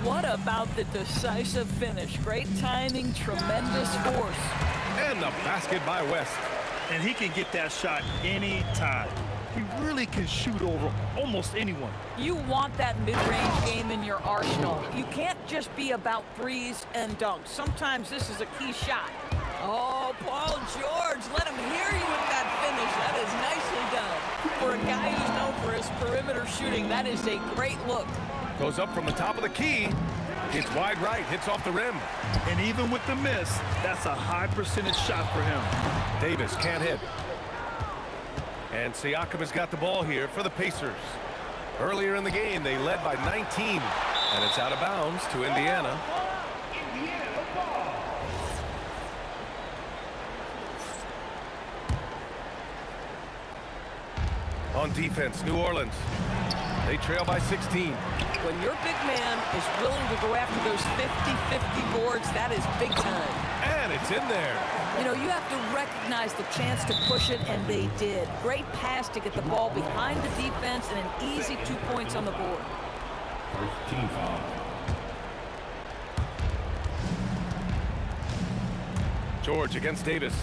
What about the decisive finish? Great timing, tremendous force. And the basket by West. And he can get that shot anytime. He really can shoot over almost anyone. You want that mid-range game in your arsenal. You can't just be about threes and dunks. Sometimes this is a key shot. Oh, Paul George, let him hear you with that finish. That is nicely done. For a guy who's known for his perimeter shooting, that is a great look. Goes up from the top of the key. It's wide right, hits off the rim. And even with the miss, that's a high percentage shot for him. Davis can't hit. And Siakam has got the ball here for the Pacers. Earlier in the game, they led by 19. And it's out of bounds to Indiana. On defense, New Orleans. They trail by 16. When your big man is willing to go after those 50-50 boards, that is big time. And it's in there. You know, you have to recognize the chance to push it, and they did. Great pass to get the ball behind the defense and an easy 2 points on the board. First team foul. George against Davis.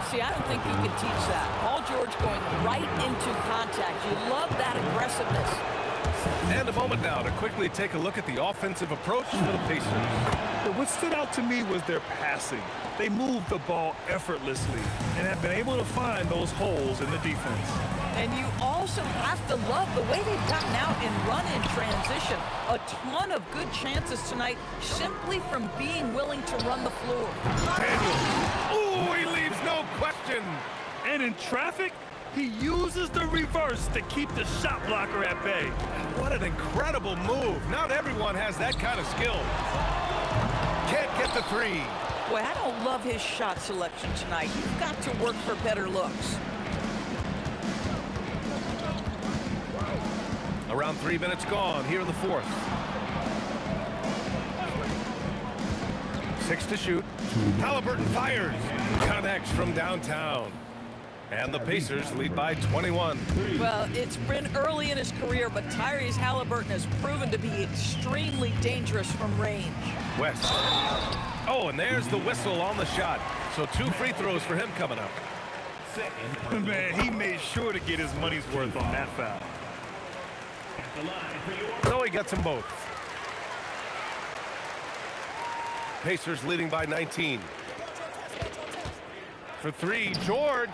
See, I don't think you can teach that. Paul George going right into contact. You love that aggressiveness. And a moment now to quickly take a look at the offensive approach for the Pacers. But what stood out to me was their passing. They moved the ball effortlessly and have been able to find those holes in the defense. And you also have to love the way they've gotten out and run in transition. A ton of good chances tonight simply from being willing to run the floor. Daniels. Ooh, he leaves no question. And in traffic, he uses the reverse to keep the shot blocker at bay. What an incredible move. Not everyone has that kind of skill. Can't get the 3. Boy, I don't love his shot selection tonight. You've got to work for better looks. Around 3 minutes gone here in the fourth. 6 to shoot. Halliburton fires. Connects from downtown. And the Pacers lead by 21. Well, it's been early in his career, but Tyrese Halliburton has proven to be extremely dangerous from range. West. Oh, and there's the whistle on the shot. So 2 free throws for him coming up. Man, he made sure to get his money's worth on that foul. So he gets them both. Pacers leading by 19. For 3, George.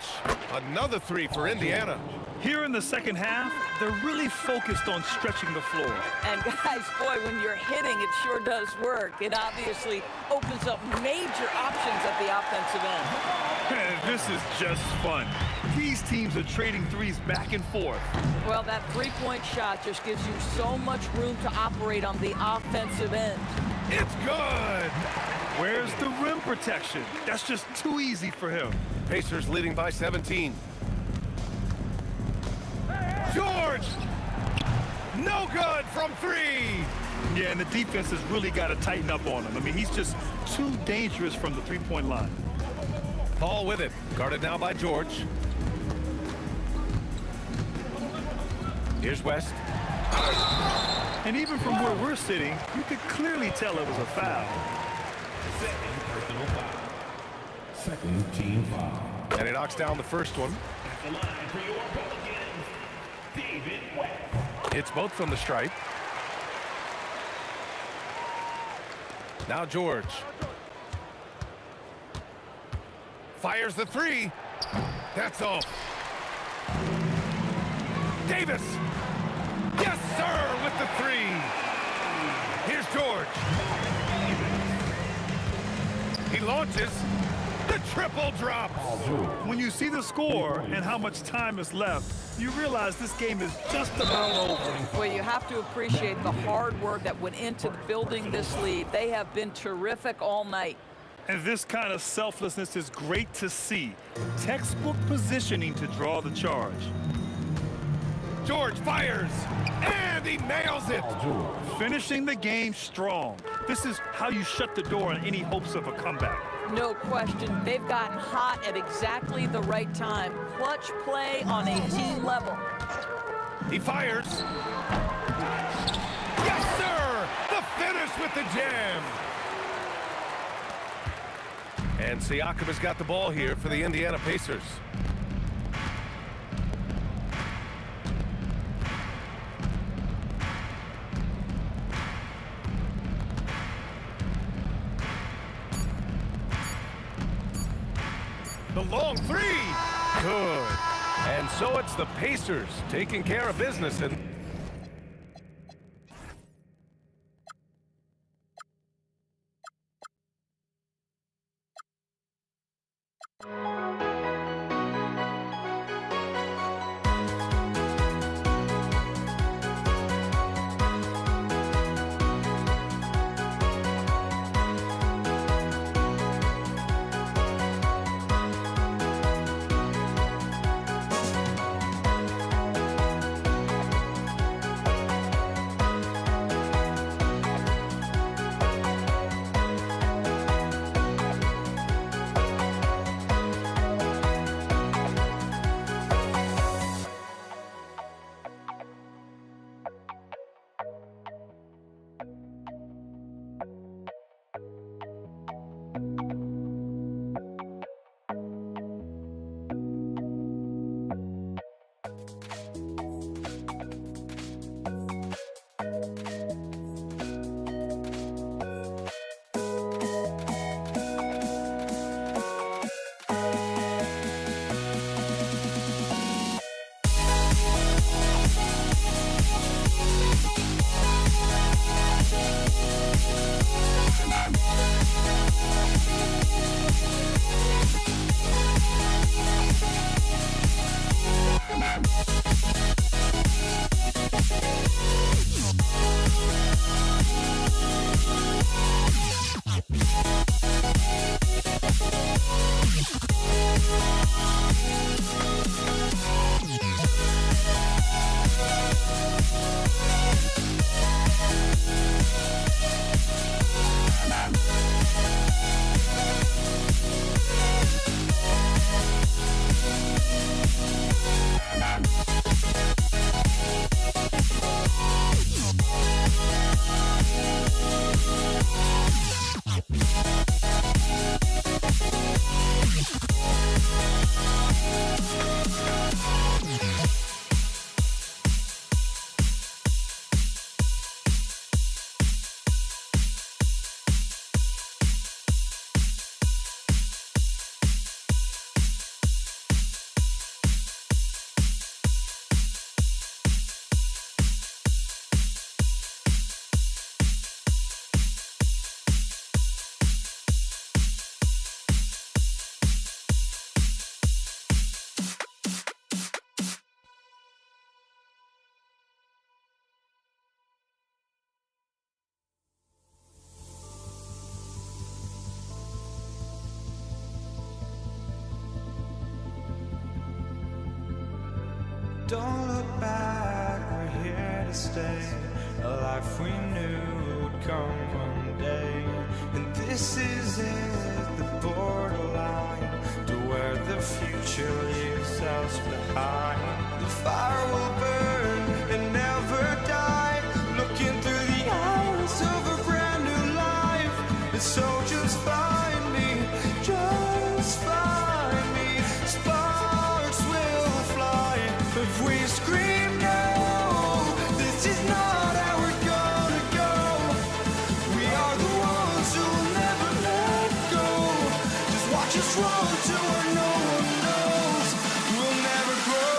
Another 3 for Indiana. Here in the second half, they're really focused on stretching the floor. And guys, boy, when you're hitting, it sure does work. It obviously opens up major options at the offensive end. This is just fun. These teams are trading threes back and forth. Well, that three-point shot just gives you so much room to operate on the offensive end. It's good. Where's the rim protection? That's just too easy for him. Pacers leading by 17. George! No good from 3. Yeah, and the defense has really got to tighten up on him. I mean, he's just too dangerous from the three-point line. Paul with it. Guarded now by George. Here's West. And even from where we're sitting, you could clearly tell it was a foul. Second personal foul. Second team foul. And he knocks down the first one. At the line for your Pelicans, David West. It's both from the stripe. Now George. Fires the three. That's off. Davis. Yes, sir, with the three. Here's George. He launches. The triple drops. When you see the score and how much time is left, you realize this game is just about over. Well, you have to appreciate the hard work that went into building this lead. They have been terrific all night. And this kind of selflessness is great to see. Textbook positioning to draw the charge. George fires, and he nails it. Finishing the game strong. This is how you shut the door on any hopes of a comeback. No question, they've gotten hot at exactly the right time. Clutch play on a team level. He fires. Yes, sir! The finish with the jam. And Siakam has got the ball here for the Indiana Pacers. The long three. Good. And so it's the Pacers taking care of business. And Don't look back, we're here to stay. a life we knew would come one day. And this is it, the borderline to where the future leaves us behind. The fire will burn and never die, looking through the eyes of a brand new life. And so just find me, just find me. Sparks will fly if we scream no. This is not how we're gonna go. We are the ones who will never let go. Just watch us run to where no one knows. We'll never grow.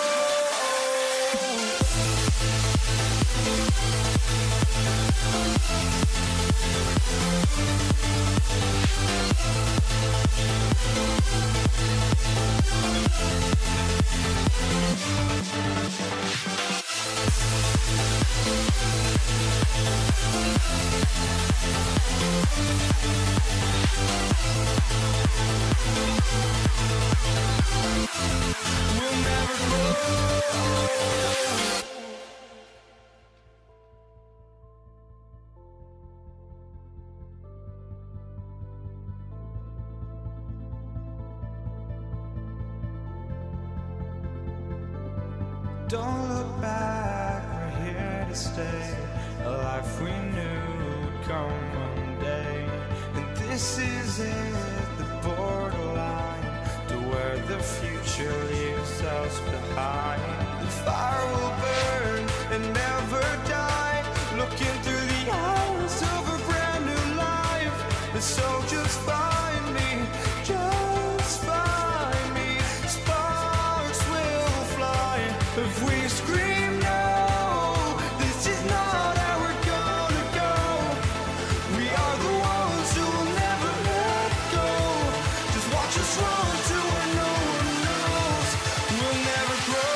We'll never grow. Don't look back, we're here to stay. A life we knew would come one day. And this is it, the borderline to where the future leaves us behind. The fire will burn and never die, looking through the eyes of a brand new life. And so just find me, just find me. Sparks will fly if we scream no. This is not how we're gonna go. We are the ones who will never let go. Just watch us run to where no one knows. We'll never grow.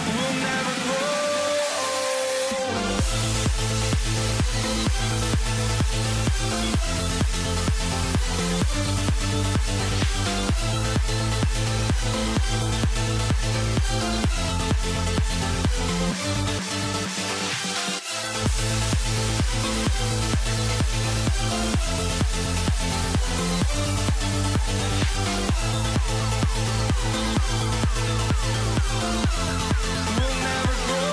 We'll never grow. We'll never grow.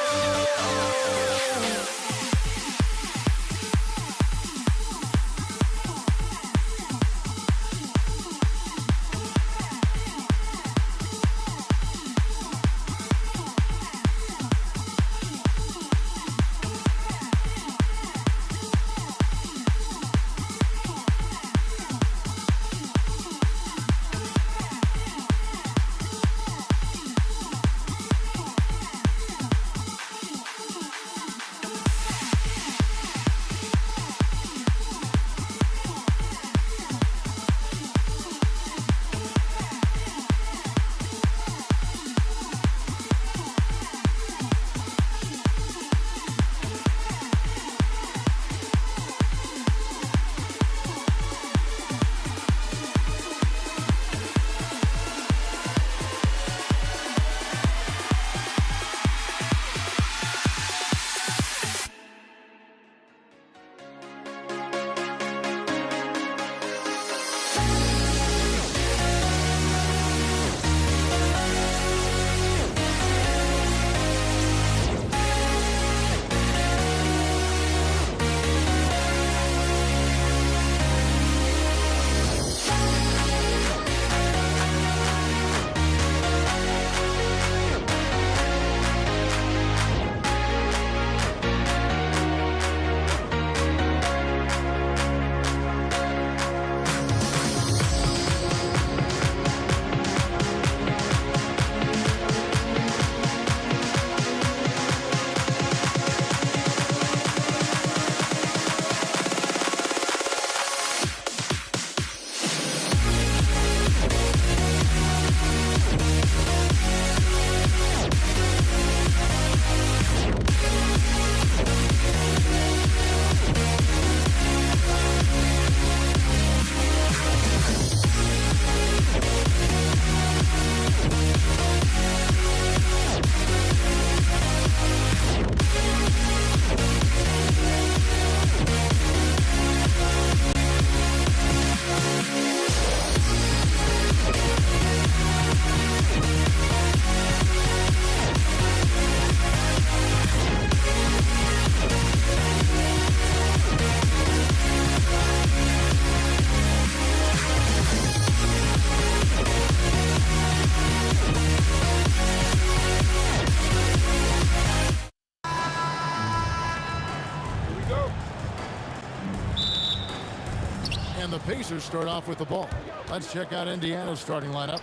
Pacers start off with the ball. Let's check out Indiana's starting lineup.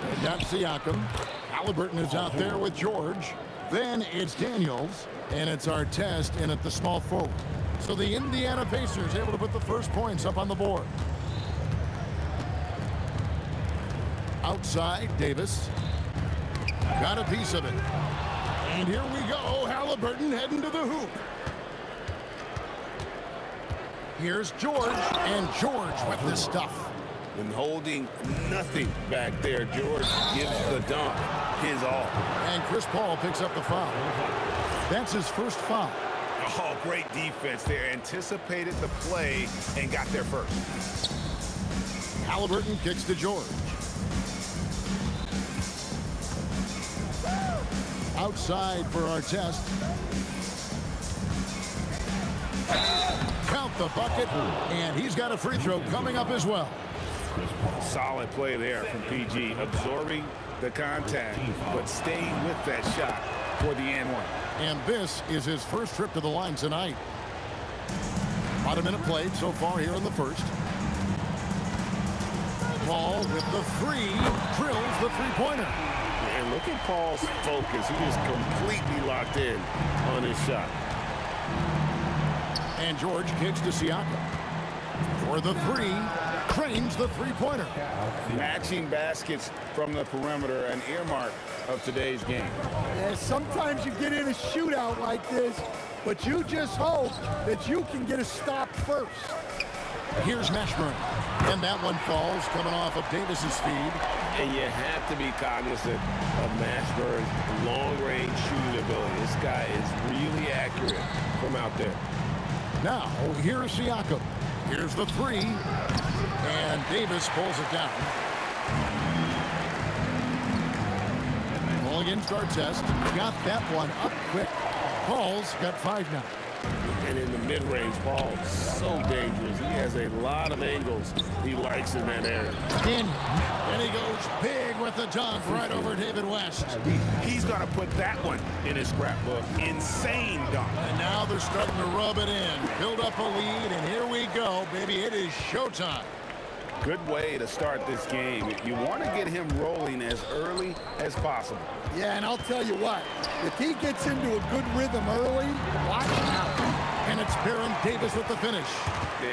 They've got Siakam. Halliburton is out there with George. Then it's Daniels. And it's Artest in at the small forward. So the Indiana Pacers able to put the first points up on the board. Outside, Davis. Got a piece of it. And here we go. Halliburton heading to the hoop. Here's George. And George with the stuff. And holding nothing back there, George gives the dunk his all. And Chris Paul picks up the foul. That's his first foul. Oh, great defense there. Anticipated the play and got there first. Halliburton kicks to George. Outside for Artest. Count the bucket, and he's got a free throw coming up as well. Solid play there from PG, absorbing the contact, but staying with that shot for the and one. And this is his first trip to the line tonight. About a minute played so far here in the first. Paul with the three, drills the three-pointer. And look at Paul's focus. He is completely locked in on his shot. And George kicks to Siakam. For the three, trains the three-pointer. Matching baskets from the perimeter, an earmark of today's game. Yeah, sometimes you get in a shootout like this, but you just hope that you can get a stop first. Here's Mashburn. And that one falls coming off of Davis's feed. And you have to be cognizant of Mashburn's long-range shooting ability. This guy is really accurate from out there. Now, here's Siakam. Here's the three. And Davis pulls it down. Pulling in Artest. Got that one up quick. Paul's got 5 now. And in the mid-range, Paul, so dangerous. He has a lot of angles he likes in that area. And he goes big with the dunk right over David West. He's going to put that one in his scrapbook. Insane dunk. And now they're starting to rub it in. Build up a lead, and here we go, baby. It is showtime. Good way to start this game. You want to get him rolling as early as possible. Yeah, and I'll tell you what, if he gets into a good rhythm early, watch out. And it's Baron Davis with the finish.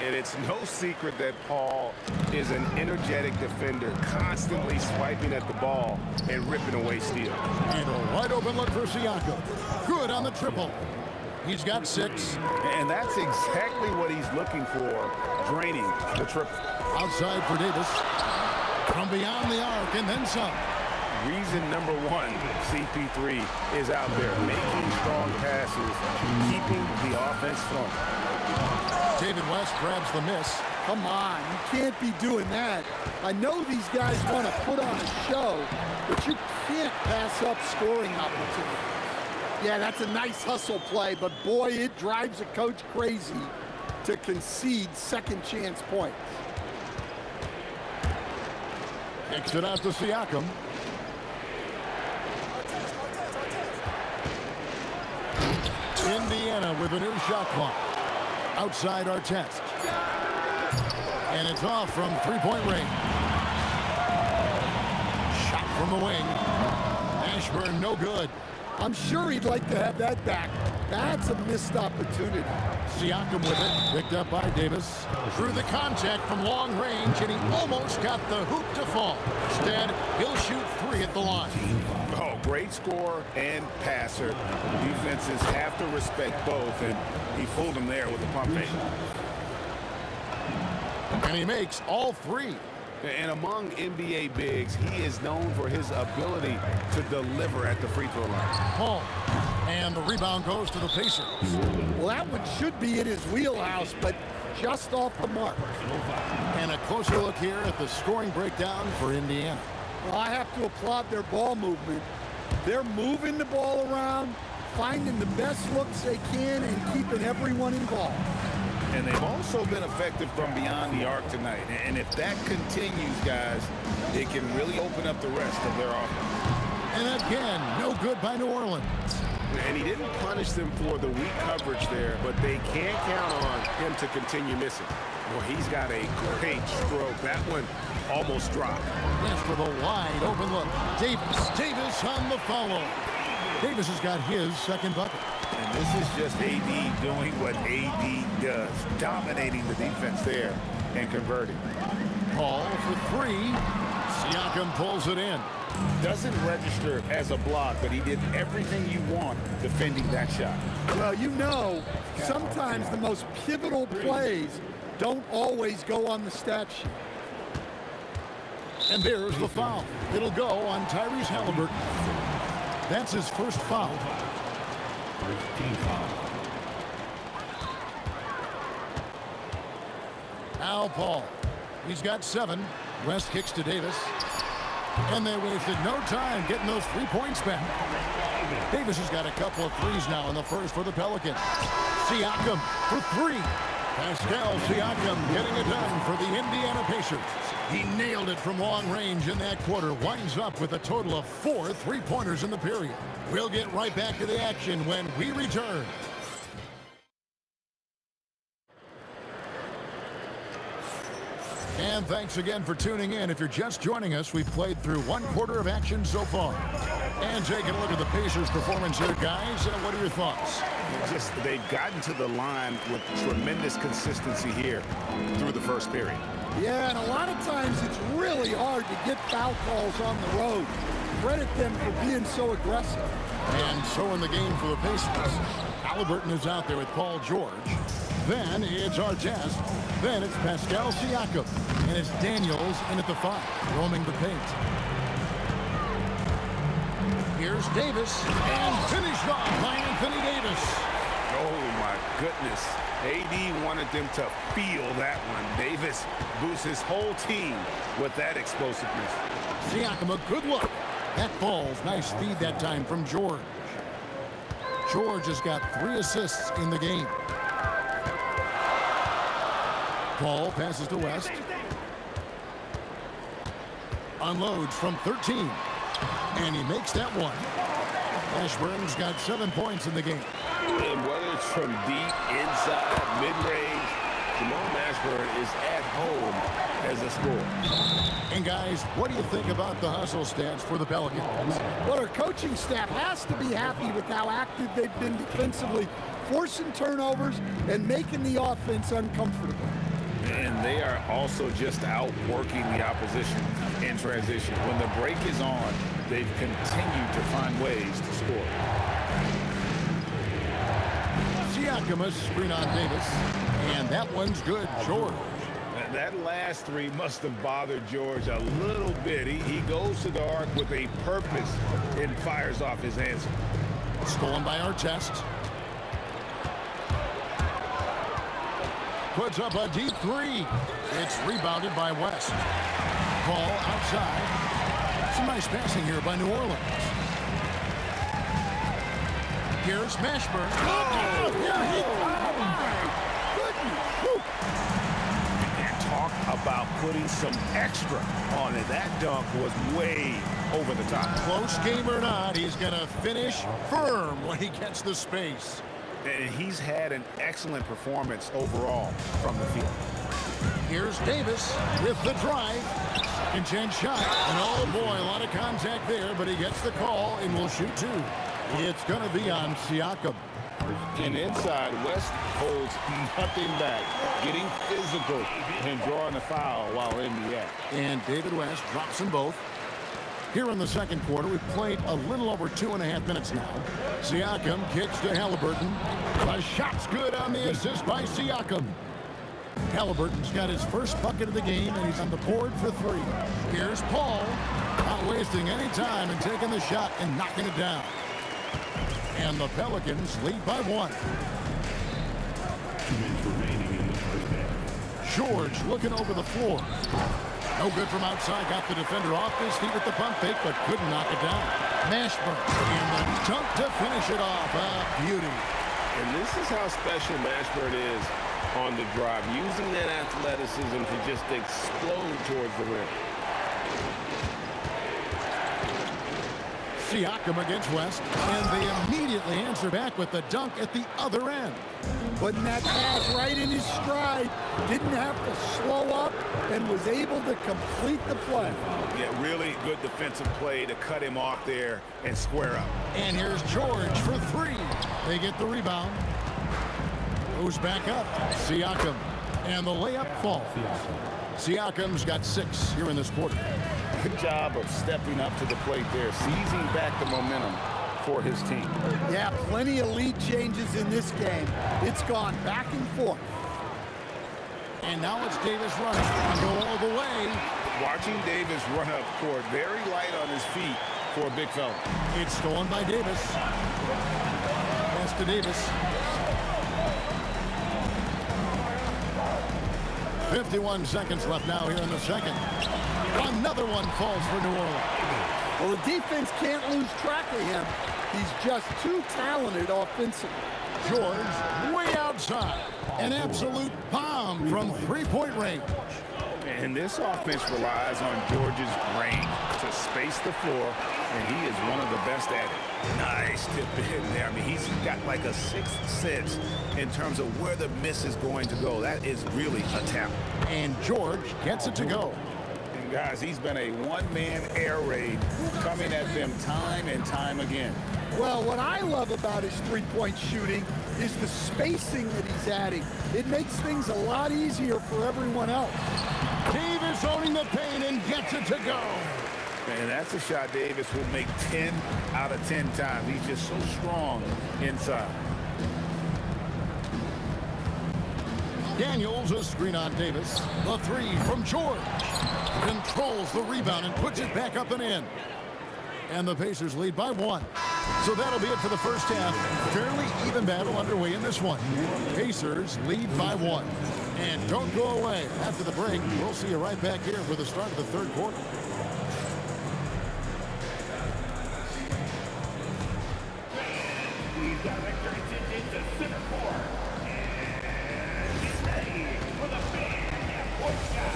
And it's no secret that Paul is an energetic defender, constantly swiping at the ball and ripping away steals. And a wide open look for Siakam. Good on the triple. He's got 6. And that's exactly what he's looking for, draining the triple. Outside for Davis. From beyond the arc and then some. Reason number 1, CP3 is out there making strong passes, keeping the offense flowing. David West grabs the miss. Come on, you can't be doing that. I know these guys want to put on a show, but you can't pass up scoring opportunities. Yeah, that's a nice hustle play, but boy, it drives a coach crazy to concede second chance points. Kicks it out to Siakam. Indiana with a new shot clock. Outside Artest. And it's off from three-point range. Shot from the wing. Ashburn no good. I'm sure he'd like to have that back. That's a missed opportunity. Siakam with it. Picked up by Davis. Through the contact from long range, and he almost got the hoop to fall. Instead, he'll shoot 3 at the line. Oh, great scorer and passer. Defenses have to respect both, and he fooled them there with the pump fake. And he makes all 3. And among NBA bigs, he is known for his ability to deliver at the free throw line. Paul. And the rebound goes to the Pacers. Well, that one should be in his wheelhouse, but just off the mark. And a closer look here at the scoring breakdown for Indiana. Well, I have to applaud their ball movement. They're moving the ball around, finding the best looks they can, and keeping everyone involved. And they've also been effective from beyond the arc tonight. And if that continues, guys, it can really open up the rest of their offense. And again, no good by New Orleans. And he didn't punish them for the weak coverage there, but they can't count on him to continue missing. Well, he's got a great stroke. That one almost dropped. Yes, with a wide open look. Davis on the follow. Davis has got his second bucket. And this is just AD doing what AD does, dominating the defense there and converting. Paul for three. Siakam pulls it in. Doesn't register as a block, but he did everything you want defending that shot. Well, you know, sometimes the most pivotal plays don't always go on the stat sheet. And there's the foul. It'll go on Tyrese Halliburton. That's his first foul. Team foul. Now Paul. He's got 7. West kicks to Davis. And they wasted no time getting those 3 points back. Davis has got a couple of threes now in the first for the Pelicans. Siakam for 3. Pascal Siakam getting it done for the Indiana Pacers. He nailed it from long range in that quarter. Winds up with a total of 4 3-pointers in the period. We'll get right back to the action when we return. And thanks again for tuning in. If you're just joining us, we've played through 1 quarter of action so far. And taking a look at the Pacers' performance here, guys. What are your thoughts? They've gotten to the line with tremendous consistency here through the first period. Yeah, and a lot of times it's really hard to get foul calls on the road. Credit them for being so aggressive. And so in the game for the Pacers, Halliburton is out there with Paul George. Then it's Artest. Then it's Pascal Siakam. And it's Daniels in at the 5, roaming the paint. Here's Davis. And finished off by Anthony Davis. Oh, my goodness. AD wanted them to feel that one. Davis boosts his whole team with that explosiveness. Siakam, a good look. That ball's nice feed that time from George. George has got 3 assists in the game. Paul passes to West. Unloads from 13. And he makes that one. Ashburn's got 7 points in the game. And whether it's from deep, inside, mid-range, Jamal Mashburn is at home as a scorer. And guys, what do you think about the hustle stats for the Pelicans? Well, our coaching staff has to be happy with how active they've been defensively, forcing turnovers and making the offense uncomfortable. And they are also just outworking the opposition in transition. When the break is on, they've continued to find ways to score. Siakam, a screen on Davis. And that one's good, George. That last 3 must have bothered George a little bit. He goes to the arc with a purpose and fires off his answer. Stolen by Artest. Puts up a deep 3. It's rebounded by West. Ball outside. Some nice passing here by New Orleans. Here's Mashburn. Oh, here he comes. Goodness. And talk about putting some extra on it. That dunk was way over the top. Close game or not, he's going to finish firm when he gets the space. And he's had an excellent performance overall from the field. Here's Davis with the drive. Second chance shot. And oh boy, a lot of contact there, but he gets the call and will shoot 2. It's going to be on Siakam. And inside, West holds nothing back, getting physical and drawing a foul while in the act. And David West drops them both. Here in the second quarter, we've played a little over 2.5 minutes now. Siakam kicks to Halliburton. The shot's good on the assist by Siakam. Halliburton's got his first bucket of the game, and he's on the board for 3. Here's Paul, not wasting any time and taking the shot and knocking it down. And the Pelicans lead by 1. George looking over the floor. No good from outside. Got the defender off his feet with the pump fake, but couldn't knock it down. Mashburn and the dunk to finish it off. A beauty. And this is how special Mashburn is on the drive, using that athleticism to just explode towards the rim. Siakam against West, and they immediately answer back with the dunk at the other end. putting that pass right in his stride, didn't have to slow up, and was able to complete the play. Yeah, really good defensive play to cut him off there and square up. And here's George for three. They get the rebound. Goes back up. Siakam. And the layup falls. Siakam's got 6 here in this quarter. Good job of stepping up to the plate there, seizing back the momentum for his team. Yeah, plenty of lead changes in this game. It's gone back and forth. And now it's Davis running. Go all the way. Watching Davis run up court, very light on his feet for a big fella. It's stolen by Davis. Pass to Davis. 51 seconds left now here in the second. Another one falls for New Orleans. Well, the defense can't lose track of him. He's just too talented offensively. George way outside. An absolute bomb from three-point range. And this offense relies on George's brain to space the floor, and he is one of the best at it. Nice tip in there. I mean, he's got like a sixth sense in terms of where the miss is going to go. That is really a talent. And George gets it to go. And guys, he's been a one-man air raid coming at them time and time again. Well, what I love about his three-point shooting is the spacing that he's adding. It makes things a lot easier for everyone else. Davis owning the paint and gets it to go. And that's a shot Davis will make 10 out of 10 times. He's just so strong inside. Daniels a screen on Davis. The three from George. Controls the rebound and puts it back up and in. And the Pacers lead by 1. So that'll be it for the first half. Fairly even battle underway in this one. Pacers lead by 1. And don't go away. After the break, we'll see you right back here for the start of the third quarter. Please direct your attention to center court. And get ready for the big half-court shot.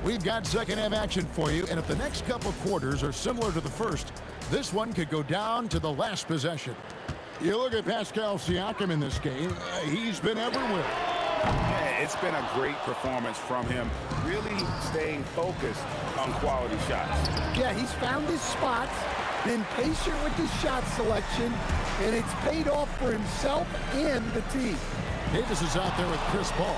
We've got second half action for you, and if the next couple quarters are similar to the first, this one could go down to the last possession. You look at Pascal Siakam in this game, he's been everywhere. Yeah, it's been a great performance from him, really staying focused on quality shots. Yeah, he's found his spots, been patient with his shot selection, and it's paid off for himself and the team. Davis is out there with Chris Paul.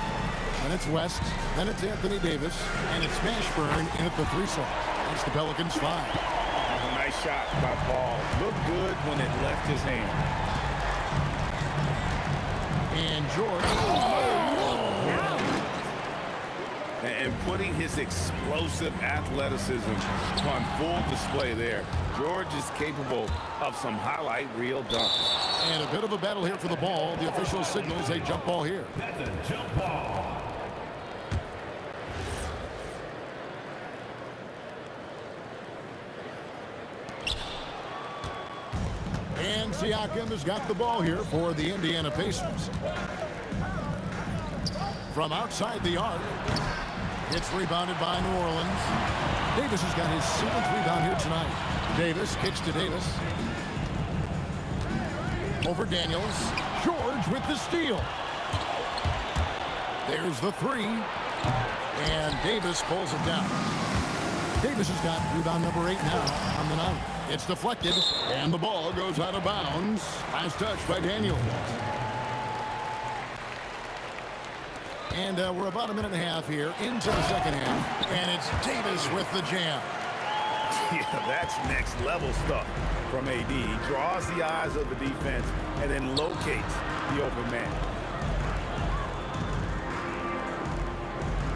And it's West, then it's Anthony Davis, and it's Mashburn in at the 3 slot. It's the Pelicans 5. Nice shot by Paul. Looked good when it left his hand. And George. And putting his explosive athleticism on full display there. George is capable of some highlight reel dunks. And a bit of a battle here for the ball. The official signals a jump ball here. That's a jump ball. And Siakam has got the ball here for the Indiana Pacers. From outside the arc, it's rebounded by New Orleans. Davis has got his 7th rebound here tonight. Davis kicks to Davis. Over Daniels. George with the steal. There's the 3. And Davis pulls it down. Davis has got rebound number 8 now on the night. It's deflected, and the ball goes out of bounds. Last touch by Daniels. And we're about a minute and a half here into the second half. And it's Davis with the jam. Yeah, that's next level stuff from AD. He draws the eyes of the defense and then locates the open man.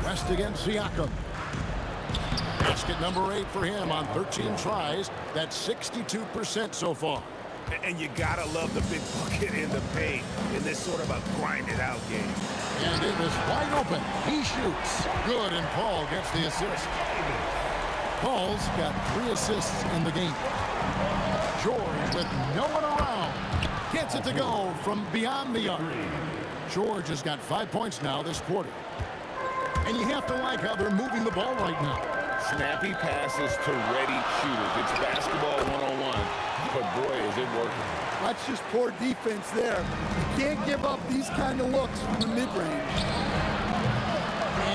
West against Siakam. Basket number 8 for him on 13 tries. That's 62% so far. And you gotta love the big bucket in the paint in this sort of a grinded-out game. And Davis wide open. He shoots. Good, and Paul gets the assist. Paul's got 3 assists in the game. George with no one around. Gets it to go from beyond the arc. George has got 5 points now this quarter. And you have to like how they're moving the ball right now. Snappy passes to ready shooters. It's basketball 101, but boy, is it working. That's just poor defense there. You can't give up these kind of looks from the mid-range.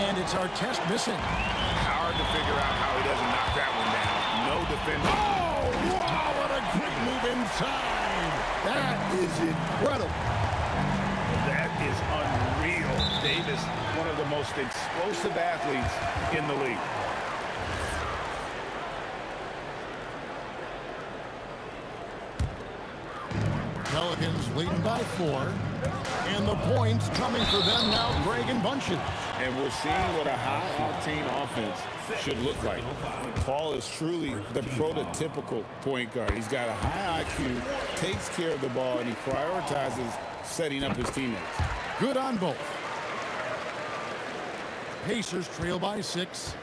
And it's Artest missing. Hard to figure out how he doesn't knock that one down. No defending. Oh, wow, what a great move inside. That is incredible. That is unreal. Davis, one of the most explosive athletes in the league. Pelicans leading by 4. And the points coming for them now, Greg and bunches. And we're seeing what a high-octane offense should look like. Paul is truly the prototypical point guard. He's got a high IQ, takes care of the ball, and he prioritizes setting up his teammates. Good on both. Pacers trail by 6.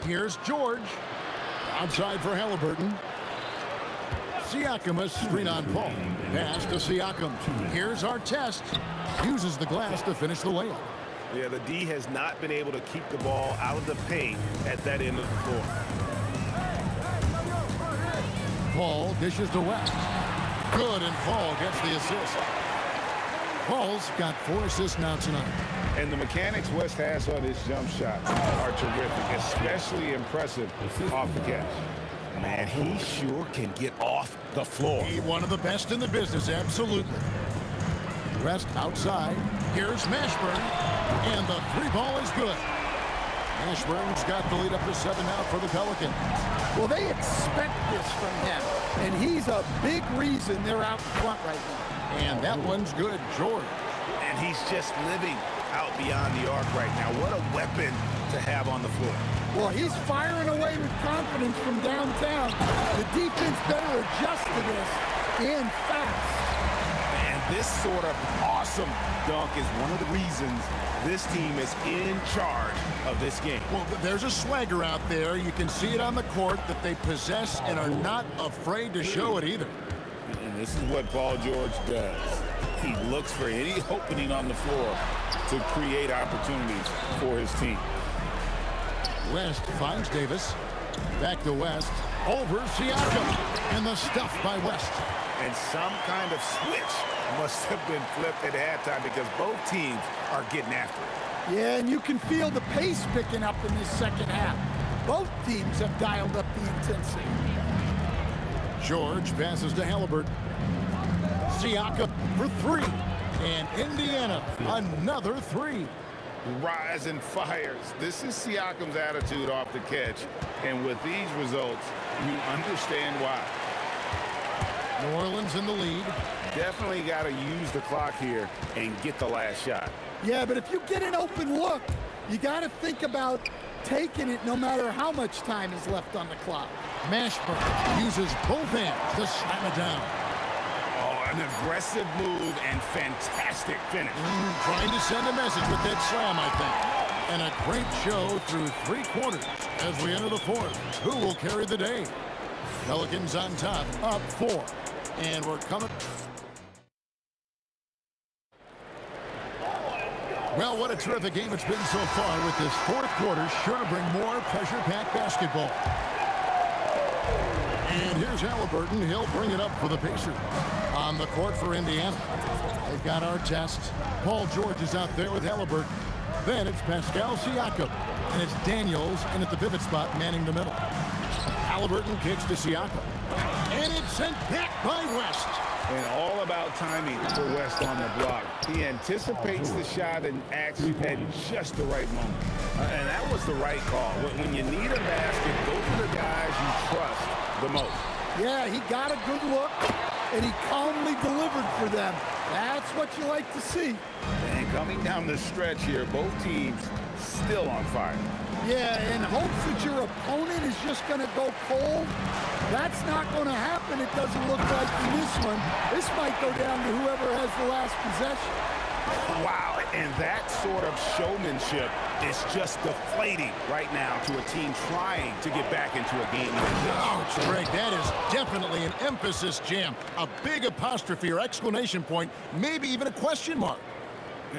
Here's George. Outside for Halliburton. Siakam, a screen on Paul. Pass to Siakam. Here's Artest. Uses the glass to finish the layup. Yeah, the D has not been able to keep the ball out of the paint at that end of the floor. Paul dishes to West. Good, and Paul gets the assist. Paul's got 4 assists now tonight. And the mechanics West has on his jump shots are terrific, especially impressive off the catch. Man, he sure can get off the floor. He's one of the best in the business, absolutely. West outside. Here's Mashburn. And the 3 ball is good. Mashburn's got the lead up to 7 now for the Pelicans. Well, they expect this from him, and he's a big reason they're out in front right now. And that one's good, George. And he's just living out beyond the arc right now. What a weapon to have on the floor. Well, he's firing away with confidence from downtown. The defense better adjust to this, and fast. And this sort of awesome dunk is one of the reasons this team is in charge of this game. Well, there's a swagger out there. You can see it on the court that they possess and are not afraid to show it either. And this is what Paul George does. He looks for any opening on the floor to create opportunities for his team. West finds Davis. Back to West. Over Siakam. And the stuff by West. And some kind of switch must have been flipped at halftime because both teams are getting after it. Yeah, and you can feel the pace picking up in this second half. Both teams have dialed up the intensity. George passes to Halliburton. Siakam for 3. And Indiana, another 3. Rise and fires. This is Siakam's attitude off the catch. And with these results, you understand why. New Orleans in the lead. Definitely got to use the clock here and get the last shot. Yeah, but if you get an open look, you got to think about taking it no matter how much time is left on the clock. Mashburn uses both hands to slam it down. Oh, an aggressive move and fantastic finish. Trying to send a message with that slam, I think. And a great show through 3 quarters as we enter the 4th. Who will carry the day? Pelicans on top, up 4. And we're coming. Well, what a terrific game it's been so far, with this 4th quarter sure to bring more pressure-packed basketball. And here's Halliburton. He'll bring it up for the Pacers. On the court for Indiana. They've got Artest. Paul George is out there with Halliburton. Then it's Pascal Siakam. And it's Daniels in at the pivot spot, manning the middle. Halliburton kicks to Siakam. And it's sent back by West. And all about timing for West on the block. He anticipates the shot and acts at just the right moment. And that was the right call. When you need a basket, go for the guys you trust the most. Yeah, he got a good look, and he calmly delivered for them. That's what you like to see. And coming down the stretch here, both teams still on fire. Yeah, in hopes that your opponent is just going to go cold. That's not going to happen, it doesn't look like in this one. This might go down to whoever has the last possession. Wow, And that sort of showmanship is just deflating right now to a team trying to get back into a game like this. Ouch, Greg, that is definitely an emphasis jam. A big apostrophe or exclamation point, maybe even a question mark.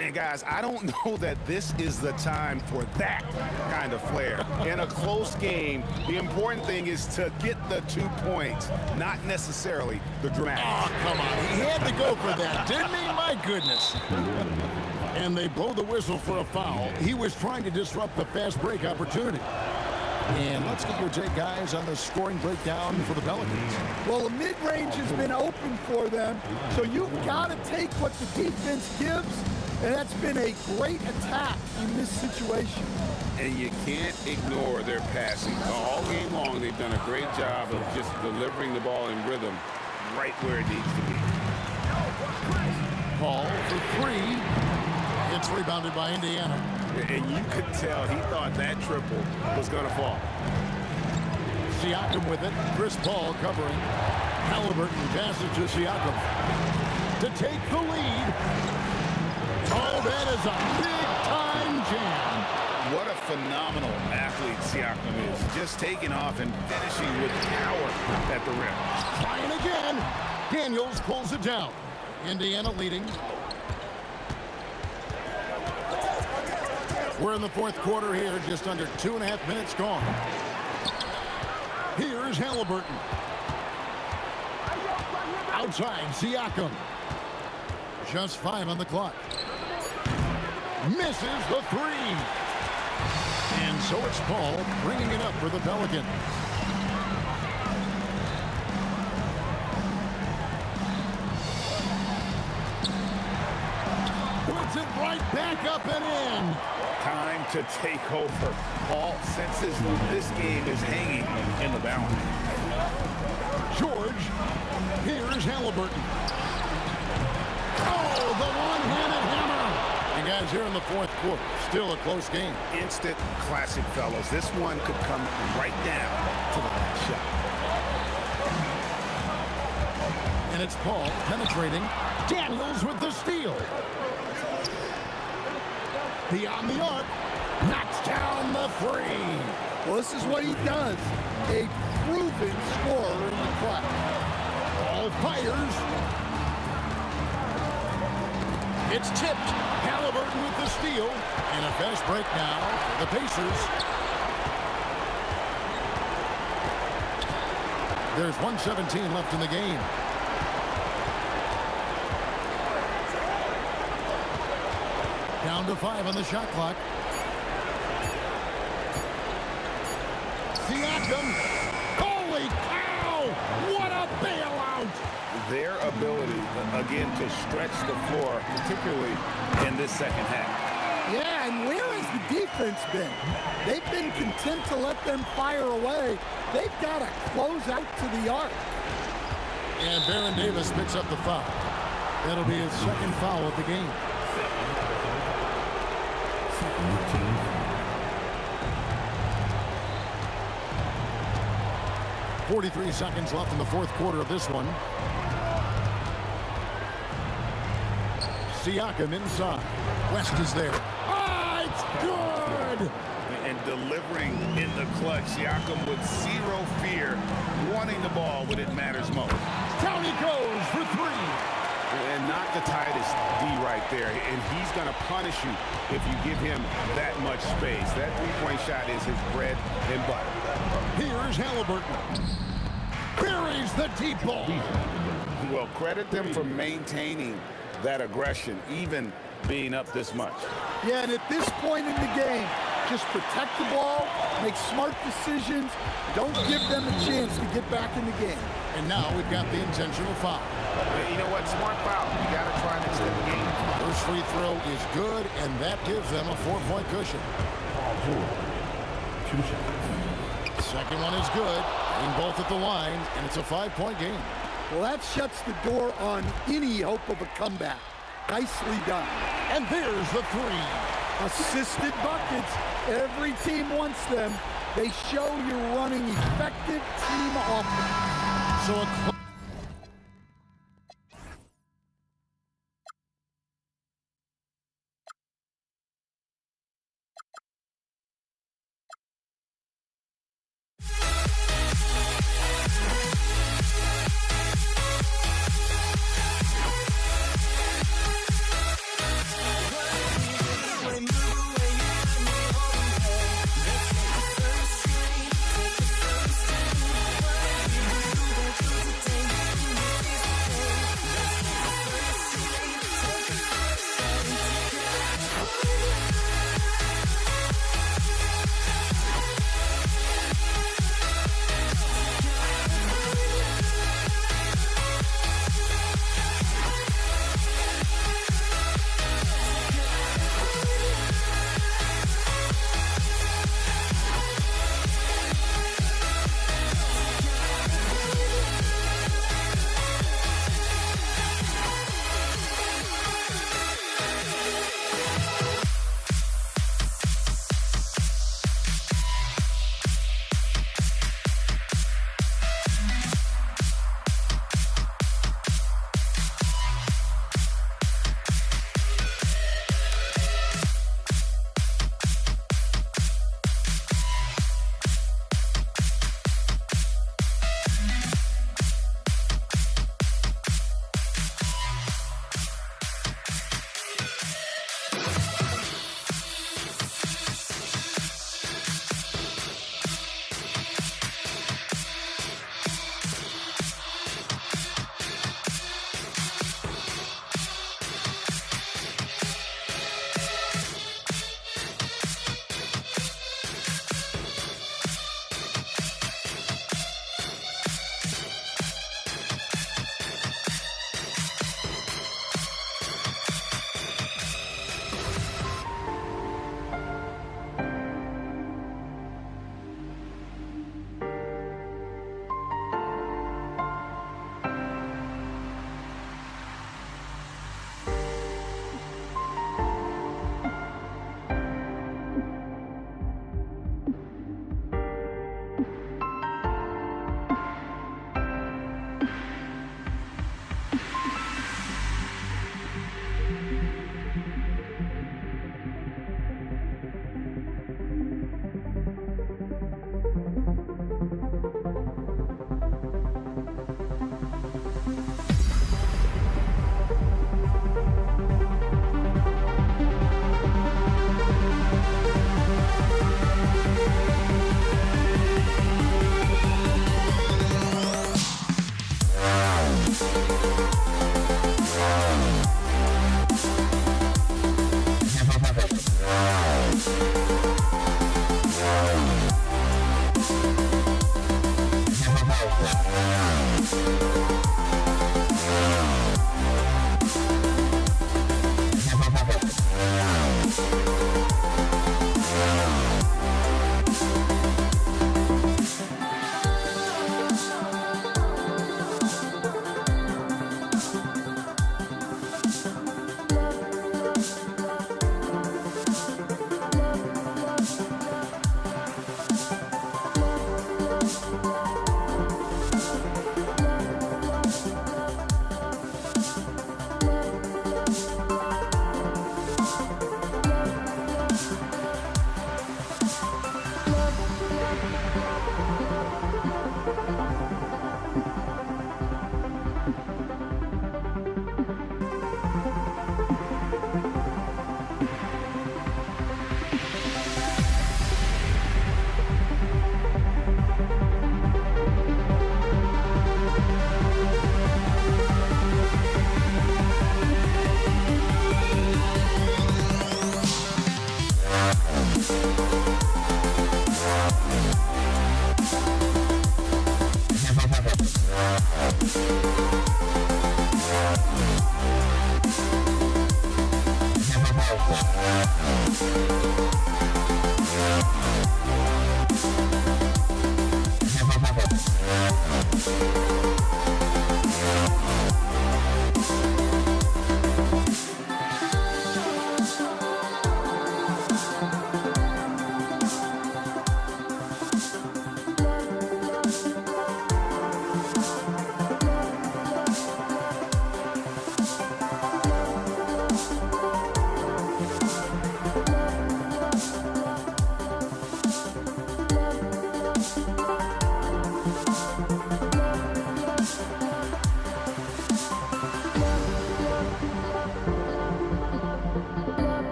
And guys, I don't know that this is the time for that kind of flair. In a close game, the important thing is to get the 2 points, not necessarily the dramatic. Oh, come on. He had to go for that, didn't he? My goodness. And they blow the whistle for a foul. He was trying to disrupt the fast break opportunity. And let's get your take, guys, on the scoring breakdown for the Pelicans. Well, the mid-range has been open for them, so you've got to take what the defense gives, and that's been a great attack in this situation. And you can't ignore their passing. All game long, they've done a great job of just delivering the ball in rhythm right where it needs to be. Paul for three. It's rebounded by Indiana. And you could tell he thought that triple was going to fall. Siakam with it. Chris Paul covering. Halliburton passes to Siakam to take the lead. Oh, that is a big-time jam. What a phenomenal athlete Siakam is. Just taking off and finishing with power at the rim. Trying again. Daniels pulls it down. Indiana leading. We're in the fourth quarter here, just under 2.5 minutes gone. Here's Halliburton. Outside, Siakam. Just 5 on the clock. Misses the 3. And so it's Paul bringing it up for the Pelicans. Puts it right back up and in. Time to take over. Paul senses this game is hanging in the balance. George, here's Halliburton. Oh, the one-handed hammer. And guys, here in the fourth quarter, still a close game. Instant classic, fellas. This one could come right down to the last shot. And it's Paul penetrating. Daniels with the steal. Beyond the arc, knocks down the 3. Well, this is what he does. A proven scorer in the clutch. Paul fires. It's tipped. Halliburton with the steal. And a fast break now for the Pacers. There's 1:17 left in the game. Down to 5 on the shot clock. Siakam. Holy cow! What a bailout! Their ability, again, to stretch the floor, particularly in this second half. Yeah, and where has the defense been? They've been content to let them fire away. They've got to close out to the arc. And Baron Davis picks up the foul. That'll be his second foul of the game. 43 seconds left in the fourth quarter of this one. Siakam inside. West is there. Ah, it's good! And delivering in the clutch, Siakam with zero fear, wanting the ball when it matters most. Down he goes for 3. And not the tightest D right there. And he's going to punish you if you give him that much space. That three-point shot is his bread and butter. Here's Halliburton. Buries the deep ball. Well, credit them for maintaining that aggression, even being up this much. Yeah, and at this point in the game, just protect the ball, make smart decisions, don't give them a chance to get back in the game. And now we've got the intentional foul. You know what? Smart foul. You got to try and extend the game. First free throw is good, and that gives them a 4-point cushion. Second one is good. In both at the line, and it's a 5-point game. Well, that shuts the door on any hope of a comeback. Nicely done. And there's the 3. Assisted buckets. Every team wants them. They show you're running effective team offense. So a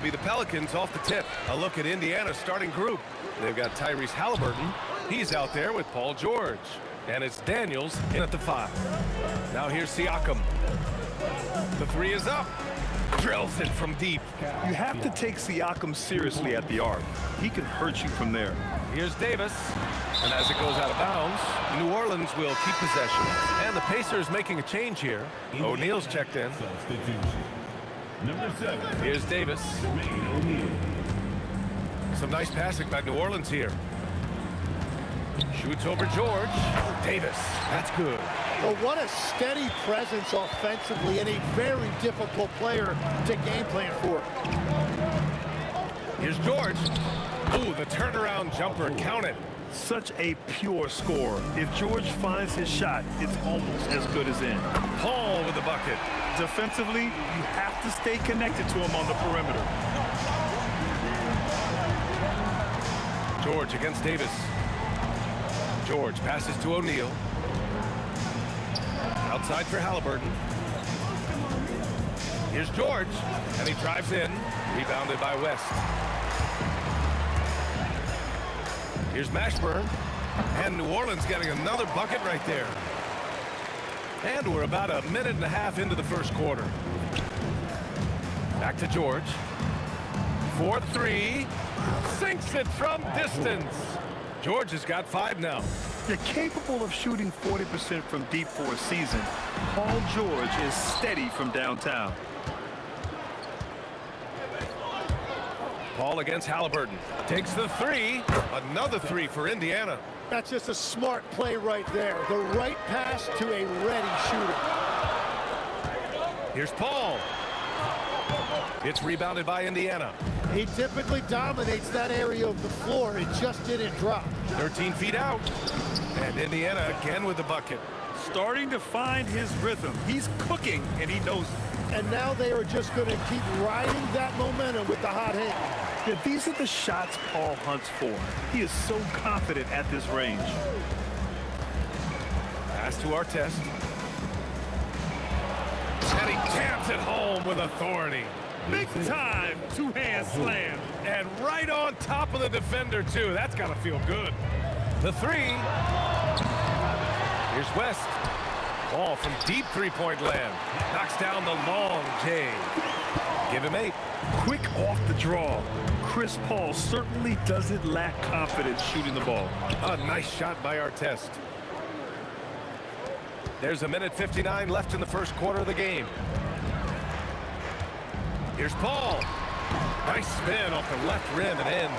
It'll be the Pelicans off the tip. A look at Indiana's starting group. They've got Tyrese Halliburton. He's out there with Paul George. And it's Daniels in at the 5. Now here's Siakam. The 3 is up. Drills it from deep. You have to take Siakam seriously at the arc. He can hurt you from there. Here's Davis. And as it goes out of bounds, New Orleans will keep possession. And the Pacers making a change here. O'Neal's checked in. Number 7. Here's Davis. Some nice passing by New Orleans here. Shoots over George. Davis. That's good. Well, what a steady presence offensively and a very difficult player to game plan for. Here's George. Ooh, the turnaround jumper, count it. Such a pure score. If George finds his shot, it's almost as good as in. Paul with the bucket. Defensively, you have to stay connected to him on the perimeter. George against Davis. George passes to O'Neal. Outside for Halliburton. Here's George, and he drives in. Rebounded by West. Here's Mashburn, and New Orleans getting another bucket right there. And we're about a minute and a half into the first quarter. Back to George. 4-3. Sinks it from distance. George has got 5 now. You're capable of shooting 40% from deep for a season. Paul George is steady from downtown. Paul against Halliburton. Takes the 3. Another 3 for Indiana. That's just a smart play right there. The right pass to a ready shooter. Here's Paul. It's rebounded by Indiana. He typically dominates that area of the floor. It just didn't drop. 13 feet out. And Indiana again with the bucket. Starting to find his rhythm. He's cooking, and he knows it. And now they are just going to keep riding that momentum with the hot hand. Yeah, these are the shots Paul hunts for. He is so confident at this range. Pass to Artest. And he jams it home with authority. Big time two-hand slam. And right on top of the defender, too. That's got to feel good. The 3. Here's West. Ball from deep three-point land. Knocks down the long J. Give him 8. Quick off the draw. Chris Paul certainly doesn't lack confidence shooting the ball. A nice shot by Artest. There's a minute 59 left in the first quarter of the game. Here's Paul. Nice spin off the left rim and in.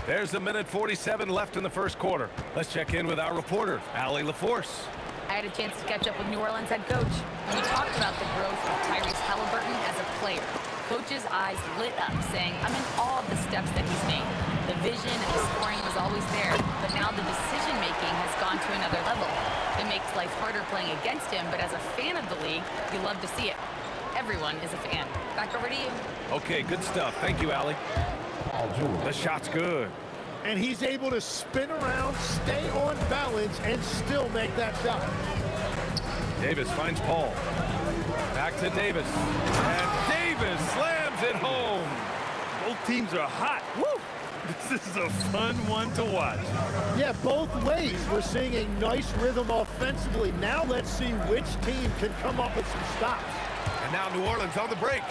There's a minute 47 left in the first quarter. Let's check in with our reporter, Allie LaForce. I had a chance to catch up with New Orleans head coach, and we talked about the growth of Tyrese Halliburton as a player. Coach's eyes lit up, saying, I'm in awe of the steps that he's made. The vision and the scoring was always there, but now the decision-making has gone to another level. It makes life harder playing against him, but as a fan of the league, you love to see it. Everyone is a fan. Back over to you. Okay, good stuff. Thank you, Allie. The shot's good. And he's able to spin around, stay on balance, and still make that shot. Davis finds Paul. Back to Davis. And Davis slams it home. Both teams are hot. Woo! This is a fun one to watch. Yeah, both ways. We're seeing a nice rhythm offensively. Now let's see which team can come up with some stops. And now New Orleans on the break.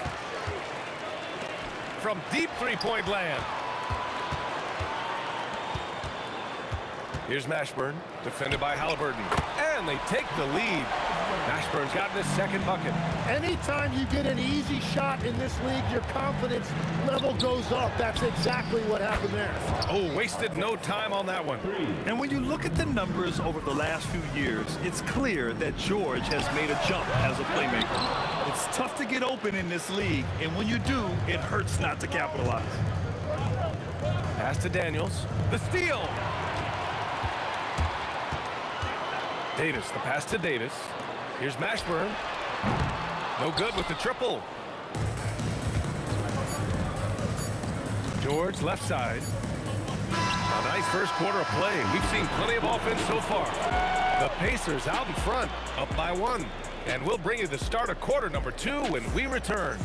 From deep three-point land. Here's Mashburn, defended by Halliburton. And they take the lead. Mashburn's gotten his second bucket. Anytime you get an easy shot in this league, your confidence level goes up. That's exactly what happened there. Oh, wasted no time on that one. And when you look at the numbers over the last few years, it's clear that George has made a jump as a playmaker. It's tough to get open in this league, and when you do, it hurts not to capitalize. Pass to Daniels. The steal. Davis, the pass to Davis. Here's Mashburn. No good with the triple. George, left side. A nice first quarter of play. We've seen plenty of offense so far. The Pacers out in front, up by 1. And we'll bring you the start of quarter number 2 when we return.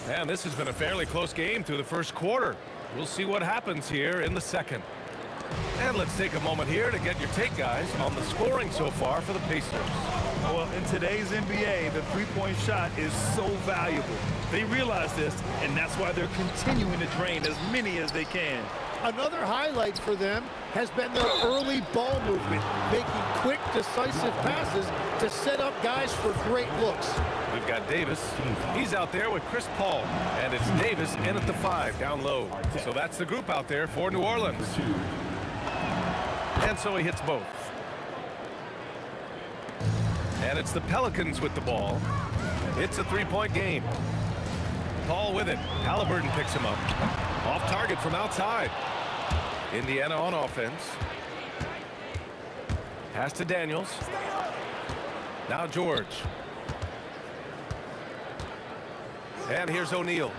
And this has been a fairly close game through the first quarter. We'll see what happens here in the second. And let's take a moment here to get your take, guys, on the scoring so far for the Pacers. Well, in today's NBA, the three-point shot is so valuable. They realize this, and that's why they're continuing to drain as many as they can. Another highlight for them has been their early ball movement, making quick, decisive passes to set up guys for great looks. We've got Davis. He's out there with Chris Paul. And it's Davis in at the 5, down low. So that's the group out there for New Orleans. And so he hits both. And it's the Pelicans with the ball. It's a three-point game. Paul with it. Halliburton picks him up. Off target from outside. Indiana on offense. Pass to Daniels. Now George. And here's O'Neal.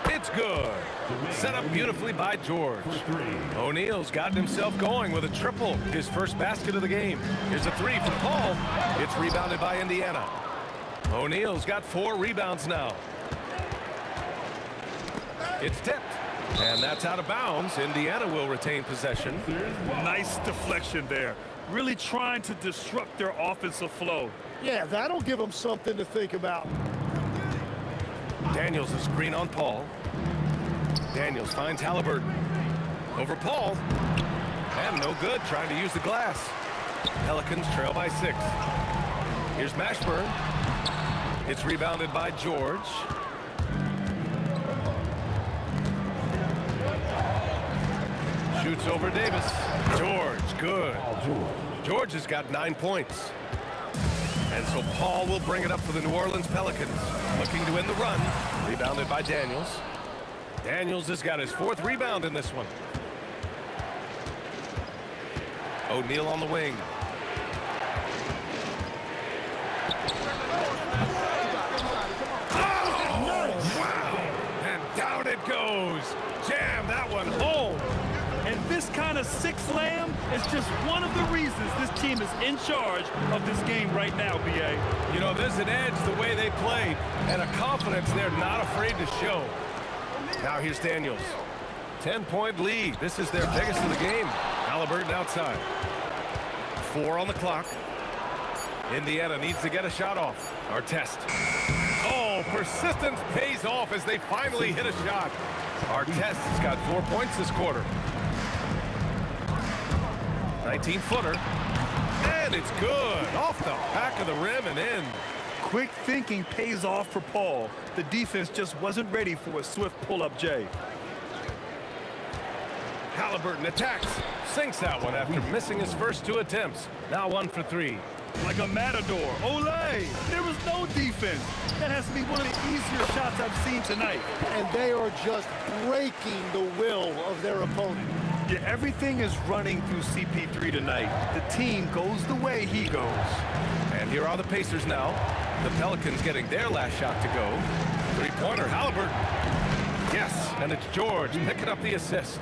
It's good. Set up beautifully by George. O'Neal's gotten himself going with a triple. His first basket of the game. Here's a three from Paul. It's rebounded by Indiana. O'Neal's got 4 rebounds now. It's tipped. And that's out of bounds. Indiana will retain possession. Nice deflection there. Really trying to disrupt their offensive flow. Yeah, that'll give them something to think about. Daniels a screen on Paul. Daniels finds Halliburton. Over Paul. And no good, trying to use the glass. Pelicans trail by 6. Here's Mashburn. It's rebounded by George. Shoots over Davis. George, good. George has got 9 points. And so Paul will bring it up for the New Orleans Pelicans. Looking to win the run. Rebounded by Daniels. Daniels has got his 4th rebound in this one. O'Neal on the wing. Oh, wow. And down it goes. Jam that one home. And this kind of 6-slam is just one of the reasons this team is in charge of this game right now, B.A. You know, there's an edge the way they played and a confidence they're not afraid to show. Now here's Daniels. 10-point lead. This is their biggest of the game. Halliburton outside. 4 on the clock. Indiana needs to get a shot off. Artest. Oh, persistence pays off as they finally hit a shot. Artest has got 4 points this quarter. 19-footer. And it's good. Off the back of the rim and in. Quick thinking pays off for Paul. The defense just wasn't ready for a swift pull-up J. Halliburton attacks. Sinks that one after missing his first 2 attempts. Now 1 for 3. Like a matador. Olay! There was no defense. That has to be one of the easier shots I've seen tonight. And they are just breaking the will of their opponent. Yeah, everything is running through CP3 tonight. The team goes the way he goes. And here are the Pacers now. The Pelicans getting their last shot to go. 3-pointer, Halliburton. Yes, and it's George picking up the assist.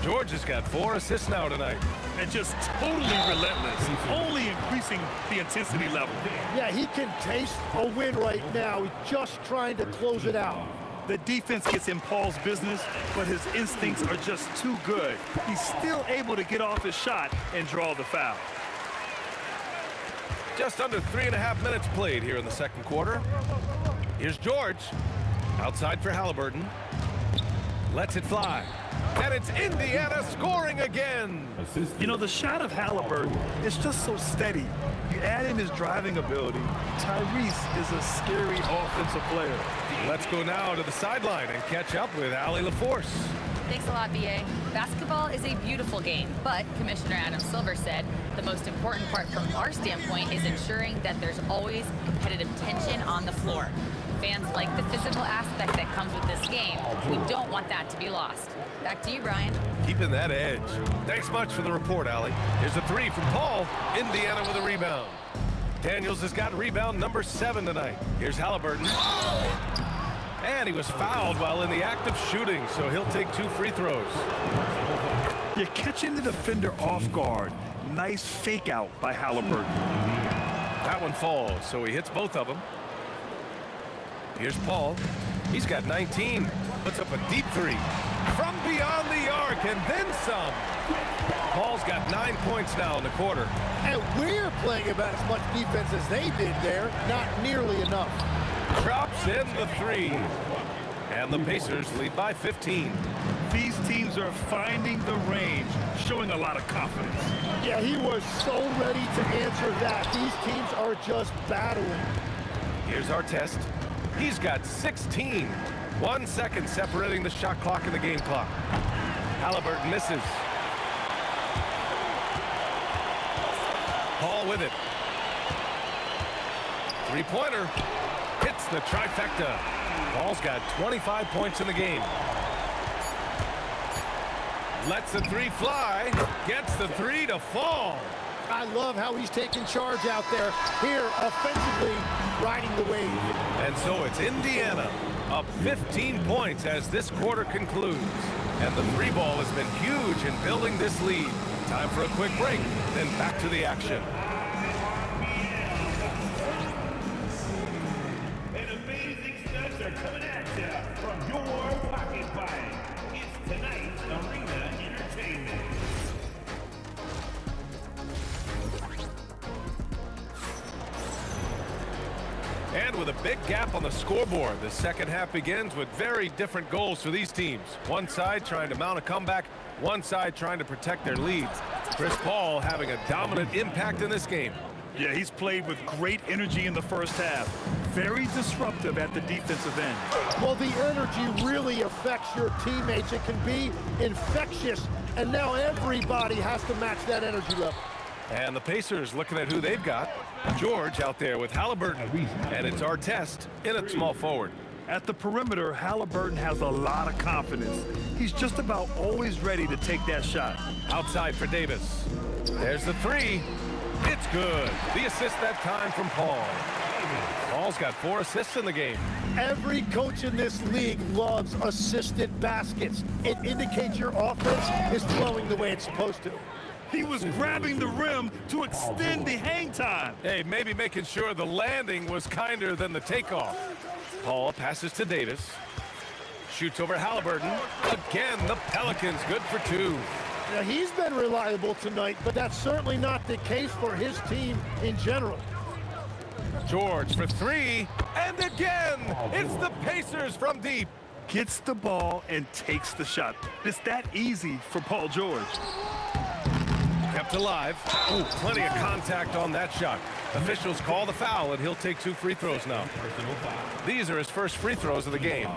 George has got 4 assists now tonight. And just totally relentless. Only increasing the intensity level. Yeah, he can taste a win right now. He's just trying to close it out. The defense gets in Paul's business, but his instincts are just too good. He's still able to get off his shot and draw the foul. Just under 3.5 minutes played here in the second quarter. Here's George. Outside for Halliburton. Lets it fly. And it's Indiana scoring again. You know, the shot of Halliburton is just so steady. You add in his driving ability. Tyrese is a scary offensive player. Let's go now to the sideline and catch up with Allie LaForce. Thanks a lot, B.A. Basketball is a beautiful game, but Commissioner Adam Silver said the most important part from our standpoint is ensuring that there's always competitive tension on the floor. Fans like the physical aspect that comes with this game. We don't want that to be lost. Back to you, Brian. Keeping that edge. Thanks much for the report, Allie. Here's a 3 from Paul. Indiana with a rebound. Daniels has got rebound number 7 tonight. Here's Halliburton. And he was fouled while in the act of shooting, so he'll take 2 free throws. You're catching the defender off guard. Nice fake out by Halliburton. That one falls, so he hits both of them. Here's Paul. He's got 19. Puts up a deep 3. From beyond the arc and then some. Paul's got 9 points now in the quarter. And we're playing about as much defense as they did there. Not nearly enough. Drops in the 3. And the Pacers lead by 15. These teams are finding the range, showing a lot of confidence. Yeah, he was so ready to answer that. These teams are just battling. Here's our test. He's got 16. 1 second separating the shot clock and the game clock. Halliburton misses. with it. Three-pointer. Hits the trifecta. Paul's got 25 points in the game. Lets the three fly. Gets the three to fall. I love how he's taking charge out there. Here, offensively, riding the wave. And so it's Indiana up 15 points as this quarter concludes. And the three ball has been huge in building this lead. Time for a quick break, then back to the action. And amazing studs are coming at you from your pocket buying. It's tonight's Arena Entertainment. And with a big gap on the scoreboard, the second half begins with very different goals for these teams. One side trying to mount a comeback, one side trying to protect their leads. Chris Paul having a dominant impact in this game. Yeah, he's played with great energy in the first half. Very disruptive at the defensive end. Well, the energy really affects your teammates. It can be infectious, and now everybody has to match that energy level. And the Pacers looking at who they've got. George out there with Halliburton. And it's our test in at small forward. At the perimeter, Halliburton has a lot of confidence. He's just about always ready to take that shot. Outside for Davis. There's the three. It's good. The assist that time from Paul. Paul's got 4 assists in the game. Every coach in this league loves assisted baskets. It indicates your offense is flowing the way it's supposed to. He was grabbing the rim to extend the hang time. Hey, maybe making sure the landing was kinder than the takeoff. Paul passes to Davis. Shoots over Halliburton. Again, the Pelicans good for 2. Now, he's been reliable tonight, but that's certainly not the case for his team in general. George for 3. And again, it's the Pacers from deep. Gets the ball and takes the shot. It's that easy for Paul George. Kept alive. Ooh, plenty of contact on that shot. Officials call the foul, and he'll take 2 free throws now. These are his first free throws of the game.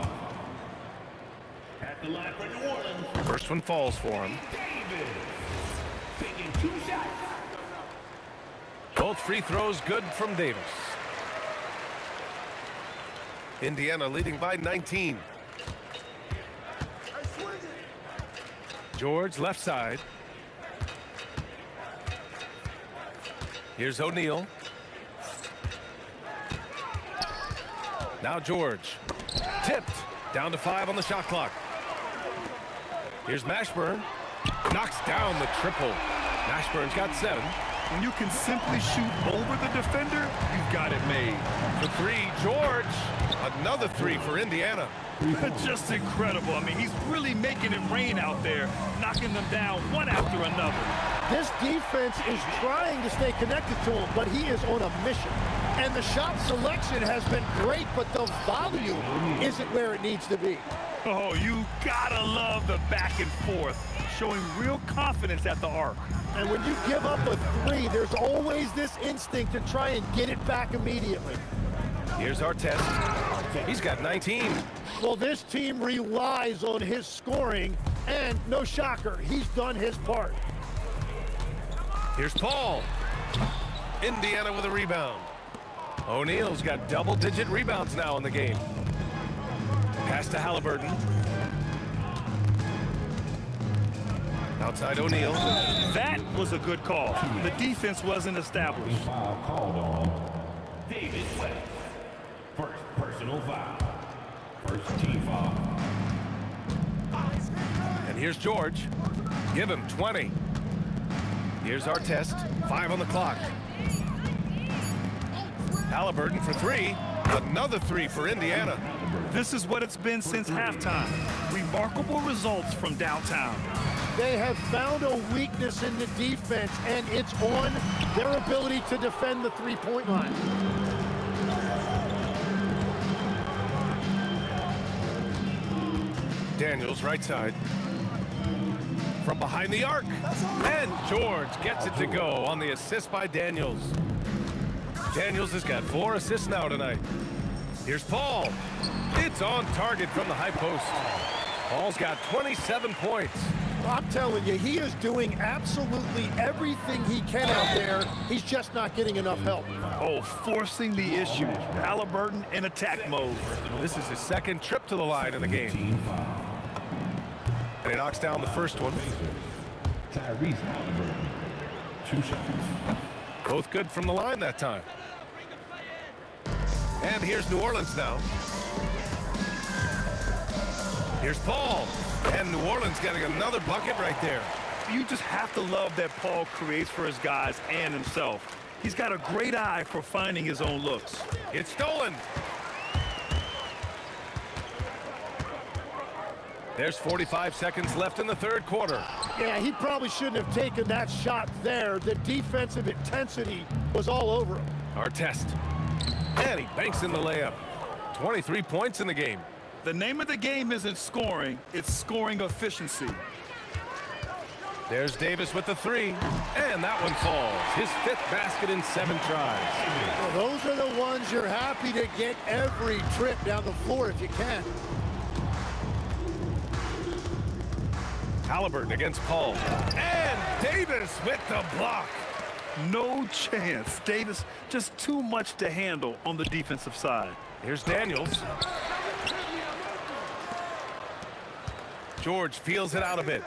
At the line for New Orleans, First one falls for him. Davis. Taking 2 shots. Both free throws good from Davis. Indiana leading by 19. George left side. Here's O'Neal. Now George. Tipped. Down to 5 on the shot clock. Here's Mashburn. Knocks down the triple. Mashburn's got 7. When you can simply shoot over the defender, you've got it made. For 3, George. Another 3 for Indiana. Just incredible. I mean, he's really making it rain out there, knocking them down one after another. This defense is trying to stay connected to him, but he is on a mission. And the shot selection has been great, but the volume isn't where it needs to be. Oh, you gotta love the back and forth, showing real confidence at the arc. And when you give up a 3, there's always this instinct to try and get it back immediately. Here's our test. He's got 19. Well, this team relies on his scoring, and no shocker, he's done his part. Here's Paul. Indiana with a rebound. O'Neal's got double-digit rebounds now in the game. Pass to Halliburton. Outside O'Neal. That was a good call. The defense wasn't established. Foul called on David West. First personal foul. First team foul. And here's George. Give him 20. Here's our test. 5 on the clock. Halliburton for 3. Another 3 for Indiana. This is what it's been since halftime. Remarkable results from downtown. They have found a weakness in the defense, and it's on their ability to defend the three-point line. Daniels right side. From behind the arc. And George gets it to go on the assist by Daniels. Daniels has got 4 assists now tonight. Here's Paul. It's on target from the high post. Paul's got 27 points. I'm telling you, he is doing absolutely everything he can out there. He's just not getting enough help. Oh, forcing the issue. Halliburton in attack mode. This is his second trip to the line in the game. And he knocks down the first one. Tyrese Halliburton. 2 shots. Both good from the line that time. And here's New Orleans now. Here's Paul. And New Orleans getting another bucket right there. You just have to love that Paul creates for his guys and himself. He's got a great eye for finding his own looks. It's stolen. There's 45 seconds left in the third quarter. Yeah, he probably shouldn't have taken that shot there. The defensive intensity was all over him. Our test. And he banks in the layup. 23 points in the game. The name of the game isn't scoring, it's scoring efficiency. There's Davis with the 3, and that one falls. His 5th basket in 7 tries. Well, those are the ones you're happy to get every trip down the floor if you can. Halliburton against Paul. And Davis with the block. No chance. Davis just too much to handle on the defensive side. Here's Daniels. George feels it out a bit.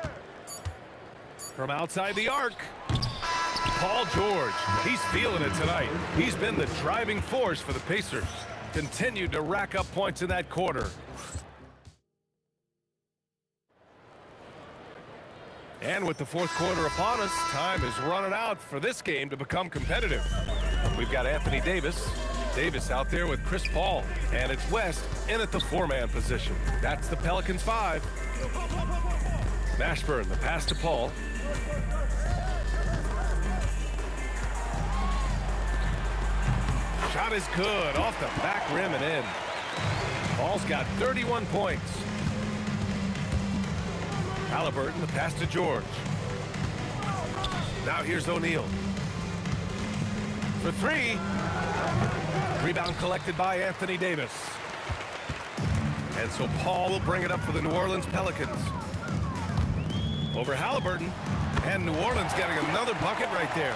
From outside the arc, Paul George. He's feeling it tonight. He's been the driving force for the Pacers. Continued to rack up points in that quarter. And with the fourth quarter upon us, time is running out for this game to become competitive. We've got Anthony Davis. Davis out there with Chris Paul. And it's West in at the 4-man position. That's the Pelicans 5. Mashburn, the pass to Paul. Shot is good, off the back rim and in. Paul's got 31 points. Halliburton, the pass to George. Now here's O'Neal. For 3. Rebound collected by Anthony Davis. And so Paul will bring it up for the New Orleans Pelicans. Over Halliburton, and New Orleans getting another bucket right there.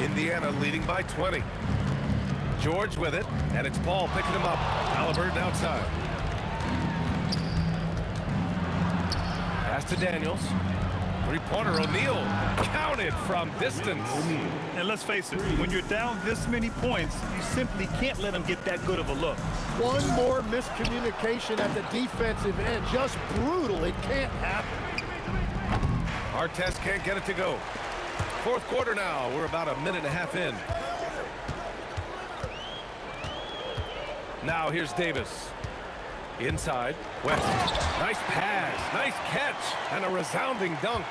Indiana leading by 20. George with it, and it's Paul picking him up. Halliburton outside. Pass to Daniels. 3-pointer, O'Neal. Counted from distance. And let's face it, when you're down this many points, you simply can't let them get that good of a look. One more miscommunication at the defensive end. Just brutal. It can't happen. Artest can't get it to go. Fourth quarter now. We're about a minute and a half in. Now here's Davis. Inside, West. Nice pass, nice catch, and a resounding dunk.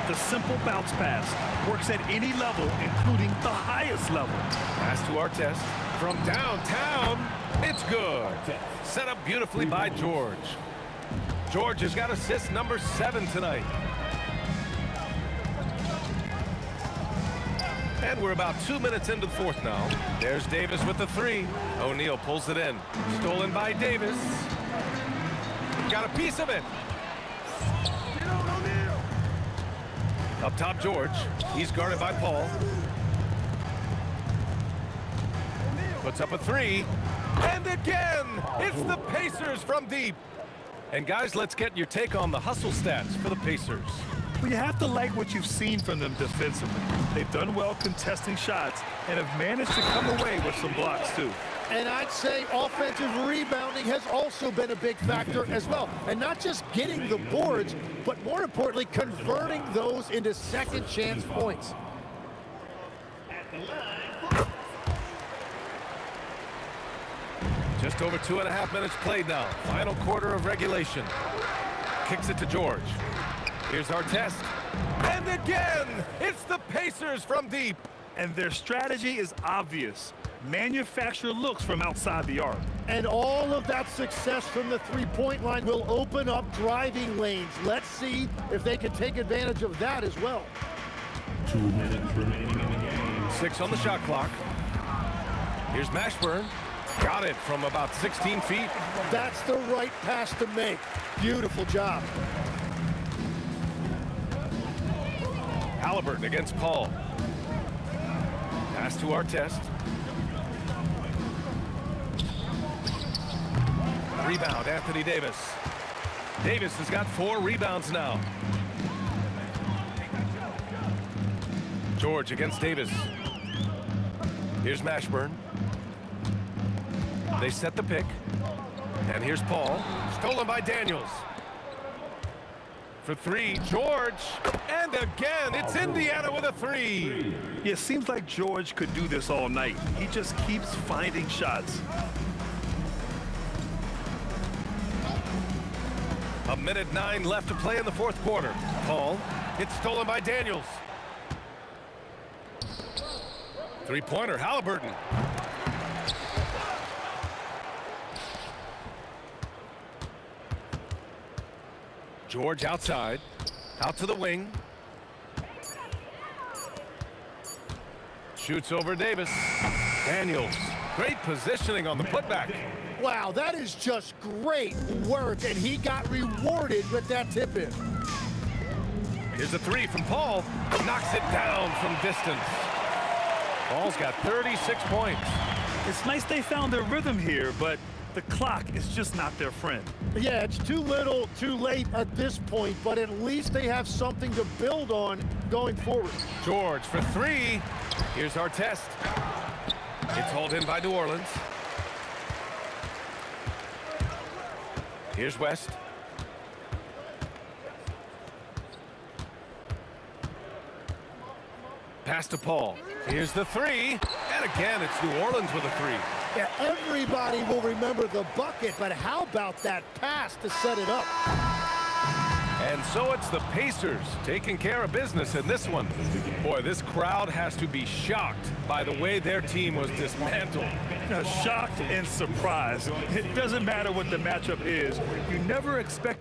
The simple bounce pass works at any level, including the highest level. Pass to Artest. From downtown, it's good. Set up beautifully by George. George has got assist number 7 tonight. And we're about 2 minutes into the fourth now. There's Davis with the 3. O'Neal pulls it in. Stolen by Davis. Got a piece of it. Up top, George. He's guarded by Paul. Puts up a 3. And again, it's the Pacers from deep. And guys, let's get your take on the hustle stats for the Pacers. Well, you have to like what you've seen from them defensively. They've done well contesting shots and have managed to come away with some blocks, too. And I'd say offensive rebounding has also been a big factor as well. And not just getting the boards, but more importantly, converting those into second chance points. Just over 2.5 minutes played now. Final quarter of regulation. Kicks it to George. Here's Artest. And again, it's the Pacers from deep. And their strategy is obvious. Manufacture looks from outside the arc. And all of that success from the three-point line will open up driving lanes. Let's see if they can take advantage of that as well. 2 minutes remaining in the game. 6 on the shot clock. Here's Mashburn. Got it from about 16 feet. That's the right pass to make. Beautiful job. Halliburton against Paul. Pass to Artest. Rebound, Anthony Davis. Davis has got 4 rebounds now. George against Davis. Here's Mashburn. They set the pick. And here's Paul. Stolen by Daniels. For 3, George. And again, it's Indiana with a 3. Yeah, it seems like George could do this all night. He just keeps finding shots. A minute 9 left to play in the 4th quarter. Paul, it's stolen by Daniels. 3-pointer, Halliburton. George outside, out to the wing. Shoots over Davis. Daniels, great positioning on the putback. Wow, that is just great work, and he got rewarded with that tip-in. Here's a 3 from Paul. Knocks it down from distance. Paul's got 36 points. It's nice they found their rhythm here, but the clock is just not their friend. Yeah, it's too little, too late at this point, but at least they have something to build on going forward. George for 3. Here's Artest. It's hauled in by New Orleans. Here's West. Pass to Paul. Here's the 3. And again, it's New Orleans with a 3. Yeah, everybody will remember the bucket, but how about that pass to set it up? And so it's the Pacers taking care of business in this one. Boy, this crowd has to be shocked by the way their team was dismantled. Shocked and surprised. It doesn't matter what the matchup is. You never expect